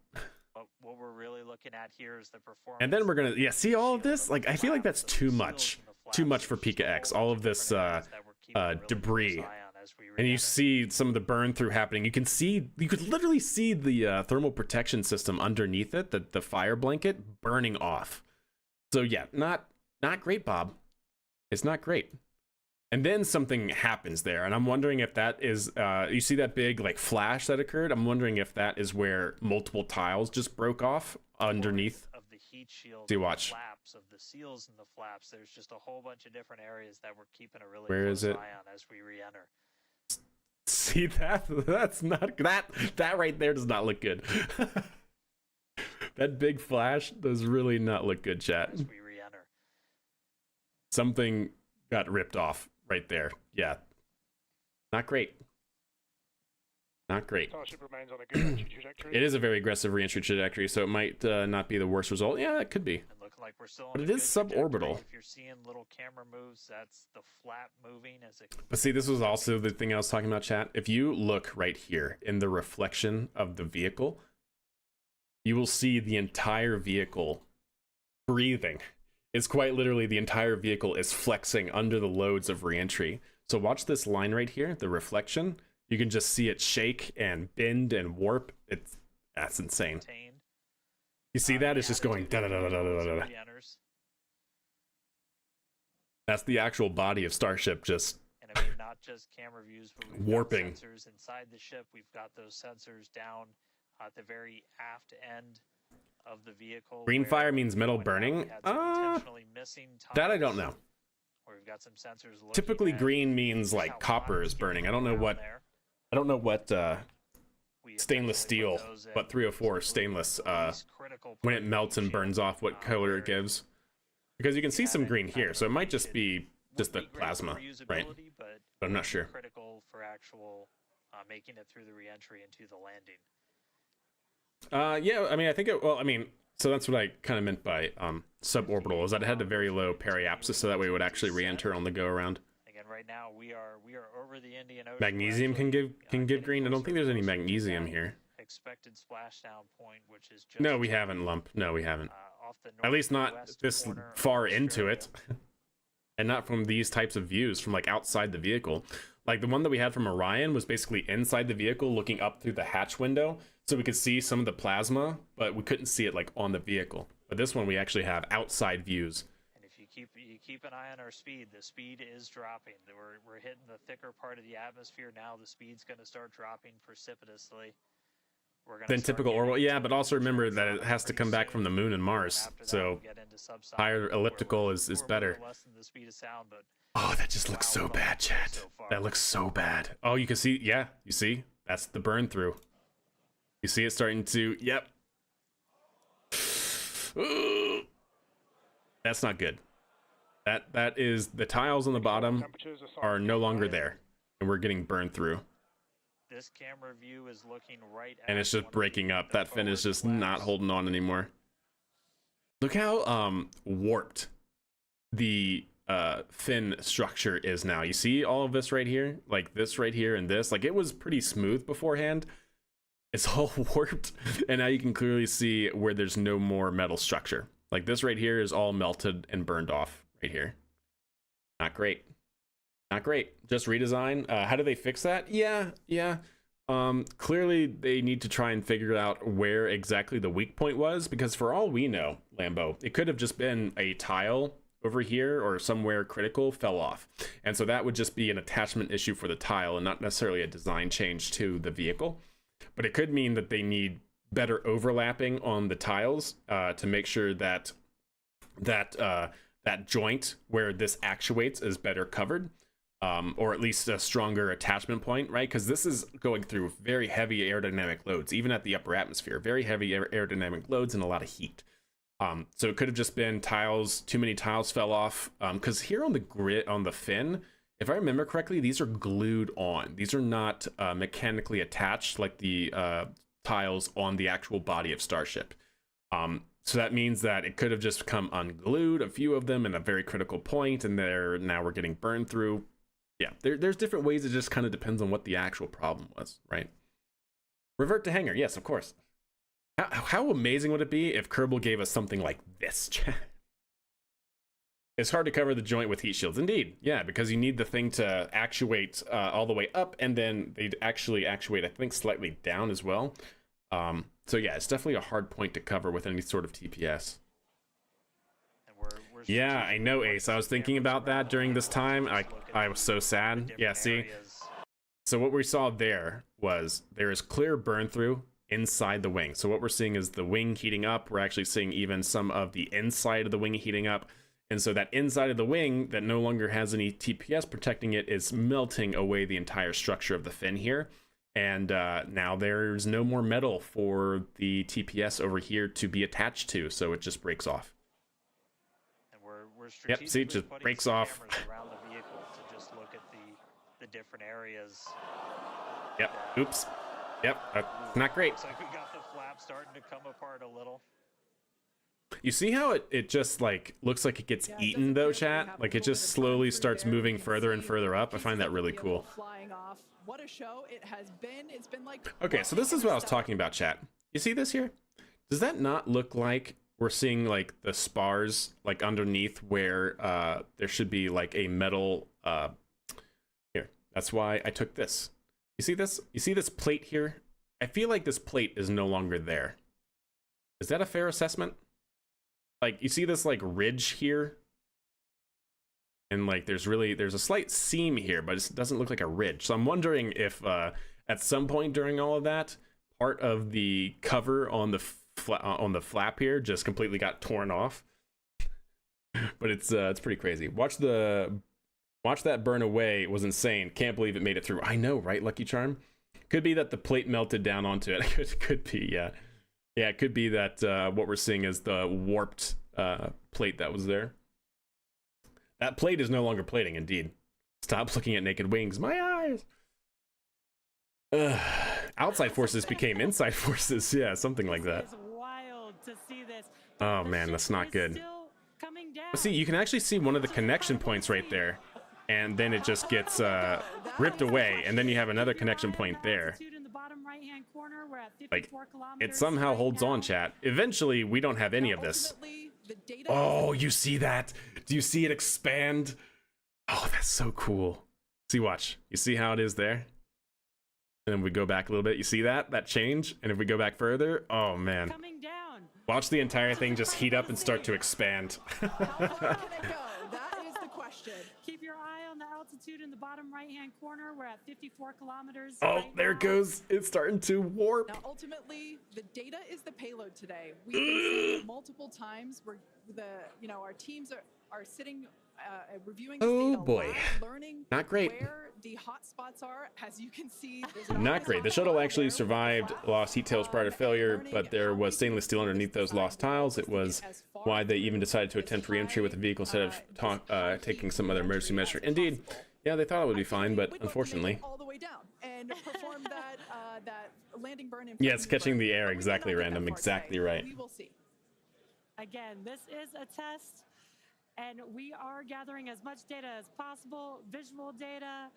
What we're really looking at here is the performance. And then we're gonna, yeah, see all of this? Like, I feel like that's too much. Too much for Pika X. All of this debris And you re-enter. see some of the burn through happening. You could literally see the thermal protection system underneath it, the fire blanket burning off. So yeah, not great, Bob. It's not great. And then something happens there, and I'm wondering if that is, you see that big like flash that occurred? I'm wondering if that is where multiple tiles just broke off underneath. Of the heat shield, See, and the watch. flaps of the seals and the flaps. There's just a whole bunch of different areas that we're keeping a really Where close is it? eye on as we re-enter. See that? That's not that right there does not look good. That big flash does really not look good, chat. As we re-enter. Something got ripped off right there. Yeah. Not great. Not great. Starship remains on a good entry trajectory. It is a very aggressive re-entry trajectory, so it might not be the worst result. Yeah, it could be. And looking like we're still But on it a is good trajectory. suborbital. If you're seeing little camera moves, that's the flap moving as it. But see, this was also the thing I was talking about, chat. If you look right here in the reflection of the vehicle, you will see the entire vehicle breathing. It's quite literally the entire vehicle is flexing under the loads of re-entry. So watch this line right here, the reflection. You can just see it shake and bend and warp. That's insane. Contained. You see that? It's just going da da da da da da da. Re-enters. That's the actual body of Starship just And I mean, not just camera views, but we've warping. got sensors inside the ship. We've got those sensors down at the very aft end of the vehicle. Green where fire means metal when down, burning? we had some intentionally missing that I tiles, don't know. where we've got some sensors looking Typically at green means how like hot copper it's is burning. I getting don't know down what there. We stainless essentially put steel, those in but 304 to stainless the least critical when part it of melts the and heat burns shield, off what color where it gives. Because you can see have some any green kind here, of so it might just related- be just the would be great for plasma, right? reusability, but I'm not sure. critical for actual making it through the re-entry into the landing. Yeah, I mean, I think so that's what I kind of meant by suborbital, is that it had a very low periapsis, so that way it would actually re-enter on the go around. Again, right now we are over the Indian Ocean. Magnesium can give green. I don't think there's any magnesium here. Expected splashdown point, which is just No, we haven't, Lump. No, we haven't. off the At least not northwest this corner of far into Australia. it. And not from these types of views from like outside the vehicle. Like the one that we had from Orion was basically inside the vehicle looking up through the hatch window, so we could see some of the plasma, but we couldn't see it like on the vehicle. But this one we actually have outside views. And if you keep an eye on our speed, the speed is dropping. We're hitting the thicker part of the atmosphere now. The speed's going to start dropping precipitously. We're gonna Then start typical getting orbital, yeah, into but also remember that it ultraviolet has to come back pretty from the moon and Mars, soon. After that, so we'll get into subsonic, higher where elliptical we're- is we're a better. little less than the speed of sound, but Oh, that just looks so wow, bad, so chat. far. That looks so bad. Oh, you can see, yeah, you see? That's the burn through. You see it starting to, yep. Ooh. That's not good. That is, the tiles on the bottom Temperatures are no longer high. there, and we're getting burned through. this camera view is looking right at And it's one just of the- breaking up. the That fin is forward just not flaps. holding on anymore. Look how warped the fin structure is now. You see all of this right here? Like this right here and this. Like it was pretty smooth beforehand. It's all warped. And now you can clearly see where there's no more metal structure. Like this right here is all melted and burned off right here. Not great. Not great. Just redesign. How do they fix that? Yeah. Clearly they need to try and figure out where exactly the weak point was, because for all we know, Lambo, it could have just been a tile over here or somewhere critical fell off. And so that would just be an attachment issue for the tile and not necessarily a design change to the vehicle. But it could mean that they need better overlapping on the tiles to make sure that that joint where this actuates is better covered. Or at least a stronger attachment point, right? Because this is going through very heavy aerodynamic loads, even at the upper atmosphere, very heavy aerodynamic loads and a lot of heat. So it could have just been tiles, too many tiles fell off. Because here on the grid, on the fin, if I remember correctly, these are glued on. These are not mechanically attached like the tiles on the actual body of Starship. So that means that it could have just come unglued, a few of them in a very critical point, and now we're getting burned through. Yeah, there's different ways. It just kind of depends on what the actual problem was, right? Revert to hangar. Yes, of course. How amazing would it be if Kerbal gave us something like this? It's hard to cover the joint with heat shields. Indeed, yeah, because you need the thing to actuate all the way up, and then they actually actuate, I think, slightly down as well. So yeah, it's definitely a hard point to cover with any sort of TPS. Yeah, I know, Ace. I was thinking about that during this time. I was so sad. Yeah, see? So what we saw there was there is clear burn through inside the wing. So what we're seeing is the wing heating up. We're actually seeing even some of the inside of the wing heating up. And so that inside of the wing that no longer has any TPS protecting it is melting away the entire structure of the fin here. And now there's no more metal for the TPS over here to be attached to, so it just breaks off. And we're yep, see, it just breaks off. Around the vehicle to just look at the different areas. Yep, oops. Yep, not great. Looks like we got the flap starting to come apart a little. You see how it just like looks like it gets eaten though, chat? Like it just slowly starts moving further and further up. I find that really cool. Flying off. What a show it has been. It's been like okay, so this is what I was talking about, chat. You see this here? Does that not look like we're seeing like the spars like underneath where there should be like a metal here? That's why I took this. You see this? You see this plate here? I feel like this plate is no longer there. Is that a fair assessment? Like, you see this, like, ridge here? And, like, there's a slight seam here, but it doesn't look like a ridge. So I'm wondering if, at some point during all of that, part of the cover on the flap here just completely got torn off. But it's pretty crazy. Watch that burn away. It was insane. Can't believe it made it through. I know, right, Lucky Charm? Could be that the plate melted down onto it. It could be, yeah. Yeah, it could be that what we're seeing is the warped plate that was there. That plate is no longer plating, indeed. Stop looking at naked wings. My eyes! Outside forces became inside forces. Yeah, something like that. It's wild to see this. Oh, man, that's not good. But see, you can actually see one of the connection points right there. And then it just gets ripped away. And then you have another connection point there. Like, it somehow holds on, chat. Eventually, we don't have any of this. Oh, you see that? Do you see it expand? Oh, that's so cool. See, watch. You see how it is there? And then we go back a little bit. You see that? That change? And if we go back further, oh, man. Watch the entire thing just heat up and start to expand. Keep your eye on the altitude in the bottom right-hand corner. We're at 54 kilometers. Oh, right there now. it goes. It's starting to warp. Now, ultimately, the data is the payload today. We've been seeing multiple times where our teams are sitting reviewing this data live, learning not great. Where the hot spots are. As you can see, not great. The shuttle actually survived lost heat tails prior to failure, but there was stainless steel underneath those lost tiles. It was why they even decided to attempt re-entry with the vehicle instead of taking some other emergency measure. Indeed, yeah, they thought it would be fine, but unfortunately. All the way down and perform that landing burn. Yeah, it's catching the air exactly random. Exactly right. We will see. Again, this is a test. And we are gathering as much data as possible, visual data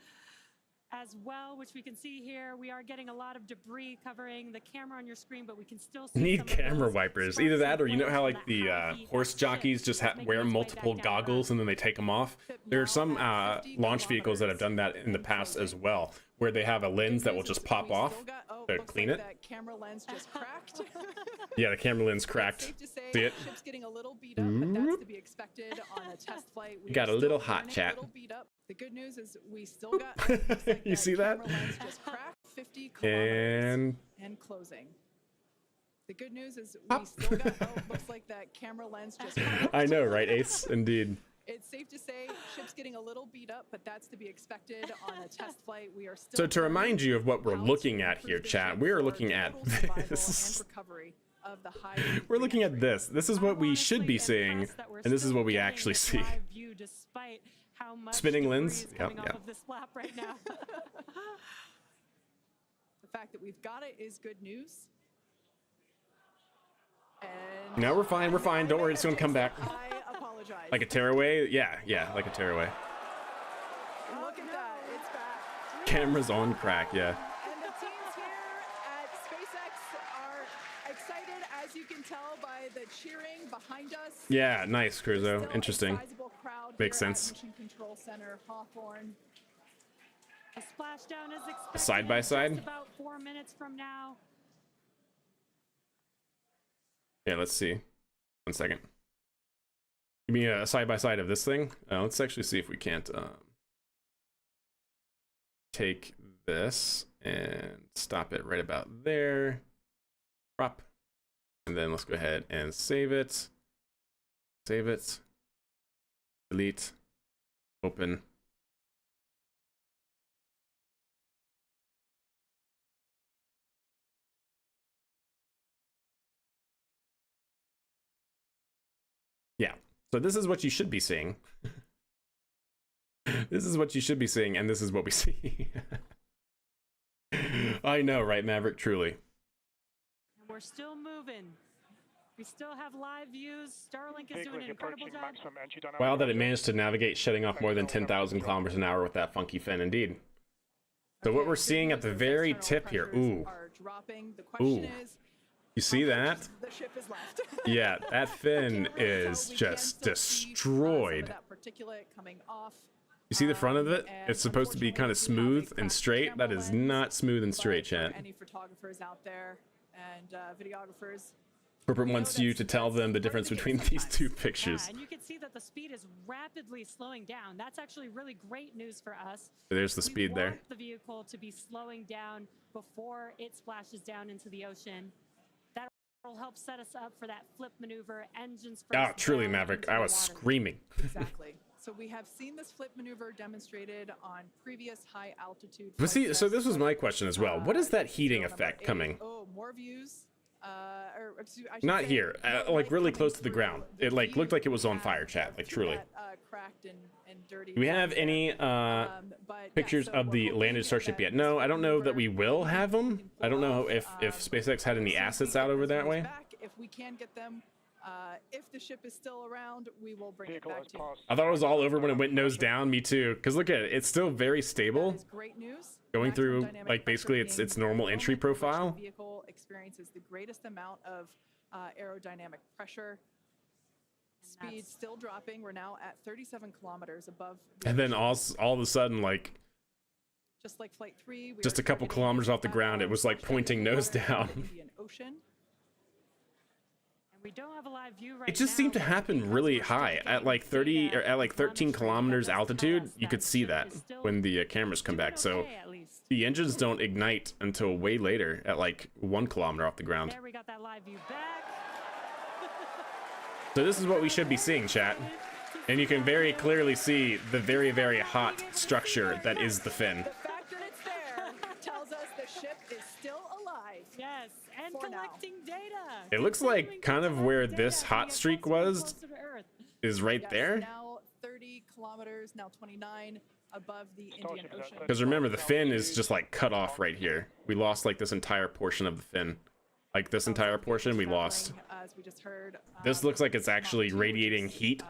as well, which we can see here. We are getting a lot of debris covering the camera on your screen, but we can still see need camera wipers. Either that, or you know how like the horse jockeys just wear multiple goggles and then they take them off. There are some launch vehicles that have done that in the past as well, where they have a lens that will just pop off to clean it. That camera lens just cracked. Yeah, the camera lens cracked. See it? Ship's getting a little beat up, but that's to be expected on a test flight. You got a little hot, chat. The good news is we still got. You see that? Just cracked 50 kilometers and closing. The good news is we still got. Looks like that camera lens just. I know, right, Ace? Indeed. It's safe to say ship's getting a little beat up, but that's to be expected on a test flight. We are still. So to remind you of what we're looking at here, chat, we are looking at this. We're looking at this. This is what we should be seeing, and this is what we actually see. Spinning lens. Yep. Right now. The fact that we've got it is good news. And no, we're fine. We're fine. Don't worry. It's gonna come back. I apologize. Like a tearaway? Yeah, like a tearaway. Look at that. It's back. Camera's on crack. Yeah. And the teams here at SpaceX are excited, as you can tell by the cheering behind us. Yeah, nice, Cruzo. Interesting. Sizable crowd Makes sense. Mission Control Center, Hawthorne. A splashdown is expected Side by side? in just about 4 minutes from now. Yeah, let's see. 1 second. Give me a side by side of this thing. Let's actually see if we can't take this and stop it right about there. Prop. And then let's go ahead and save it. Save it. Delete. Open. Yeah. So this is what you should be seeing. This is what you should be seeing, and this is what we see. I know, right, Maverick? Truly. And we're still moving. We still have live views. Starlink is Vehicle doing is an incredible approaching job. maximum entry dynamic Wow, that it pressure. managed to navigate, shutting off more than 10,000 kilometers an hour with that funky fin, indeed. So what we're seeing at the very tip here, ooh, ooh, you see that? The ship is left. Yeah, that fin Can't really tell. is We can just still see, destroyed. some of that particulate coming off. You see the front of it? And It's supposed to be kind of unfortunately, we smooth have a and cracked straight. camera That is lens, not smooth and straight, but for chat. any photographers out there and videographers, Corporate wants you to tell them the difference between these two pictures. Yeah, and you can see that the speed is rapidly slowing down. That's actually really great news for us. There's the We speed there. want the vehicle to be slowing down before it splashes down into the ocean. That will help set us up for that flip maneuver, engines first. Oh, truly, down Maverick. into I the was water. screaming. exactly. So we have seen this flip maneuver dedemonstrated on previous high altitude. But see, flight so tests. this was my question as well. What is that heating Serial number effect 8. coming? Oh, more views. Or, excuse, I should Not say, here, more like light really coming close to the through ground. the It like looked like it was on view fire, chat, like to truly. that, cracked and dirty. Do we have lens there. any But, pictures so of we're the hoping landed Starship that yet? No, I don't know that we maneuver will have them. can I don't pull know off, if SpaceX had any as soon as we assets get out over those that ones way. back, if we can get them, if the ship is still around, we will bring Vehicle it back has to you. passed. I thought it was all over when it went nose down. Me too. Because look at it, it's still very That stable. is great news. Going Maximum through, dynamic like, basically pressure its being normal the entry moment in which the profile. vehicle experiences the greatest amount of aerodynamic pressure. Speed that's- still dropping. We're now at 37 kilometers above. the And then ocean. all of a sudden, like Just like Flight 3, we just are a couple targeting kilometers off the at ground, it was like splashdown pointing water nose in the down. Indian Ocean. And we don't have a live view right It just now, seemed to but happen because really we're still high getting at like 30 data or at like 13 telemetry, kilometers that does tell altitude. us You could that see ship that is still when the cameras come doing back. So okay, at least. the engines don't ignite until way later at like 1 kilometer off the ground. There we got that live view back. So this is what we should be seeing, chat. And you can very clearly see the very, very hot structure that is the fin. The fact that it's there tells us the ship is still alive. Yes, and For now. collecting data. It looks like Continuing kind to of collect where data this as we hot get streak closer and was closer to Earth. is right Yes, there. Now 30 kilometers, now 29 above the Indian Starship is at Ocean. Because remember, the fin is just like cut off right here. We lost like this entire portion of the fin. Like this entire portion we lost. As we just heard, This looks like it's actually Mach 2, which radiating is, heat,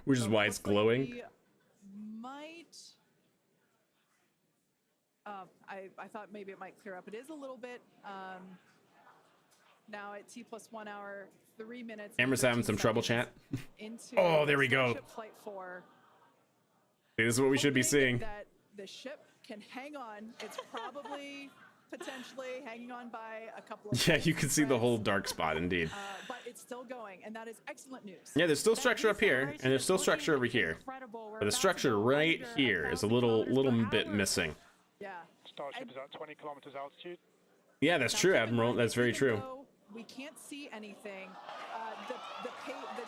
which is so why it's looks like glowing. we might. I thought maybe it might clear up. It is a little bit. Now at T+1 hour, 3 minutes. and Camera's having 13 some trouble, seconds chat. into Oh, there we go. Starship Flight 4. This is what we should be Hoping seeing. That the ship can hang on. It's probably potentially hanging on by a couple of. Yeah, you can see the threads, whole dark spot indeed. but it's still going, and that is excellent news. Yeah, there's still That structure up here, deceleration and there's is still looking structure over here. incredible. We're But the about to structure go right under here is a 1,000 little kilometers per bit hour. missing. Yeah. Starship is at 20 kilometers altitude. Yeah, that's Now, true, keep in Admiral. mind That's that very even true. though we can't see anything. The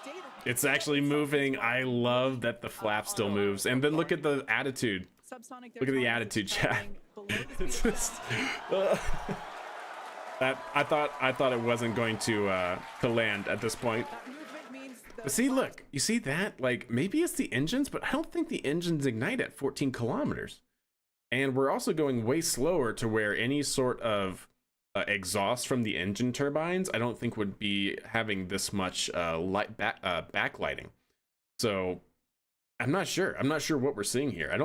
data. It's actually moving. I love that the flap still moves. And then look at the attitude. Subsonic, Look at the attitude, chat. It's just that I thought it wasn't going to land at this point. That movement means the But see, look, you see that? Like maybe it's the engines, but I don't think the engines ignite at 14 kilometers. And we're also going way slower to where any sort of exhaust from the engine turbines, I don't think would be having this much backlighting. So I'm not sure. I'm not sure what we're seeing here.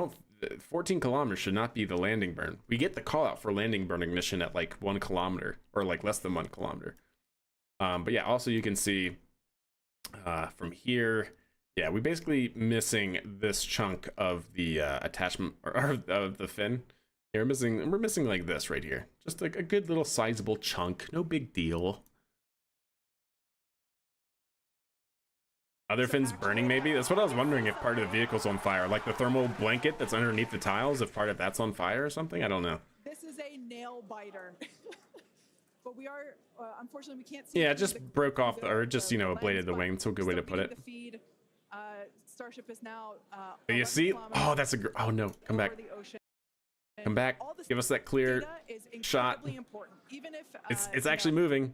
14 kilometers should not be the landing burn. We get the call out for landing burn ignition at like 1 kilometer or like less than 1 kilometer. But yeah, also you can see from here, Yeah, we basically missing this chunk of the attachment or of the fin. Yeah, we're missing like this right here. Just like a good little sizable chunk. No big deal. Other fins burning maybe? That's what I was wondering, if part of the vehicle's on fire. Like the thermal blanket that's underneath the tiles, if part of that's on fire or something? I don't know. This is a nail biter. But we are, unfortunately, we can't see. Yeah, it just broke off the, or just, you know, ablated the wing. That's a good way to put it. The feed, Starship is now. You see? Oh, that's a. Oh no! Come back. Come back. Give us that clear shot. Even if, it's actually moving,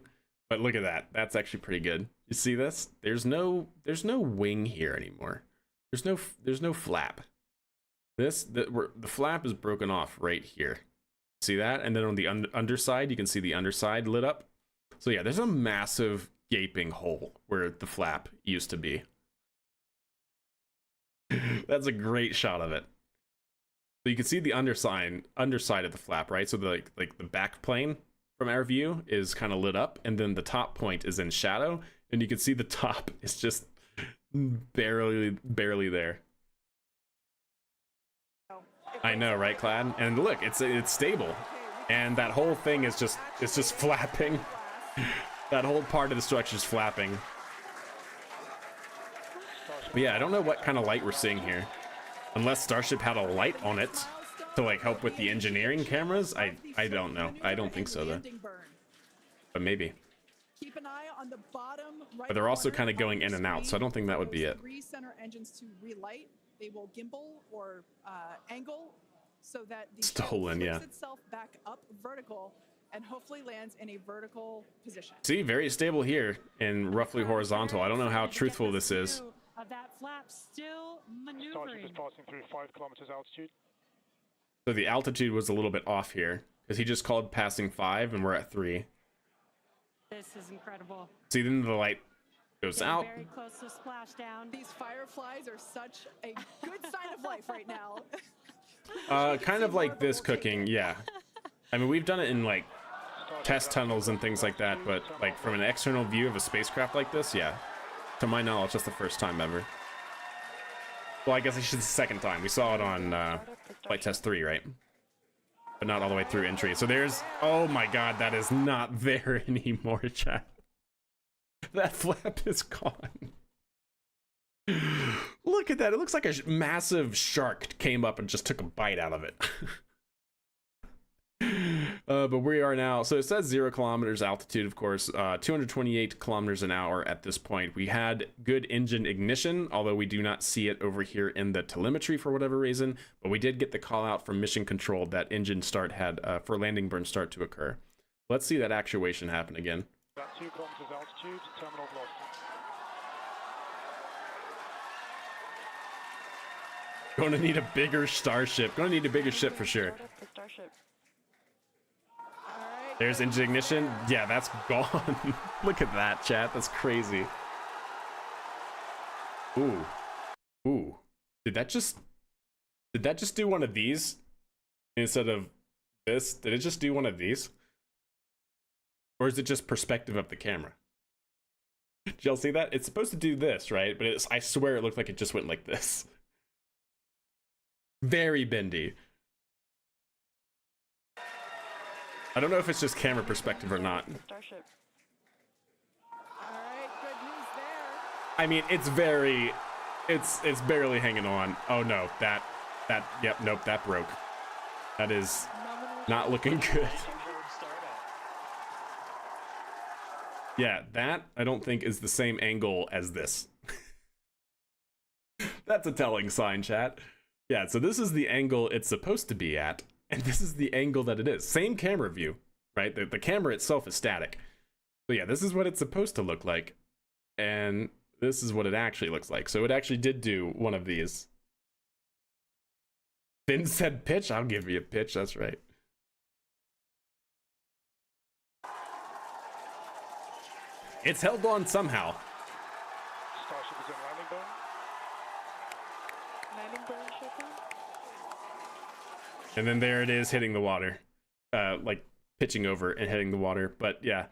but look at that. That's actually pretty good. You see this? There's no wing here anymore. There's no flap. The flap is broken off right here. See that? And then on the underside, you can see the underside lit up. So yeah, there's a massive gaping hole where the flap used to be. That's a great shot of it. So you can see the underside of the flap, right? So the like the back plane from our view is kind of lit up, and then the top point is in shadow, and you can see the top is just barely there. I know, right, Clad? And look, it's stable, and that whole thing is just flapping. That whole part of the structure is flapping. But yeah, I don't know what kind of light we're seeing here, unless Starship had a light on it to like help with the engineering cameras. I don't know. I don't think so though. But maybe. Keep an eye on the bottom right. But they're also kind of going in and out, so I don't think that would be it. Recenter engines to relight. They will gimbal or angle so that the stolen, yeah, itself back up vertical and hopefully lands in a vertical position. See, very stable here and roughly horizontal. I don't know how truthful this is. Of that flap still maneuvering. Starship is passing through 5 kilometers altitude. So the altitude was a little bit off here because he just called passing 5 and we're at 3. This is incredible. See, then the light goes out. Very close to splashdown. These fireflies are such a good sign of life right now. Kind of like this cooking, yeah. I mean, we've done it in like test tunnels and things like that, but like from an external view of a spacecraft like this, yeah. To my knowledge, that's the first time ever. Well, I guess I should say second time. We saw it on flight test 3, right? But not all the way through entry. So there's, oh my god, that is not there anymore, chat. That flap is gone. Look at that. It looks like a massive shark came up and just took a bite out of it. But we are now, so it says 0 kilometers altitude, of course, 228 kilometers an hour at this point. We had good engine ignition, although we do not see it over here in the telemetry for whatever reason, but we did get the call out from mission control that engine start had for landing burn start to occur. Let's see that actuation happen again. About 2 kilometers altitude, terminal velocity. Going to need a bigger Starship. Going to need a bigger ship for sure. There's engine ignition. Yeah, that's gone. Look at that, chat. That's crazy. Ooh. Ooh. Did that just do one of these instead of this? Did it just do one of these? Or is it just perspective of the camera? Did y'all see that? It's supposed to do this, right? But I swear it looked like it just went like this. Very bendy. I don't know if it's just camera perspective or not. Starship. All right, good news there. I mean, it's barely hanging on. Oh no, yep, nope, that broke. That is not looking good. Yeah, that I don't think is the same angle as this. That's a telling sign, chat. Yeah, so this is the angle it's supposed to be at, and this is the angle that it is. Same camera view, right? The camera itself is static. So yeah, this is what it's supposed to look like, and this is what it actually looks like. So it actually did do one of these. Finn said pitch? I'll give you a pitch, that's right. It's held on somehow. Starship is in landing burn. Landing burn, Shepard. And then there it is hitting the water. Like pitching over and hitting the water. But yeah.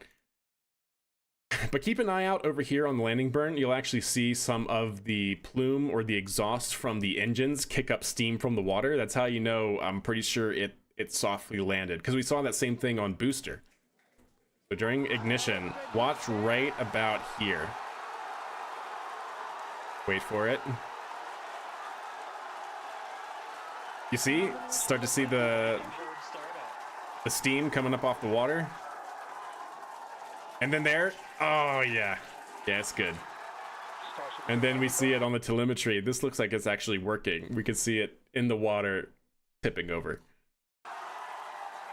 But keep an eye out over here on the landing burn. You'll actually see some of the plume or the exhaust from the engines kick up steam from the water. That's how you know, I'm pretty sure it softly landed, because we saw that same thing on booster. So during ignition, watch right about here. Wait for it. You see? Start to see the steam coming up off the water. And then there, oh yeah. Yeah, it's good. And then we see it on the telemetry. This looks like it's actually working. We can see it in the water tipping over.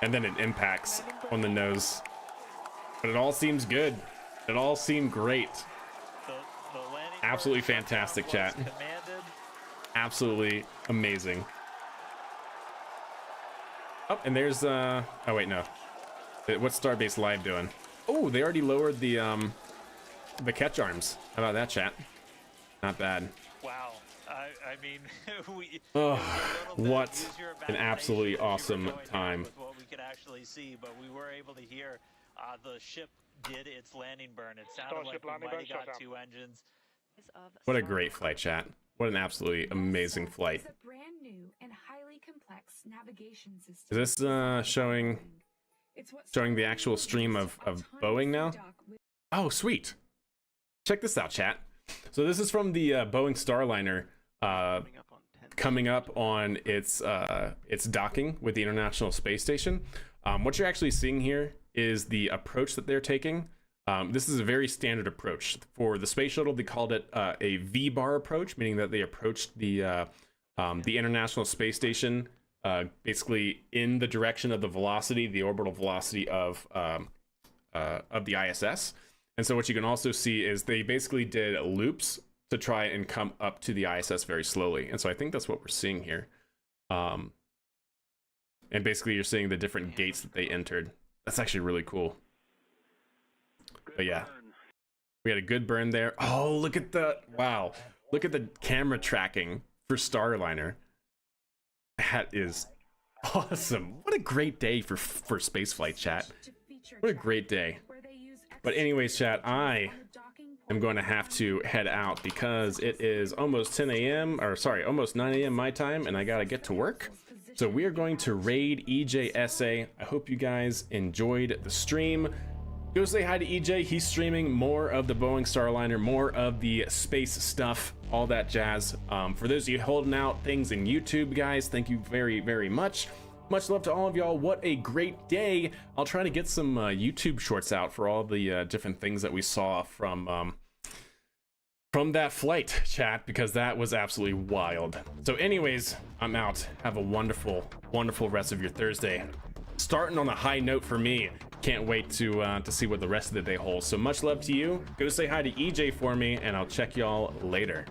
And then it impacts on the nose. But it all seems good. It all seemed great. Absolutely fantastic, chat. Absolutely amazing. Oh, and there's oh wait, no. What's Starbase Live doing? Oh, they already lowered the catch arms. How about that, chat? Not bad. Wow. I mean, what an absolutely awesome time. With what we could actually see, but we were able to hear the ship did its landing burn. It sounded like we might have got 2 engines. What a great flight, chat. What an absolutely amazing flight. It's a brand new and highly complex navigation system. Is this showing the actual stream of Boeing now? Oh, sweet. Check this out, chat. So this is from the Boeing Starliner coming up on its docking with the International Space Station. What you're actually seeing here is the approach that they're taking. This is a very standard approach. For the space shuttle, they called it a V-bar approach, meaning that they approached the International Space Station basically in the direction of the velocity, the orbital velocity of the ISS. And so what you can also see is they basically did loops to try and come up to the ISS very slowly. And so I think that's what we're seeing here. And basically you're seeing the different gates that they entered. That's actually really cool. But yeah, we had a good burn there. Oh, look at the, wow. Look at the camera tracking for Starliner. That is awesome. What a great day for spaceflight, chat. What a great day. But anyways, chat, I am going to have to head out because it is almost 10 a.m. or sorry, almost 9 a.m. my time, and I got to get to work. So we are going to raid EJSA. I hope you guys enjoyed the stream. Go say hi to EJ. He's streaming more of the Boeing Starliner, more of the space stuff, all that jazz. For those of you holding out things in YouTube, guys, thank you very, very much. Much love to all of y'all. What a great day. I'll try to get some YouTube shorts out for all the different things that we saw from that flight, chat, because that was absolutely wild. So anyways, I'm out. Have a wonderful, wonderful rest of your Thursday. Starting on a high note for me. Can't wait to see what the rest of the day holds. So much love to you. Go say hi to EJ for me, and I'll check y'all later.